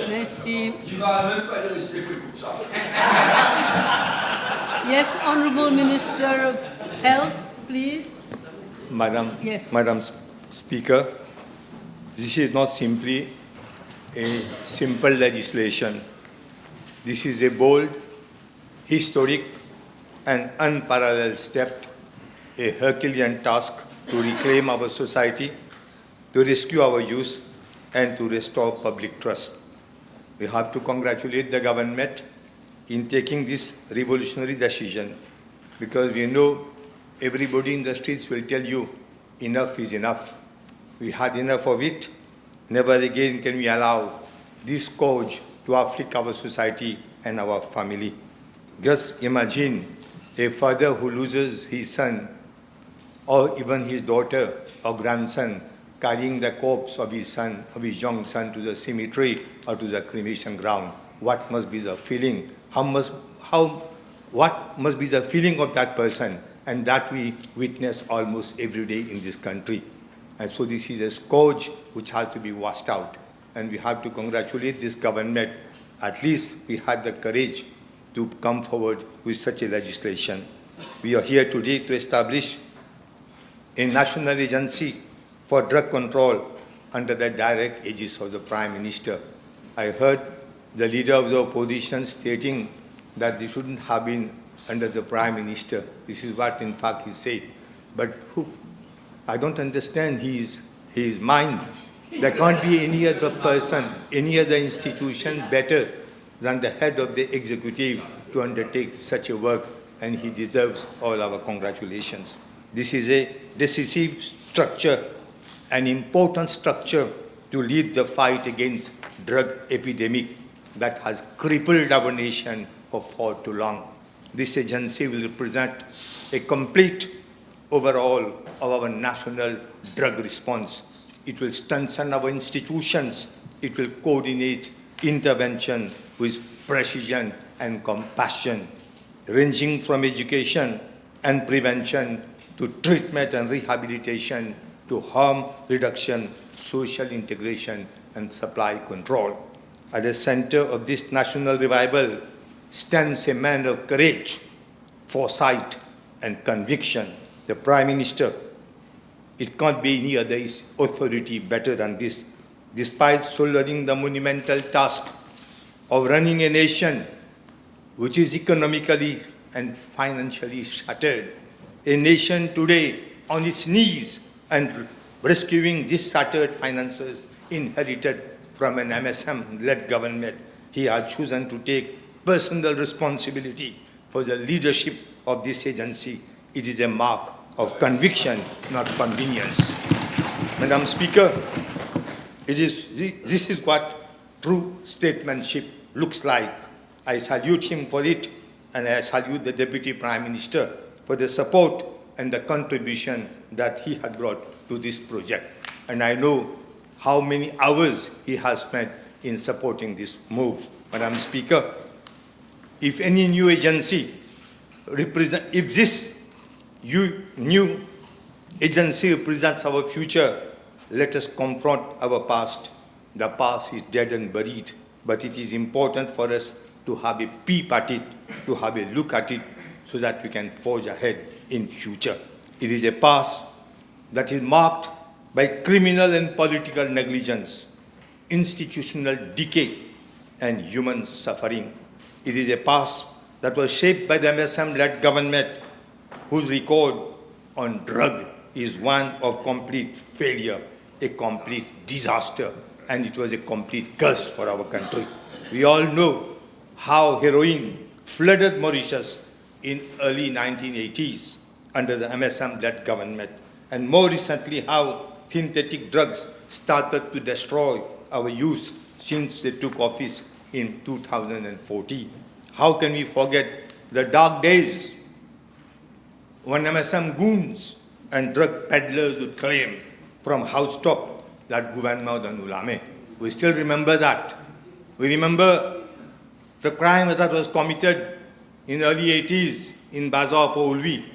Merci. Yes, Honourable Minister of Health, please. Madam Speaker, this is not simply a simple legislation. This is a bold, historic, and unparalleled step, a Herculean task to reclaim our society, to rescue our youth, and to restore public trust. We have to congratulate the government in taking this revolutionary decision, because we know everybody in the streets will tell you enough is enough. We had enough of it, Never again can we allow this scourge to afflict our society and our family. Just imagine a father who loses his son or even his daughter or grandson carrying the corpse of his son, of his young son, to the cemetery or to the cremation ground. What must be the feeling? What must be the feeling of that person? And that we witness almost every day in this country. And so this is a scourge which has to be washed out. And we have to congratulate this government. At least we had the courage to come forward with such a legislation. We are here today to establish a national agency for drug control under the direct aegis of the Prime Minister. I heard the leader of the opposition stating that they shouldn't have been under the Prime Minister. This is what in fact he said. But I don't understand his mind. There can't be any other person, any other institution better than the head of the executive to undertake such a work, and he deserves all our congratulations. This is a decisive structure, an important structure to lead the fight against drug epidemic that has crippled our nation for far too long. This agency will represent a complete overhaul of our national drug response. It will strengthen our institutions. It will coordinate intervention with precision and compassion, ranging from education and prevention to treatment and rehabilitation to harm reduction, social integration, and supply control. At the center of this national revival stands a man of courage, foresight, and conviction, the Prime Minister. It can't be any other authority better than this. Despite shouldering the monumental task of running a nation which is economically and financially shattered, a nation today on its knees and rescuing these shattered finances inherited from an MSM-led government, he has chosen to take personal responsibility for the leadership of this agency. It is a mark of conviction, not convenience. Madam Speaker, this is what true statesmanship looks like. I salute him for it, and I salute the Deputy Prime Minister for the support and the contribution that he had brought to this project. And I know how many hours he has spent in supporting this move. Madam Speaker, if any new agency if this new agency represents our future, let us confront our past. The past is dead and buried, but it is important for us to have a peep at it, to have a look at it, so that we can forge ahead in future. It is a past that is marked by criminal and political negligence, institutional decay, and human suffering. It is a past that was shaped by the MSM-led government, whose record on drug is one of complete failure, a complete disaster, and it was a complete curse for our country. We all know how heroin flooded Mauritius in early 1980s under the MSM-led government, and more recently how synthetic drugs started to destroy our youth since they took office in 2014. How can we forget the dark days when MSM goons and drug peddlers would claim from housetop that gouvernement de Nulame? We still remember that. We remember the crime that was committed in early 80s in Bazaar for Ulvi,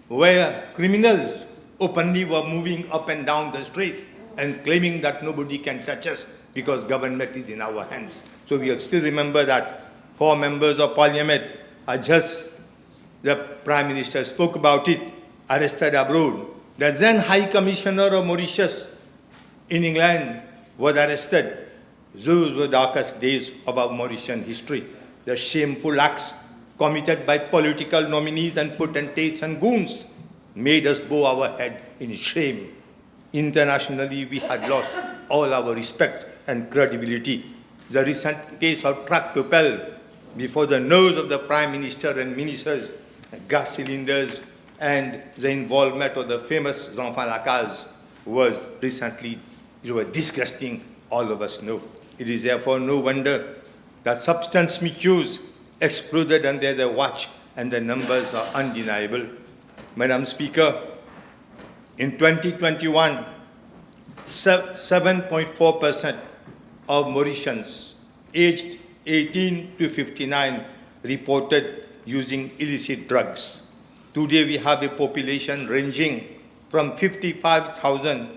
where criminals openly were moving up and down the streets and claiming that nobody can touch us because government is in our hands. So we still remember that. 4 members of Parliament are just, the Prime Minister spoke about it, arrested abroad. The then High Commissioner of Mauritius in England was arrested. Those were the darkest days of our Mauritian history. The shameful acts committed by political nominees and potentates and goons made us bow our head in shame. Internationally, we had lost all our respect and credibility. The recent case of Tractopel before the nose of the Prime Minister and ministers, gas cylinders, and the involvement of the famous Enfants Lacaze was recently, it was disgusting all of us know. It is therefore no wonder that substance misuse exploded under their watch, and the numbers are undeniable. Madam Speaker, in 2021, 7.4% of Mauritians aged 18 to 59 reported using illicit drugs. Today we have a population ranging from 55,000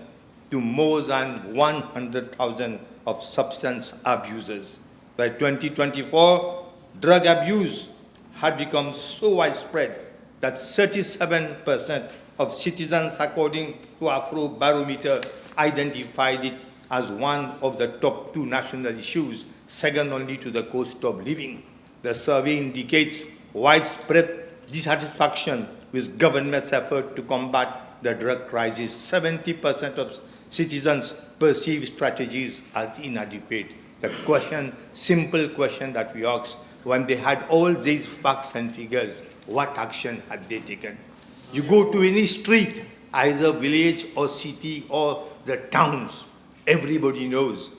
to more than 100,000 of substance abusers. By 2024, drug abuse had become so widespread that 37% of citizens, according to Afrobarometer, identified it as one of the top 2 national issues, second only to the cost of living. The survey indicates widespread dissatisfaction with government's effort to combat the drug crisis. 70% of citizens perceive strategies as inadequate. The question, simple question that we asked, when they had all these facts and figures, what action had they taken? You go to any street, either village or city or the towns, everybody knows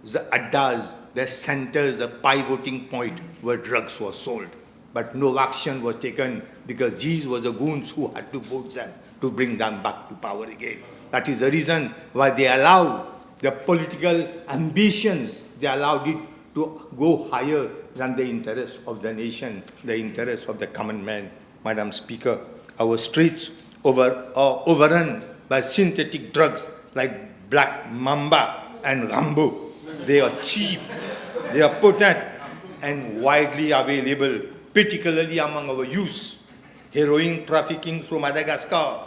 the addas, the centers, the pivoting point where drugs were sold. But no action was taken because these were the goons who had to vote them to bring them back to power again. That is the reason why they allowed the political ambitions, they allowed it to go higher than the interests of the nation, the interests of the common man. Madam Speaker, our streets are overrun by synthetic drugs like Black Mamba and Rambo. They are cheap, they are potent and widely available, particularly among our youth. Heroin trafficking through Madagascar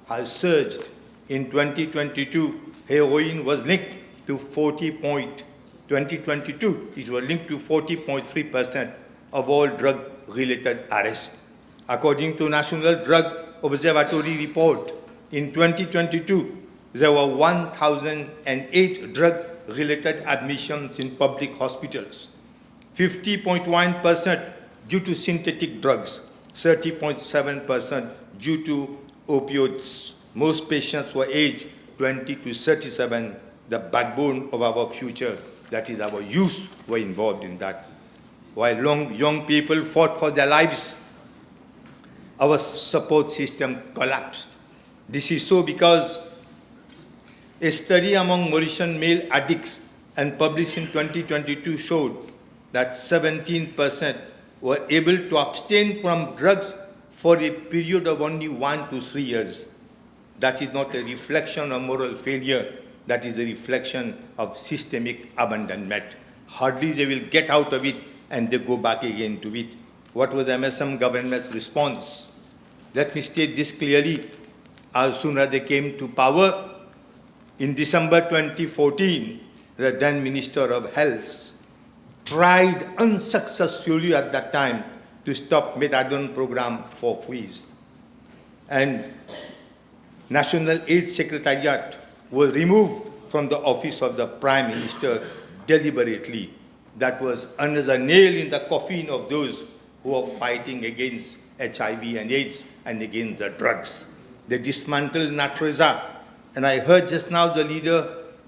has surged. In 2022, heroin was linked to 40.3% of all drug-related arrests. According to National Drug Observatory report, in 2022, there were 1,008 drug-related admissions in public hospitals, 50.1% due to synthetic drugs, 30.7% due to opioids. Most patients were aged 20 to 37, the backbone of our future, that is our youth, were involved in that. While young people fought for their lives, our support system collapsed. This is so because a study among Mauritian male addicts and published in 2022 showed that 17% were able to abstain from drugs for a period of only 1 to 3 years. That is not a reflection of moral failure, that is a reflection of systemic abandonment. Hardly they will get out of it and they go back again to it. What was the MSM government's response? Let me state this clearly. As soon as they came to power, in December 2014, the then Minister of Health tried unsuccessfully at that time to stop methadone program for freeze. And National AIDS Secretariat was removed from the office of the Prime Minister deliberately. That was another nail in the coffin of those who are fighting against HIV and AIDS and against the drugs. They dismantled Natreza, and I heard just now the leader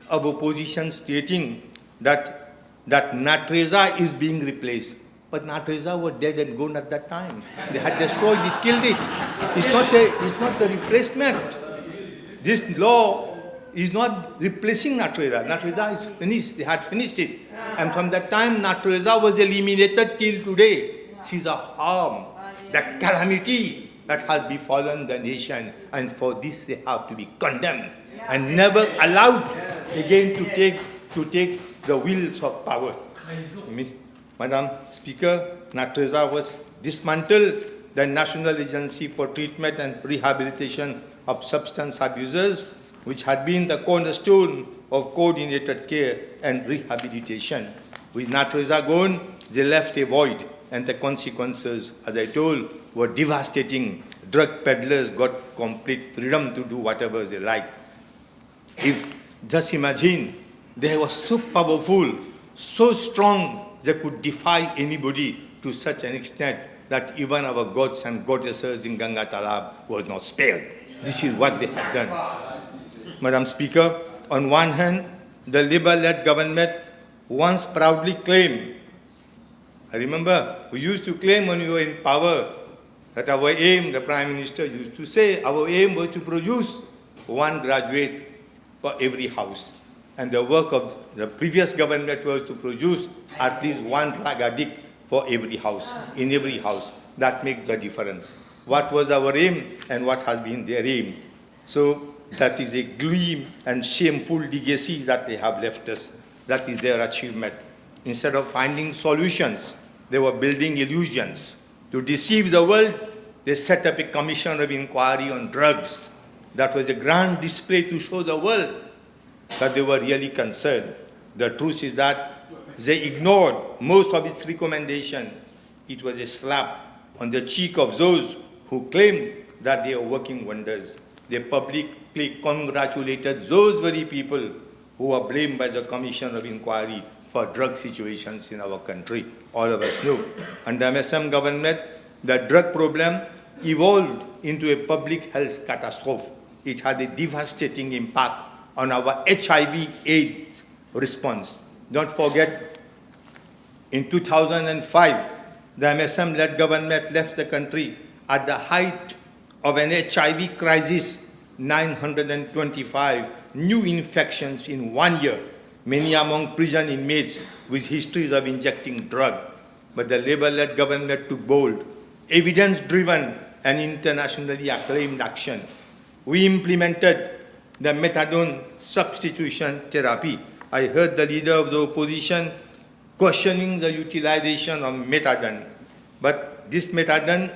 of opposition stating that Natreza is being replaced. But Natreza was dead and gone at that time. They had destroyed it, killed it. It's not a replacement. This law is not replacing Natreza. Natreza is finished. They had finished it. And from that time, Natreza was eliminated till today. She's a harm, the calamity that has befallen the nation. And for this, they have to be condemned and never allowed again to take the wheels of power. Madam Speaker, Natreza was dismantled. The National Agency for Treatment and Rehabilitation of Substance Abusers, which had been the cornerstone of coordinated care and rehabilitation. With Natreza gone, they left a void, and the consequences, as I told, were devastating. Drug peddlers got complete freedom to do whatever they liked. Just imagine, they were so powerful, so strong, they could defy anybody to such an extent that even our gods and goddesses in Ganga Talab was not spared. This is what they had done. Madam Speaker, on one hand, the Labour-led government once proudly claimed. I remember we used to claim when we were in power that our aim, the Prime Minister used to say, our aim was to produce one graduate for every house. And the work of the previous government was to produce at least one drug addict for every house, in every house. That makes the difference. What was our aim and what has been their aim? So that is a gleam and shameful legacy that they have left us. That is their achievement. Instead of finding solutions, they were building illusions. To deceive the world, they set up a commission of inquiry on drugs. That was a grand display to show the world that they were really concerned. The truth is that they ignored most of its recommendations. It was a slap on the cheek of those who claimed that they are working wonders. They publicly congratulated those very people who were blamed by the Commission of Inquiry for drug situations in our country. All of us know. Under MSM government, the drug problem evolved into a public health catastrophe. It had a devastating impact on our HIV/AIDS response. Don't forget, in 2005, the MSM-led government left the country at the height of an HIV crisis, 925 new infections in 1 year, many among prison inmates with histories of injecting drug. But the Labour-led government took bold, evidence-driven and internationally acclaimed action. We implemented the methadone substitution therapy. I heard the leader of the opposition questioning the utilization of methadone. But this methadone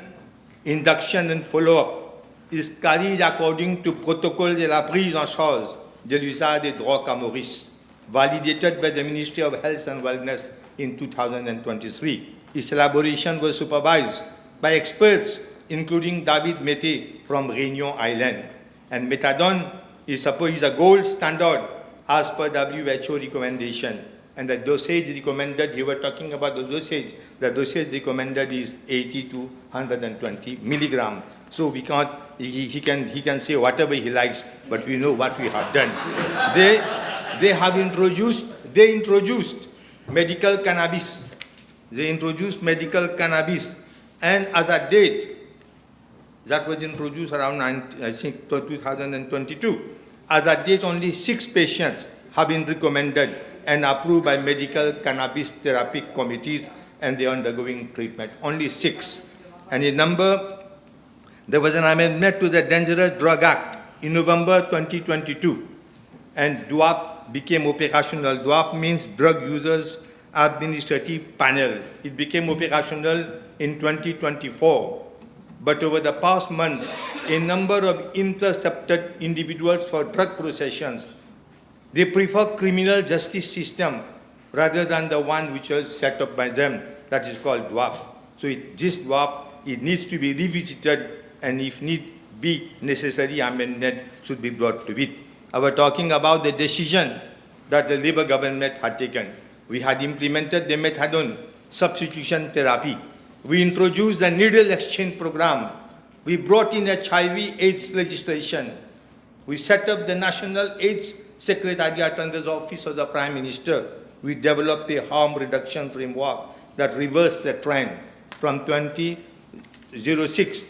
induction and follow-up is carried according to protocole de la prise en charge de l'usage des drogues à Maurice, validated by the Ministry of Health and Wellness in 2023. Its elaboration was supervised by experts, including David Mete from Réunion Island. And methadone is a gold standard as per WHO recommendation. And the dosage recommended, you were talking about the dosage recommended is 80 to 120 milligrams. So we can't, he can say whatever he likes, but we know what we have done. They introduced medical cannabis. They introduced medical cannabis. And as a date, that was introduced around, I think, 2022. As a date, only 6 patients have been recommended and approved by medical cannabis therapy committees, and they are undergoing treatment. Only 6. And in number, there was an amendment to the Dangerous Drug Act in November 2022, and DUAP became operational. DUAP means Drug Users Administrative Panel. It became operational in 2024. But over the past months, a number of intercepted individuals for drug possessions, they prefer criminal justice system rather than the one which was set up by them, that is called DWAP. So this DWAP, it needs to be revisited, and if need be necessary amendment should be brought to it. I was talking about the decision that the Labour government had taken. We had implemented the methadone substitution therapy. We introduced the needle exchange program. We brought in HIV/AIDS legislation. We set up the National AIDS Secretariat under the Office of the Prime Minister. We developed a harm reduction framework that reversed the trend from 2006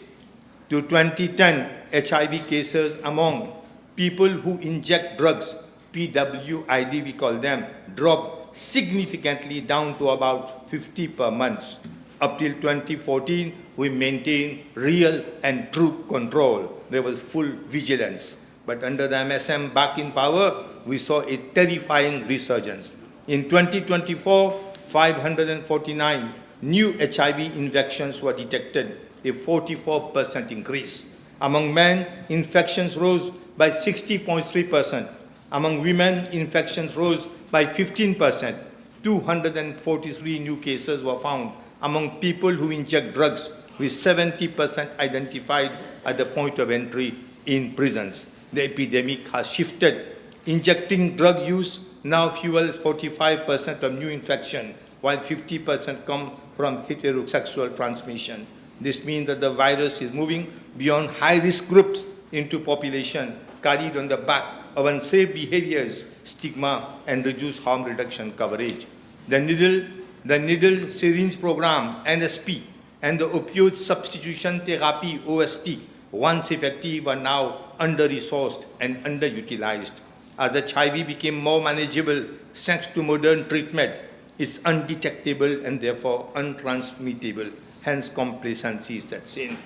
to 2010. HIV cases among people who inject drugs, PWID we call them, dropped significantly down to about 50 per month. Up till 2014, we maintained real and true control. There was full vigilance. But under the MSM back in power, we saw a terrifying resurgence. In 2024, 549 new HIV infections were detected, a 44% increase. Among men, infections rose by 60.3%. Among women, infections rose by 15%. 243 new cases were found among people who inject drugs, with 70% identified at the point of entry in prisons. The epidemic has shifted. Injecting drug use now fuels 45% of new infection, while 50% come from heterosexual transmission. This means that the virus is moving beyond high-risk groups into population carried on the back of unsafe behaviors, stigma, and reduce harm reduction coverage. The needle syringe program, NSP, and the opioid substitution therapy, OST, once effective, are now under-resourced and underutilized. As HIV became more manageable thanks to modern treatment, it's undetectable and therefore untransmittable, hence complacency sets in.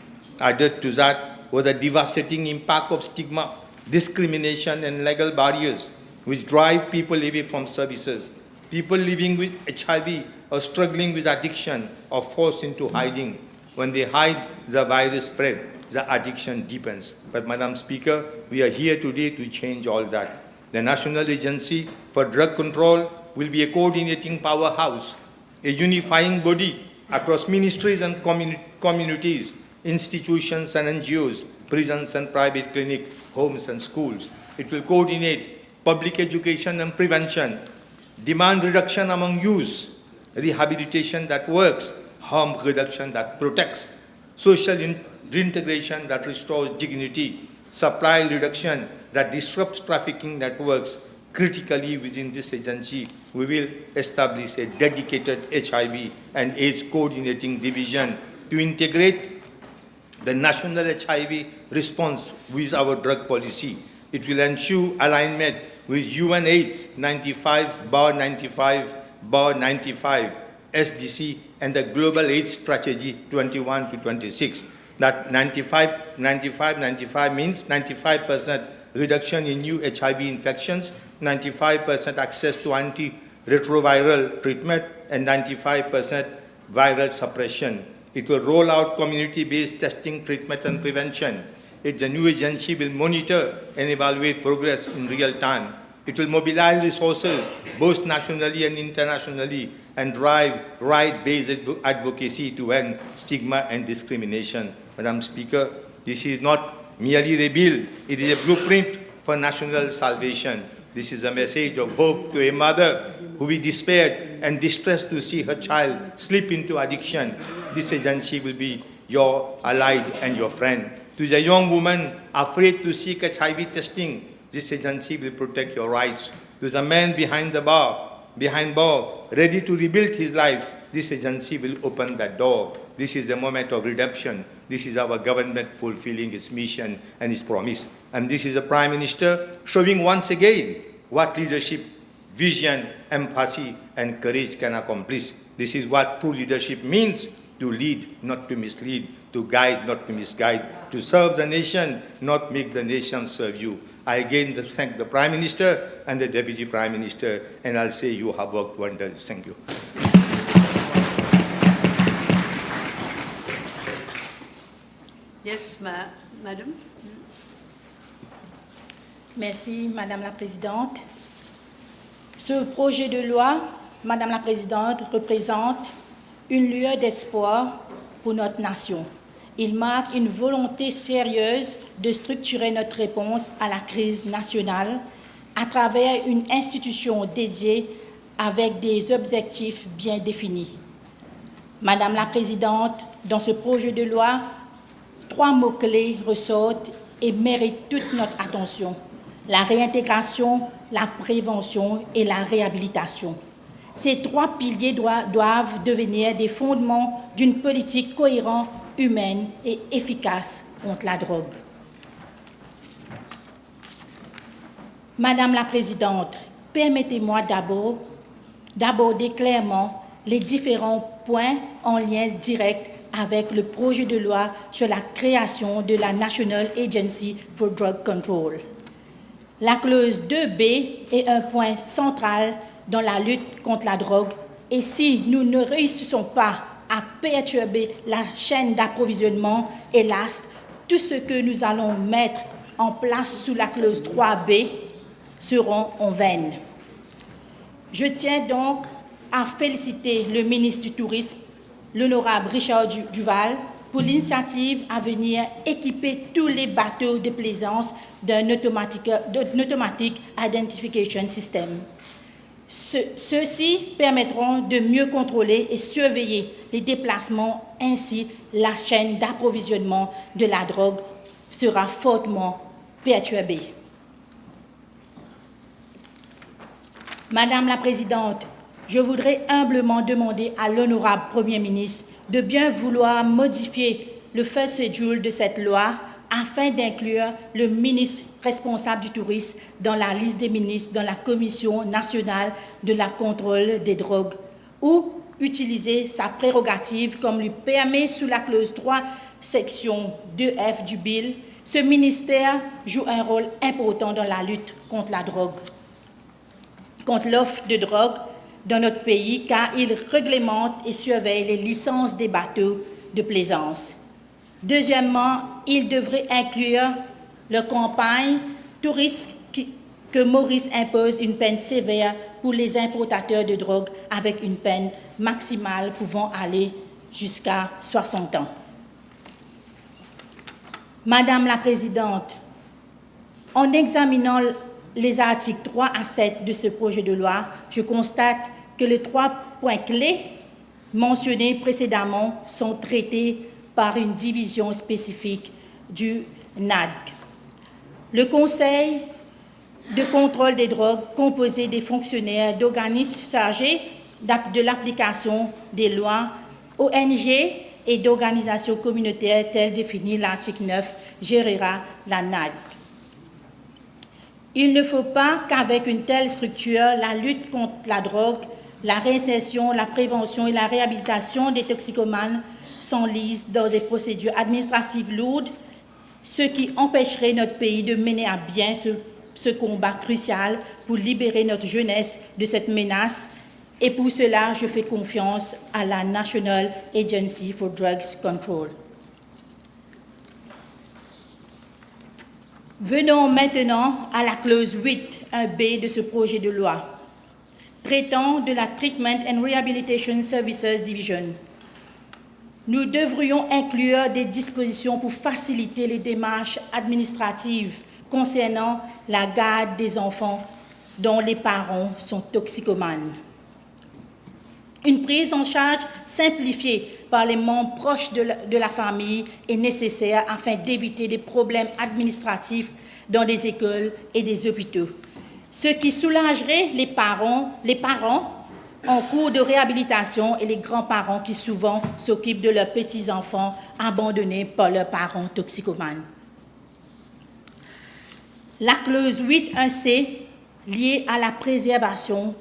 Added to that was the devastating impact of stigma, discrimination, and legal barriers which drive people away from services. People living with HIV or struggling with addiction are forced into hiding. When they hide, the virus spreads, the addiction deepens. But Madam Speaker, we are here today to change all that. The National Agency for Drug Control will be a coordinating powerhouse, a unifying body across ministries and communities, institutions and NGOs, prisons and private clinics, homes and schools. It will coordinate public education and prevention, demand reduction among youth, rehabilitation that works, harm reduction that protects, social reintegration that restores dignity, supply reduction that disrupts trafficking networks. Critically, within this agency, we will establish a dedicated HIV and AIDS coordinating division to integrate the national HIV response with our drug policy. It will ensure alignment with UN AIDS 95/95/95 SDC and the Global AIDS Strategy 21 to 26. That 95 means 95% reduction in new HIV infections, 95% access to antiretroviral treatment, and 95% viral suppression. It will roll out community-based testing, treatment, and prevention. The new agency will monitor and evaluate progress in real time. It will mobilize resources, both nationally and internationally, and drive right-based advocacy to end stigma and discrimination. Madam Speaker, this is not merely a bill, it is a blueprint for national salvation. This is a message of hope to a mother who is despaired and distressed to see her child slip into addiction. This agency will be your ally and your friend. To the young woman afraid to seek HIV testing, this agency will protect your rights. To the man behind bar, ready to rebuild his life, this agency will open that door. This is the moment of redemption. This is our government fulfilling its mission and its promise. And this is the Prime Minister showing once again what leadership, vision, empathy, and courage can accomplish. This is what true leadership means: to lead, not to mislead, to guide, not to misguide, to serve the nation, not make the nation serve you. I again thank the Prime Minister and the Deputy Prime Minister, and I'll say you have worked wonders. Thank you. Yes, Madam. Merci, Madame la Présidente. Ce projet de loi, Madame la Présidente, représente une lueur d'espoir pour notre nation. Il marque une volonté sérieuse de structurer notre réponse à la crise nationale à travers une institution dédiée avec des objectifs bien définis. Madame la Présidente, dans ce projet de loi, 3 mots-clés ressortent et méritent toute notre attention: la réintégration, la prévention et la réhabilitation. Ces 3 piliers doivent devenir des fondements d'une politique cohérente, humaine et efficace contre la drogue. Madame la Présidente, permettez-moi d'aborder clairement les différents points en lien direct avec le projet de loi sur la création de la National Agency for Drug Control. La clause 2B est un point central dans la lutte contre la drogue, et si nous ne réussissons pas à perturber la chaîne d'approvisionnement, hélas, tout ce que nous allons mettre en place sous la clause 3B seront en vain. Je tiens donc à féliciter le ministre du Tourisme, l'honorable Richard Duval, pour l'initiative à venir équiper tous les bateaux de plaisance d'un automatic identification system. Ceux-ci permettront de mieux contrôler et surveiller les déplacements, ainsi la chaîne d'approvisionnement de la drogue sera fortement perturbée. Madame la Présidente, je voudrais humblement demander à l'honorable Premier ministre de bien vouloir modifier le first schedule de cette loi afin d'inclure le ministre responsable du tourisme dans la liste des ministres dans la Commission nationale de la contrôle des drogues ou utiliser sa prérogative comme lui permet sous la clause 3, section 2F du Bill. Ce ministère joue un rôle important dans la lutte contre la drogue, contre l'offre de drogue dans notre pays, car il réglemente et surveille les licences des bateaux de plaisance. Deuxièmement, il devrait inclure la campagne touriste que Maurice impose une peine sévère pour les importateurs de drogue avec une peine maximale pouvant aller jusqu'à 60 ans. Madame la Présidente, en examinant les articles 3 à 7 de ce projet de loi, je constate que les 3 points clés mentionnés précédemment sont traités par une division spécifique du NADC. Le Conseil de contrôle des drogues, composé des fonctionnaires d'organismes chargés de l'application des lois, ONG et d'organisations communautaires telles définies l'article 9, gérera la NADC. Il ne faut pas qu'avec une telle structure, la lutte contre la drogue, la réinsertion, la prévention et la réhabilitation des toxicomanes s'enlisent dans des procédures administratives lourdes, ce qui empêcherait notre pays de mener à bien ce combat crucial pour libérer notre jeunesse de cette menace. Et pour cela, je fais confiance à la National Agency for Drugs Control. Venons maintenant à la clause 8, 1B de ce projet de loi, traitant de la Treatment and Rehabilitation Services Division. Nous devrions inclure des dispositions pour faciliter les démarches administratives concernant la garde des enfants dont les parents sont toxicomanes. Une prise en charge simplifiée par les membres proches de la famille est nécessaire afin d'éviter des problèmes administratifs dans des écoles et des hôpitaux, ce qui soulagerait les parents en cours de réhabilitation et les grands-parents qui souvent s'occupent de leurs petits-enfants abandonnés par leurs parents toxicomanes. La clause 8.1c, liée à la préservation,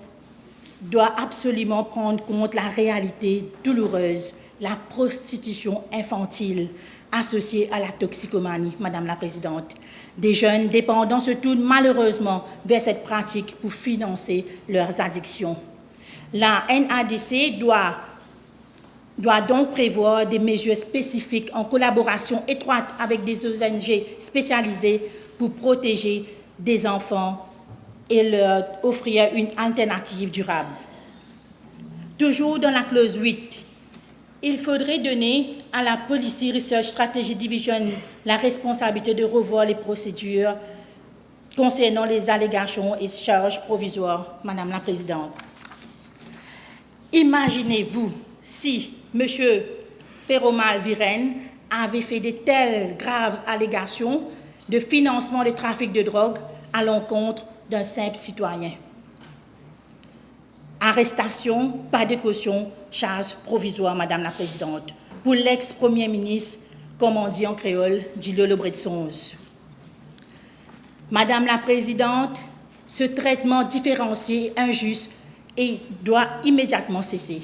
doit absolument prendre compte la réalité douloureuse, la prostitution infantile associée à la toxicomanie, Madame la Présidente. Des jeunes dépendants se tournent malheureusement vers cette pratique pour financer leurs addictions. La NADC doit donc prévoir des mesures spécifiques en collaboration étroite avec des ONG spécialisées pour protéger des enfants et leur offrir une alternative durable. Toujours dans la clause 8, il faudrait donner à la Policy Research Strategy Division la responsabilité de revoir les procédures concernant les allégations et charges provisoires, Madame la Présidente. Imaginez-vous si M. Peromal Viren avait fait de telles graves allégations de financement du trafic de drogue à l'encontre d'un simple citoyen. Arrestation, pas de caution, charge provisoire, Madame la Présidente, pour l'ex-premier ministre, comme on dit en créole, Dilo Lobretsonz. Madame la Présidente, ce traitement différencié est injuste et doit immédiatement cesser.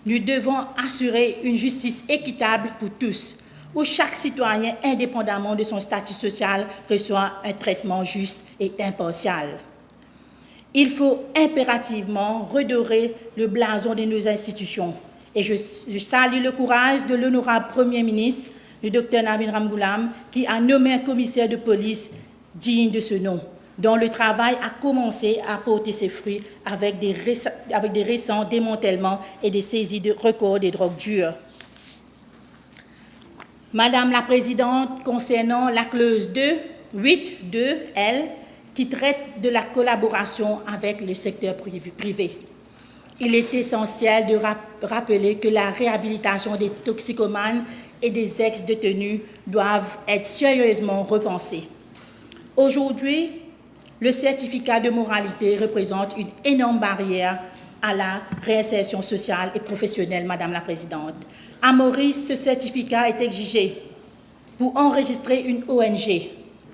Nous devons assurer une justice équitable pour tous, où chaque citoyen, indépendamment de son statut social, reçoit un traitement juste et impartial. Il faut impérativement redorer le blason de nos institutions. Et je salue le courage de l'honorable Premier ministre, le Dr Navin Ramgoolam, qui a nommé un commissaire de police digne de ce nom, dont le travail a commencé à porter ses fruits avec des récents démantèlements et des saisies de records des drogues dures. Madame la Présidente, concernant la clause 8.2L, qui traite de la collaboration avec le secteur privé, il est essentiel de rappeler que la réhabilitation des toxicomanes et des ex-détenus doivent être sérieusement repensées. Aujourd'hui, le certificat de moralité représente une énorme barrière à la réinsertion sociale et professionnelle, Madame la Présidente. À Maurice, ce certificat est exigé pour enregistrer une ONG,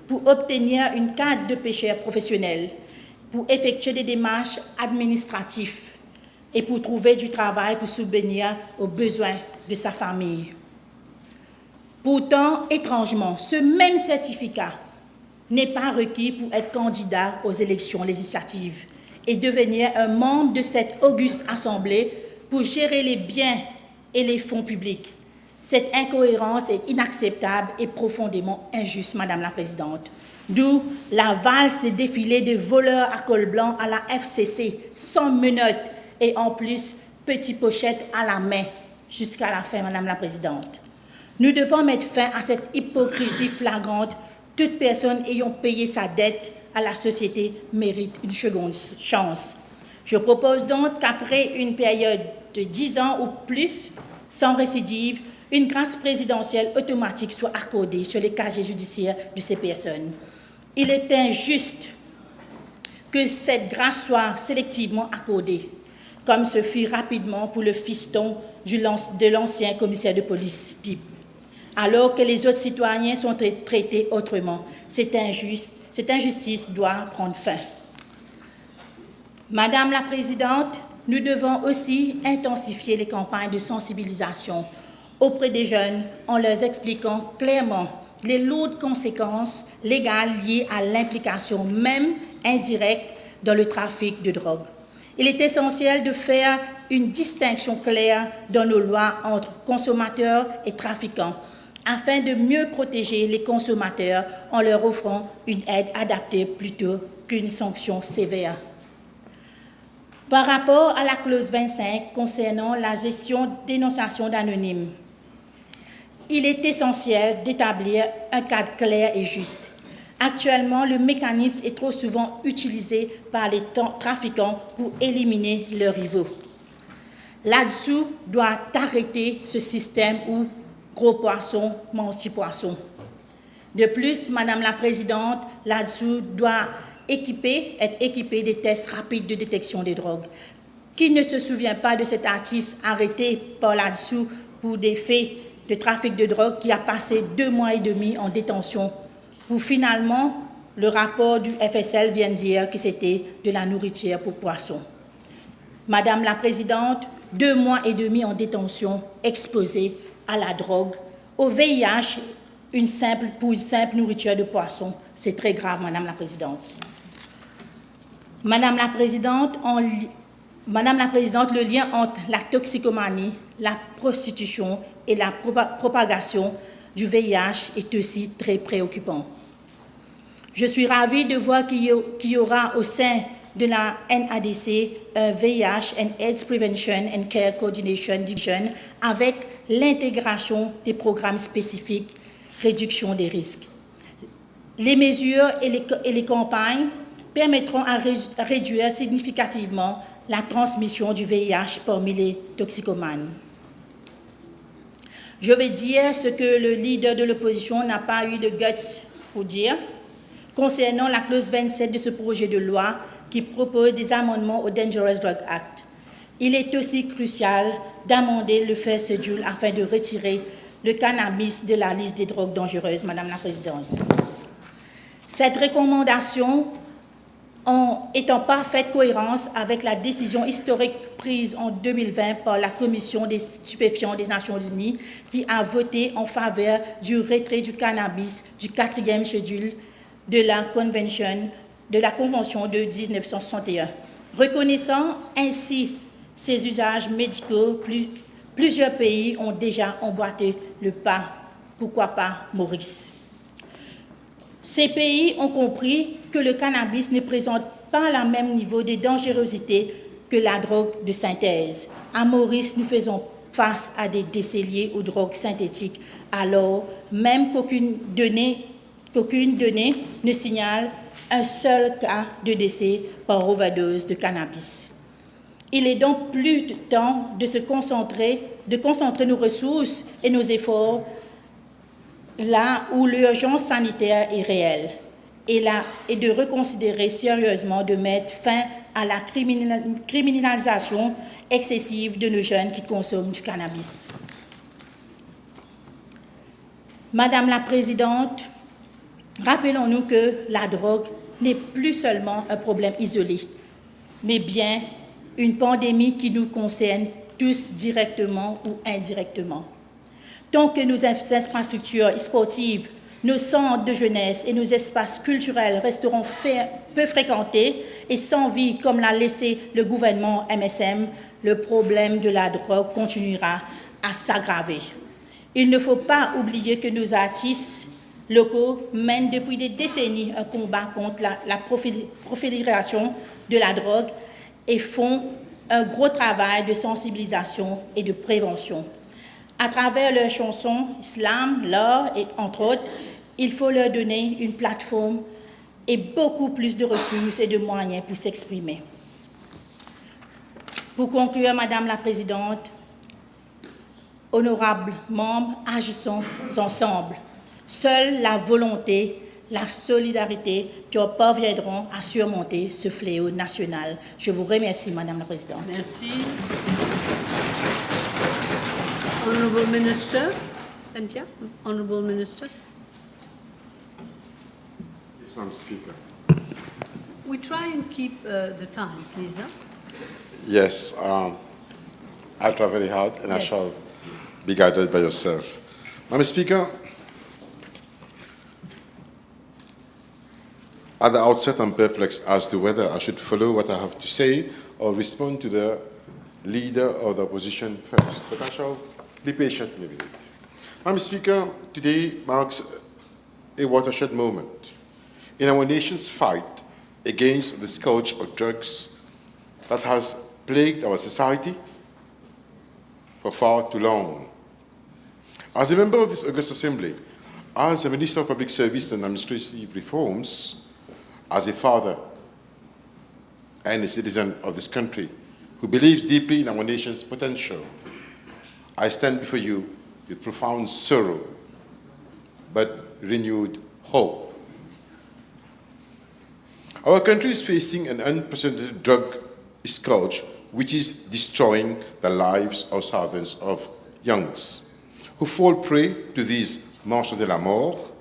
pour obtenir une carte de pêcheur professionnel, pour effectuer des démarches administratives et pour trouver du travail pour subvenir aux besoins de sa famille. Pourtant, étrangement, ce même certificat n'est pas requis pour être candidat aux élections législatives et devenir un membre de cette auguste assemblée pour gérer les biens et les fonds publics. Cette incohérence est inacceptable et profondément injuste, Madame la Présidente. D'où la valse des défilés de voleurs à col blanc à la FCC, sans menottes et en plus, petite pochette à la main, jusqu'à la fin, Madame la Présidente. Nous devons mettre fin à cette hypocrisie flagrante. Toute personne ayant payé sa dette à la société mérite une seconde chance. Je propose donc qu'après une période de 10 ans ou plus, sans récidive, une grâce présidentielle automatique soit accordée sur les casiers judiciaires de ces personnes. Il est injuste que cette grâce soit sélectivement accordée, comme ce fut rapidement pour le fiston de l'ancien commissaire de police type, alors que les autres citoyens sont traités autrement. Cette injustice doit prendre fin. Madame la Présidente, nous devons aussi intensifier les campagnes de sensibilisation auprès des jeunes en leur expliquant clairement les lourdes conséquences légales liées à l'implication même indirecte dans le trafic de drogue. Il est essentiel de faire une distinction claire dans nos lois entre consommateurs et trafiquants, afin de mieux protéger les consommateurs en leur offrant une aide adaptée plutôt qu'une sanction sévère. Par rapport à la clause 25 concernant la gestion dénonciation d'anonymes, il est essentiel d'établir un cadre clair et juste. Actuellement, le mécanisme est trop souvent utilisé par les trafiquants pour éliminer leurs rivaux. Là-dessous doit arrêter ce système où gros poisson mange petit poisson. De plus, Madame la Présidente, là-dessous doit être équipé des tests rapides de détection des drogues. Qui ne se souvient pas de cet artiste arrêté par là-dessous pour des faits de trafic de drogue qui a passé 2 mois et demi en détention pour finalement, le rapport du FSL vient dire que c'était de la nourriture pour poissons. Madame la Présidente, 2 mois et demi en détention, exposé à la drogue, au VIH, pour une simple nourriture de poisson. C'est très grave, Madame la Présidente. Madame la Présidente, le lien entre la toxicomanie, la prostitution et la propagation du VIH est aussi très préoccupant. Je suis ravie de voir qu'il y aura au sein de la NADC un VIH and AIDS Prevention and Care Coordination Division avec l'intégration des programmes spécifiques, réduction des risques. Les mesures et les campagnes permettront à réduire significativement la transmission du VIH parmi les toxicomanes. Je vais dire ce que le leader de l'opposition n'a pas eu le guts pour dire concernant la clause 27 de ce projet de loi qui propose des amendements au Dangerous Drug Act. Il est aussi crucial d'amender le first schedule afin de retirer le cannabis de la liste des drogues dangereuses, Madame la Présidente. Cette recommandation est en parfaite cohérence avec la décision historique prise en 2020 par la Commission des stupéfiants des Nations Unies qui a voté en faveur du retrait du cannabis du 4e schedule de la Convention de 1961. Reconnaissant ainsi ces usages médicaux, plusieurs pays ont déjà emboîté le pas. Pourquoi pas Maurice? Ces pays ont compris que le cannabis ne présente pas le même niveau de dangerosité que la drogue de synthèse. À Maurice, nous faisons face à des décès liés aux drogues synthétiques, alors même qu'aucune donnée ne signale un seul cas de décès par overdose de cannabis. Il est donc plus temps de concentrer nos ressources et nos efforts là où l'urgence sanitaire est réelle. et de reconsidérer sérieusement de mettre fin à la criminalisation excessive de nos jeunes qui consomment du cannabis. Madame la Présidente, rappelons-nous que la drogue n'est plus seulement un problème isolé, mais bien une pandémie qui nous concerne tous directement ou indirectement. Tant que nos infrastructures sportives, nos centres de jeunesse et nos espaces culturels resteront peu fréquentés et sans vie comme l'a laissé le gouvernement MSM, le problème de la drogue continuera à s'aggraver. Il ne faut pas oublier que nos artistes locaux mènent depuis des décennies un combat contre la prolifération de la drogue et font un gros travail de sensibilisation et de prévention. À travers leurs chansons, slam, l'art et entre autres, il faut leur donner une plateforme et beaucoup plus de ressources et de moyens pour s'exprimer. Pour conclure, Madame la Présidente, honorables membres, agissons ensemble. Seule la volonté, la solidarité qui parviendront à surmonter ce fléau national. Je vous remercie, Madame la Présidente. Merci. Honourable Minister. Cynthia, Honourable Minister. Yes, Madam Speaker. We try and keep the time, please. Huh? Yes, I'll try very hard and I shall be guided by yourself. Madam Speaker, at the outset I'm perplexed as to whether I should follow what I have to say or respond to the leader of the opposition first, but I shall be patient with it. Madam Speaker, today marks a watershed moment in our nation's fight against the scourge of drugs that has plagued our society for far too long. As a member of this August Assembly, as a Minister of Public Service and Administrative Reforms, as a father and a citizen of this country who believes deeply in our nation's potential, I stand before you with profound sorrow, but renewed hope. Our country is facing an unprecedented drug scourge which is destroying the lives of thousands of youngs who fall prey to these marches de la mort.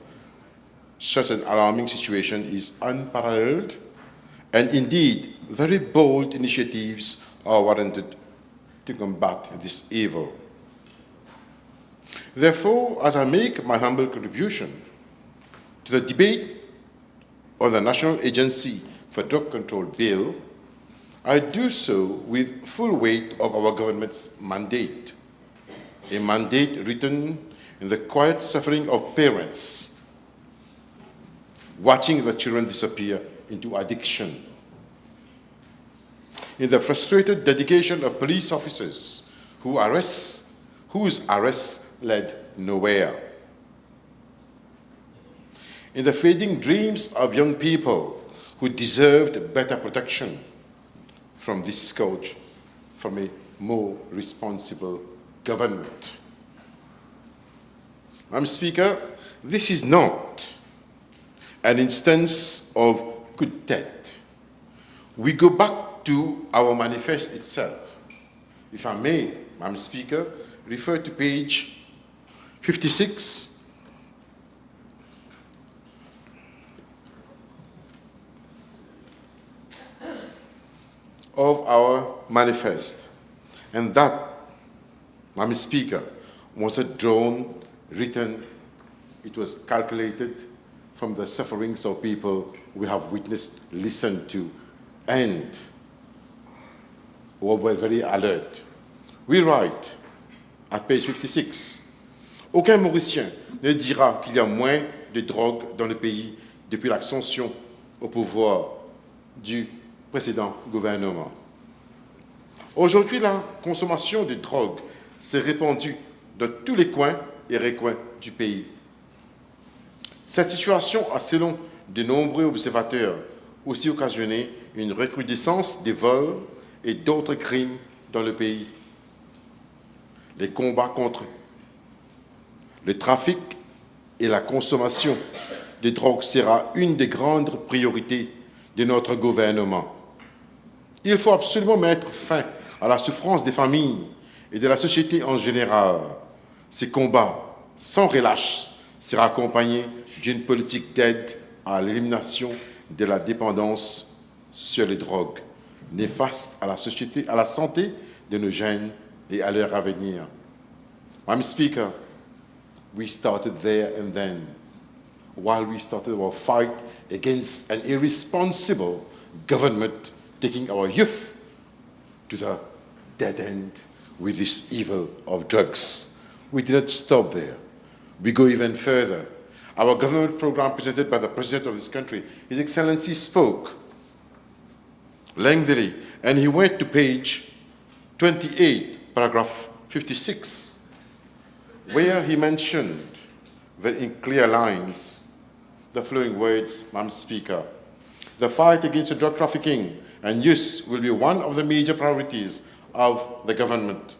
Such an alarming situation is unparalleled, and indeed, very bold initiatives are warranted to combat this evil. Therefore, as I make my humble contribution to the debate on the National Agency for Drug Control Bill, I do so with full weight of our government's mandate, a mandate written in the quiet suffering of parents watching their children disappear into addiction, in the frustrated dedication of police officers whose arrests led nowhere, in the fading dreams of young people who deserved better protection from this scourge from a more responsible government. Madam Speaker, this is not an instance of coup d'etat. We go back to our manifest itself. If I may, Madam Speaker, refer to page 56 of our manifest. And that, Madam Speaker, was a drone written, it was calculated from the sufferings of people we have witnessed, listened to, and were very alert. We write at page 56, aucun Mauricien ne dira qu'il y a moins de drogue dans le pays depuis l'ascension au pouvoir du précédent gouvernement. Aujourd'hui, la consommation de drogue s'est répandue dans tous les coins et recoins du pays. Cette situation a, selon de nombreux observateurs, aussi occasionné une recrudescence des vols et d'autres crimes dans le pays. Les combats contre le trafic et la consommation des drogues sera une des grandes priorités de notre gouvernement. Il faut absolument mettre fin à la souffrance des familles et de la société en général. Ces combats, sans relâche, sera accompagné d'une politique d'aide à l'élimination de la dépendance sur les drogues, néfaste à la société, à la santé de nos jeunes et à leur avenir. Madam Speaker, we started there and then, while we started our fight against an irresponsible government taking our youth to the dead end with this evil of drugs. We did not stop there. We go even further. Our government program presented by the President of this country, His Excellency, spoke lengthily, and he went to page 28, paragraph 56, where he mentioned in clear lines the following words, Madam Speaker: the fight against drug trafficking and use will be one of the major priorities of the government.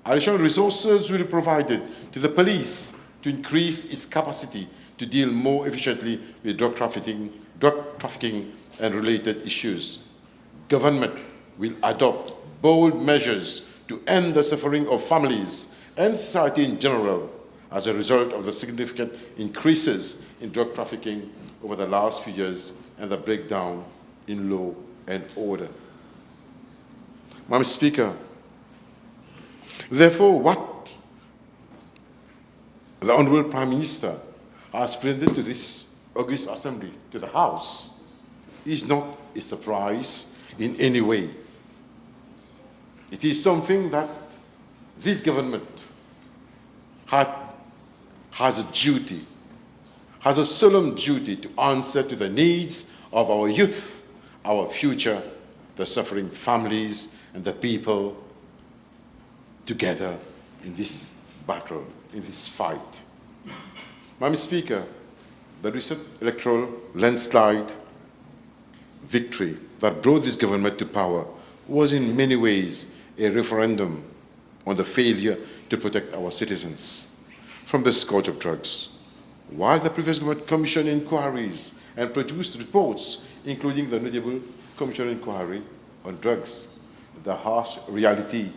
Additional resources will be provided to the police to increase its capacity to deal more efficiently with drug trafficking and related issues. Government will adopt bold measures to end the suffering of families and society in general as a result of the significant increases in drug trafficking over the last few years and the breakdown in law and order. Madam Speaker, therefore, what the Honourable Prime Minister has presented to this August Assembly, to the House, is not a surprise in any way. It is something that this government has a duty, has a solemn duty to answer to the needs of our youth, our future, the suffering families, and the people together in this battle, in this fight. Madam Speaker, the recent electoral landslide victory that brought this government to power was in many ways a referendum on the failure to protect our citizens from the scourge of drugs. While the previous government commissioned inquiries and produced reports, including the notable commission inquiry on drugs, the harsh reality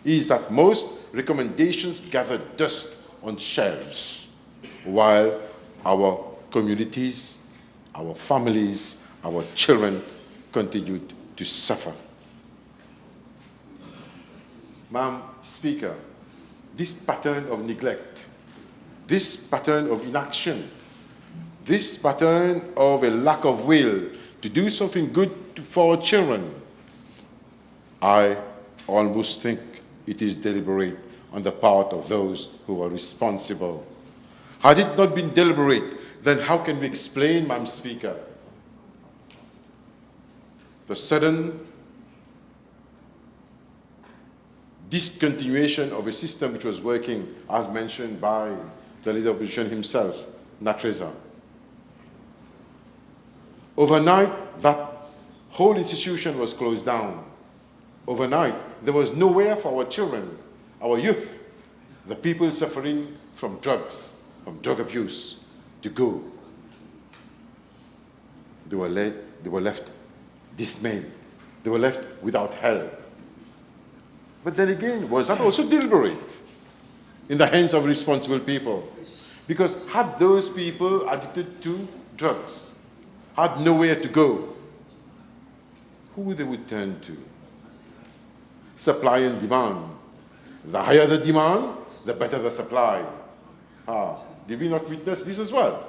is that most recommendations gathered dust on shelves, while our communities, our families, our children continued to suffer. Madam Speaker, this pattern of neglect, this pattern of inaction, this pattern of a lack of will to do something good for our children, I almost think it is deliberate on the part of those who are responsible. Had it not been deliberate, then how can we explain, Madam Speaker, the sudden discontinuation of a system which was working, as mentioned by the leader of opposition himself, Natreza? Overnight, that whole institution was closed down. Overnight, there was nowhere for our children, our youth, the people suffering from drugs, from drug abuse, to go. They were left dismayed. They were left without help. But then again, was that also deliberate in the hands of responsible people? Because had those people addicted to drugs, had nowhere to go, who they would turn to? Supply and demand. The higher the demand, the better the supply. Did we not witness this as well?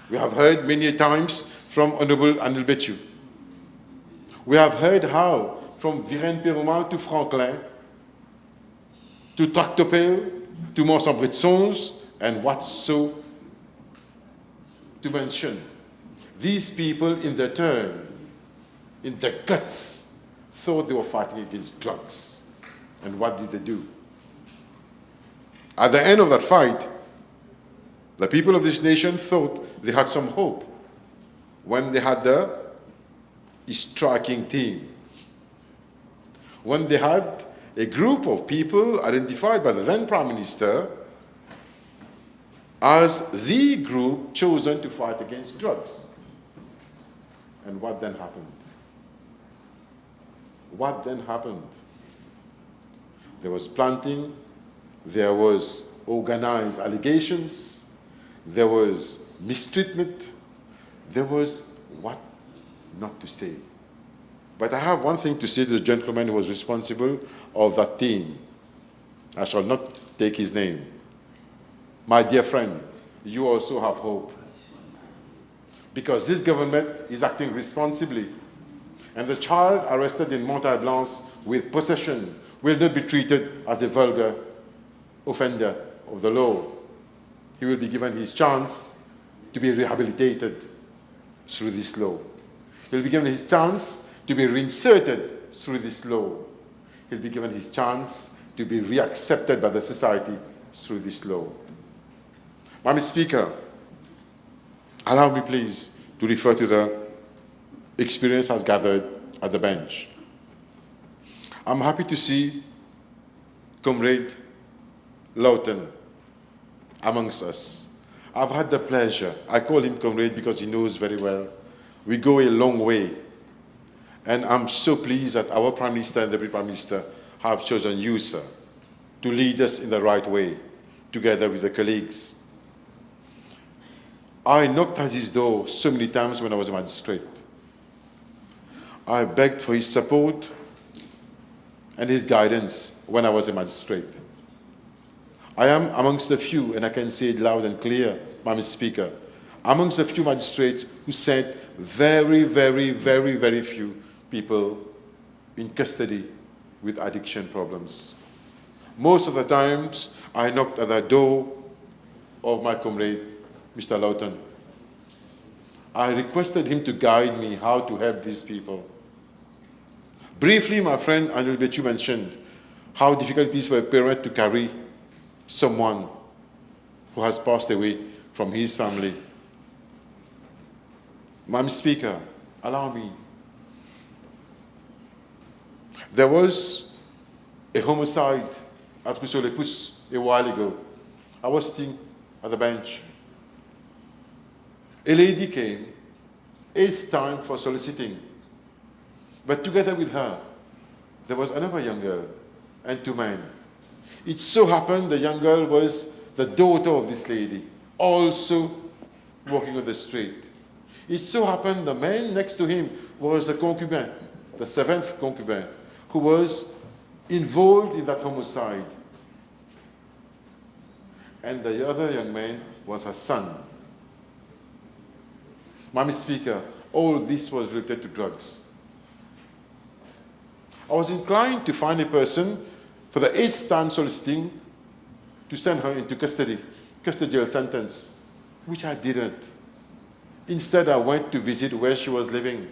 We have heard many times from Honourable Anil Bechu. We have heard how from Viren Perumal to Franklin, to Tractopel, to Mont-Saint-Bret-Sons, and what so to mention. These people, in their turn, in their guts, thought they were fighting against drugs. And what did they do? At the end of that fight, the people of this nation thought they had some hope when they had the striking team, when they had a group of people identified by the then Prime Minister as the group chosen to fight against drugs. And what then happened? What then happened? There was planting, there was organized allegations, there was mistreatment, there was what not to say. But I have one thing to say to the gentleman who was responsible of that team. I shall not take his name. My dear friend, you also have hope. Because this government is acting responsibly. And the child arrested in Montalblanc with possession will not be treated as a vulgar offender of the law. He will be given his chance to be rehabilitated through this law. He will be given his chance to be reinserted through this law. He'll be given his chance to be reaccepted by the society through this law. Madam Speaker, allow me please to refer to the experience as gathered at the bench. I'm happy to see Comrade Lawton amongst us. I've had the pleasure, I call him Comrade because he knows very well, we go a long way. And I'm so pleased that our Prime Minister and the Deputy Prime Minister have chosen you, sir, to lead us in the right way, together with the colleagues. I knocked at his door so many times when I was a magistrate. I begged for his support and his guidance when I was a magistrate. I am amongst the few, and I can say it loud and clear, Madam Speaker, amongst the few magistrates who sent very, very, very, very few people in custody with addiction problems. Most of the times, I knocked at the door of my comrade, Mr. Lawton. I requested him to guide me how to help these people. Briefly, my friend Andrew Bechu mentioned how difficult it is for a parent to carry someone who has passed away from his family. Madam Speaker, allow me. There was a homicide at Rousseau-les-Pousses a while ago. I was sitting at the bench. A lady came, 8th time for soliciting. But together with her, there was another young girl and 2 men. It so happened the young girl was the daughter of this lady, also walking on the street. It so happened the man next to him was a concubine, the 7th concubine, who was involved in that homicide. And the other young man was her son. Madam Speaker, all this was related to drugs. I was inclined to find a person for the 8th time soliciting to send her into custodial sentence, which I didn't. Instead, I went to visit where she was living.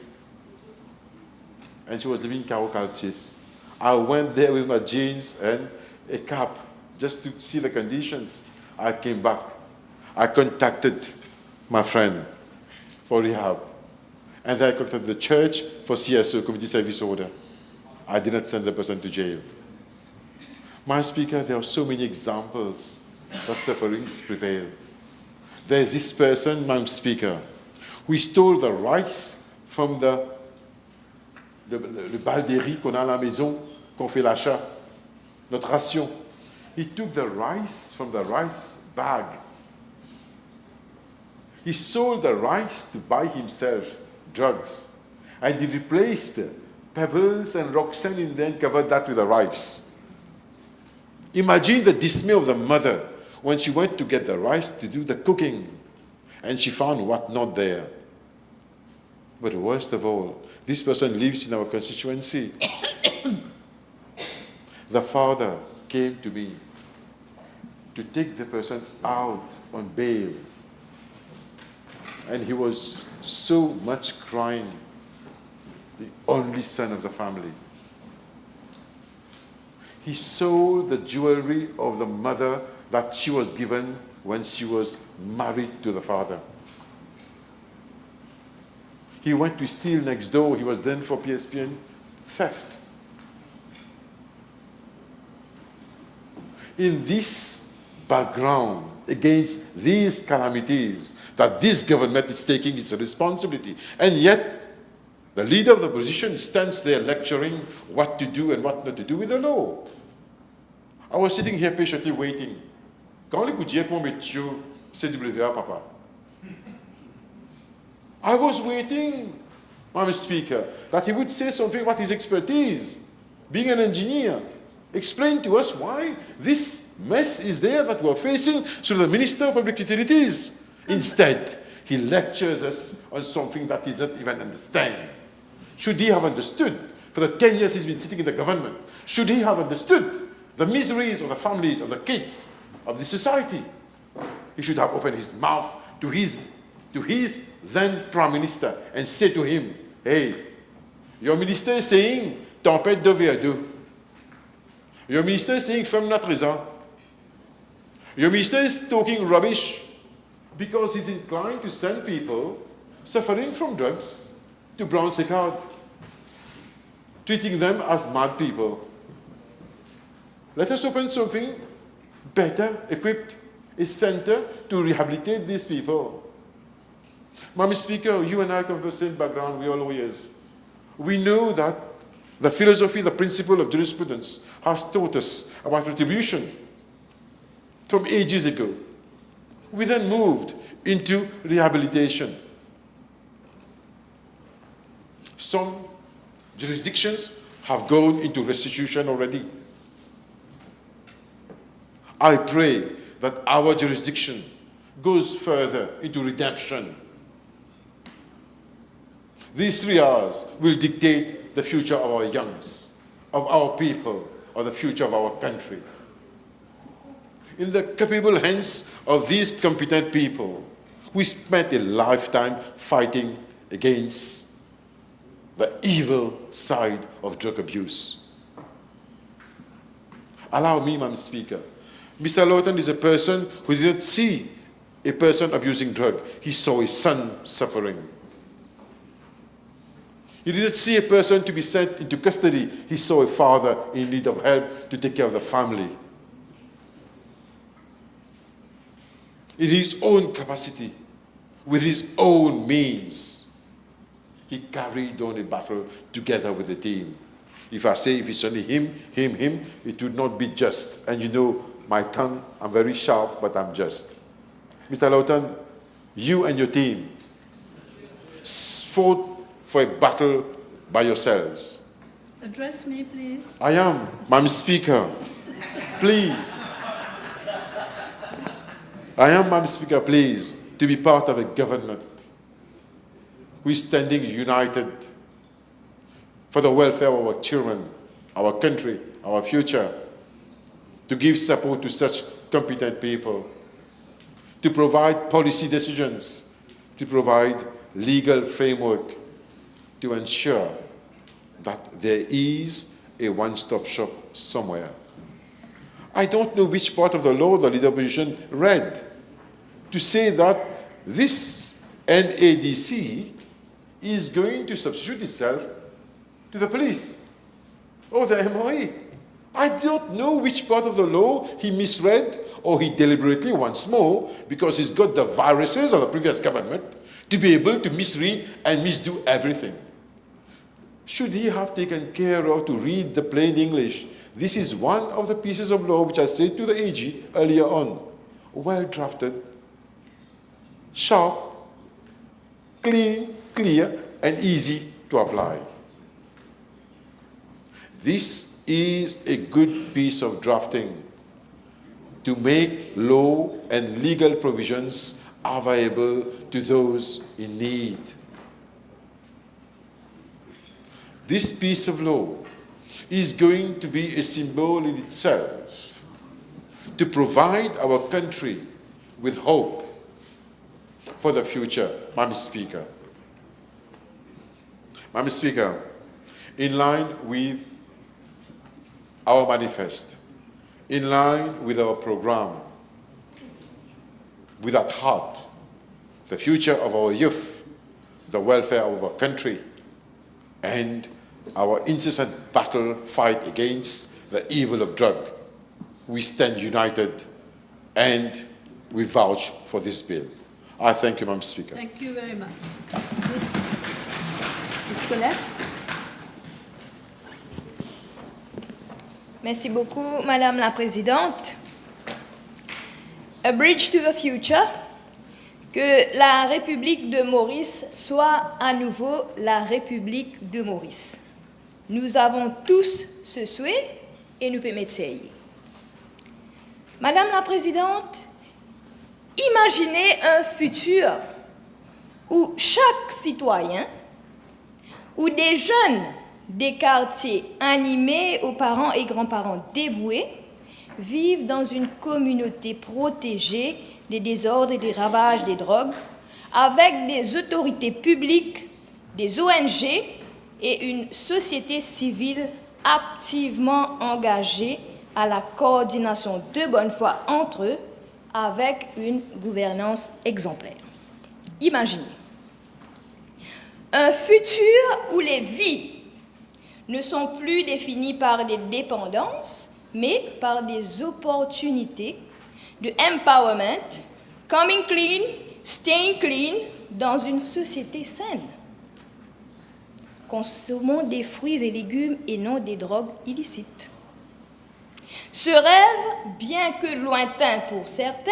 And she was living in Carocalchis. I went there with my jeans and a cap just to see the conditions. I came back. I contacted my friend for rehab. And then I contacted the church for CSO, Community Service Order. I did not send the person to jail. Madam Speaker, there are so many examples that sufferings prevail. There is this person, Madam Speaker, who stole the rice from le bal des riz qu'on a à la maison, qu'on fait l'achat, notre ration. He took the rice from the rice bag. He sold the rice to buy himself drugs. And he replaced pebbles and rock sand and then covered that with the rice. Imagine the dismay of the mother when she went to get the rice to do the cooking. And she found what not there. But worst of all, this person lives in our constituency. The father came to me to take the person out on bail. And he was so much crying, the only son of the family. He sold the jewelry of the mother that she was given when she was married to the father. He went to steal next door. He was then for PSPN theft. In this background, against these calamities, that this government is taking its responsibility. And yet, the leader of the opposition stands there lecturing what to do and what not to do with the law. I was sitting here patiently waiting. Quand les coudiers pour mettre CWA, papa? I was waiting, Mr. Speaker, that he would say something about his expertise, being an engineer, explain to us why this mess is there that we're facing through the Minister of Public Utilities. Instead, he lectures us on something that he doesn't even understand. Should he have understood, for the 10 years he's been sitting in the government, should he have understood the miseries of the families, of the kids, of the society, he should have opened his mouth to his then Prime Minister and say to him, hey, your minister is saying, tempête de VIII. Your minister is saying, femme not raison. Your minister is talking rubbish because he's inclined to send people suffering from drugs to Brown Seccard, treating them as mad people. Let us open something better equipped, a center to rehabilitate these people. Mr. Speaker, you and I come from the same background, we are lawyers. We know that the philosophy, the principle of jurisprudence has taught us about retribution from ages ago. We then moved into rehabilitation. Some jurisdictions have gone into restitution already. I pray that our jurisdiction goes further into redemption. These 3 hours will dictate the future of our youngs, of our people, or the future of our country. In the capable hands of these competent people, we spent a lifetime fighting against the evil side of drug abuse. Allow me, Madam Speaker. Mr. Lawton is a person who didn't see a person abusing drug. He saw his son suffering. He didn't see a person to be sent into custody. He saw a father in need of help to take care of the family. In his own capacity, with his own means, he carried on a battle together with the team. If I say if it's only him, it would not be just. And you know, my tongue, I'm very sharp, but I'm just. Mr. Lawton, you and your team fought for a battle by yourselves. Address me, please. I am, Madam Speaker. Please. I am, Madam Speaker, pleased to be part of a government who is standing united for the welfare of our children, our country, our future, to give support to such competent people, to provide policy decisions, to provide legal framework, to ensure that there is a one-stop shop somewhere. I don't know which part of the law the leader of the opposition read to say that this NADC is going to substitute itself to the police or the MOE. I don't know which part of the law he misread or he deliberately, once more, because he's got the viruses of the previous government, to be able to misread and misdo everything. Should he have taken care of to read the plain English? This is one of the pieces of law which I said to the AG earlier on. Well drafted, sharp, clean, clear, and easy to apply. This is a good piece of drafting to make law and legal provisions available to those in need. This piece of law is going to be a symbol in itself to provide our country with hope for the future, Madam Speaker. Madam Speaker, in line with our manifest, in line with our program, with at heart the future of our youth, the welfare of our country, and our incessant battle fight against the evil of drug, we stand united and we vouch for this bill. I thank you, Madam Speaker. Thank you very much. Ms. Colette? Merci beaucoup, Madame la Présidente. A bridge to the future, que la République de Maurice soit à nouveau la République de Maurice. Nous avons tous ce souhait et nous permettons. Madame la Présidente, imaginez un futur où chaque citoyen, où des jeunes des quartiers animés aux parents et grands-parents dévoués vivent dans une communauté protégée des désordres et des ravages des drogues, avec des autorités publiques, des ONG et une société civile activement engagée à la coordination de bonne foi entre eux, avec une gouvernance exemplaire. Imaginez un futur où les vies ne sont plus définies par des dépendances, mais par des opportunités de empowerment, coming clean, staying clean, dans une société saine. Consommons des fruits et légumes et non des drogues illicites. Ce rêve, bien que lointain pour certains,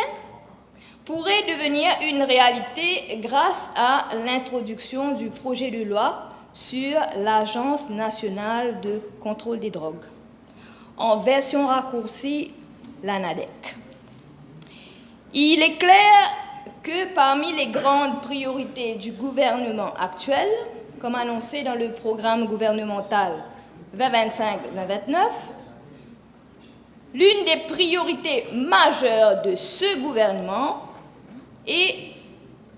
pourrait devenir une réalité grâce à l'introduction du projet de loi sur l'Agence nationale de contrôle des drogues, en version raccourcie, l'ANADEC. Il est clair que parmi les grandes priorités du gouvernement actuel, comme annoncé dans le programme gouvernemental 2025-2029, l'une des priorités majeures de ce gouvernement est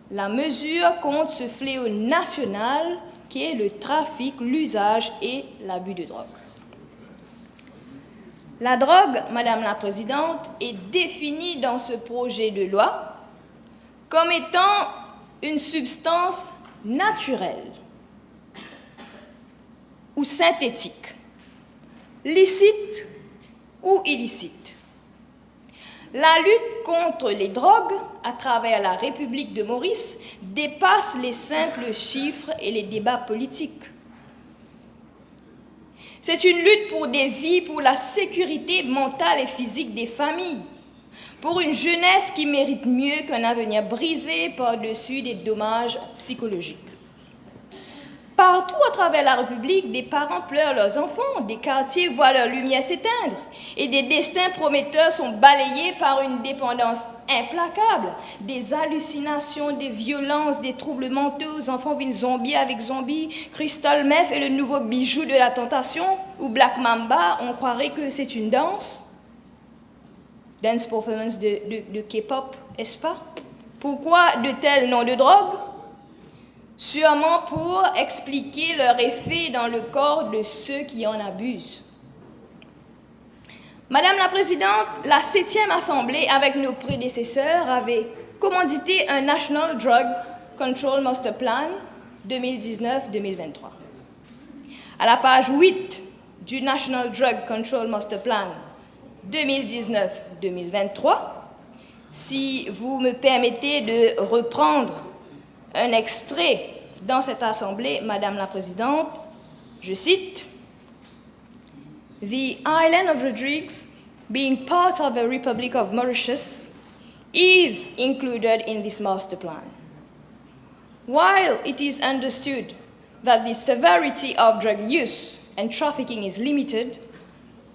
la mesure contre ce fléau national qui est le trafic, l'usage et l'abus de drogue. La drogue, Madame la Présidente, est définie dans ce projet de loi comme étant une substance naturelle ou synthétique, licite ou illicite. La lutte contre les drogues à travers la République de Maurice dépasse les simples chiffres et les débats politiques. C'est une lutte pour des vies, pour la sécurité mentale et physique des familles, pour une jeunesse qui mérite mieux qu'un avenir brisé par-dessus des dommages psychologiques. Partout à travers la République, des parents pleurent leurs enfants, des quartiers voient leur lumière s'éteindre et des destins prometteurs sont balayés par une dépendance implacable, des hallucinations, des violences, des troubles mentaux, enfants viennent zombies avec zombies, Crystal Meth est le nouveau bijou de la tentation, ou Black Mamba, on croirait que c'est une danse. Dance performance de K-pop, est-ce pas? Pourquoi de tels noms de drogue? Sûrement pour expliquer leur effet dans le corps de ceux qui en abusent. Madame la Présidente, la 7e Assemblée, avec nos prédécesseurs, avait commandité un National Drug Control Master Plan 2019-2023. À la page 8 du National Drug Control Master Plan 2019-2023, si vous me permettez de reprendre un extrait dans cette Assemblée, Madame la Présidente, je cite, "The island of Rodrigues, being part of the Republic of Mauritius, is included in this master plan. While it is understood that the severity of drug use and trafficking is limited,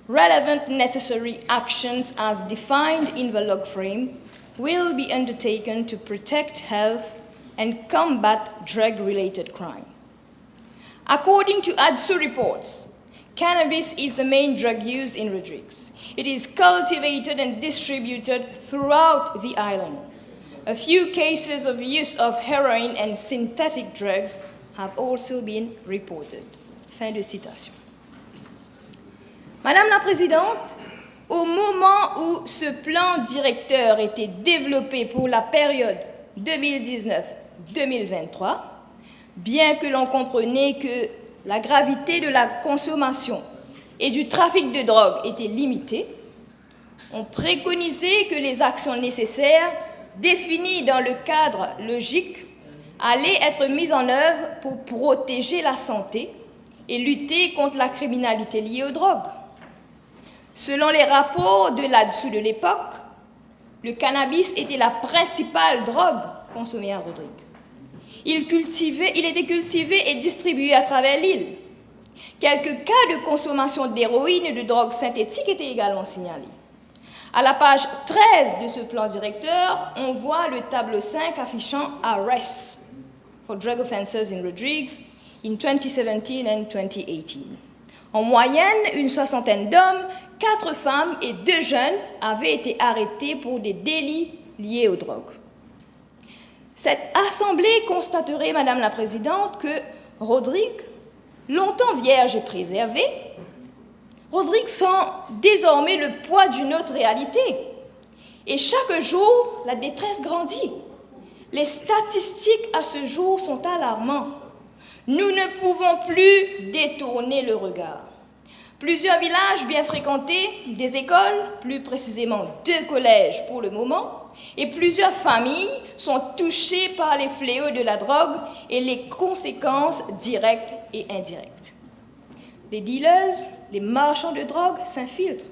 relevant necessary actions as defined in the log frame will be undertaken to protect health and combat drug-related crime. According to ADSU reports, cannabis is the main drug used in Rodrigues. It is cultivated and distributed throughout the island. A few cases of use of heroin and synthetic drugs have also been reported." Fin de citation. Madame la Présidente, au moment où ce plan directeur était développé pour la période 2019-2023, bien que l'on comprenait que la gravité de la consommation et du trafic de drogue était limitée, on préconisait que les actions nécessaires définie dans le cadre logique, allait être mise en œuvre pour protéger la santé et lutter contre la criminalité liée aux drogues. Selon les rapports de là-dessous de l'époque, le cannabis était la principale drogue consommée à Rodrigues. Il était cultivé et distribué à travers l'île. Quelques cas de consommation d'héroïne et de drogues synthétiques étaient également signalés. À la page 13 de ce plan directeur, on voit le tableau 5 affichant Arrests for Drug Offenses in Rodrigues in 2017 and 2018. En moyenne, une soixantaine d'hommes, 4 femmes et 2 jeunes avaient été arrêtés pour des délits liés aux drogues. Cette assemblée constaterait, Madame la Présidente, que Rodrigues, longtemps vierge et préservé, Rodrigues sent désormais le poids d'une autre réalité. Et chaque jour, la détresse grandit. Les statistiques à ce jour sont alarmantes. Nous ne pouvons plus détourner le regard. Plusieurs villages bien fréquentés, des écoles, plus précisément 2 collèges pour le moment, et plusieurs familles sont touchées par les fléaux de la drogue et les conséquences directes et indirectes. Les dealers, les marchands de drogue s'infiltrent.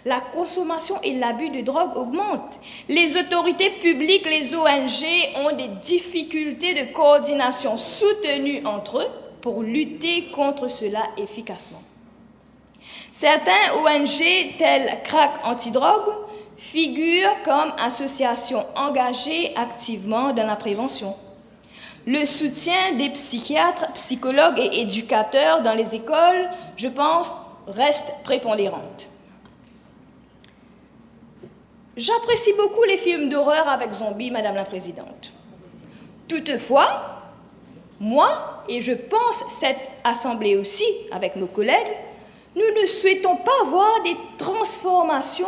La consommation et l'abus de drogue augmentent. Les autorités publiques, les ONG ont des difficultés de coordination soutenues entre eux pour lutter contre cela efficacement. Certains ONG tels Crack Antidrogue figurent comme associations engagées activement dans la prévention. Le soutien des psychiatres, psychologues et éducateurs dans les écoles, je pense, reste prépondérant. J'apprécie beaucoup les films d'horreur avec zombies, Madame la Présidente. Toutefois, moi, et je pense cette Assemblée aussi, avec nos collègues, nous ne souhaitons pas voir des transformations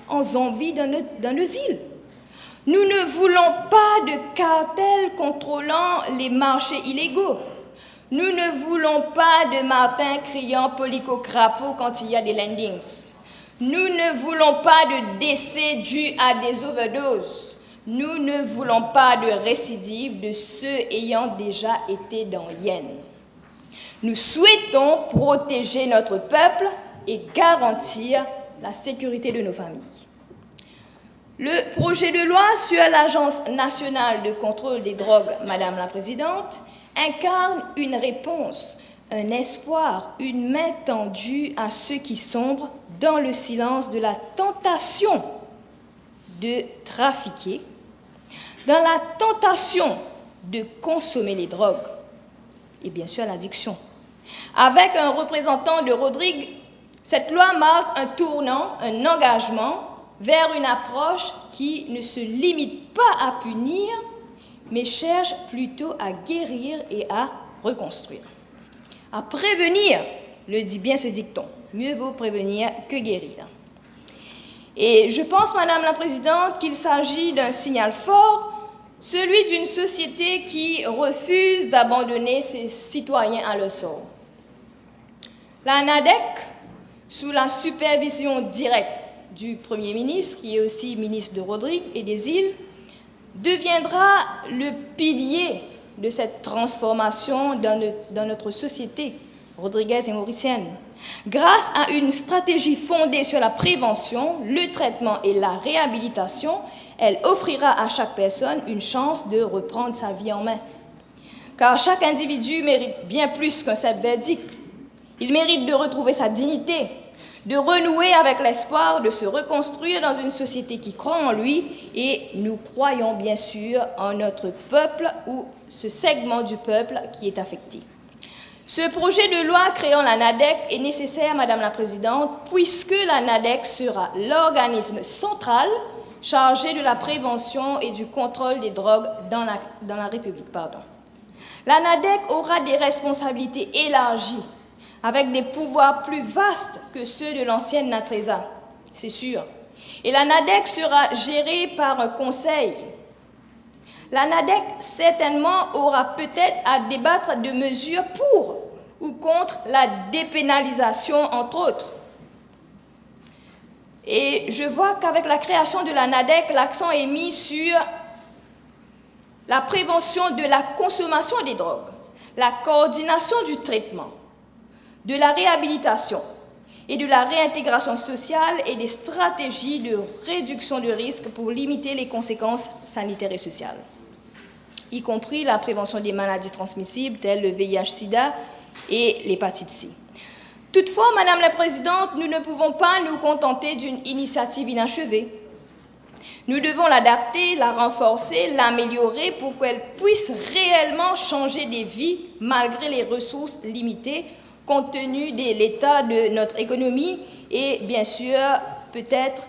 en zombies dans nos îles. Nous ne voulons pas de cartels contrôlant les marchés illégaux. Nous ne voulons pas de Martin criant polico-crapaud quand il y a des landings. Nous ne voulons pas de décès dus à des overdoses. Nous ne voulons pas de récidive de ceux ayant déjà été dans Yen. Nous souhaitons protéger notre peuple et garantir la sécurité de nos familles. Le projet de loi sur l'Agence nationale de contrôle des drogues, Madame la Présidente, incarne une réponse, un espoir, une main tendue à ceux qui sombrent dans le silence de la tentation de trafiquer, dans la tentation de consommer les drogues et bien sûr l'addiction. Avec un représentant de Rodrigues, cette loi marque un tournant, un engagement vers une approche qui ne se limite pas à punir, mais cherche plutôt à guérir et à reconstruire. À prévenir, le dit bien ce dicton, mieux vaut prévenir que guérir. Et je pense, Madame la Présidente, qu'il s'agit d'un signal fort, celui d'une société qui refuse d'abandonner ses citoyens à leur sort. La NADEC, sous la supervision directe du Premier ministre, qui est aussi ministre de Rodrigues et des îles, deviendra le pilier de cette transformation dans notre société rodriguaise et mauricienne. Grâce à une stratégie fondée sur la prévention, le traitement et la réhabilitation, elle offrira à chaque personne une chance de reprendre sa vie en main. Car chaque individu mérite bien plus qu'un seul verdict. Il mérite de retrouver sa dignité, de renouer avec l'espoir de se reconstruire dans une société qui croit en lui, et nous croyons bien sûr en notre peuple ou ce segment du peuple qui est affecté. Ce projet de loi créant la NADEC est nécessaire, Madame la Présidente, puisque la NADEC sera l'organisme central chargé de la prévention et du contrôle des drogues dans la République. La NADEC aura des responsabilités élargies, avec des pouvoirs plus vastes que ceux de l'ancienne NATRESA, c'est sûr. Et la NADEC sera gérée par un conseil. La NADEC, certainement, aura peut-être à débattre de mesures pour ou contre la dépénalisation, entre autres. Et je vois qu'avec la création de la NADEC, l'accent est mis sur la prévention de la consommation des drogues, la coordination du traitement, de la réhabilitation et de la réintégration sociale et des stratégies de réduction de risque pour limiter les conséquences sanitaires et sociales, y compris la prévention des maladies transmissibles telles le VIH-Sida et l'hépatite C. Toutefois, Madame la Présidente, nous ne pouvons pas nous contenter d'une initiative inachevée. Nous devons l'adapter, la renforcer, l'améliorer pour qu'elle puisse réellement changer des vies malgré les ressources limitées compte tenu de l'état de notre économie et bien sûr peut-être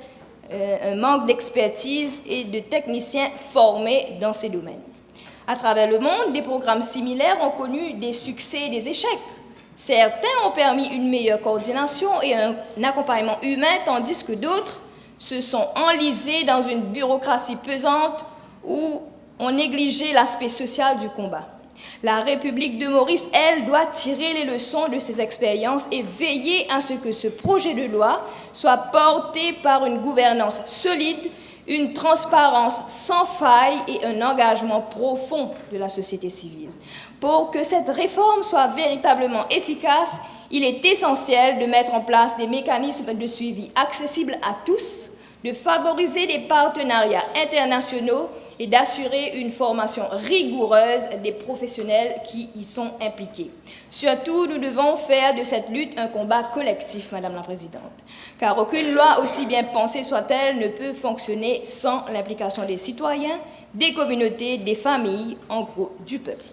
un manque d'expertise et de techniciens formés dans ces domaines. À travers le monde, des programmes similaires ont connu des succès et des échecs. Certains ont permis une meilleure coordination et un accompagnement humain, tandis que d'autres se sont enlisés dans une bureaucratie pesante où on négligeait l'aspect social du combat. La République de Maurice, elle, doit tirer les leçons de ces expériences et veiller à ce que ce projet de loi soit porté par une gouvernance solide, une transparence sans faille et un engagement profond de la société civile. Pour que cette réforme soit véritablement efficace, il est essentiel de mettre en place des mécanismes de suivi accessibles à tous, de favoriser des partenariats internationaux et d'assurer une formation rigoureuse des professionnels qui y sont impliqués. Surtout, nous devons faire de cette lutte un combat collectif, Madame la Présidente, car aucune loi, aussi bien pensée soit-elle, ne peut fonctionner sans l'implication des citoyens, des communautés, des familles, en gros, du peuple.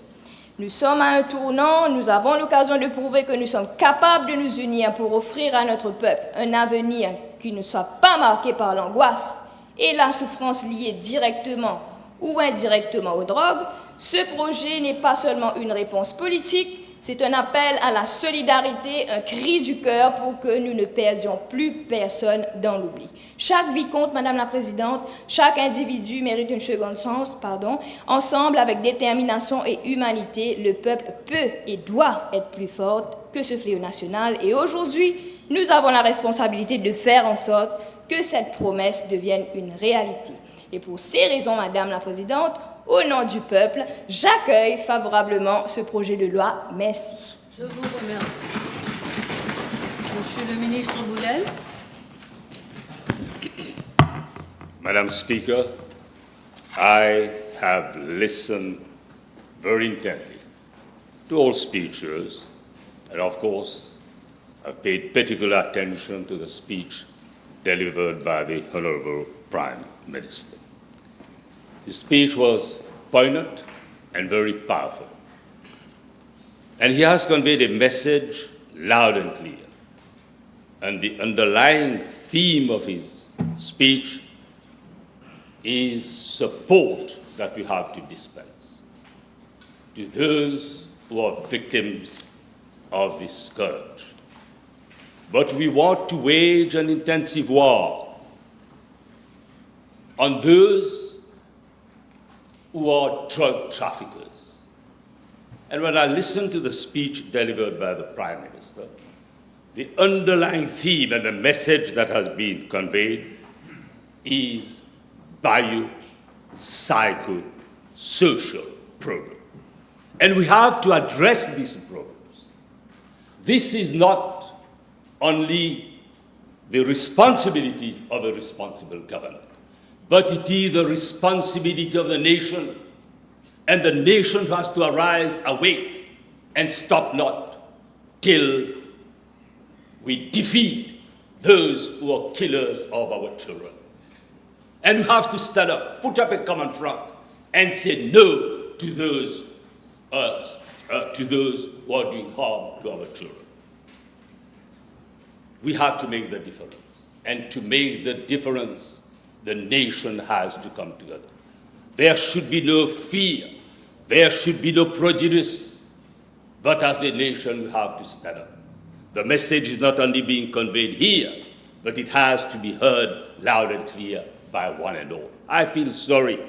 Nous sommes à un tournant, nous avons l'occasion de prouver que nous sommes capables de nous unir pour offrir à notre peuple un avenir qui ne soit pas marqué par l'angoisse et la souffrance liée directement ou indirectement aux drogues. Ce projet n'est pas seulement une réponse politique, c'est un appel à la solidarité, un cri du cœur pour que nous ne perdions plus personne dans l'oubli. Chaque vie compte, Madame la Présidente, chaque individu mérite une seconde chance, Ensemble, avec détermination et humanité, le peuple peut et doit être plus fort que ce fléau national. Et aujourd'hui, nous avons la responsabilité de faire en sorte que cette promesse devienne une réalité. Et pour ces raisons, Madame la Présidente, au nom du peuple, j'accueille favorablement ce projet de loi. Merci. Je vous remercie. Monsieur le ministre Boulel. Madam Speaker, I have listened very intently to all speeches, and of course, I've paid particular attention to the speech delivered by the Honourable Prime Minister. His speech was poignant and very powerful. And he has conveyed a message loud and clear. And the underlying theme of his speech is support that we have to dispense to those who are victims of this scourge. But we want to wage an intensive war on those who are drug traffickers. And when I listened to the speech delivered by the Prime Minister, the underlying theme and the message that has been conveyed is bio-psycho-social problem. And we have to address these problems. This is not only the responsibility of a responsible government, but it is the responsibility of the nation, and the nation has to arise, awake, and stop not till we defeat those who are killers of our children. And we have to stand up, put up a common front, and say no to those who are doing harm to our children. We have to make the difference, and to make the difference, the nation has to come together. There should be no fear. There should be no prejudice. But as a nation, we have to stand up. The message is not only being conveyed here, but it has to be heard loud and clear by one and all. I feel sorry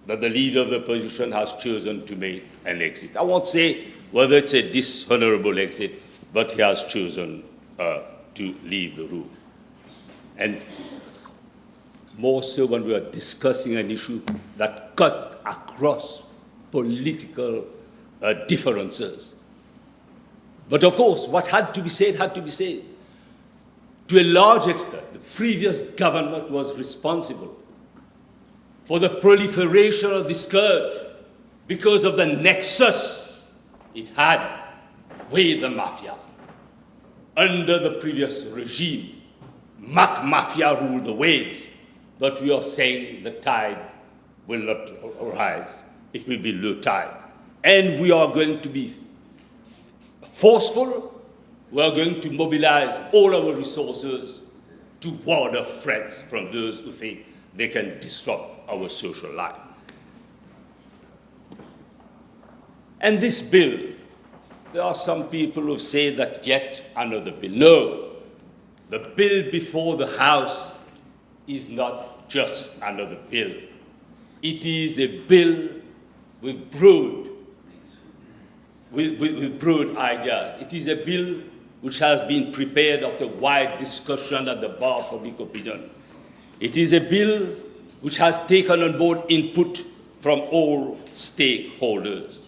that the leader of the opposition has chosen to make an exit. I won't say whether it's a dishonorable exit, but he has chosen to leave the room. And more so when we are discussing an issue that cut across political differences. But of course, what had to be said had to be said. To a large extent, the previous government was responsible for the proliferation of the scourge because of the nexus it had with the mafia. Under the previous regime, Mafia ruled the waves, but we are saying the tide will not rise. It will be low tide. And we are going to be forceful. We are going to mobilize all our resources to ward off threats from those who think they can disrupt our social life. And this bill, there are some people who say that yet another bill. No, the bill before the House is not just another bill. It is a bill with broad ideas. It is a bill which has been prepared after wide discussion at the bar of public opinion. It is a bill which has taken on board input from all stakeholders.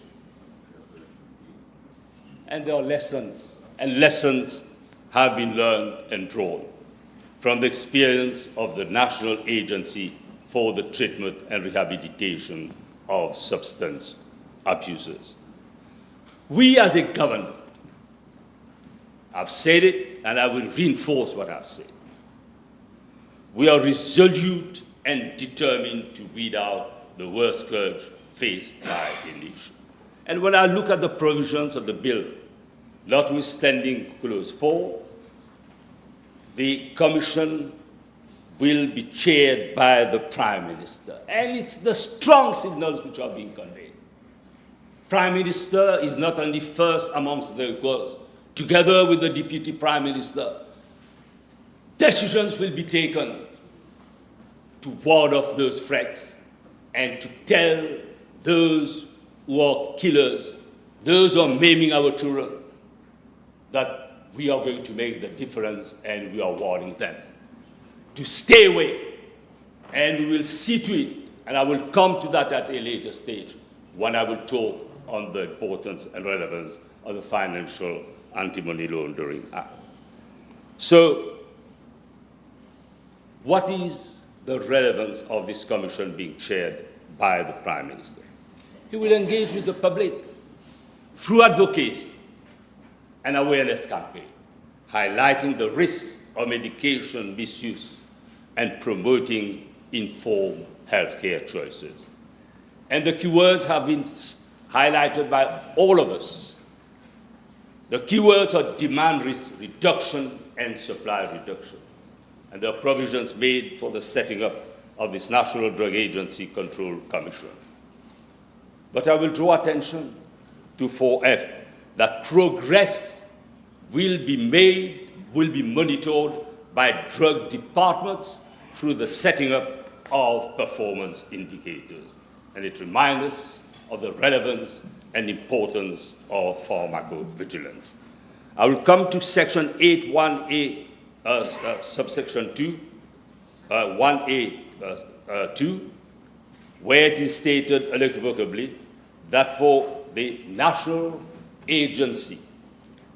And there are lessons, and lessons have been learned and drawn from the experience of the National Agency for the Treatment and Rehabilitation of Substance Abusers. We as a government, I've said it and I will reinforce what I've said. We are resolute and determined to weed out the worst scourge faced by the nation. And when I look at the provisions of the bill, notwithstanding Clause 4, the Commission will be chaired by the Prime Minister. And it's the strong signals which are being conveyed. Prime Minister is not only first amongst the equals. Together with the Deputy Prime Minister, decisions will be taken to ward off those threats and to tell those who are killers, those who are maiming our children, that we are going to make the difference and we are warning them to stay away. And we will see to it, and I will come to that at a later stage when I will talk on the importance and relevance of the Financial Anti-Money Laundering Act. So, what is the relevance of this commission being chaired by the Prime Minister? He will engage with the public through advocacy and awareness campaign, highlighting the risks of medication misuse and promoting informed healthcare choices. And the keywords have been highlighted by all of us. The keywords are demand reduction and supply reduction. And there are provisions made for the setting up of this National Drug Agency Control Commission. But I will draw attention to 4F, that progress will be made, will be monitored by drug departments through the setting up of performance indicators. And it reminds us of the relevance and importance of pharmacovigilance. I will come to section 8.1a, subsection 2, 1a, 2, where it is stated unequivocally that for the National Agency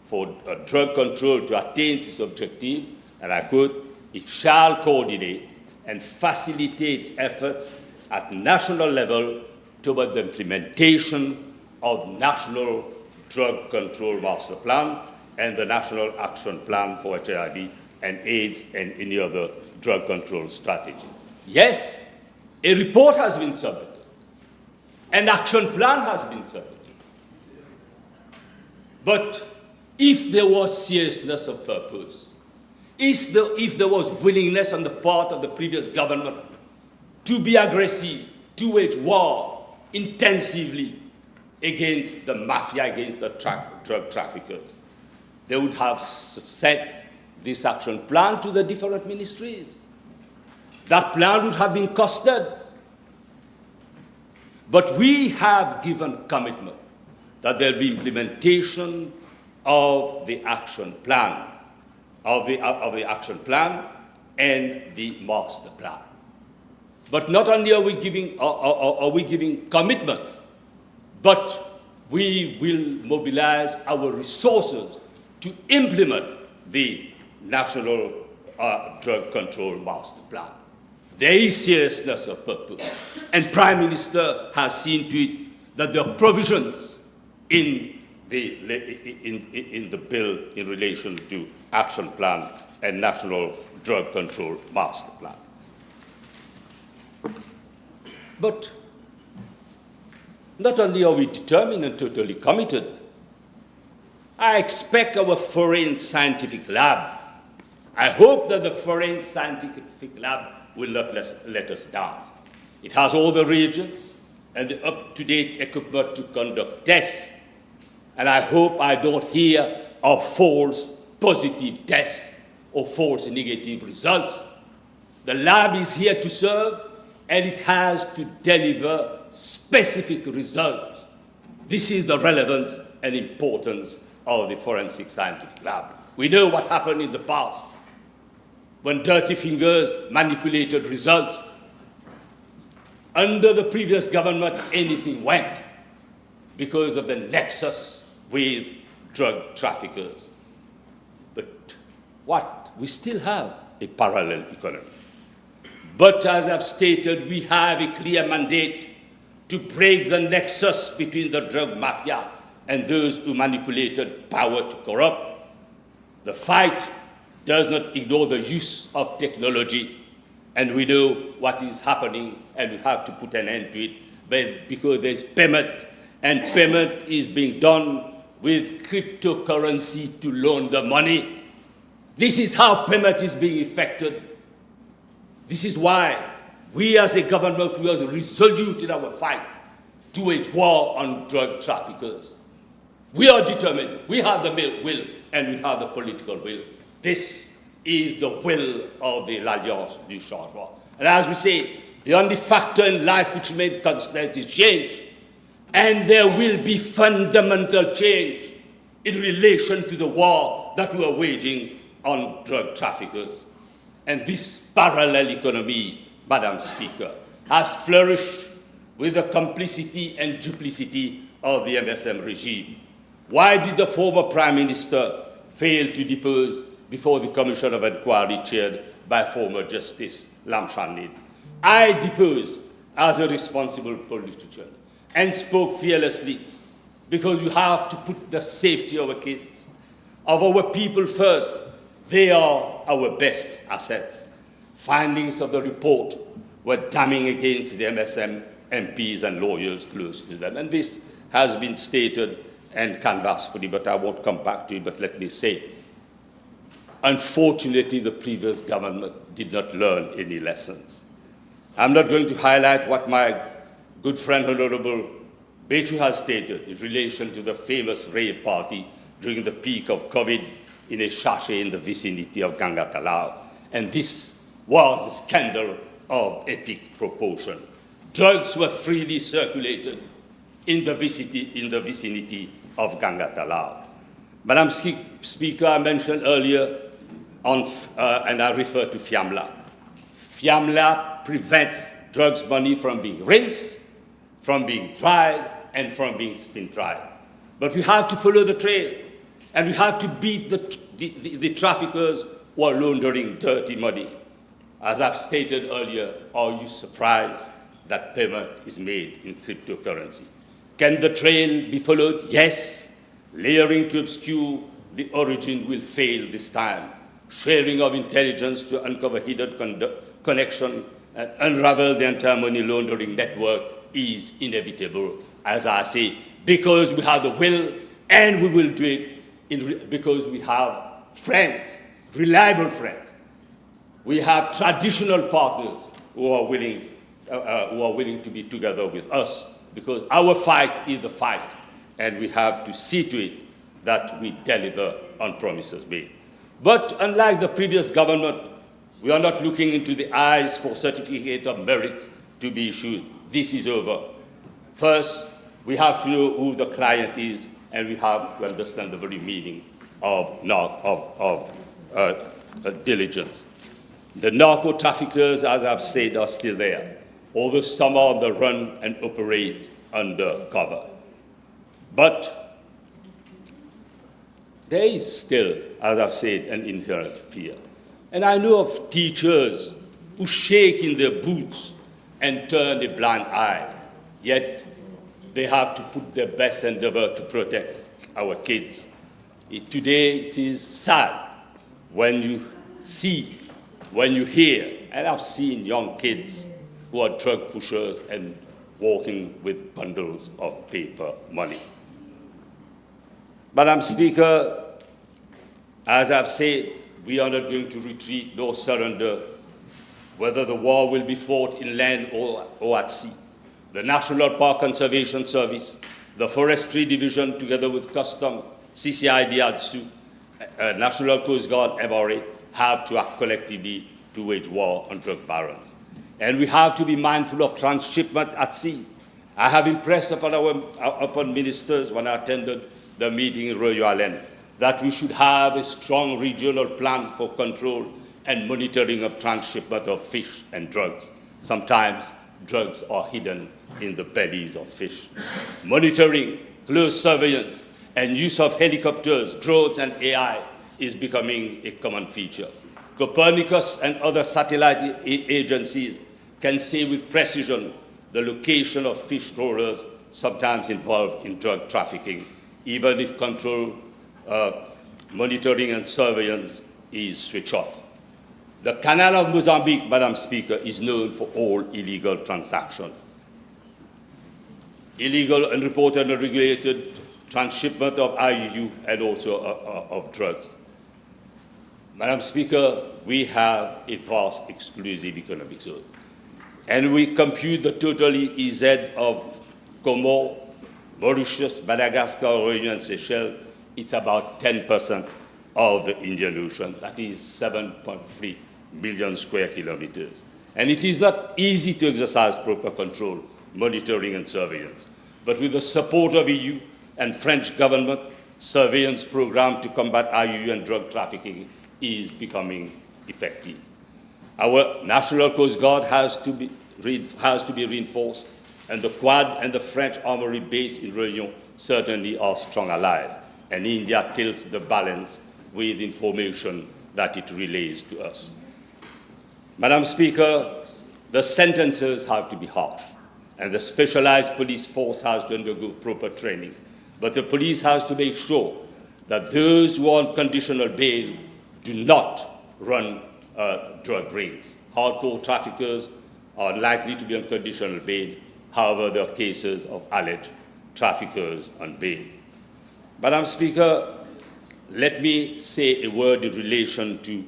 for Drug Control to attain its objective, and I quote, it shall coordinate and facilitate efforts at national level toward the implementation of National Drug Control Master Plan and the National Action Plan for HIV and AIDS and any other drug control strategy. Yes, a report has been submitted. An action plan has been submitted. But if there was seriousness of purpose, if there was willingness on the part of the previous government to be aggressive, to wage war intensively against the mafia, against the drug traffickers, they would have sent this action plan to the different ministries. That plan would have been costed. But we have given commitment that there will be implementation of the action plan, of the action plan and the master plan. But not only are we giving commitment, but we will mobilize our resources to implement the National Drug Control Master Plan. There is seriousness of purpose, and Prime Minister has seen to it that there are provisions in the bill in relation to Action Plan and National Drug Control Master Plan. But not only are we determined and totally committed, I expect our foreign scientific lab, I hope that the foreign scientific lab will not let us down. It has all the reagents and the up-to-date equipment to conduct tests, and I hope I don't hear of false positive tests or false negative results. The lab is here to serve, and it has to deliver specific results. This is the relevance and importance of the forensic scientific lab. We know what happened in the past when dirty fingers manipulated results. Under the previous government, anything went because of the nexus with drug traffickers. But what? We still have a parallel economy. But as I've stated, we have a clear mandate to break the nexus between the drug mafia and those who manipulated power to corrupt. The fight does not ignore the use of technology, and we know what is happening, and we have to put an end to it, but because there's payment, and payment is being done with cryptocurrency to launder money. This is how payment is being effected. This is why we as a government, we are resolute in our fight to wage war on drug traffickers. We are determined. We have the will, and we have the political will. This is the will of the L'Alliance du Changement. And as we say, the only factor in life which remains constant is change. And there will be fundamental change in relation to the war that we are waging on drug traffickers. And this parallel economy, Madam Speaker, has flourished with the complicity and duplicity of the MSM regime. Why did the former Prime Minister fail to depose before the Commission of Inquiry chaired by former Justice Lam Shanid? I deposed as a responsible politician and spoke fearlessly, because you have to put the safety of our kids, of our people first. They are our best assets. Findings of the report were damning against the MSM MPs and lawyers close to them. And this has been stated and canvassed fully, but I won't come back to it. But let me say, unfortunately, the previous government did not learn any lessons. I'm not going to highlight what my good friend, Honourable Bechu, has stated in relation to the famous rave party during the peak of COVID in a sachet in the vicinity of Ganga Talao. And this was a scandal of epic proportion. Drugs were freely circulated in the vicinity of Ganga Talao. Madam Speaker, I mentioned earlier, and I refer to FIAMLA. FIAMLA prevents drugs money from being rinsed, from being dried, and from being spin-dried. But we have to follow the trail, and we have to beat the traffickers who are laundering dirty money. As I've stated earlier, are you surprised that payment is made in cryptocurrency? Can the trail be followed? Yes. Layering to obscure the origin will fail this time. Sharing of intelligence to uncover hidden connection and unravel the entire money laundering network is inevitable, as I say, because we have the will, and we will do it because we have friends, reliable friends. We have traditional partners who are willing to be together with us, because our fight is the fight, and we have to see to it that we deliver on promises made. But unlike the previous government, we are not looking into the eyes for certificate of merit to be issued. This is over. First, we have to know who the client is, and we have to understand the very meaning of diligence. The narco traffickers, as I've said, are still there, although some are on the run and operate under cover. But there is still, as I've said, an inherent fear. And I know of teachers who shake in their boots and turn a blind eye, yet they have to put their best endeavor to protect our kids. Today it is sad when you see, when you hear, and I've seen young kids who are drug pushers and walking with bundles of paper money. Madam Speaker, as I've said, we are not going to retreat nor surrender, whether the war will be fought in land or at sea. The National Park Conservation Service, the Forestry Division, together with Custom, CCID, ADSU, National Coast Guard, MRA, have to act collectively to wage war on drug barons. And we have to be mindful of transshipment at sea. I have impressed upon ministers when I attended the meeting in Royal Island that we should have a strong regional plan for control and monitoring of transshipment of fish and drugs. Sometimes drugs are hidden in the bellies of fish. Monitoring, close surveillance, and use of helicopters, drones, and AI is becoming a common feature. Copernicus and other satellite agencies can say with precision the location of fish trawlers sometimes involved in drug trafficking, even if control, monitoring and surveillance is switched off. The Canal of Mozambique, Madam Speaker, is known for all illegal transactions. Illegal, unreported, and unregulated transshipment of IUU and also of drugs. Madam Speaker, we have a vast exclusive economic zone. And we compute the total EZ of Comores, Mauritius, Madagascar, Réunion, and Seychelles. It's about 10% of the Indian Ocean. That is 7.3 million square kilometers. And it is not easy to exercise proper control, monitoring, and surveillance. But with the support of EU and French government, surveillance program to combat IUU and drug trafficking is becoming effective. Our National Coast Guard has to be reinforced, and the Quad and the French Armory base in Réunion certainly are strong allies. And India tilts the balance with information that it relays to us. Madam Speaker, the sentences have to be harsh, and the specialized police force has to undergo proper training. But the police has to make sure that those who are on conditional bail do not run drug rings. Hardcore traffickers are likely to be on conditional bail. However, there are cases of alleged traffickers on bail. Madam Speaker, let me say a word in relation to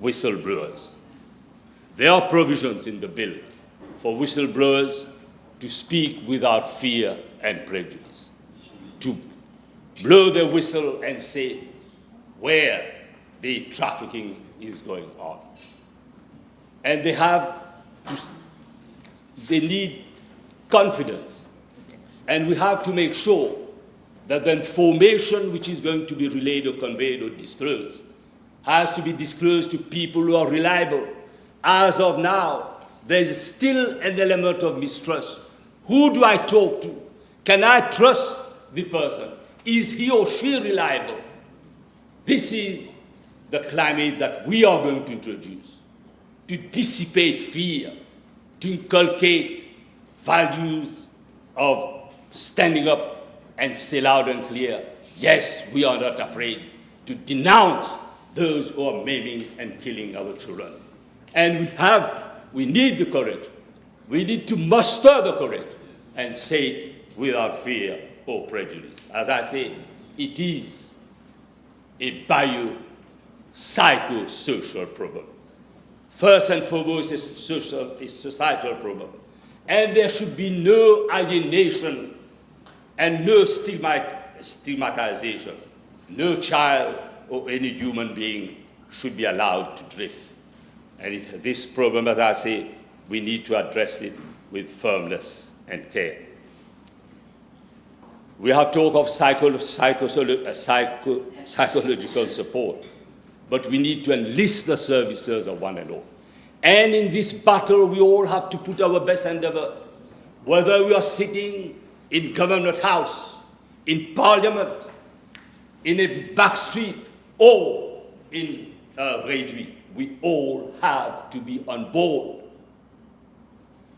whistleblowers. There are provisions in the bill for whistleblowers to speak without fear and prejudice, to blow their whistle and say where the trafficking is going on. And they need confidence. And we have to make sure that the information which is going to be relayed or conveyed or disclosed has to be disclosed to people who are reliable. As of now, there is still an element of mistrust. Who do I talk to? Can I trust the person? Is he or she reliable? This is the climate that we are going to introduce to dissipate fear, to inculcate values of standing up and say loud and clear, yes, we are not afraid to denounce those who are maiming and killing our children. And we need the courage. We need to muster the courage and say it without fear or prejudice. As I say, it is a biopsychosocial problem. First and foremost, it's societal problem. And there should be no alienation and no stigmatization. No child or any human being should be allowed to drift. And this problem, as I say, we need to address it with firmness and care. We have talked of psychological support, but we need to enlist the services of one and all. And in this battle, we all have to put our best endeavor, whether we are sitting in Government House, in Parliament, in a back street, or in Rodrigues. We all have to be on board.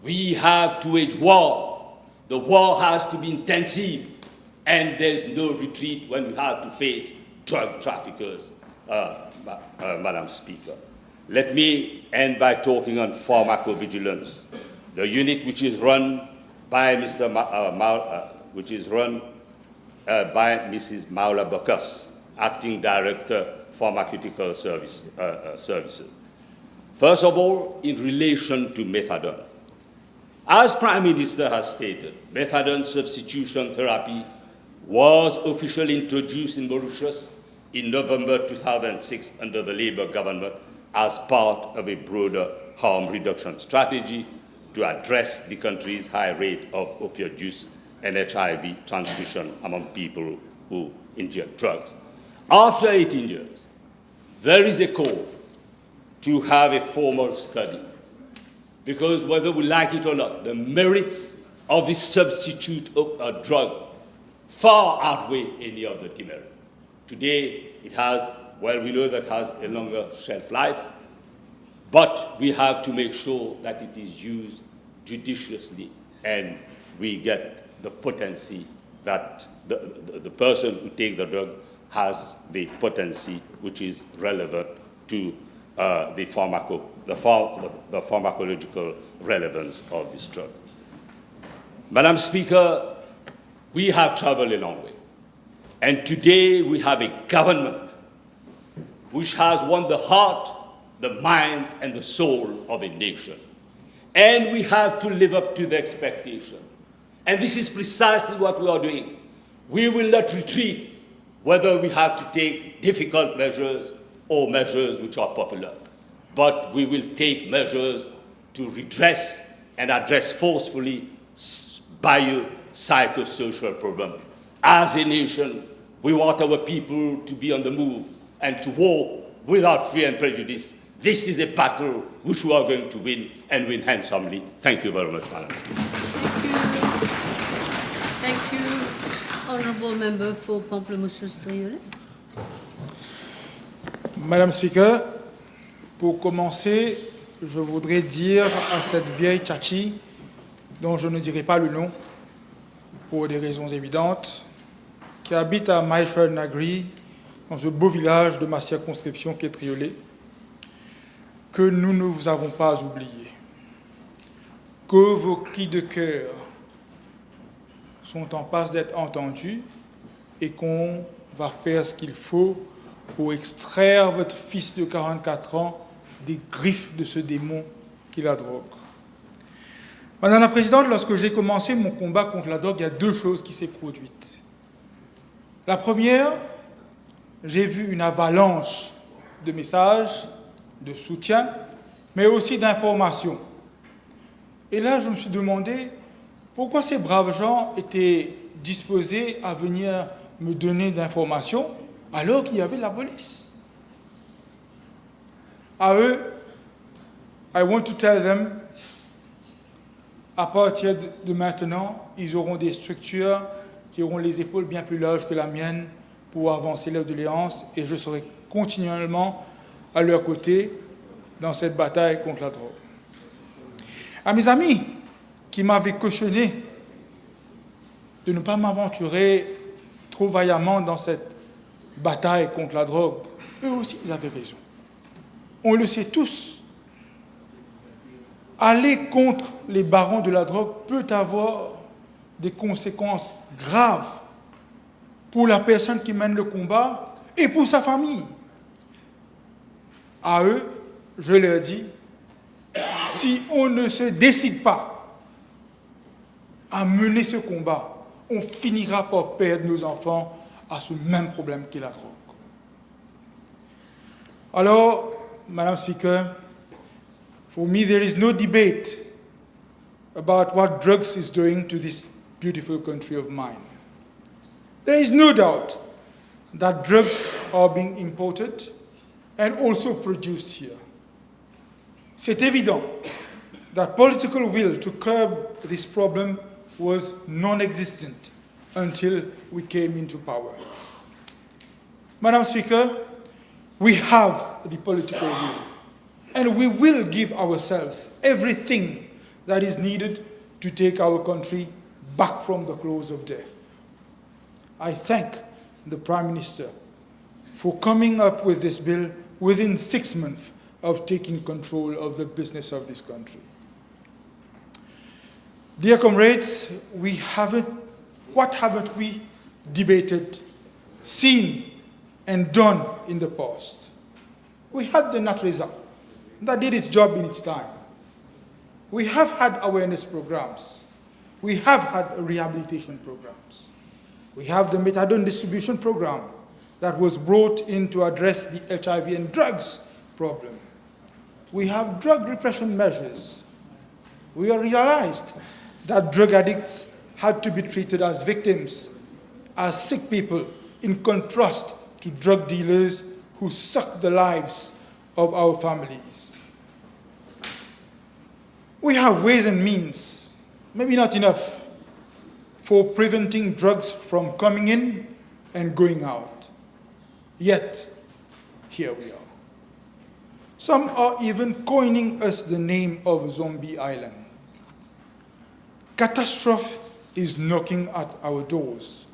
We have to wage war. The war has to be intensive, and there's no retreat when we have to face drug traffickers, Madam Speaker. Let me end by talking on pharmacovigilance, the unit which is run by Mrs. Maula Bakas, Acting Director, Pharmaceutical Services. First of all, in relation to methadone. As Prime Minister has stated, methadone substitution therapy was officially introduced in Mauritius in November 2006 under the Labour government as part of a broader harm reduction strategy to address the country's high rate of opioid use and HIV transmission among people who inject drugs. After 18 years, there is a call to have a formal study, because whether we like it or not, the merits of this substitute drug far outweigh any of the demerits. Today, it has, well, we know that it has a longer shelf life, but we have to make sure that it is used judiciously and we get the potency that the person who takes the drug has the potency which is relevant to the pharmacological relevance of this drug. Madam Speaker, we have traveled a long way. And today we have a government which has won the heart, the minds, and the soul of a nation. And we have to live up to the expectation. And this is precisely what we are doing. We will not retreat, whether we have to take difficult measures or measures which are popular. But we will take measures to redress and address forcefully biopsychosocial problems. As a nation, we want our people to be on the move and to walk without fear and prejudice. This is a battle which we are going to win, and win handsomely. Thank you very much, Madam. Thank you. Honourable Member for Pamplemousse-Triolet. Madame Speaker, pour commencer, je voudrais dire à cette vieille tchachi, dont je ne dirai pas le nom, pour des raisons évidentes, qui habite à Maïchel Nagri, dans ce beau village de ma circonscription qui est Triolet, que nous ne vous avons pas oublié, que vos cris de cœur sont en passe d'être entendus et qu'on va faire ce qu'il faut pour extraire votre fils de 44 ans des griffes de ce démon qui est la drogue. Madame la Présidente, lorsque j'ai commencé mon combat contre la drogue, il y a deux choses qui s'est produites. La première, j'ai vu une avalanche de messages, de soutien, mais aussi d'informations. Et là, je me suis demandé pourquoi ces braves gens étaient disposés à venir me donner d'informations alors qu'il y avait la police. À eux, I want to tell them, à partir de maintenant, ils auront des structures qui auront les épaules bien plus larges que la mienne pour avancer leur doléance, et je serai continuellement à leur côté dans cette bataille contre la drogue. À mes amis qui m'avaient cautionné de ne pas m'aventurer trop vaillamment dans cette bataille contre la drogue, eux aussi ils avaient raison. On le sait tous. Aller contre les barons de la drogue peut avoir des conséquences graves pour la personne qui mène le combat et pour sa famille. À eux, je leur dis, si on ne se décide pas à mener ce combat, on finira par perdre nos enfants à ce même problème qu'est la drogue. Alors, Madam Speaker, for me there is no debate about what drugs is doing to this beautiful country of mine. There is no doubt that drugs are being imported and also produced here. C'est évident that political will to curb this problem was non-existent until we came into power. Madam Speaker, we have the political will, and we will give ourselves everything that is needed to take our country back from the claws of death. I thank the Prime Minister for coming up with this bill within 6 months of taking control of the business of this country. Dear comrades, what haven't we debated, seen, and done in the past? We had the NATRESA that did its job in its time. We have had awareness programs. We have had rehabilitation programs. We have the methadone distribution program that was brought in to address the HIV and drugs problem. We have drug repression measures. We realized that drug addicts had to be treated as victims, as sick people, in contrast to drug dealers who suck the lives of our families. We have ways and means, maybe not enough, for preventing drugs from coming in and going out. Yet, here we are. Some are even coining us the name of Zombie Island. Catastrophe is knocking at our doors.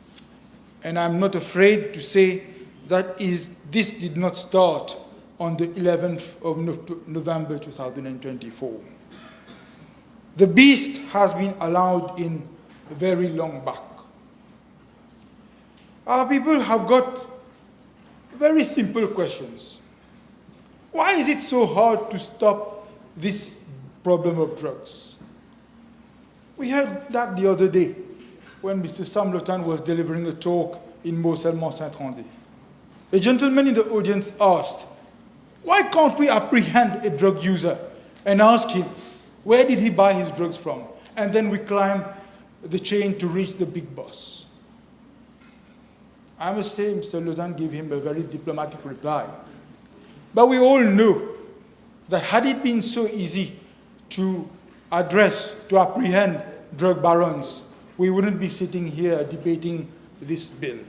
And I'm not afraid to say that this did not start on the 11th of November 2024. The beast has been allowed in very long back. Our people have got very simple questions. Why is it so hard to stop this problem of drugs? We heard that the other day when Mr. Sam Lotan was delivering a talk in Mont-Saint-Randé. A gentleman in the audience asked, why can't we apprehend a drug user and ask him, where did he buy his drugs from? And then we climb the chain to reach the big boss. I must say, Mr. Lotan gave him a very diplomatic reply. But we all know that had it been so easy to apprehend drug barons, we wouldn't be sitting here debating this bill.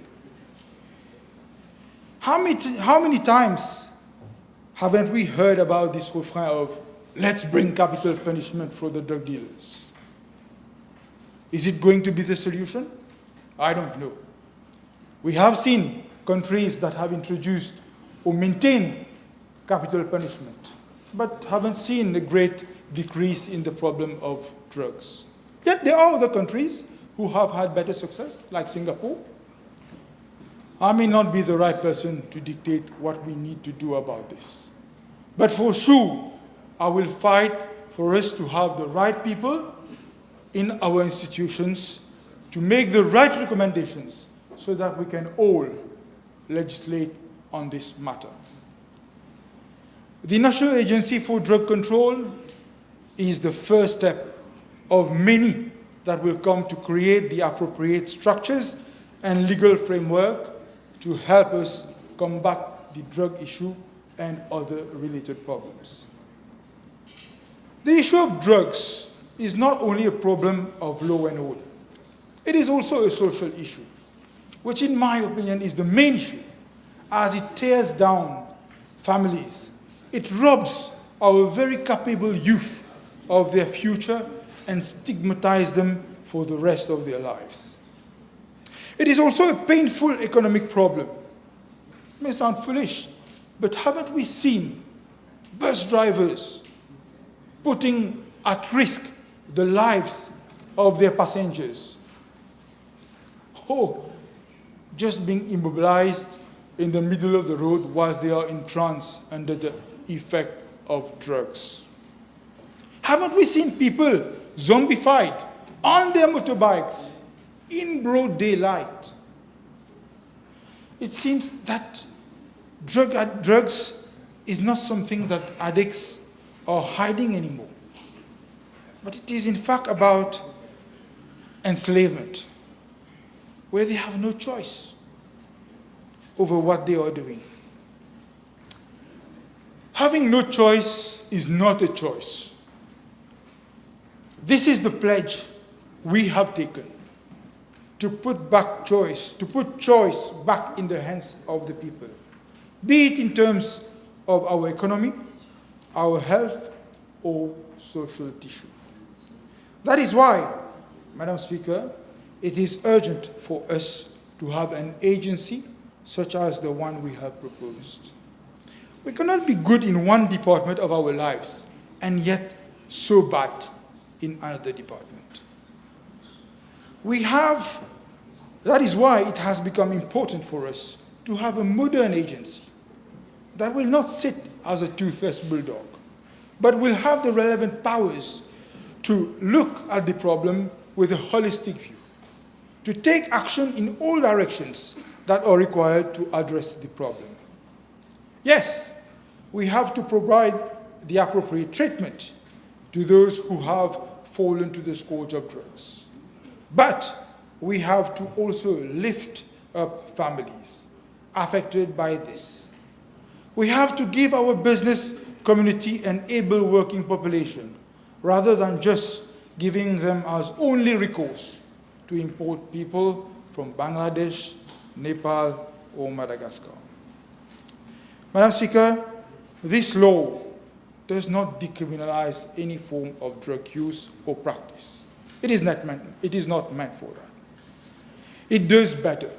How many times haven't we heard about this refrain of, let's bring capital punishment for the drug dealers? Is it going to be the solution? I don't know. We have seen countries that have introduced or maintained capital punishment, but haven't seen a great decrease in the problem of drugs. Yet there are other countries who have had better success, like Singapore. I may not be the right person to dictate what we need to do about this. But for sure, I will fight for us to have the right people in our institutions to make the right recommendations so that we can all legislate on this matter. The National Agency for Drug Control is the first step of many that will come to create the appropriate structures and legal framework to help us combat the drug issue and other related problems. The issue of drugs is not only a problem of law and order. It is also a social issue, which in my opinion is the main issue, as it tears down families. It robs our very capable youth of their future and stigmatizes them for the rest of their lives. It is also a painful economic problem. It may sound foolish, but haven't we seen bus drivers putting at risk the lives of their passengers? Oh, just being immobilized in the middle of the road whilst they are in trance under the effect of drugs. Haven't we seen people zombified on their motorbikes in broad daylight? It seems that drugs is not something that addicts are hiding anymore, but it is in fact about enslavement, where they have no choice over what they are doing. Having no choice is not a choice. This is the pledge we have taken to put choice back in the hands of the people, be it in terms of our economy, our health, or social tissue. That is why, Madam Speaker, it is urgent for us to have an agency such as the one we have proposed. We cannot be good in one department of our lives and yet so bad in another department. That is why it has become important for us to have a modern agency that will not sit as a toothless bulldog, but will have the relevant powers to look at the problem with a holistic view, to take action in all directions that are required to address the problem. Yes, we have to provide the appropriate treatment to those who have fallen to the scourge of drugs. But we have to also lift up families affected by this. We have to give our business community an able working population rather than just giving them as only recourse to import people from Bangladesh, Nepal, or Madagascar. Madam Speaker, this law does not decriminalize any form of drug use or practice. It is not meant for that. It does better.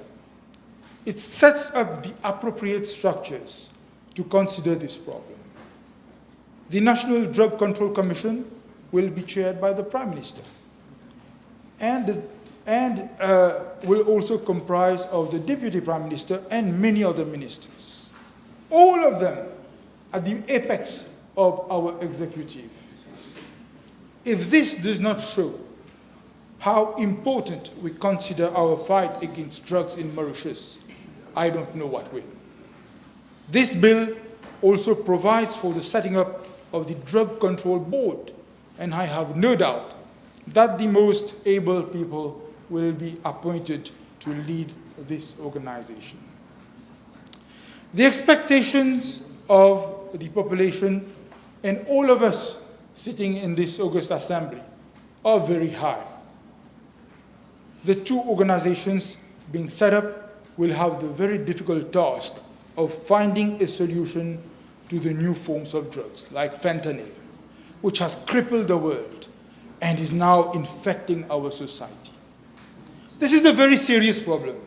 It sets up the appropriate structures to consider this problem. The National Drug Control Commission will be chaired by the Prime Minister and will also comprise of the Deputy Prime Minister and many other ministers. All of them at the apex of our executive. If this does not show how important we consider our fight against drugs in Mauritius, I don't know what will. This bill also provides for the setting up of the Drug Control Board, and I have no doubt that the most able people will be appointed to lead this organization. The expectations of the population and all of us sitting in this August Assembly are very high. The two organizations being set up will have the very difficult task of finding a solution to the new forms of drugs, like fentanyl, which has crippled the world and is now infecting our society. This is a very serious problem.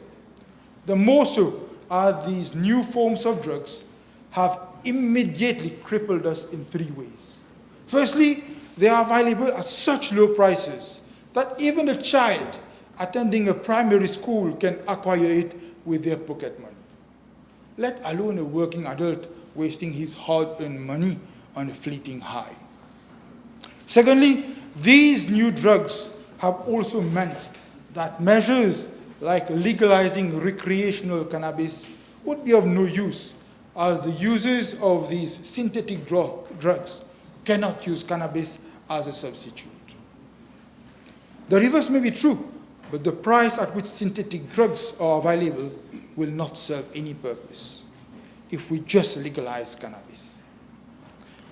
The more so are these new forms of drugs have immediately crippled us in three ways. Firstly, they are available at such low prices that even a child attending a primary school can acquire it with their pocket money, let alone a working adult wasting his hard-earned money on a fleeting high. Secondly, these new drugs have also meant that measures like legalizing recreational cannabis would be of no use, as the users of these synthetic drugs cannot use cannabis as a substitute. The reverse may be true, but the price at which synthetic drugs are available will not serve any purpose if we just legalize cannabis.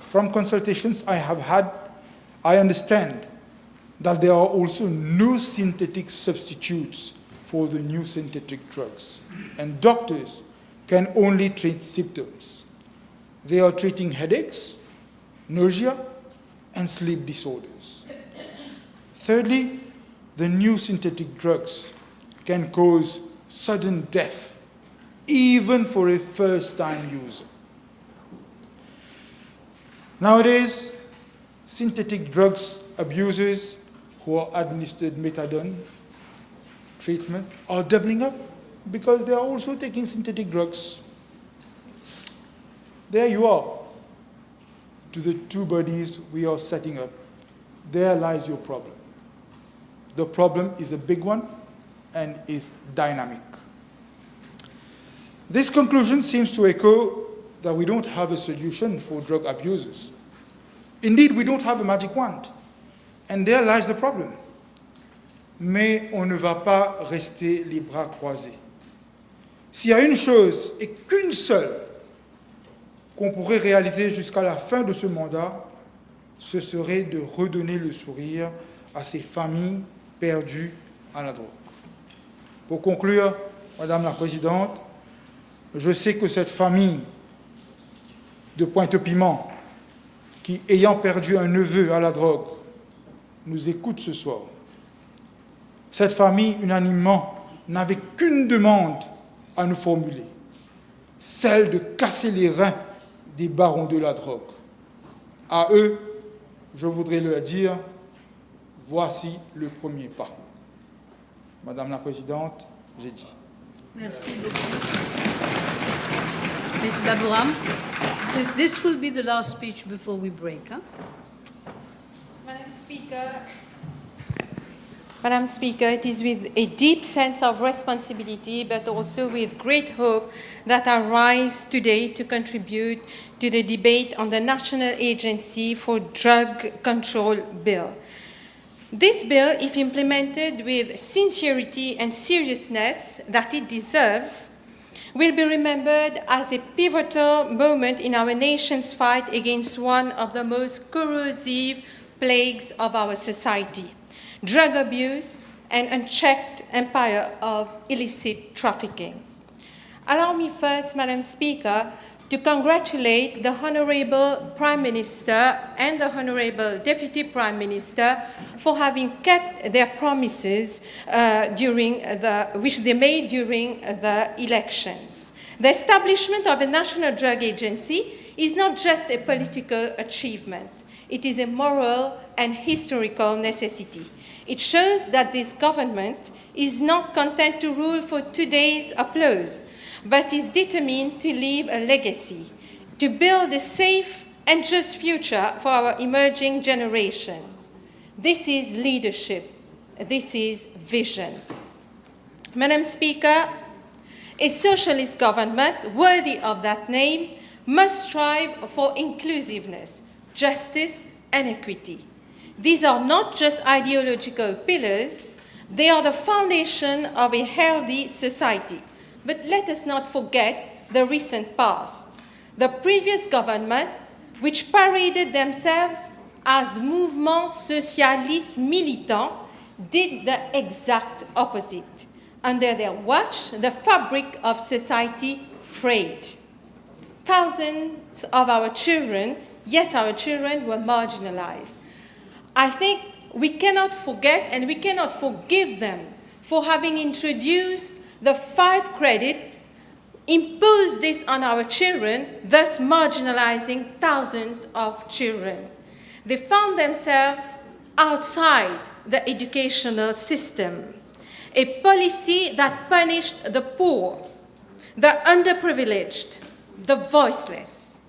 From consultations I have had, I understand that there are also no synthetic substitutes for the new synthetic drugs, and doctors can only treat symptoms. They are treating headaches, nausea, and sleep disorders. Thirdly, the new synthetic drugs can cause sudden death, even for a first-time user. Nowadays, synthetic drugs abusers who are administered methadone treatment are doubling up because they are also taking synthetic drugs. There you are. To the two bodies we are setting up, there lies your problem. The problem is a big one and is dynamic. This conclusion seems to echo that we don't have a solution for drug abusers. Indeed, we don't have a magic wand, and there lies the problem. Mais on ne va pas rester les bras croisés. S'il y a une chose et qu'une seule qu'on pourrait réaliser jusqu'à la fin de ce mandat, ce serait de redonner le sourire à ces familles perdus à la drogue. Pour conclure, Madame la Présidente, je sais que cette famille de Pointe-Piment, qui, ayant perdu un neveu à la drogue, nous écoute ce soir. Cette famille, unanimement, n'avait qu'une demande à nous formuler, celle de casser les reins des barons de la drogue. À eux, je voudrais leur dire, voici le premier pas. Madame la Présidente, j'ai dit. Merci beaucoup. Ms. Baburam, this will be the last speech before we break. Huh? Madam Speaker, it is with a deep sense of responsibility, but also with great hope that I rise today to contribute to the debate on the National Agency for Drug Control Bill. This bill, if implemented with sincerity and seriousness that it deserves, will be remembered as a pivotal moment in our nation's fight against one of the most corrosive plagues of our society: drug abuse and unchecked empire of illicit trafficking. Allow me first, Madam Speaker, to congratulate the Honourable Prime Minister and the Honourable Deputy Prime Minister for having kept their promises which they made during the elections. The establishment of a national drug agency is not just a political achievement. It is a moral and historical necessity. It shows that this government is not content to rule for today's applause, but is determined to leave a legacy, to build a safe and just future for our emerging generations. This is leadership. This is vision. Madam Speaker, a socialist government worthy of that name must strive for inclusiveness, justice, and equity. These are not just ideological pillars, they are the foundation of a healthy society. But let us not forget the recent past. The previous government, which paraded themselves as Mouvement Socialiste Militant, did the exact opposite. Under their watch, the fabric of society frayed. Thousands of our children, yes, our children, were marginalized. I think we cannot forget and we cannot forgive them for having introduced the 5 credit, imposed this on our children, thus marginalizing thousands of children. They found themselves outside the educational system, a policy that punished the poor, the underprivileged, the voiceless.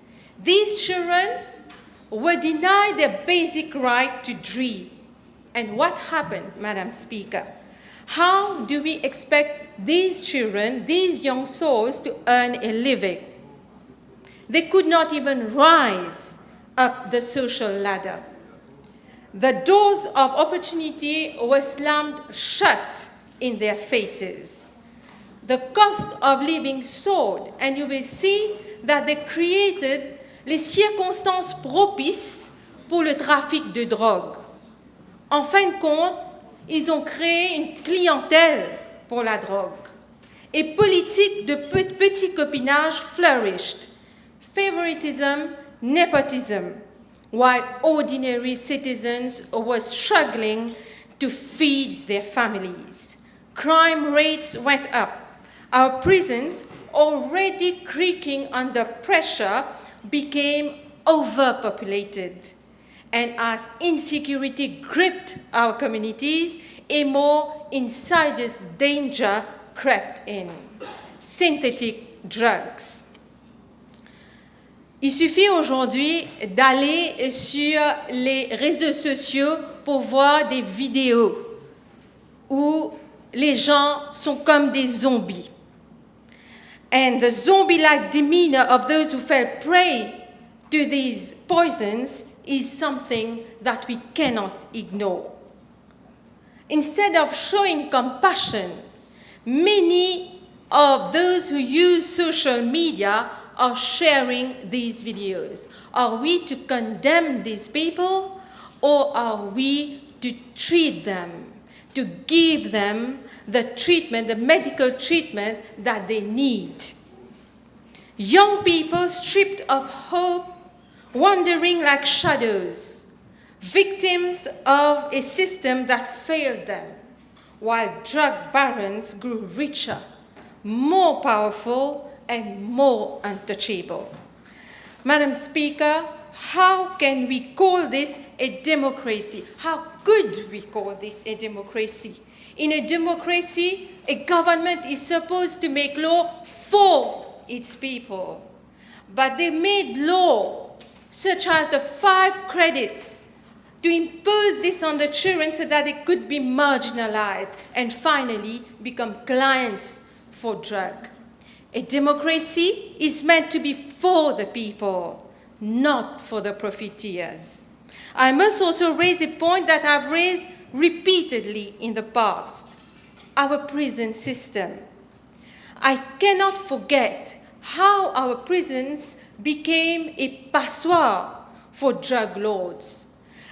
These children were denied their basic right to dream. And what happened, Madam Speaker? How do we expect these children, these young souls, to earn a living? They could not even rise up the social ladder. The doors of opportunity were slammed shut in their faces. The cost of living soared, and you will see that they created les circonstances propices pour le trafic de drogue. En fin de compte, ils ont créé une clientèle pour la drogue. Et politique de petit copinage flourished. Favoritism, nepotism, while ordinary citizens were struggling to feed their families. Crime rates went up. Our prisons, already creaking under pressure, became overpopulated. And as insecurity gripped our communities, a more insidious danger crept in: synthetic drugs. Il suffit aujourd'hui d'aller sur les réseaux sociaux pour voir des vidéos où les gens sont comme des zombies. And the zombie-like demeanor of those who fell prey to these poisons is something that we cannot ignore. Instead of showing compassion, many of those who use social media are sharing these videos. Are we to condemn these people, or are we to treat them, to to give them the treatment, the medical treatment that they need. Young people stripped of hope, wandering like shadows, victims of a system that failed them, while drug barons grew richer, more powerful, and more untouchable. Madam Speaker, how can we call this a democracy? How could we call this a democracy? In a democracy, a government is supposed to make law for its people. But they made law, such as the 5 credits, to impose this on the children so that they could be marginalized and finally become clients for drug. A democracy is meant to be for the people, not for the profiteers. I must also raise a point that I've raised repeatedly in the past: our prison system. I cannot forget how our prisons became a passoire for drug lords.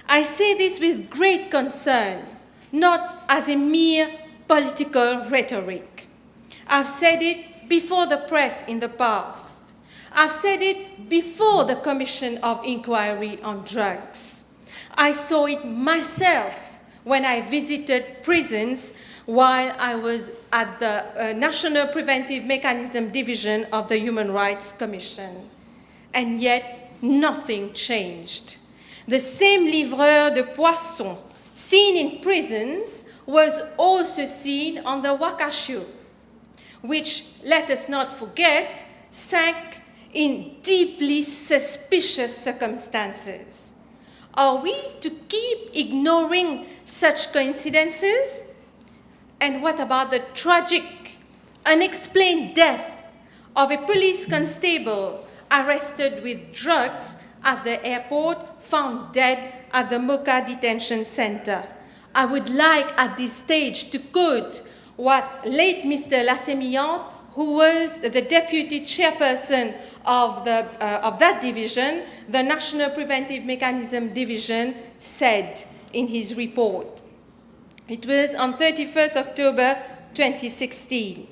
I say this with great concern, not as a mere political rhetoric. I've said it before the press in the past. I've said it before the Commission of Inquiry on Drugs. I saw it myself when I visited prisons while I was at the National Preventive Mechanism Division of the Human Rights Commission. And yet, nothing changed. The same livreur de poissons seen in prisons was also seen on the Wakashio, which, let us not forget, sank in deeply suspicious circumstances. Are we to keep ignoring such coincidences? And what about the tragic, unexplained death of a police constable arrested with drugs at the airport, found dead at the Mocha Detention Center? I would like at this stage to quote what late Mr. Lassemillante, who was the deputy chairperson of that division, the National Preventive Mechanism Division, said in his report. It was on 31st October 2016.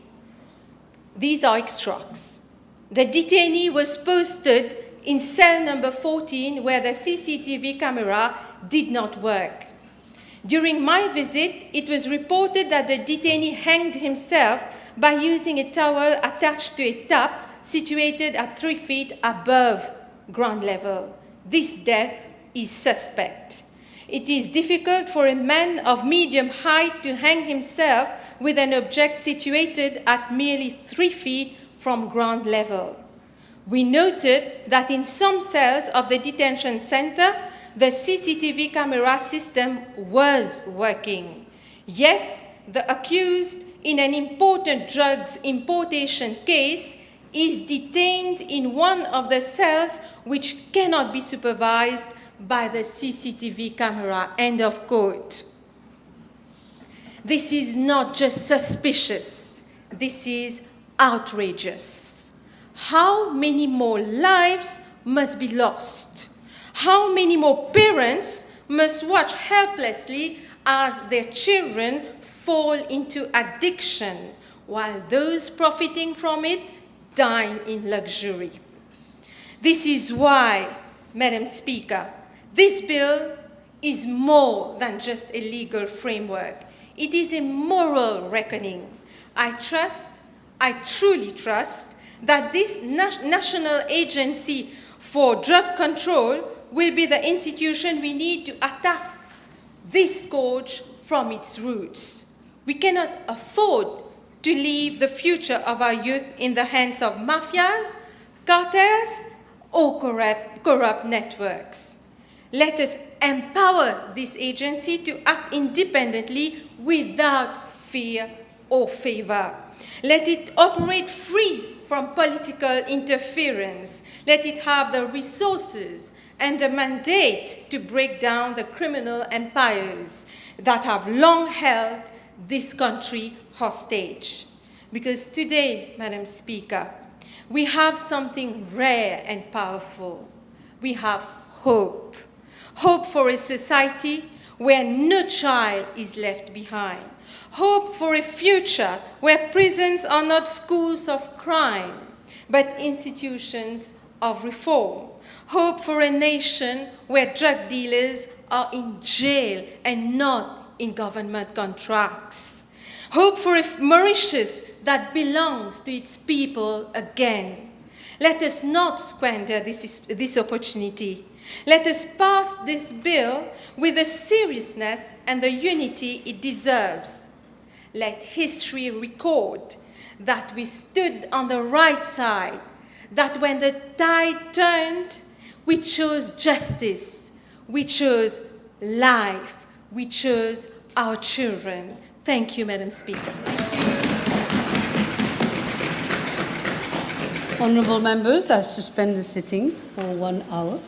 These are extracts. The detainee was posted in cell number 14 where the CCTV camera did not work. During my visit, it was reported that the detainee hanged himself by using a towel attached to a tap situated at 3 feet above ground level. This death is suspect. It is difficult for a man of medium height to hang himself with an object situated at merely 3 feet from ground level. We noted that in some cells of the detention center, the CCTV camera system was working. Yet, the accused in an important drugs importation case is detained in one of the cells which cannot be supervised by the CCTV camera, end of quote. This is not just suspicious, this is outrageous. How many more lives must be lost? How many more parents must watch helplessly as their children fall into addiction, while those profiting from it dine in luxury? This is why, Madam Speaker, this bill is more than just a legal framework. It is a moral reckoning. I truly trust that this National Agency for Drug Control will be the institution we need to attack this scourge from its roots. We cannot afford to leave the future of our youth in the hands of mafias, cartels, or corrupt networks. Let us empower this agency to act independently without fear or favor. Let it operate free from political interference. Let it have the resources and the mandate to break down the criminal empires that have long held this country hostage. Because today, Madam Speaker, we have something rare and powerful. We have hope. Hope for a society where no child is left behind. Hope for a future where prisons are not schools of crime, but institutions of reform. Hope for a nation where drug dealers are in jail and not in government contracts. Hope for a Mauritius that belongs to its people again. Let us not squander this opportunity. Let us pass this bill with the seriousness and the unity it deserves. Let history record that we stood on the right side, that when the tide turned, we chose justice, we chose life, we chose our children. Thank you, Madam Speaker. Honourable members, I suspend the sitting for 1 hour.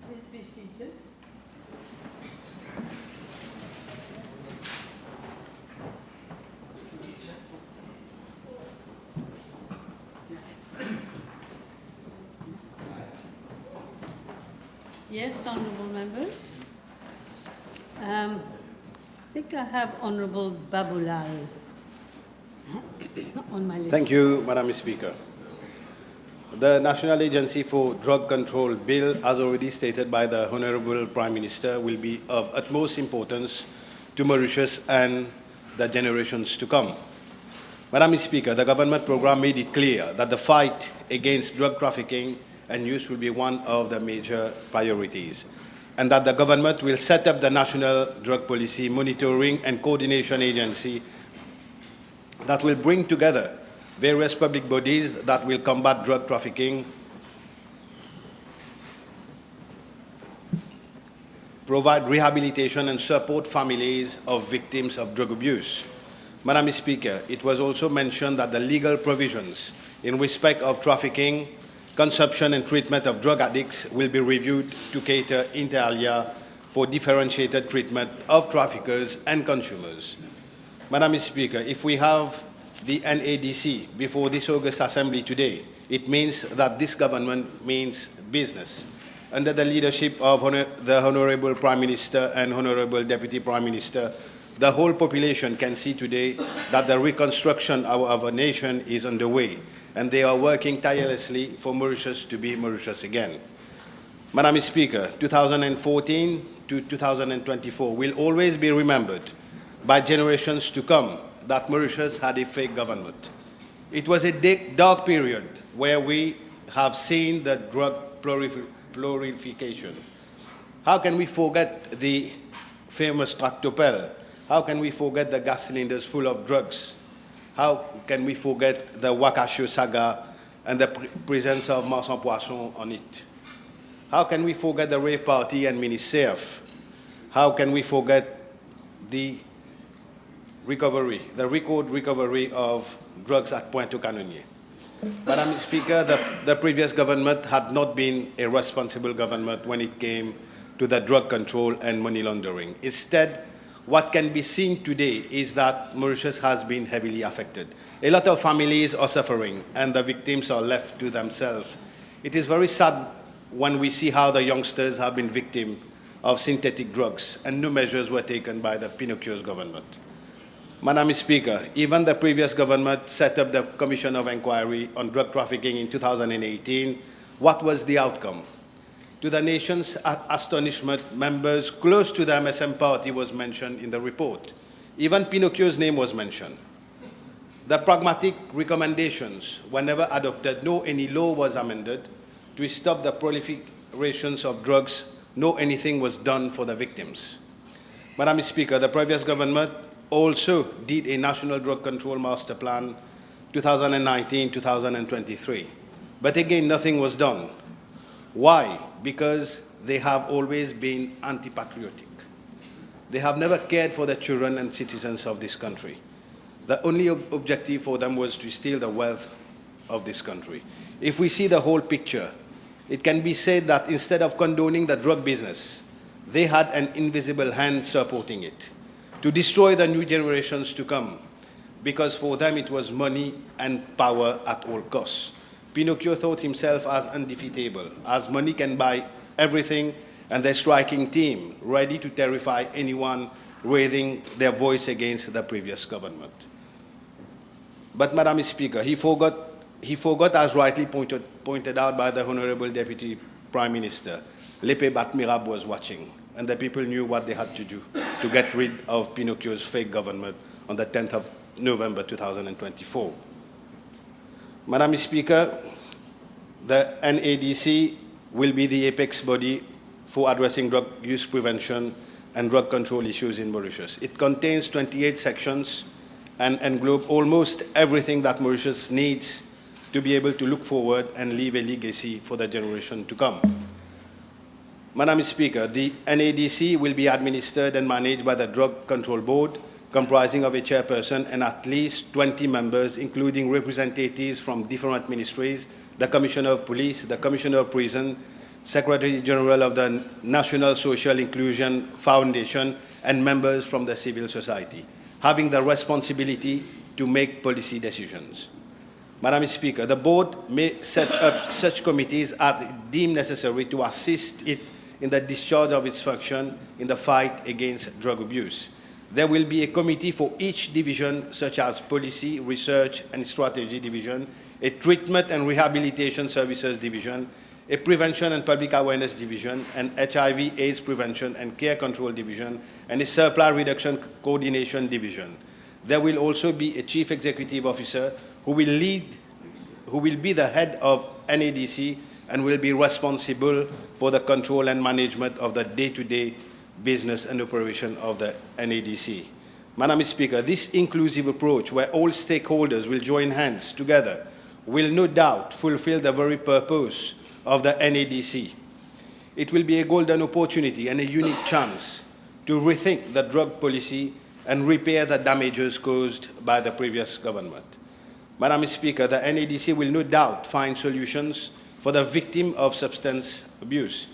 Please be seated. Yes, honourable members. I think I have Honourable Babulal on my list. Thank you, Madam Speaker. The National Agency for Drug Control Bill, as already stated by the Honourable Prime Minister, will be of utmost importance to Mauritius and the generations to come. Madam Speaker, the government programme made it clear that the fight against drug trafficking and use will be one of the major priorities, and that the government will set up the National Drug Policy Monitoring and Coordination Agency that will bring together various public bodies that will combat drug trafficking, provide rehabilitation and support families of victims of drug abuse. Madam Speaker, it was also mentioned that the legal provisions in respect of trafficking, consumption and treatment of drug addicts will be reviewed to cater inter alia for differentiated treatment of traffickers and consumers. Madam Speaker, if we have the NADC before this August Assembly today, it means that this government means business. Under the leadership of the Honourable Prime Minister and Honourable Deputy Prime Minister, the whole population can see today that the reconstruction of our nation is underway, and they are working tirelessly for Mauritius to be Mauritius again. Madam Speaker, 2014 to 2024 will always be remembered by generations to come that Mauritius had a fake government. It was a dark period where we have seen the drug proliferation. How can we forget the famous tractopelle? How can we forget the gas cylinders full of drugs? How can we forget the Wakasho saga and the presence of Marsan Poisson on it? How can we forget the rave party and mini-surf? How can we forget the record recovery of drugs at Pointe Canonier? Madam Speaker, the previous government had not been a responsible government when it came to the drug control and money laundering. Instead, what can be seen today is that Mauritius has been heavily affected. A lot of families are suffering and the victims are left to themselves. It is very sad when we see how the youngsters have been victims of synthetic drugs and no measures were taken by the Pinocchio's government. Madam Speaker, even the previous government set up the Commission of Inquiry on Drug Trafficking in 2018. What was the outcome? To the nation's astonishment, members close to the MSM party was mentioned in the report. Even Pinocchio's name was mentioned. The pragmatic recommendations were never adopted. No any law was amended to stop the proliferations of drugs. No anything was done for the victims. Madam Speaker, the previous government also did a National Drug Control Master Plan 2019-2023. But again, nothing was done. Why? Because they have always been anti-patriotic. They have never cared for the children and citizens of this country. The only objective for them was to steal the wealth of this country. If we see the whole picture, it can be said that instead of condoning the drug business, they had an invisible hand supporting it, to destroy the new generations to come, because for them it was money and power at all costs. Pinocchio thought himself as undefeatable, as money can buy everything, and the striking team ready to terrify anyone raising their voice against the previous government. But, Madam Speaker, he forgot, as rightly pointed out by the Honourable Deputy Prime Minister, L'Épée Batmirab was watching, and the people knew what they had to do to get rid of Pinocchio's fake government on the 10th of November 2024. Madam Speaker, the NADC will be the apex body for addressing drug use prevention and drug control issues in Mauritius. It contains 28 sections and englobes almost everything that Mauritius needs to be able to look forward and leave a legacy for the generation to come. Madam Speaker, the NADC will be administered and managed by the Drug Control Board, comprising of a chairperson and at least 20 members, including representatives from different ministries, the Commissioner of Police, the Commissioner of Prison, Secretary General of the National Social Inclusion Foundation, and members from the civil society, having the responsibility to make policy decisions. Madam Speaker, the board may set up such committees as deemed necessary to assist it in the discharge of its function in the fight against drug abuse. There will be a committee for each division, such as Policy, Research and Strategy Division, a Treatment and Rehabilitation Services Division, a Prevention and Public Awareness Division, an HIV/AIDS Prevention and Care Control Division, and a Supply Reduction Coordination Division. There will also be a Chief Executive Officer who will be the head of NADC and will be responsible for the control and management of the day-to-day business and operation of the NADC. Madam Speaker, this inclusive approach, where all stakeholders will join hands together, will no doubt fulfill the very purpose of the NADC. It will be a golden opportunity and a unique chance to rethink the drug policy and repair the damages caused by the previous government. Madam Speaker, the NADC will no doubt find solutions for the victim of substance abuse.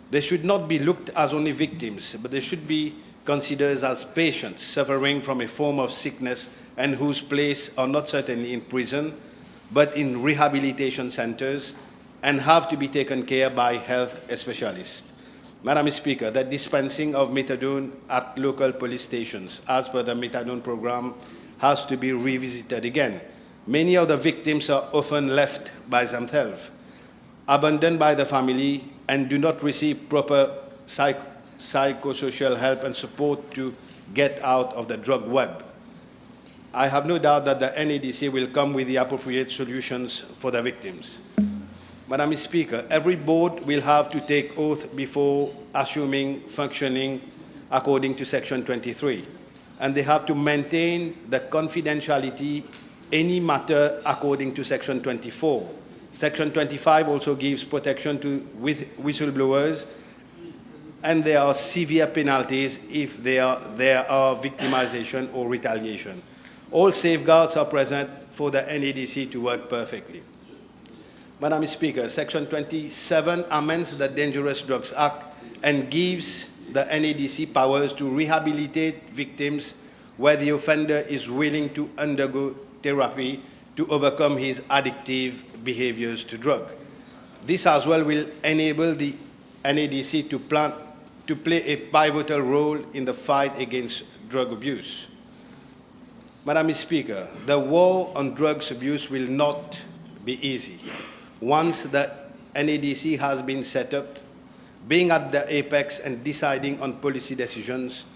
They should not be looked as only victims, but they should be considered as patients suffering from a form of sickness and whose place are not certainly in prison, but in rehabilitation centers, and have to be taken care by health specialists. Madam Speaker, the dispensing of methadone at local police stations, as per the methadone program, has to be revisited again. Many of the victims are often left by themselves, abandoned by the family, and do not receive proper psychosocial help and support to get out of the drug web. I have no doubt that the NADC will come with the appropriate solutions for the victims. Madam Speaker, every board will have to take oath before assuming functioning according to Section 23, and they have to maintain the confidentiality any matter according to Section 24. Section 25 also gives protection to whistleblowers, and there are severe penalties if there are victimization or retaliation. All safeguards are present for the NADC to work perfectly. Madam Speaker, Section 27 amends the Dangerous Drugs Act and gives the NADC powers to rehabilitate victims where the offender is willing to undergo therapy to overcome his addictive behaviors to drug. This as well will enable the NADC to play a pivotal role in the fight against drug abuse. Madam Speaker, the war on drugs abuse will not be easy. Once the NADC has been set up, being at the apex and deciding on policy decisions,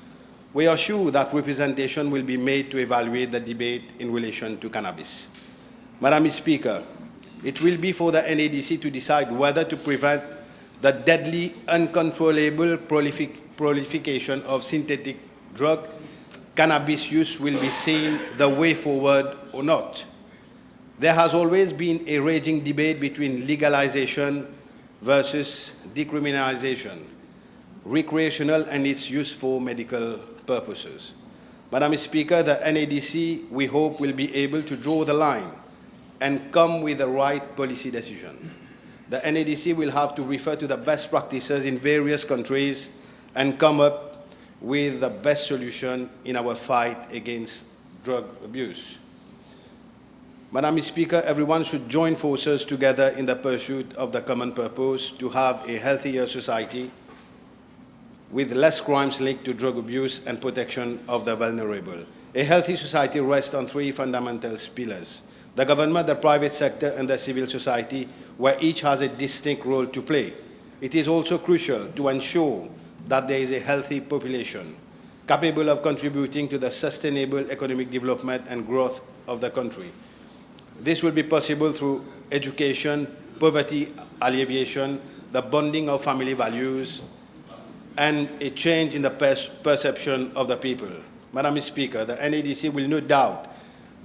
we are sure that representation will be made to evaluate the debate in relation to cannabis. Madam Speaker, it will be for the NADC to decide whether to prevent the deadly, uncontrollable proliferation of synthetic drug. Cannabis use will be seen the way forward or not. There has always been a raging debate between legalization versus decriminalization, recreational and its use for medical purposes. Madam Speaker, the NADC, we hope, will be able to draw the line and come with the right policy decision. The NADC will have to refer to the best practices in various countries and come up with the best solution in our fight against drug abuse. Madam Speaker, everyone should join forces together in the pursuit of the common purpose to have a healthier society with less crimes linked to drug abuse and protection of the vulnerable. A healthy society rests on three fundamental pillars: the government, the private sector, and the civil society, where each has a distinct role to play. It is also crucial to ensure that there is a healthy population capable of contributing to the sustainable economic development and growth of the country. This will be possible through education, poverty alleviation, the bonding of family values, and a change in the perception of the people. Madam Speaker, the NADC will no doubt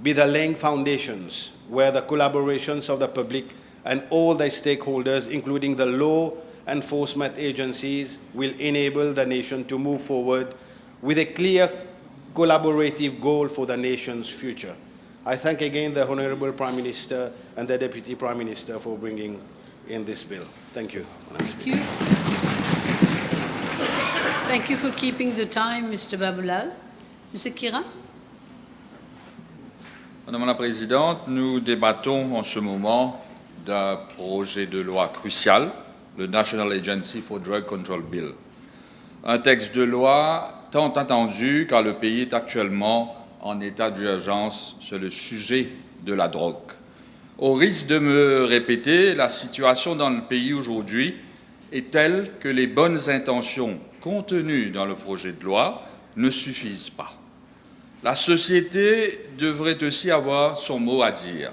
be the laying foundations where the collaborations of the public and all the stakeholders, including the law enforcement agencies, will enable the nation to move forward with a clear collaborative goal for the nation's future. I thank again the Honourable Prime Minister and the Deputy Prime Minister for bringing in this bill. Thank you. Thank you. Thank you for keeping the time, Mr. Babulal. Mr. Kira? Madame la Présidente, nous débattons en ce moment d'un projet de loi crucial, le National Agency for Drug Control Bill. Un texte de loi tant attendu car le pays est actuellement en état d'urgence sur le sujet de la drogue. Au risque de me répéter, la situation dans le pays aujourd'hui est telle que les bonnes intentions contenues dans le projet de loi ne suffisent pas. La société devrait aussi avoir son mot à dire.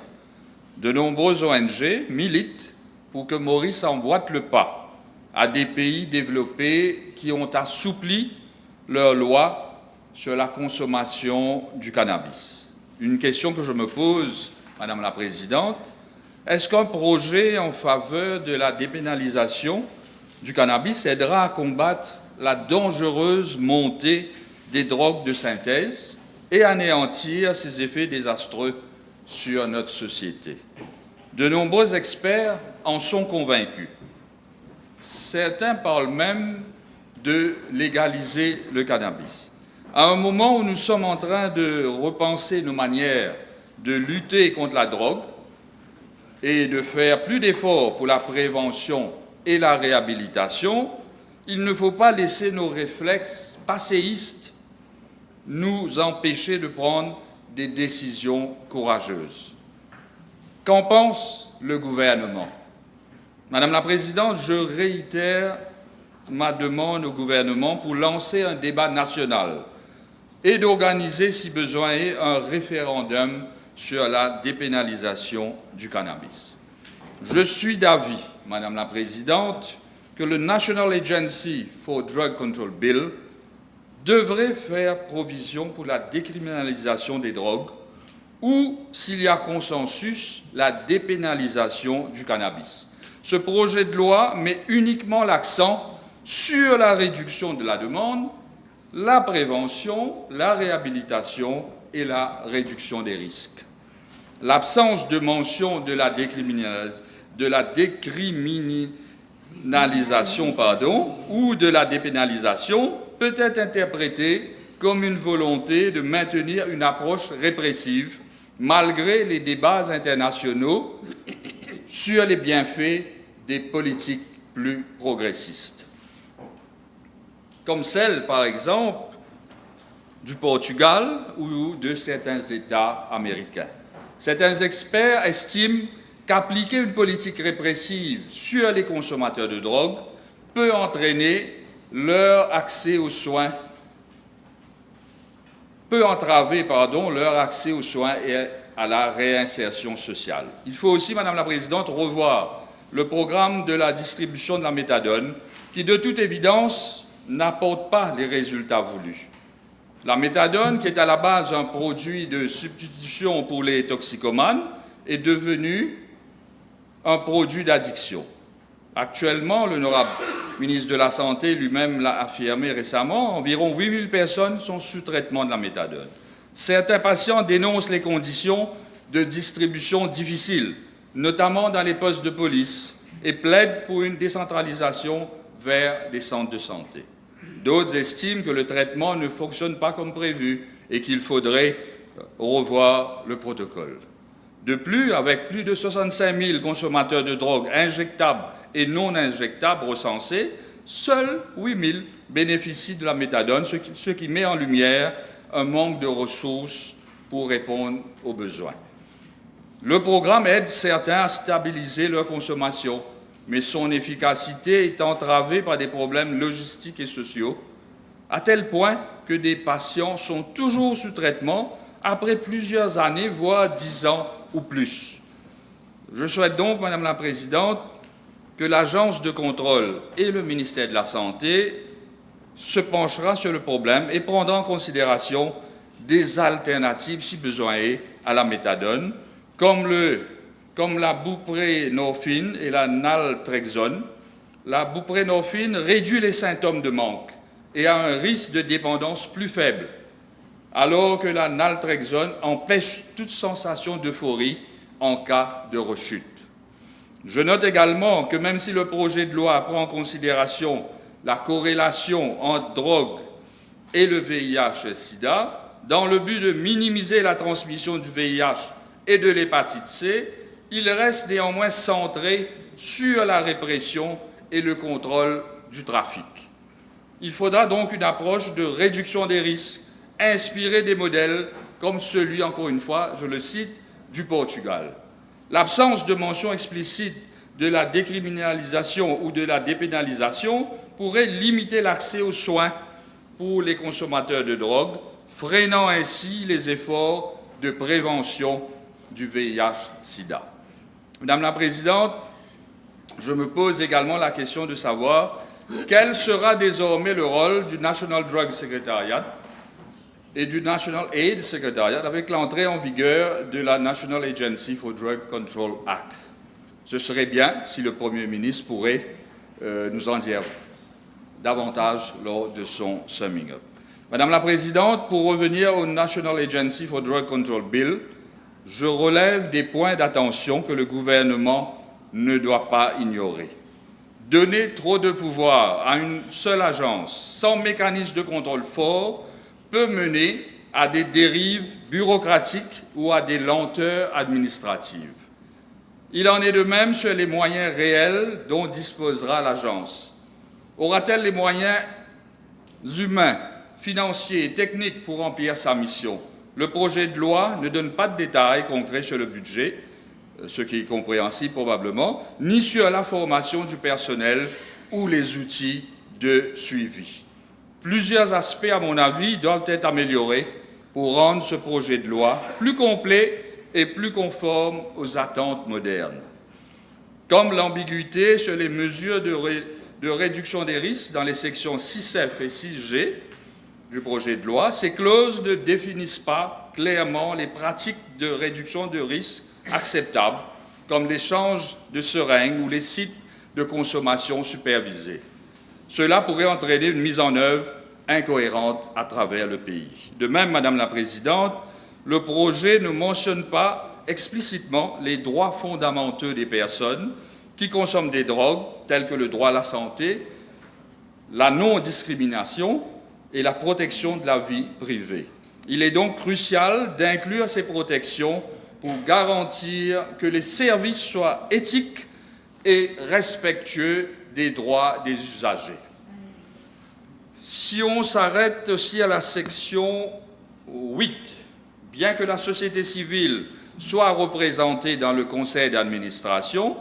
De nombreuses ONG militent pour que Maurice emboîte le pas à des pays développés qui ont assoupli leurs lois sur la consommation du cannabis. Une question que je me pose, Madame la Présidente, est-ce qu'un projet en faveur de la dépénalisation du cannabis aidera à combattre la dangereuse montée des drogues de synthèse et anéantir ses effets désastreux sur notre société? De nombreux experts en sont convaincus. Certains parlent même de légaliser le cannabis. À un moment où nous sommes en train de repenser nos manières de lutter contre la drogue et de faire plus d'efforts pour la prévention et la réhabilitation, il ne faut pas laisser nos réflexes passéistes nous empêcher de prendre des décisions courageuses. Qu'en pense le gouvernement? Madame la Présidente, je réitère ma demande au gouvernement pour lancer un débat national et d'organiser, si besoin est, un référendum sur la dépénalisation du cannabis. Je suis d'avis, Madame la Présidente, que le National Agency for Drug Control Bill devrait faire provision pour la décriminalisation des drogues ou, s'il y a consensus, la dépénalisation du cannabis. Ce projet de loi met uniquement l'accent sur la réduction de la demande, la prévention, la réhabilitation et la réduction des risques. L'absence de mention de la décriminalisation ou de la dépénalisation peut être interprétée comme une volonté de maintenir une approche répressive malgré les débats internationaux sur les bienfaits des politiques plus progressistes, comme celle, par exemple, du Portugal ou de certains États américains. Certains experts estiment qu'appliquer une politique répressive sur les consommateurs de drogue peut entraîner leur accès aux soins, peut entraver, leur accès aux soins et à la réinsertion sociale. Il faut aussi, Madame la Présidente, revoir le programme de la distribution de la méthadone, qui, de toute évidence, n'apporte pas les résultats voulus. La méthadone, qui est à la base un produit de substitution pour les toxicomanes, est devenue un produit d'addiction. Actuellement, l'honorable ministre de la Santé lui-même l'a affirmé récemment, environ 8000 personnes sont sous traitement de la méthadone. Certains patients dénoncent les conditions de distribution difficiles, notamment dans les postes de police, et plaident pour une décentralisation vers des centres de santé. D'autres estiment que le traitement ne fonctionne pas comme prévu et qu'il faudrait revoir le protocole. De plus, avec plus de 65 000 consommateurs de drogue injectables et non injectables recensés, seuls 8 000 bénéficient de la méthadone, ce qui met en lumière un manque de ressources pour répondre aux besoins. Le programme aide certains à stabiliser leur consommation, mais son efficacité est entravée par des problèmes logistiques et sociaux, à tel point que des patients sont toujours sous traitement après plusieurs années, voire 10 ans ou plus. Je souhaite donc, Madame la Présidente, que l'Agence de contrôle et le ministère de la Santé se penchera sur le problème et prendra en considération des alternatives, si besoin est, à la méthadone, comme la buprenorphine et la naltrexone. La buprenorphine réduit les symptômes de manque et a un risque de dépendance plus faible, alors que la naltrexone empêche toute sensation d'euphorie en cas de rechute. Je note également que même si le projet de loi prend en considération la corrélation entre drogue et le VIH et SIDA, dans le but de minimiser la transmission du VIH et de l'hépatite C, il reste néanmoins centré sur la répression et le contrôle du trafic. Il faudra donc une approche de réduction des risques inspirée des modèles comme celui, encore une fois, je le cite, du Portugal. L'absence de mention explicite de la décriminalisation ou de la dépénalisation pourrait limiter l'accès aux soins pour les consommateurs de drogue, freinant ainsi les efforts de prévention du VIH-Sida. Madame la Présidente, je me pose également la question de savoir quel sera désormais le rôle du National Drug Secretariat et du National Aid Secretariat avec l'entrée en vigueur de la National Agency for Drug Control Act. Ce serait bien si le Premier ministre pourrait nous en dire davantage lors de son summing up. Madame la Présidente, pour revenir au National Agency for Drug Control Bill, je relève des points d'attention que le gouvernement ne doit pas ignorer. Donner trop de pouvoir à une seule agence sans mécanisme de contrôle fort peut mener à des dérives bureaucratiques ou à des lenteurs administratives. Il en est de même sur les moyens réels dont disposera l'agence. Aura-t-elle les moyens humains, financiers et techniques pour remplir sa mission? Le projet de loi ne donne pas de détails concrets sur le budget, ce qui est compréhensible probablement, ni sur la formation du personnel ou les outils de suivi. Plusieurs aspects, à mon avis, doivent être améliorés pour rendre ce projet de loi plus complet et plus conforme aux attentes modernes. Comme l'ambiguïté sur les mesures de réduction des risques dans les sections 6F et 6G du projet de loi, ces clauses ne définissent pas clairement les pratiques de réduction de risques acceptables, comme l'échange de seringues ou les sites de consommation supervisés. Cela pourrait entraîner une mise en œuvre incohérente à travers le pays. De même, Madame la Présidente, le projet ne mentionne pas explicitement les droits fondamentaux des personnes qui consomment des drogues, tels que le droit à la santé, la non-discrimination et la protection de la vie privée. Il est donc crucial d'inclure ces protections pour garantir que les services soient éthiques et respectueux des droits des usagers. Si on s'arrête aussi à la section 8, bien que la société civile soit représentée dans le conseil d'administration,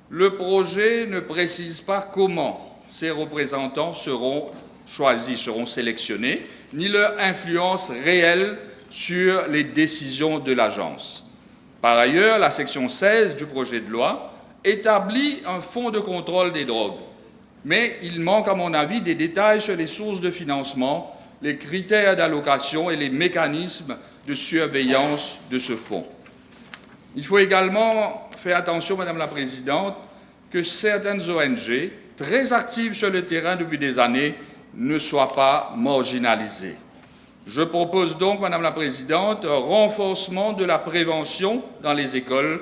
le projet ne précise pas comment ces représentants seront choisis, seront sélectionnés, ni leur influence réelle sur les décisions de l'agence. Par ailleurs, la section 16 du projet de loi établit un fonds de contrôle des drogues, mais il manque, à mon avis, des détails sur les sources de financement, les critères d'allocation et les mécanismes de surveillance de ce fonds. Il faut également faire attention, Madame la Présidente, que certaines ONG, très actives sur le terrain depuis des années, ne soient pas marginalisées. Je propose donc, Madame la Présidente, un renforcement de la prévention dans les écoles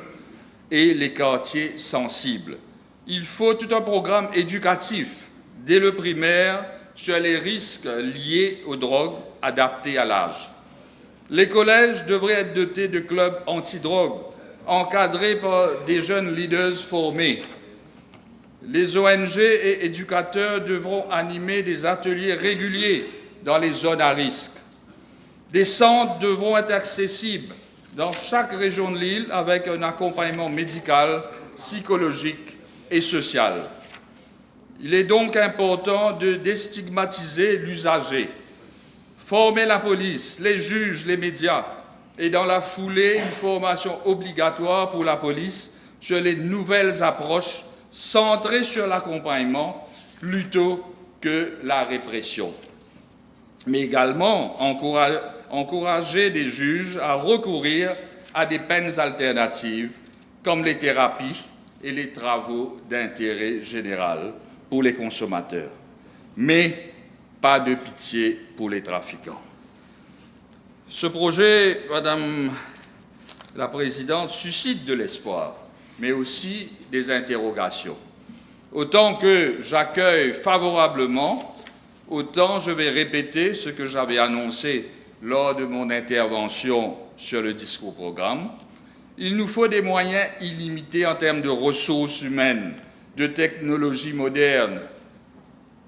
et les quartiers sensibles. Il faut tout un programme éducatif, dès le primaire, sur les risques liés aux drogues adaptés à l'âge. Les collèges devraient être dotés de clubs anti-drogue, encadrés par des jeunes leaders formés. Les ONG et éducateurs devront animer des ateliers réguliers dans les zones à risque. Des centres devront être accessibles dans chaque région de l'île avec un accompagnement médical, psychologique et social. Il est donc important de déstigmatiser l'usager, former la police, les juges, les médias et dans la foulée, une formation obligatoire pour la police sur les nouvelles approches centrées sur l'accompagnement plutôt que la répression. Mais également encourager les juges à recourir à des peines alternatives comme les thérapies et les travaux d'intérêt général pour les consommateurs. Mais pas de pitié pour les trafiquants. Ce projet, Madame la Présidente, suscite de l'espoir, mais aussi des interrogations. Autant que j'accueille favorablement, autant je vais répéter ce que j'avais annoncé lors de mon intervention sur le discours-programme. Il nous faut des moyens illimités en termes de ressources humaines, de technologies modernes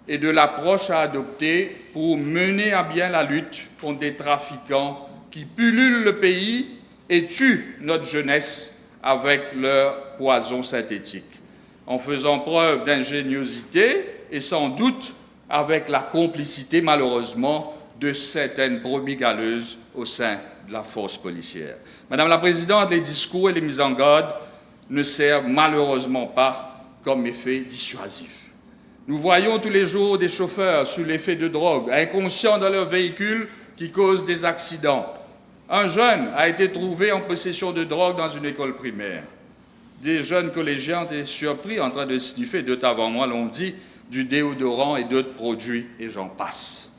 et de l'approche à adopter pour mener à bien la lutte contre des trafiquants qui pullulent le pays et tuent notre jeunesse avec leurs poisons synthétiques, en faisant preuve d'ingéniosité et sans doute avec la complicité, malheureusement, de certaines brebis galeuses au sein de la force policière. Madame la Présidente, les discours et les mises en garde ne servent malheureusement pas comme effet dissuasif. Nous voyons tous les jours des chauffeurs sous l'effet de drogue, inconscients dans leur véhicule qui causent des accidents. Un jeune a été trouvé en possession de drogue dans une école primaire. Des jeunes collégiens ont été surpris en train de sniffer, d'autres avant moi l'ont dit, du déodorant et d'autres produits, et j'en passe.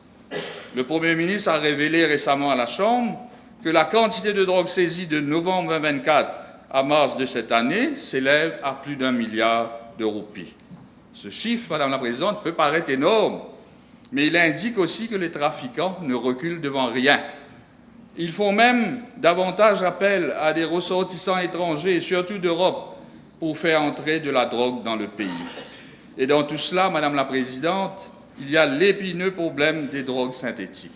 Le Premier ministre a révélé récemment à la Chambre que la quantité de drogue saisie de novembre 2024 à mars de cette année s'élève à plus d'1 milliard de roupies. Ce chiffre, Madame la Présidente, peut paraître énorme, mais il indique aussi que les trafiquants ne reculent devant rien. Ils font même davantage appel à des ressortissants étrangers, et surtout d'Europe, pour faire entrer de la drogue dans le pays. Et dans tout cela, Madame la Présidente, il y a l'épineux problème des drogues synthétiques.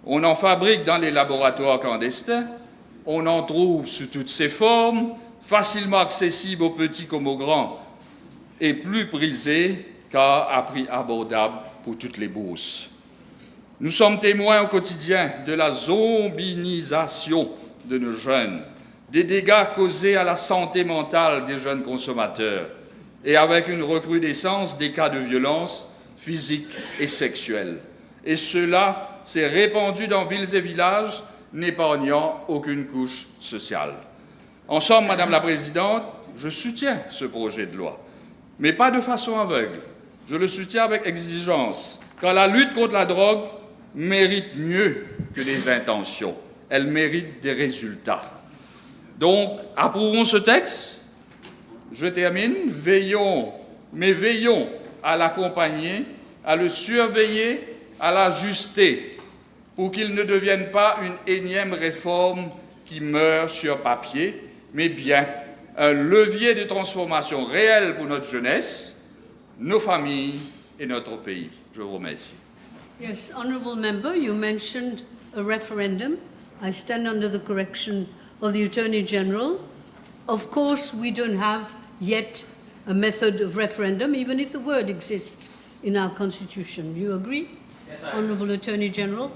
On en fabrique dans les laboratoires clandestins, on en trouve sous toutes ses formes, facilement accessibles aux petits comme aux grands, et plus prisé car à prix abordable pour toutes les bourses. Nous sommes témoins au quotidien de la zombinisation de nos jeunes, des dégâts causés à la santé mentale des jeunes consommateurs et avec une recrudescence des cas de violence physique et sexuelle. Et cela s'est répandu dans villes et villages, n'épargnant aucune couche sociale. En somme, Madame la Présidente, je soutiens ce projet de loi, mais pas de façon aveugle. Je le soutiens avec exigence, car la lutte contre la drogue mérite mieux que des intentions. Elle mérite des résultats. Donc, approuvons ce texte. Je termine. Veillons à l'accompagner, à le surveiller, à l'ajuster, pour qu'il ne devienne pas une énième réforme qui meurt sur papier, mais bien un levier de transformation réelle pour notre jeunesse, nos familles et notre pays. Je vous remercie. Yes, Honourable Member, you mentioned a referendum. I stand under the correction of the Attorney General. Of course, we don't have yet a method of referendum, even if the word exists in our Constitution. You agree, yes, Honourable Attorney General?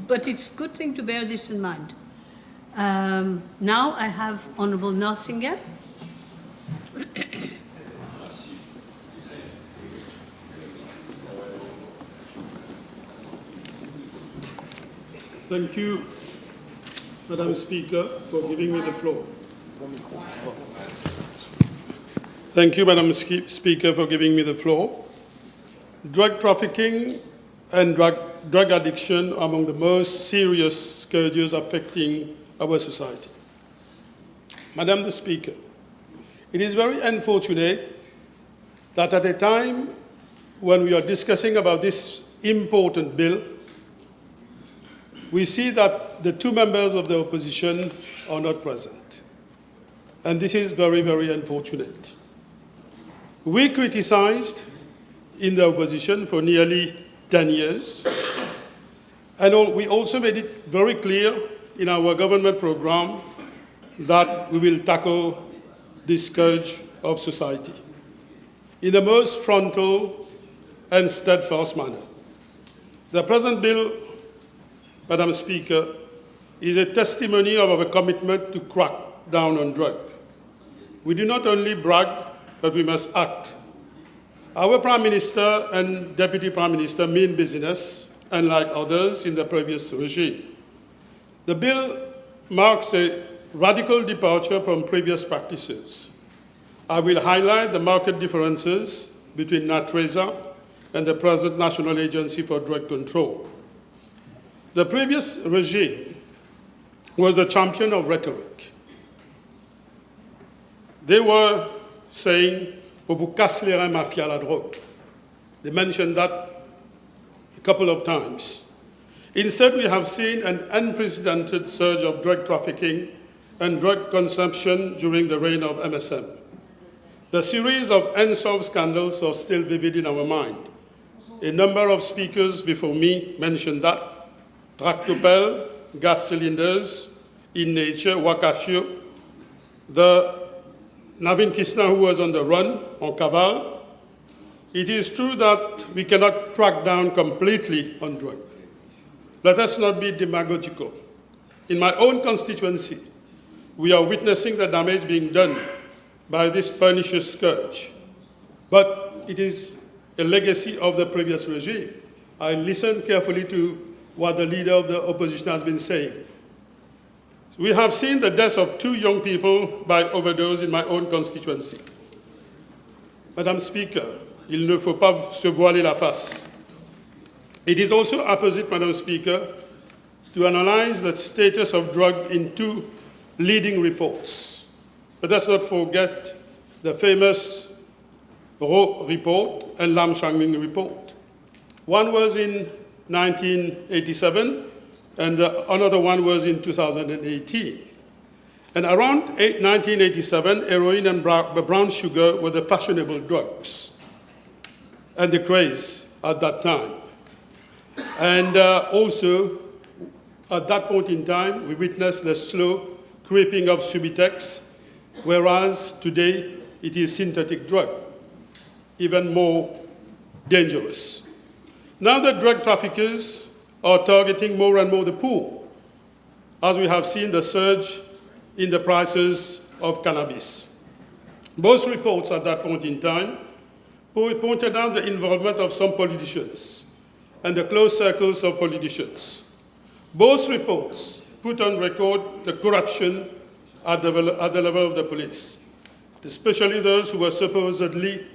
But it's a good thing to bear this in mind. Now I have Honourable Narsinger. Thank you, Madam Speaker, for giving me the floor. Thank you, Madam Speaker, for giving me the floor. Drug trafficking and drug addiction are among the most serious scourges affecting our society. Madam the Speaker, it is very unfortunate that at a time when we are discussing about this important bill, we see that the two members of the opposition are not present. And this is very, very unfortunate. We criticized in the opposition for nearly 10 years. And we also made it very clear in our government program that we will tackle this scourge of society in the most frontal and steadfast manner. The present bill, Madam Speaker, is a testimony of our commitment to crack down on drugs. We do not only brag, but we must act. Our Prime Minister and Deputy Prime Minister mean business, unlike others in the previous regime. The bill marks a radical departure from previous practices. I will highlight the marked differences between NATRESA and the present National Agency for Drug Control. The previous regime was the champion of rhetoric. They were saying, "Vous cassez les reins, mafia la drogue." They mentioned that a couple of times. Instead, we have seen an unprecedented surge of drug trafficking and drug consumption during the reign of MSM. The series of unsolved scandals are still vivid in our mind. A number of speakers before me mentioned that. Tractopelle, gas cylinders, in nature, Wakashio, the Navin Krishna who was on the run, en cavale. It is true that we cannot crack down completely on drugs. Let us not be demagogical. In my own constituency, we are witnessing the damage being done by this pernicious scourge. But it is a legacy of the previous regime. I listened carefully to what the leader of the opposition has been saying. We have seen the deaths of 2 young people by overdose in my own constituency. Madam Speaker, il ne faut pas se voiler la face. It is also opposite, Madam Speaker, to analyze the status of drug in 2 leading reports. Let us not forget the famous Ro report and Lam Shangming report. One was in 1987, and another one was in 2018. And around 1987, heroin and brown sugar were the fashionable drugs and the craze at that time. And also, at that point in time, we witnessed the slow creeping of Subutex, whereas today it is synthetic drug, even more dangerous. Now the drug traffickers are targeting more and more the poor, as we have seen the surge in the prices of cannabis. Both reports at that point in time pointed out the involvement of some politicians and the close circles of politicians. Both reports put on record the corruption at the level of the police, especially those who were supposedly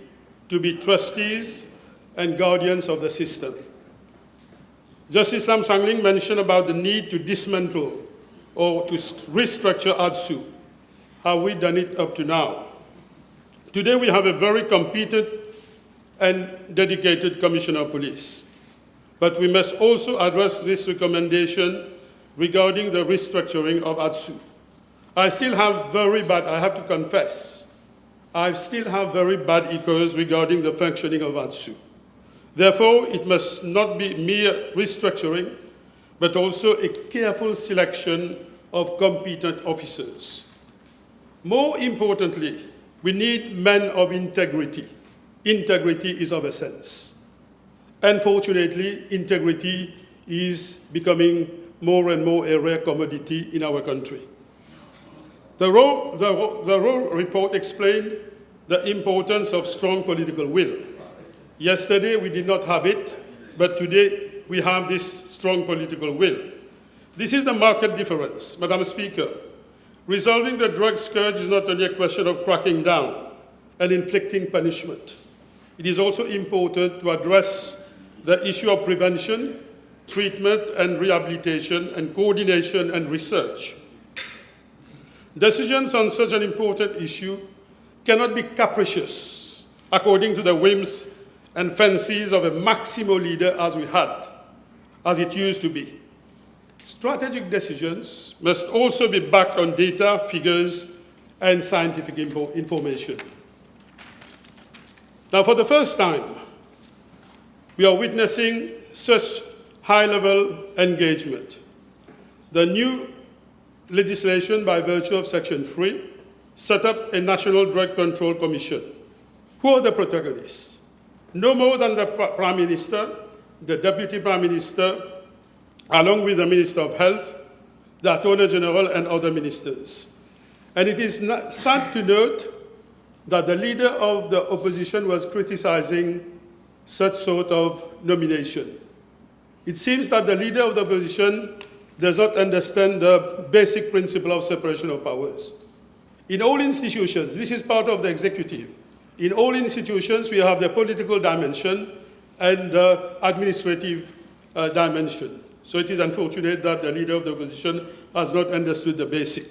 to be trustees and guardians of the system. Justice Lam Shangling mentioned about the need to dismantle or to restructure ADSU. Have we done it up to now? Today we have a very competent and dedicated Commissioner of Police. But we must also address this recommendation regarding the restructuring of ADSU. I still have very bad, I have to confess, I still have very bad echoes regarding the functioning of ADSU. Therefore, it must not be mere restructuring, but also a careful selection of competent officers. More importantly, we need men of integrity. Integrity is of essence. Unfortunately, integrity is becoming more and more a rare commodity in our country. The Roe report explained the importance of strong political will. Yesterday, we did not have it, but today we have this strong political will. This is the marked difference, Madam Speaker. Resolving the drug scourge is not only a question of cracking down and inflicting punishment. It is also important to address the issue of prevention, treatment and rehabilitation, and coordination and research. Decisions on such an important issue cannot be capricious according to the whims and fancies of a Maximo leader as it used to be. Strategic decisions must also be backed on data, figures, and scientific information. Now, for the first time, we are witnessing such high-level engagement. The new legislation, by virtue of Section 3, set up a National Drug Control Commission. Who are the protagonists? No more than the Prime Minister, the Deputy Prime Minister, along with the Minister of Health, the Attorney General and other ministers. And it is sad to note that the leader of the opposition was criticizing such sort of nomination. It seems that the leader of the opposition does not understand the basic principle of separation of powers. In all institutions, this is part of the executive. In all institutions, we have the political dimension and the administrative dimension. So it is unfortunate that the leader of the opposition has not understood the basic.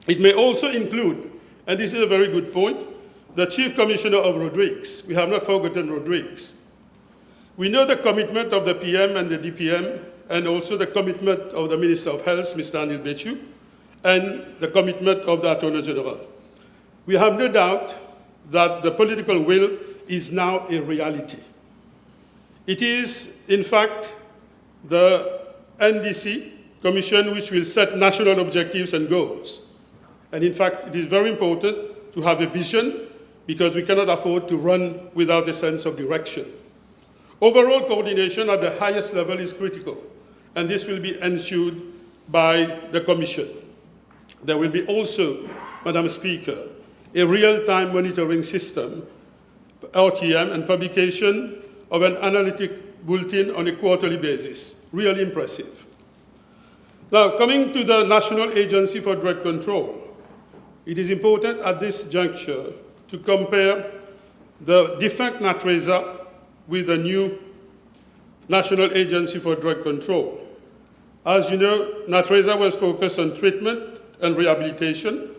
It may also include, and this is a very good point, the Chief Commissioner of Rodrigues. We have not forgotten Rodrigues. We know the commitment of the PM and the DPM, and also the commitment of the Minister of Health, Mr. Anil Bechu, and the commitment of the Attorney General. We have no doubt that the political will is now a reality. It is, in fact, the NDC Commission which will set national objectives and goals. And in fact, it is very important to have a vision because we cannot afford to run without a sense of direction. Overall coordination at the highest level is critical, and this will be ensured by the Commission. There will be also, Madam Speaker, a real-time monitoring system, RTM, and publication of an analytic bulletin on a quarterly basis. Really impressive. Now, coming to the National Agency for Drug Control, it is important at this juncture to compare the defunct NATRESA with the new National Agency for Drug Control. As you know, NATRESA was focused on treatment and rehabilitation,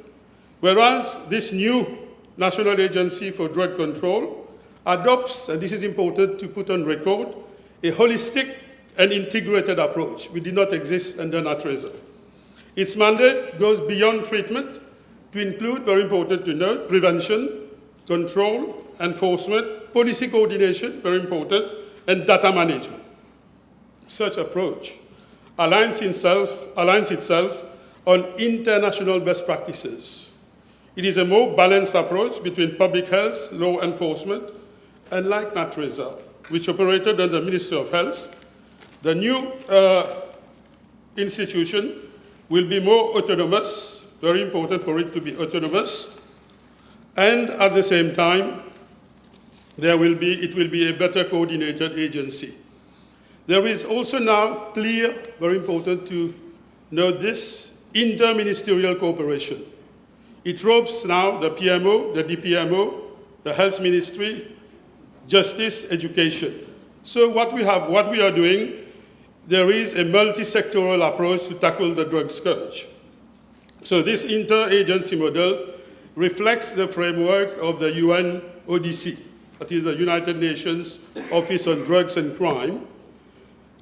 whereas this new National Agency for Drug Control adopts, and this is important to put on record, a holistic and integrated approach, which did not exist under NATRESA. Its mandate goes beyond treatment to include, very important to note, prevention, control, enforcement, policy coordination, very important, and data management. Such approach aligns itself on international best practices. It is a more balanced approach between public health, law enforcement, and like NATRESA, which operated under the Ministry of Health, the new institution will be more autonomous, very important for it to be autonomous, and at the same time, it will be a better coordinated agency. There is also now clear, very important to note this, interministerial cooperation. It ropes now the PMO, the DPMO, the Health Ministry, Justice, Education. So what we are doing, there is a multi-sectoral approach to tackle the drug scourge. So this inter-agency model reflects the framework of the UN ODC, that is the United Nations Office on Drugs and Crime.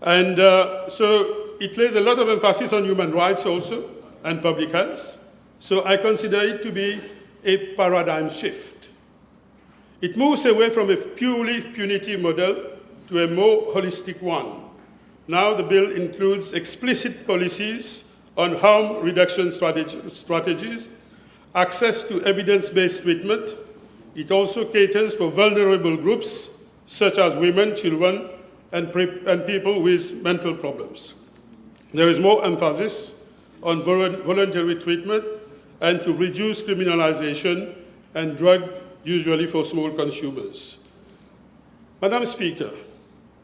And so it lays a lot of emphasis on human rights also and public health. So I consider it to be a paradigm shift. It moves away from a purely punitive model to a more holistic one. Now the bill includes explicit policies on harm reduction strategies, access to evidence-based treatment. It also caters for vulnerable groups such as women, children, and people with mental problems. There is more emphasis on voluntary treatment and to reduce criminalization and drug, usually for small consumers. Madam Speaker,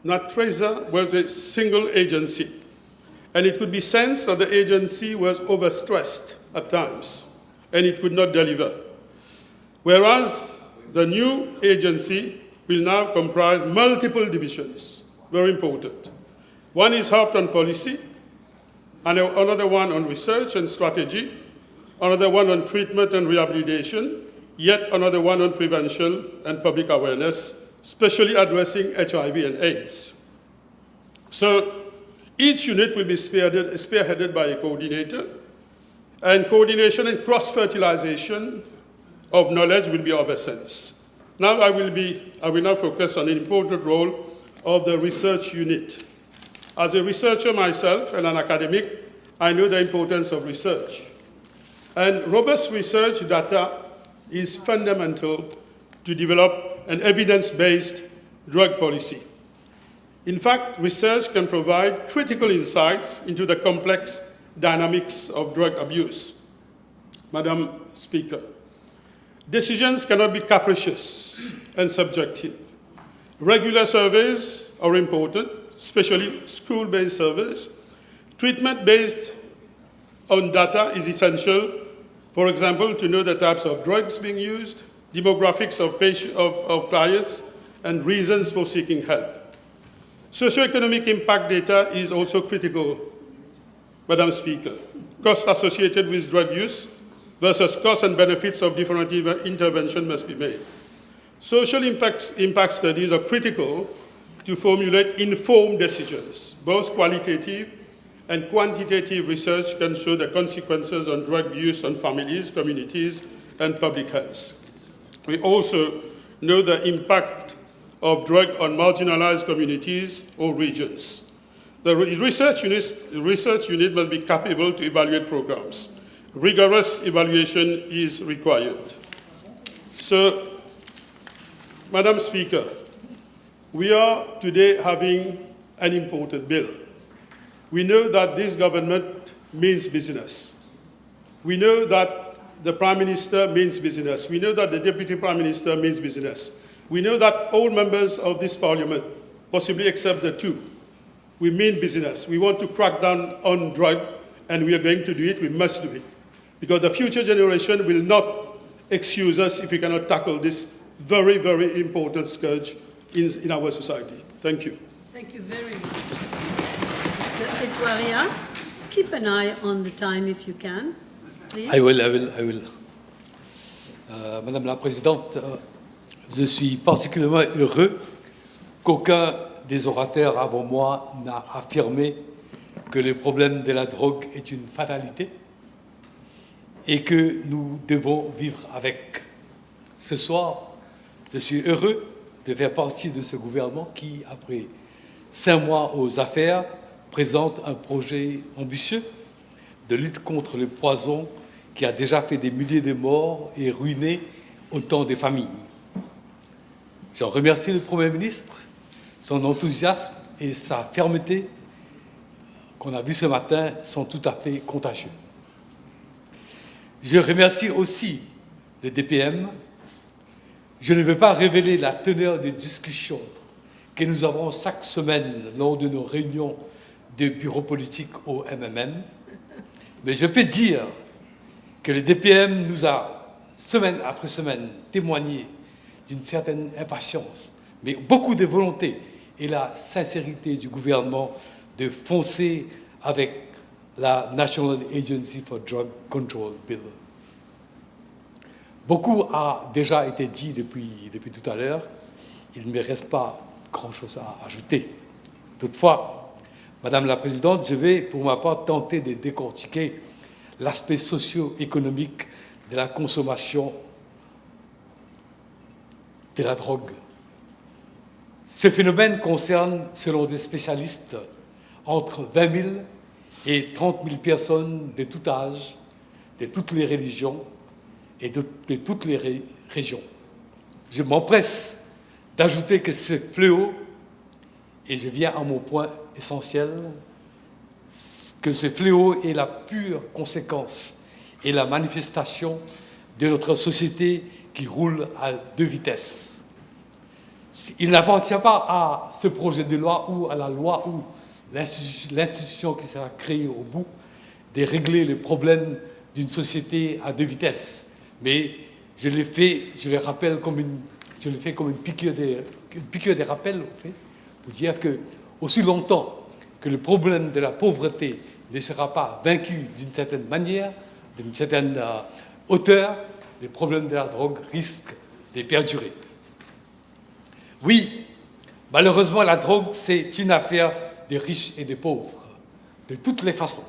NATRESA was a single agency, and it could be sensed that the agency was overstressed at times, and it could not deliver. Whereas the new agency will now comprise multiple divisions, very important. One is helped on policy, and another one on research and strategy, another one on treatment and rehabilitation, yet another one on prevention and public awareness, especially addressing HIV and AIDS. So each unit will be spearheaded by a coordinator, and coordination and cross-fertilization of knowledge will be of essence. Now I will now focus on an important role of the research unit. As a researcher myself and an academic, I know the importance of research. And robust research data is fundamental to develop an evidence-based drug policy. In fact, research can provide critical insights into the complex dynamics of drug abuse. Madam Speaker, decisions cannot be capricious and subjective. Regular surveys are important, especially school-based surveys. Treatment based on data is essential, for example, to know the types of drugs being used, demographics of clients, and reasons for seeking help. Socioeconomic impact data is also critical, Madam Speaker. Costs associated with drug use versus costs and benefits of different interventions must be made. Social impact studies are critical to formulate informed decisions. Both qualitative and quantitative research can show the consequences on drug use on families, communities, and public health. We also know the impact of drug on marginalized communities or regions. The research unit must be capable to evaluate programs. Rigorous evaluation is required. So, Madam Speaker, we are today having an important bill. We know that this government means business. We know that the Prime Minister means business. We know that the Deputy Prime Minister means business. We know that all members of this Parliament, possibly except the two, we mean business. We want to crack down on drug, and we are going to do it. We must do it. Because the future generation will not excuse us if we cannot tackle this very, very important scourge in our society. Thank you. Thank you very much. Mr. Edouaria, keep an eye on the time if you can, please. I will. Madame la Présidente, je suis particulièrement heureux qu'aucun des orateurs avant moi n'a affirmé que le problème de la drogue est une fatalité et que nous devons vivre avec. Ce soir, je suis heureux de faire partie de ce gouvernement qui, après 5 mois aux affaires, présente un projet ambitieux de lutte contre le poison qui a déjà fait des milliers de morts et ruiné autant de familles. J'en remercie le Premier ministre, son enthousiasme et sa fermeté qu'on a vu ce matin sont tout à fait contagieux. Je remercie aussi le DPM. Je ne veux pas révéler la teneur des discussions que nous avons chaque semaine lors de nos réunions de bureau politique au MMM, mais je peux dire que le DPM nous a, semaine après semaine, témoigné d'une certaine impatience, mais beaucoup de volonté et la sincérité du gouvernement de foncer avec la National Agency for Drug Control Bill. Beaucoup a déjà été dit depuis tout à l'heure. Il ne me reste pas grand-chose à ajouter. Toutefois, Madame la Présidente, je vais pour ma part tenter de décortiquer l'aspect socio-économique de la consommation de la drogue. Ce phénomène concerne, selon des spécialistes, entre 20 000 et 30 000 personnes de tout âge, de toutes les religions et de toutes les régions. Je m'empresse d'ajouter que ce fléau, et je viens à mon point essentiel, que ce fléau est la pure conséquence et la manifestation de notre société qui roule à 2 vitesses. Il n'appartient pas à ce projet de loi ou à la loi ou l'institution qui sera créée au bout de régler les problèmes d'une société à 2 vitesses. Mais je le fais comme une piqûre de rappel, au fait, pour dire que aussi longtemps que le problème de la pauvreté ne sera pas vaincu d'une certaine manière, d'une certaine hauteur, le problème de la drogue risque de perdurer. Oui, malheureusement, la drogue, c'est une affaire des riches et des pauvres, de toutes les façons.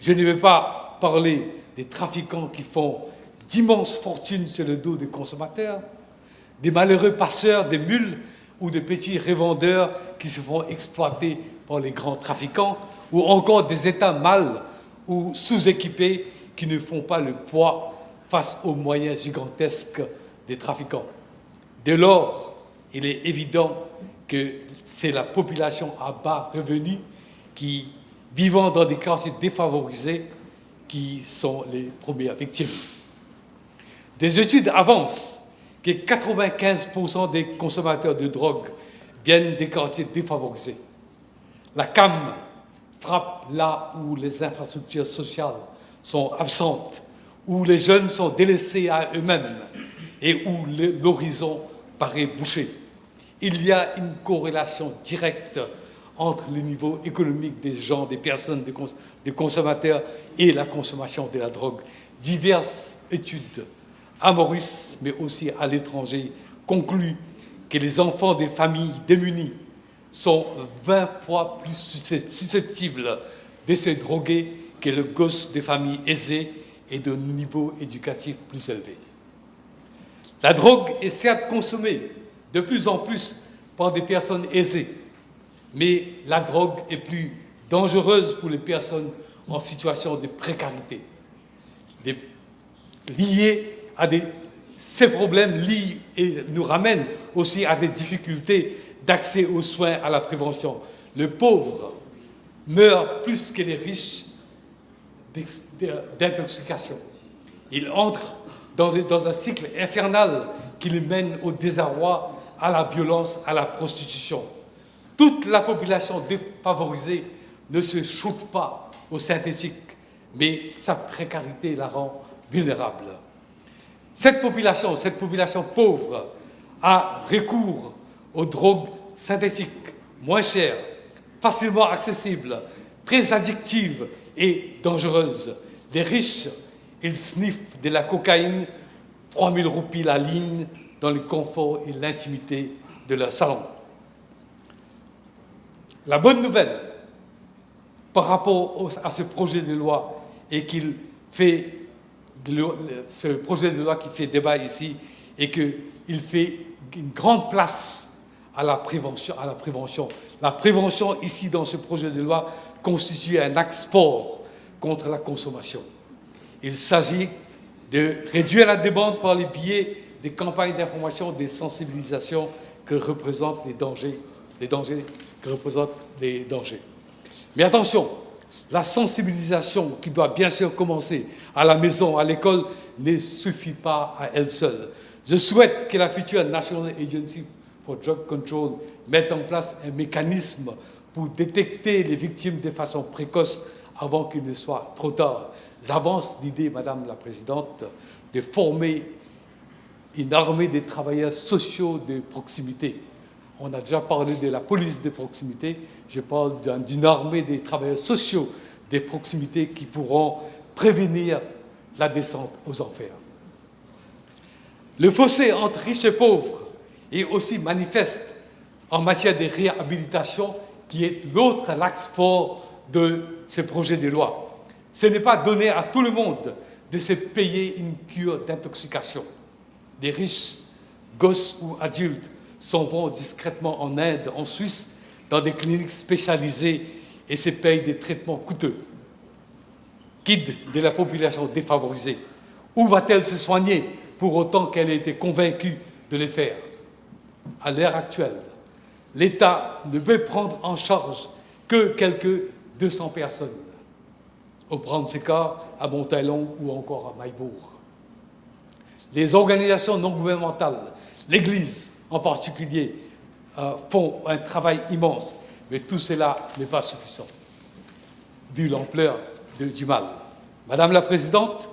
Je ne vais pas parler des trafiquants qui font d'immenses fortunes sur le dos des consommateurs, des malheureux passeurs de mules ou de petits revendeurs qui se font exploiter par les grands trafiquants, ou encore des États mal ou sous-équipés qui ne font pas le poids face aux moyens gigantesques des trafiquants. Dès lors, il est évident que c'est la population à bas revenus qui vivant dans des quartiers défavorisés qui sont les premières victimes. Des études avancent que 95% des consommateurs de drogue viennent des quartiers défavorisés. La CAM frappe là où les infrastructures sociales sont absentes, où les jeunes sont délaissés à eux-mêmes et où l'horizon paraît bouché. Il y a une corrélation directe entre le niveau économique des gens, des personnes, des consommateurs et la consommation de la drogue. Diverses études à Maurice, mais aussi à l'étranger, concluent que les enfants des familles démunies sont 20 fois plus susceptibles de se droguer que le gosse des familles aisées et de niveau éducatif plus élevé. La drogue est certes consommée de plus en plus par des personnes aisées, mais la drogue est plus dangereuse pour les personnes en situation de précarité. Ces problèmes lient et nous ramènent aussi à des difficultés d'accès aux soins, à la prévention. Le pauvre meurt plus que les riches d'intoxication. Il entre dans un cycle infernal qui le mène au désarroi, à la violence, à la prostitution. Toute la population défavorisée ne se shoote pas au synthétique, mais sa précarité la rend vulnérable. Cette population pauvre a recours aux drogues synthétiques, moins chères, facilement accessibles, très addictives et dangereuses. Les riches, ils sniffent de la cocaïne, 3000 roupies la ligne, dans le confort et l'intimité de leur salon. La bonne nouvelle par rapport à ce projet de loi est ce projet de loi qui fait débat ici et qu'il fait une grande place à la prévention. La prévention ici dans ce projet de loi constitue un axe fort contre la consommation. Il s'agit de réduire la demande par les biais des campagnes d'information, des sensibilisations que représentent les dangers, Mais attention, la sensibilisation qui doit bien sûr commencer à la maison, à l'école, ne suffit pas à elle seule. Je souhaite que la future National Agency for Drug Control mette en place un mécanisme pour détecter les victimes de façon précoce avant qu'il ne soit trop tard. J'avance l'idée, Madame la Présidente, de former une armée de travailleurs sociaux de proximité. On a déjà parlé de la police de proximité. Je parle d'une armée de travailleurs sociaux de proximité qui pourront prévenir la descente aux enfers. Le fossé entre riches et pauvres est aussi manifeste en matière de réhabilitation, qui est l'autre axe fort de ce projet de loi. Ce n'est pas donné à tout le monde de se payer une cure d'intoxication. Les riches, gosses ou adultes, s'en vont discrètement en Inde, en Suisse, dans des cliniques spécialisées et se payent des traitements coûteux. Guide de la population défavorisée. Où va-t-elle se soigner pour autant qu'elle ait été convaincue de le faire? À l'heure actuelle, l'État ne peut prendre en charge que quelques 200 personnes au Brand-Séquard, à Montaillon ou encore à Maillebourg. Les organisations non gouvernementales, l'Église en particulier, font un travail immense, mais tout cela n'est pas suffisant, vu l'ampleur du mal. Madame la Présidente,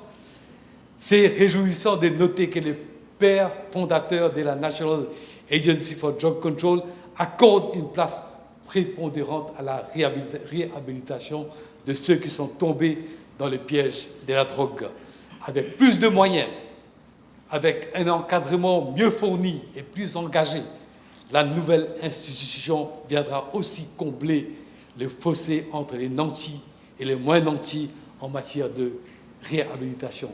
c'est réjouissant de noter que les pères fondateurs de la National Agency for Drug Control accordent une place prépondérante à la réhabilitation de ceux qui sont tombés dans le piège de la drogue. Avec plus de moyens, avec un encadrement mieux fourni et plus engagé, la nouvelle institution viendra aussi combler le fossé entre les nantis et les moins nantis en matière de réhabilitation.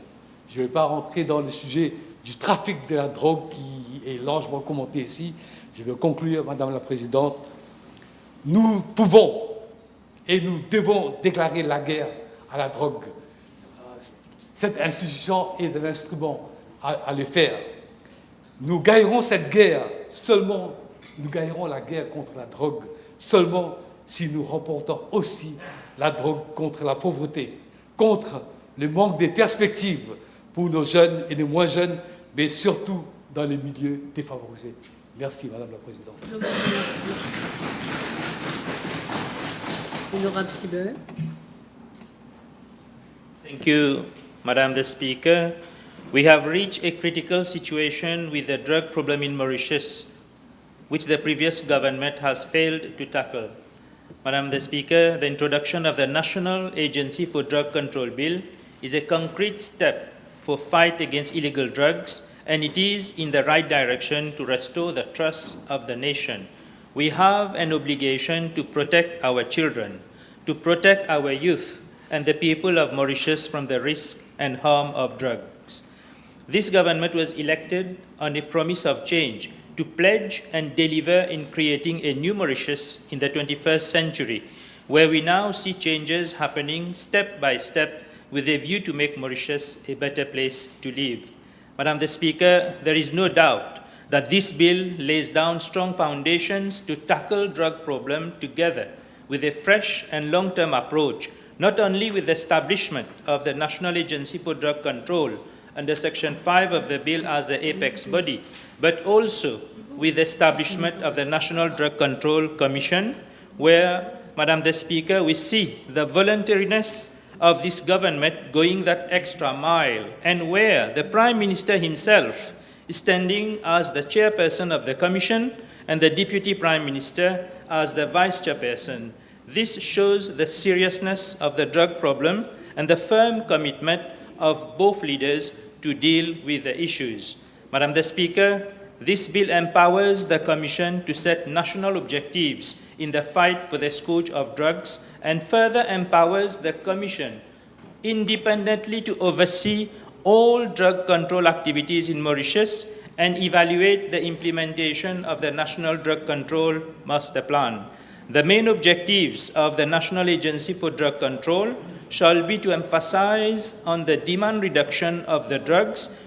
Je ne vais pas rentrer dans le sujet du trafic de la drogue qui est largement commenté ici. Je vais conclure, Madame la Présidente. Nous pouvons et nous devons déclarer la guerre à la drogue. Cette institution est un instrument à le faire. Nous gagnerons cette guerre seulement, nous gagnerons la guerre contre la drogue seulement si nous remportons aussi la drogue, contre la pauvreté, contre le manque de perspectives pour nos jeunes et les moins jeunes, mais surtout dans les milieux défavorisés. Merci, Madame la Présidente. Je vous remercie. Honorable Sibel. Thank you, Madam the Speaker. We have reached a critical situation with the drug problem in Mauritius, which the previous government has failed to tackle. Madam the Speaker, the introduction of the National Agency for Drug Control Bill is a concrete step for fight against illegal drugs, and it is in the right direction to restore the trust of the nation. We have an obligation to protect our children, to protect our youth and the people of Mauritius from the risk and harm of drugs. This government was elected on a promise of change to pledge and deliver in creating a new Mauritius in the 21st century, where we now see changes happening step by step with a view to make Mauritius a better place to live. Madam the Speaker, there is no doubt that this bill lays down strong foundations to tackle drug problem together with a fresh and long-term approach, not only with the establishment of the National Agency for Drug Control under Section 5 of the bill as the apex body, but also with the establishment of the National Drug Control Commission, where, Madam the Speaker, we see the voluntariness of this government going that extra mile, and where the Prime Minister himself is standing as the chairperson of the Commission and the Deputy Prime Minister as the Vice Chairperson. This shows the seriousness of the drug problem and the firm commitment of both leaders to deal with the issues. Madam the Speaker, this bill empowers the Commission to set national objectives in the fight for the scourge of drugs and further empowers the Commission independently to oversee all drug control activities in Mauritius and evaluate the implementation of the National Drug Control Master Plan. The main objectives of the National Agency for Drug Control shall be to emphasize on the demand reduction of the drugs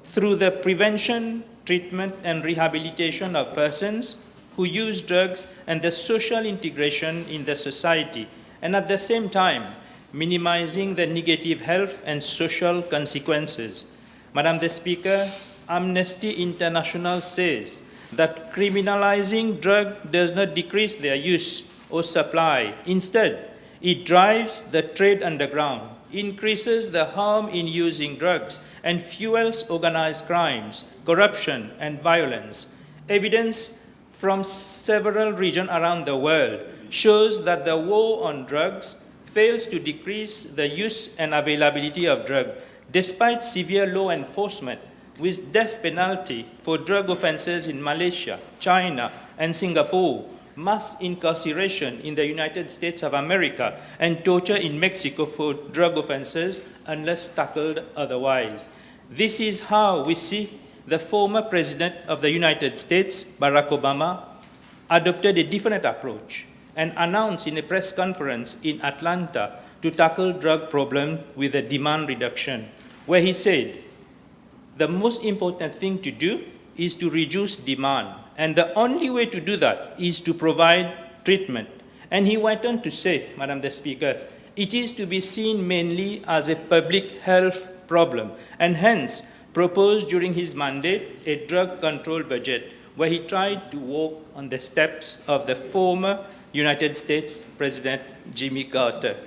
through the prevention, treatment, and rehabilitation of persons who use drugs and the social integration in the society, and at the same time, minimizing the negative health and social consequences. Madam the Speaker, Amnesty International says that criminalizing drugs does not decrease their use or supply. Instead, it drives the trade underground, increases the harm in using drugs, and fuels organized crimes, corruption, and violence. Evidence from several regions around the world shows that the war on drugs fails to decrease the use and availability of drugs, despite severe law enforcement with death penalty for drug offenses in Malaysia, China, and Singapore, mass incarceration in the United States of America, and torture in Mexico for drug offenses unless tackled otherwise. This is how we see the former President of the United States, Barack Obama, adopted a different approach and announced in a press conference in Atlanta to tackle drug problem with a demand reduction, where he said, the most important thing to do is to reduce demand, and the only way to do that is to provide treatment. And he went on to say, Madam the Speaker, it is to be seen mainly as a public health problem, and hence proposed during his mandate a drug control budget, where he tried to walk on the steps of the former United States President Jimmy Carter,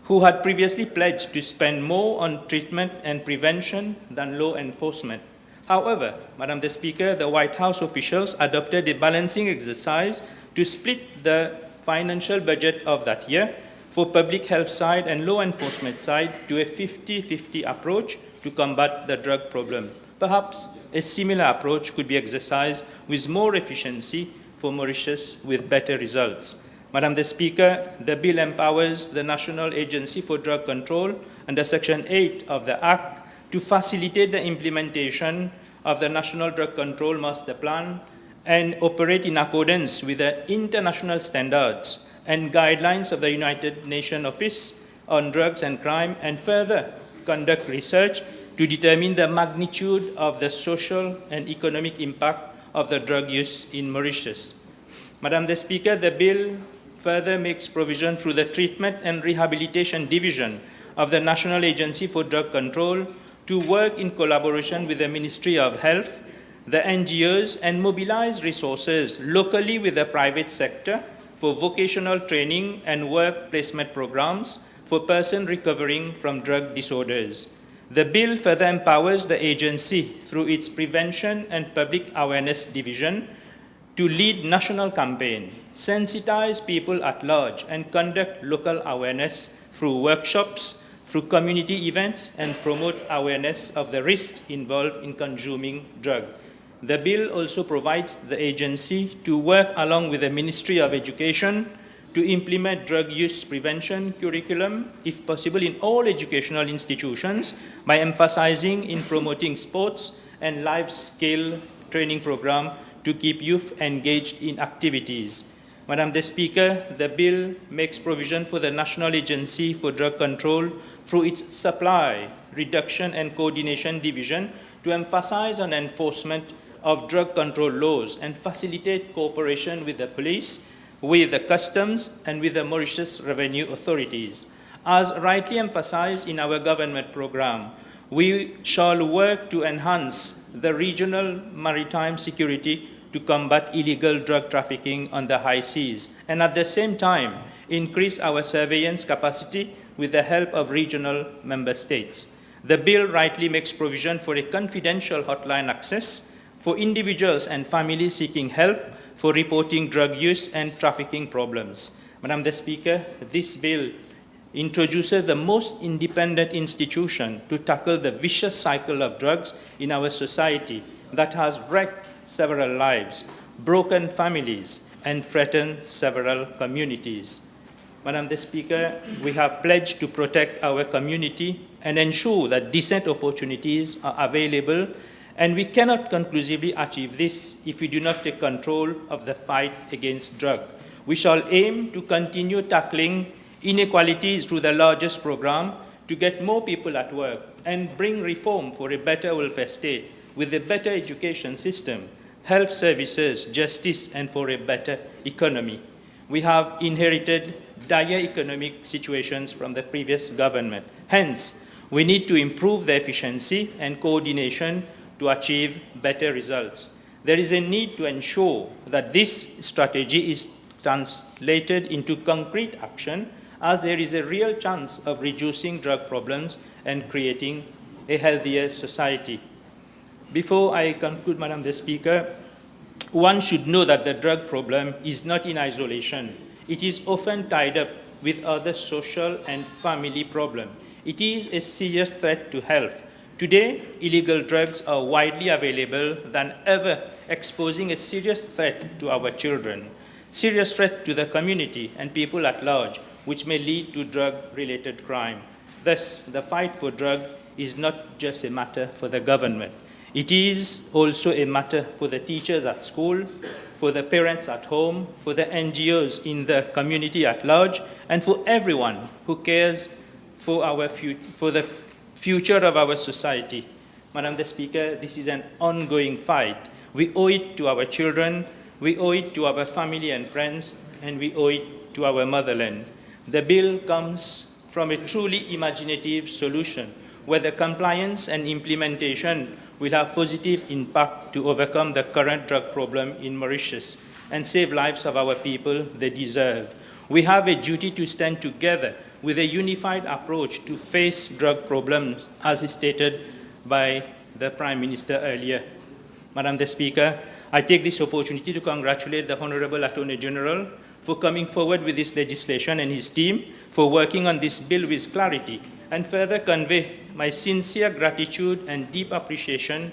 who had previously pledged to spend more on treatment and prevention than law enforcement. However, Madam the Speaker, the White House officials adopted a balancing exercise to split the financial budget of that year for public health side and law enforcement side to a 50-50 approach to combat the drug problem. Perhaps a similar approach could be exercised with more efficiency for Mauritius with better results. Madam the Speaker, the bill empowers the National Agency for Drug Control under Section 8 of the Act to facilitate the implementation of the National Drug Control Master Plan and operate in accordance with the international standards and guidelines of the United Nations Office on Drugs and Crime, and further conduct research to determine the magnitude of the social and economic impact of the drug use in Mauritius. Madam the Speaker, the bill further makes provision through the Treatment and Rehabilitation Division of the National Agency for Drug Control to work in collaboration with the Ministry of Health, the NGOs, and mobilize resources locally with the private sector for vocational training and work placement programs for persons recovering from drug disorders. The bill further empowers the agency through its Prevention and Public Awareness Division to lead national campaign, sensitize people at large, and conduct local awareness through workshops, through community events, and promote awareness of the risks involved in consuming drugs. The bill also provides the agency to work along with the Ministry of Education to implement drug use prevention curriculum, if possible, in all educational institutions by emphasizing in promoting sports and life skill training program to keep youth engaged in activities. Madam the Speaker, the bill makes provision for the National Agency for Drug Control through its Supply, Reduction and Coordination Division to emphasize on enforcement of drug control laws and facilitate cooperation with the police, with the customs, and with the Mauritius revenue authorities. As rightly emphasized in our government program, we shall work to enhance the regional maritime security to combat illegal drug trafficking on the high seas, and at the same time, increase our surveillance capacity with the help of regional member states. The bill rightly makes provision for a confidential hotline access for individuals and families seeking help for reporting drug use and trafficking problems. Madam the Speaker, this bill introduces the most independent institution to tackle the vicious cycle of drugs in our society that has wrecked several lives, broken families, and threatened several communities. Madam the Speaker, we have pledged to protect our community and ensure that decent opportunities are available, and we cannot conclusively achieve this if we do not take control of the fight against drug. We shall aim to continue tackling inequalities through the largest program to get more people at work and bring reform for a better welfare state with a better education system, health services, justice, and for a better economy. We have inherited dire economic situations from the previous government. Hence, we need to improve the efficiency and coordination to achieve better results. There is a need to ensure that this strategy is translated into concrete action, as there is a real chance of reducing drug problems and creating a healthier society. Before I conclude, Madam the Speaker, one should know that the drug problem is not in isolation. It is often tied up with other social and family problems. It is a serious threat to health. Today, illegal drugs are widely available than ever, exposing a serious threat to our children, serious threat to the community and people at large, which may lead to drug-related crime. Thus, the fight for drug is not just a matter for the government. It is also a matter for the teachers at school, for the parents at home, for the NGOs in the community at large, and for everyone who cares for the future of our society. Madam the Speaker, this is an ongoing fight. We owe it to our children, we owe it to our family and friends, and we owe it to our motherland. The bill comes from a truly imaginative solution where the compliance and implementation will have positive impact to overcome the current drug problem in Mauritius and save lives of our people they deserve. We have a duty to stand together with a unified approach to face drug problems, as stated by the Prime Minister earlier. Madam the Speaker, I take this opportunity to congratulate the Honourable Attorney General for coming forward with this legislation and his team for working on this bill with clarity, and further convey my sincere gratitude and deep appreciation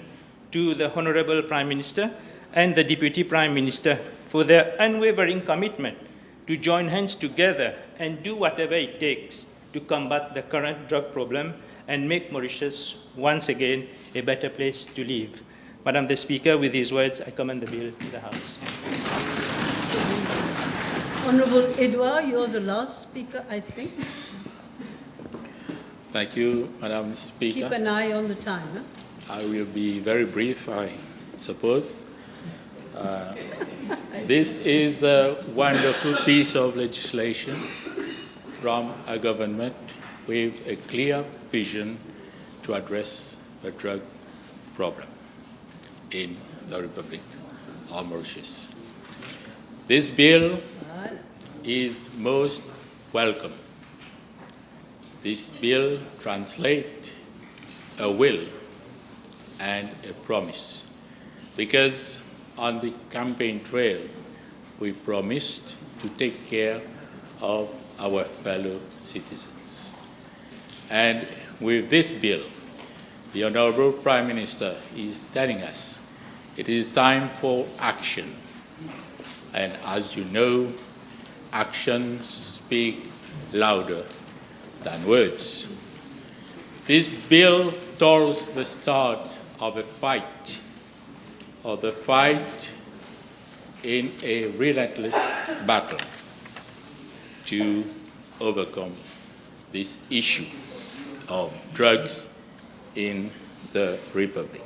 to the Honourable Prime Minister and the Deputy Prime Minister for their unwavering commitment to join hands together and do whatever it takes to combat the current drug problem and make Mauritius once again a better place to live. Madam the Speaker, with these words, I commend the bill to the House. Honourable Edouard, you're the last speaker, I think. Thank you, Madam Speaker. Keep an eye on the time. Huh? I will be very brief, I suppose. This is a wonderful piece of legislation from a government with a clear vision to address the drug problem in the Republic of Mauritius. This bill is most welcome. This bill translates a will and a promise, because on the campaign trail we promised to take care of our fellow citizens. And with this bill, the Honourable Prime Minister is telling us it is time for action. And as you know, actions speak louder than words. This bill tolls the start of a fight, in a relentless battle to overcome this issue of drugs in the Republic.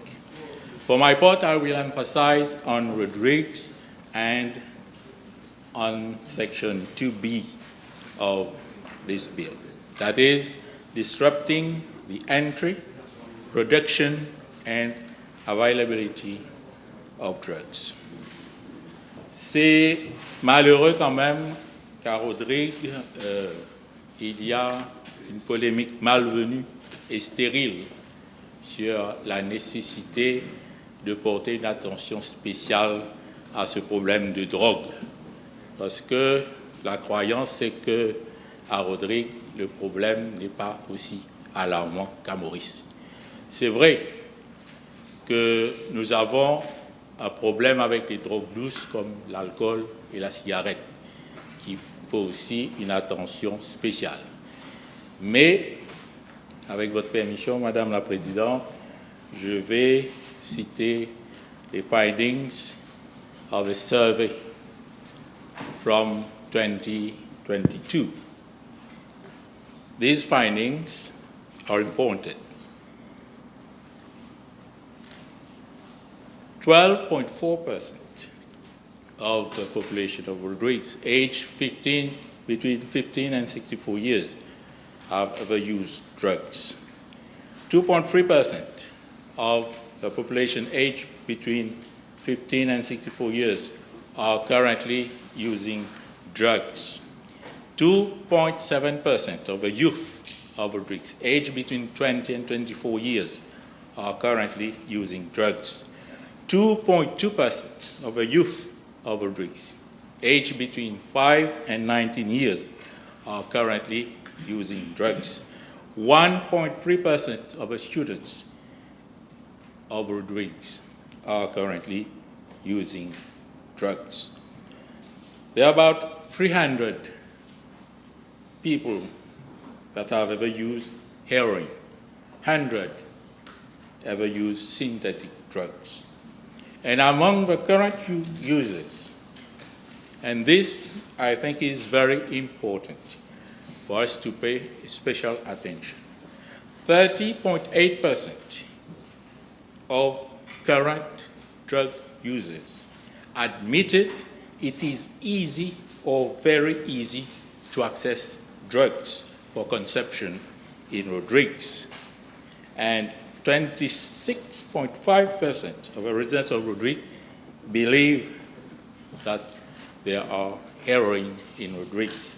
For my part, I will emphasize on Rodrigues and on Section 2B of this bill. That is, disrupting the entry, production, and availability of drugs. C'est malheureux quand même qu'à Rodrigues, il y a une polémique malvenue et stérile sur la nécessité de porter une attention spéciale à ce problème de drogue. Parce que la croyance, c'est qu'à Rodrigues, le problème n'est pas aussi alarmant qu'à Maurice. C'est vrai que nous avons un problème avec les drogues douces comme l'alcool et la cigarette, qui faut aussi une attention spéciale. Mais, avec votre permission, Madame la Présidente, je vais citer les findings of a survey from 2022. These findings are important. 12.4% of the population of Rodrigues aged between 15 and 64 years have ever used drugs. 2.3% of the population aged between 15 and 64 years are currently using drugs. 2.7% of the youth of Rodrigues aged between 20 and 24 years are currently using drugs. 2.2% of the youth of Rodrigues aged between 5 and 19 years are currently using drugs. 1.3% of the students of Rodrigues are currently using drugs. There are about 300 people that have ever used heroin, 100 ever used synthetic drugs. And among the current users, and this I think is very important for us to pay special attention, 30.8% of current drug users admitted it is easy or very easy to access drugs for consumption in Rodrigues. And 26.5% of the residents of Rodrigues believe that there are heroin in Rodrigues,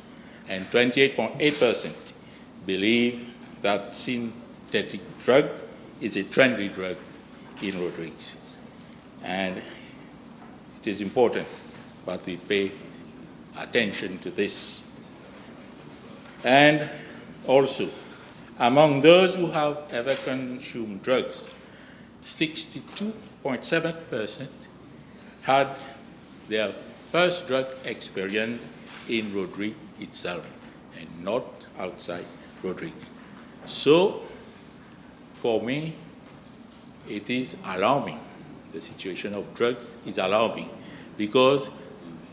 and 28.8% believe that synthetic drug is a trendy drug in Rodrigues. And it is important that we pay attention to this. And also, among those who have ever consumed drugs, 62.7% had their first drug experience in Rodrigues itself and not outside Rodrigues. So, for me, it is alarming. The situation of drugs is alarming because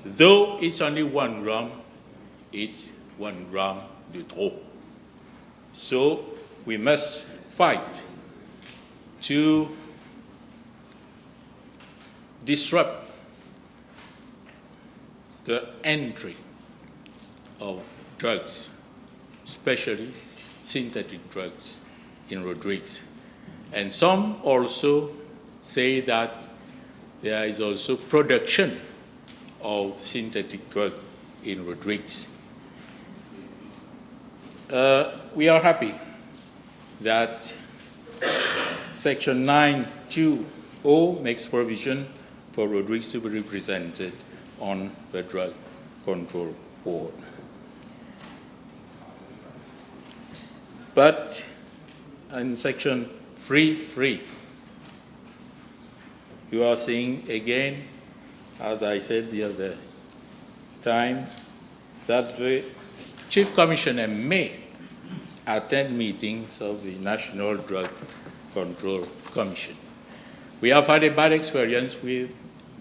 though it's only 1 gram, it's 1 gram de trop. So we must fight to disrupt the entry of drugs, especially synthetic drugs, in Rodrigues. And some also say that there is also production of synthetic drug in Rodrigues. We are happy that Section 9.2.0 makes provision for Rodrigues to be represented on the Drug Control Board. But in Section 3.3, you are seeing again, as I said the other time, that the Chief Commissioner may attend meetings of the National Drug Control Commission. We have had a bad experience with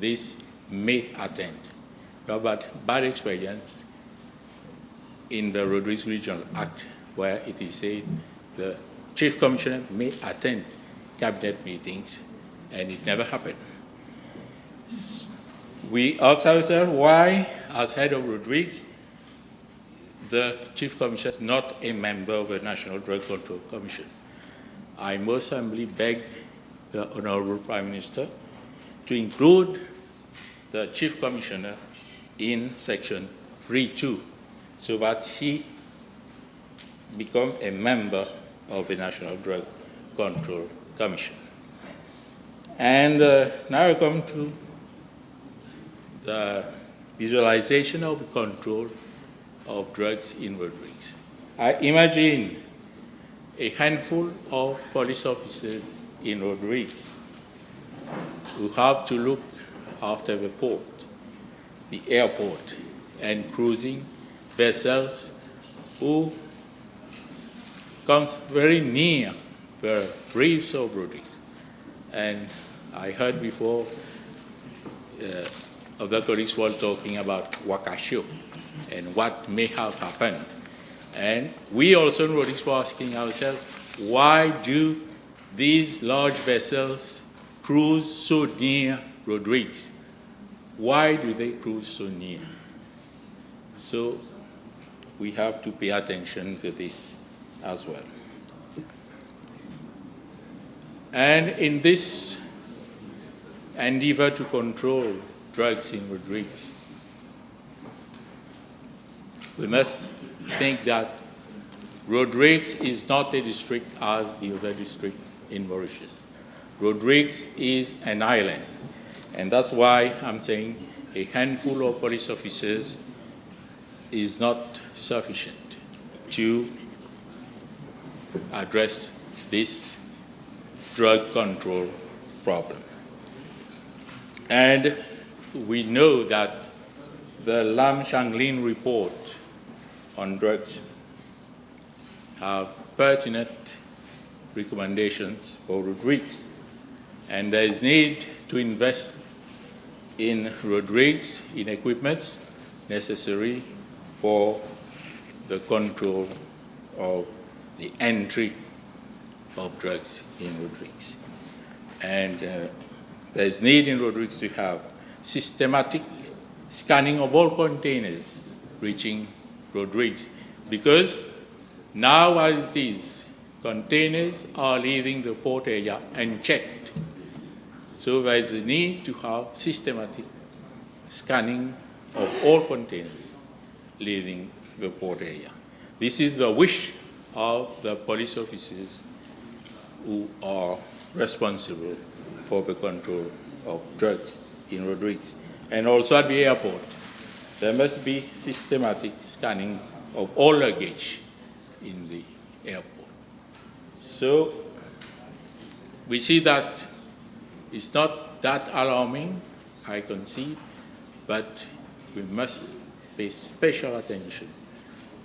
this may attend. We have had bad experience in the Rodrigues Regional Act, where it is said the Chief Commissioner may attend cabinet meetings, and it never happened. We ask ourselves why, as head of Rodrigues, the Chief Commissioner is not a member of the National Drug Control Commission. I most humbly beg the Honourable Prime Minister to include the Chief Commissioner in Section 3.2 so that he become a member of the National Drug Control Commission. And now I come to the visualization of the control of drugs in Rodrigues. I imagine a handful of police officers in Rodrigues who have to look after the port, the airport, and cruising vessels who comes very near the reefs of Rodrigues. And I heard before other colleagues were talking about Wakasho and what may have happened. And we also in Rodrigues were asking ourselves, why do these large vessels cruise so near Rodrigues? Why do they cruise so near? So we have to pay attention to this as well. And in this endeavor to control drugs in Rodrigues, we must think that Rodrigues is not a district as the other districts in Mauritius. Rodrigues is an island, and that's why I'm saying a handful of police officers is not sufficient to address this drug control problem. And we know that the Lam Shanglin report on drugs have pertinent recommendations for Rodrigues. And there is need to invest in Rodrigues, in equipment necessary for the control of the entry of drugs in Rodrigues. And there is need in Rodrigues to have systematic scanning of all containers reaching Rodrigues, because now as it is, containers are leaving the port area unchecked. So there is a need to have systematic scanning of all containers leaving the port area. This is the wish of the police officers who are responsible for the control of drugs in Rodrigues. And also at the airport, there must be systematic scanning of all luggage in the airport. So we see that it's not that alarming, I concede, but we must pay special attention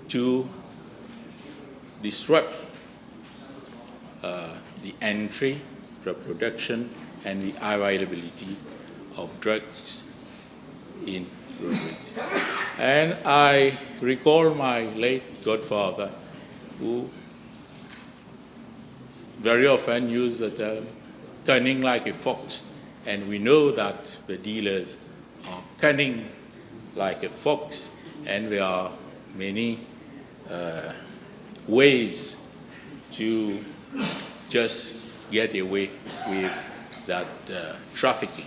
to disrupt the entry, the production, and the availability of drugs in Rodrigues. And I recall my late godfather, who very often used the term cunning like a fox, and we know that the dealers are cunning like a fox, and there are many ways to just get away with that trafficking.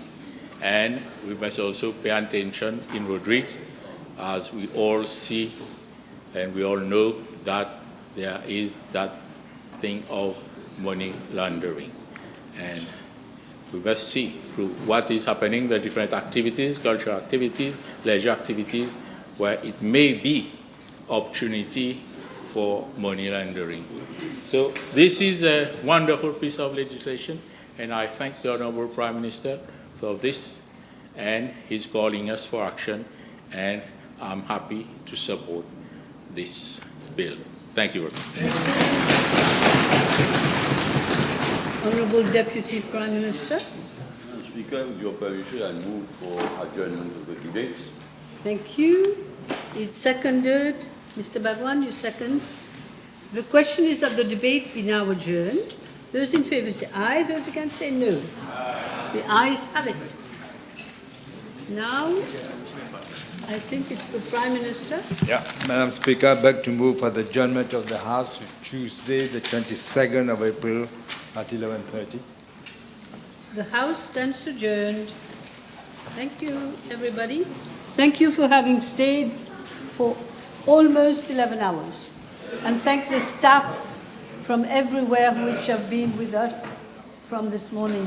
And we must also pay attention in Rodrigues, as we all see and we all know that there is that thing of money laundering. And we must see through what is happening, the different activities, cultural activities, leisure activities, where it may be opportunity for money laundering. So this is a wonderful piece of legislation, and I thank the Honourable Prime Minister for this, and he's calling us for action, and I'm happy to support this bill. Thank you very much. Honourable Deputy Prime Minister. Madam Speaker, with your permission, I move for adjournment of the debates. Thank you. It's seconded. Mr. Bhagwan, you second. The question is that the debate be now adjourned. Those in favour say aye, those against say no. The ayes have it. Now, I think it's the Prime Minister. Yeah, Madam Speaker, I beg to move for the adjournment of the House to Tuesday, the 22nd of April at 11:30. The House stands adjourned. Thank you, everybody. Thank you for having stayed for almost 11 hours. And thank the staff from everywhere which have been with us from this morning.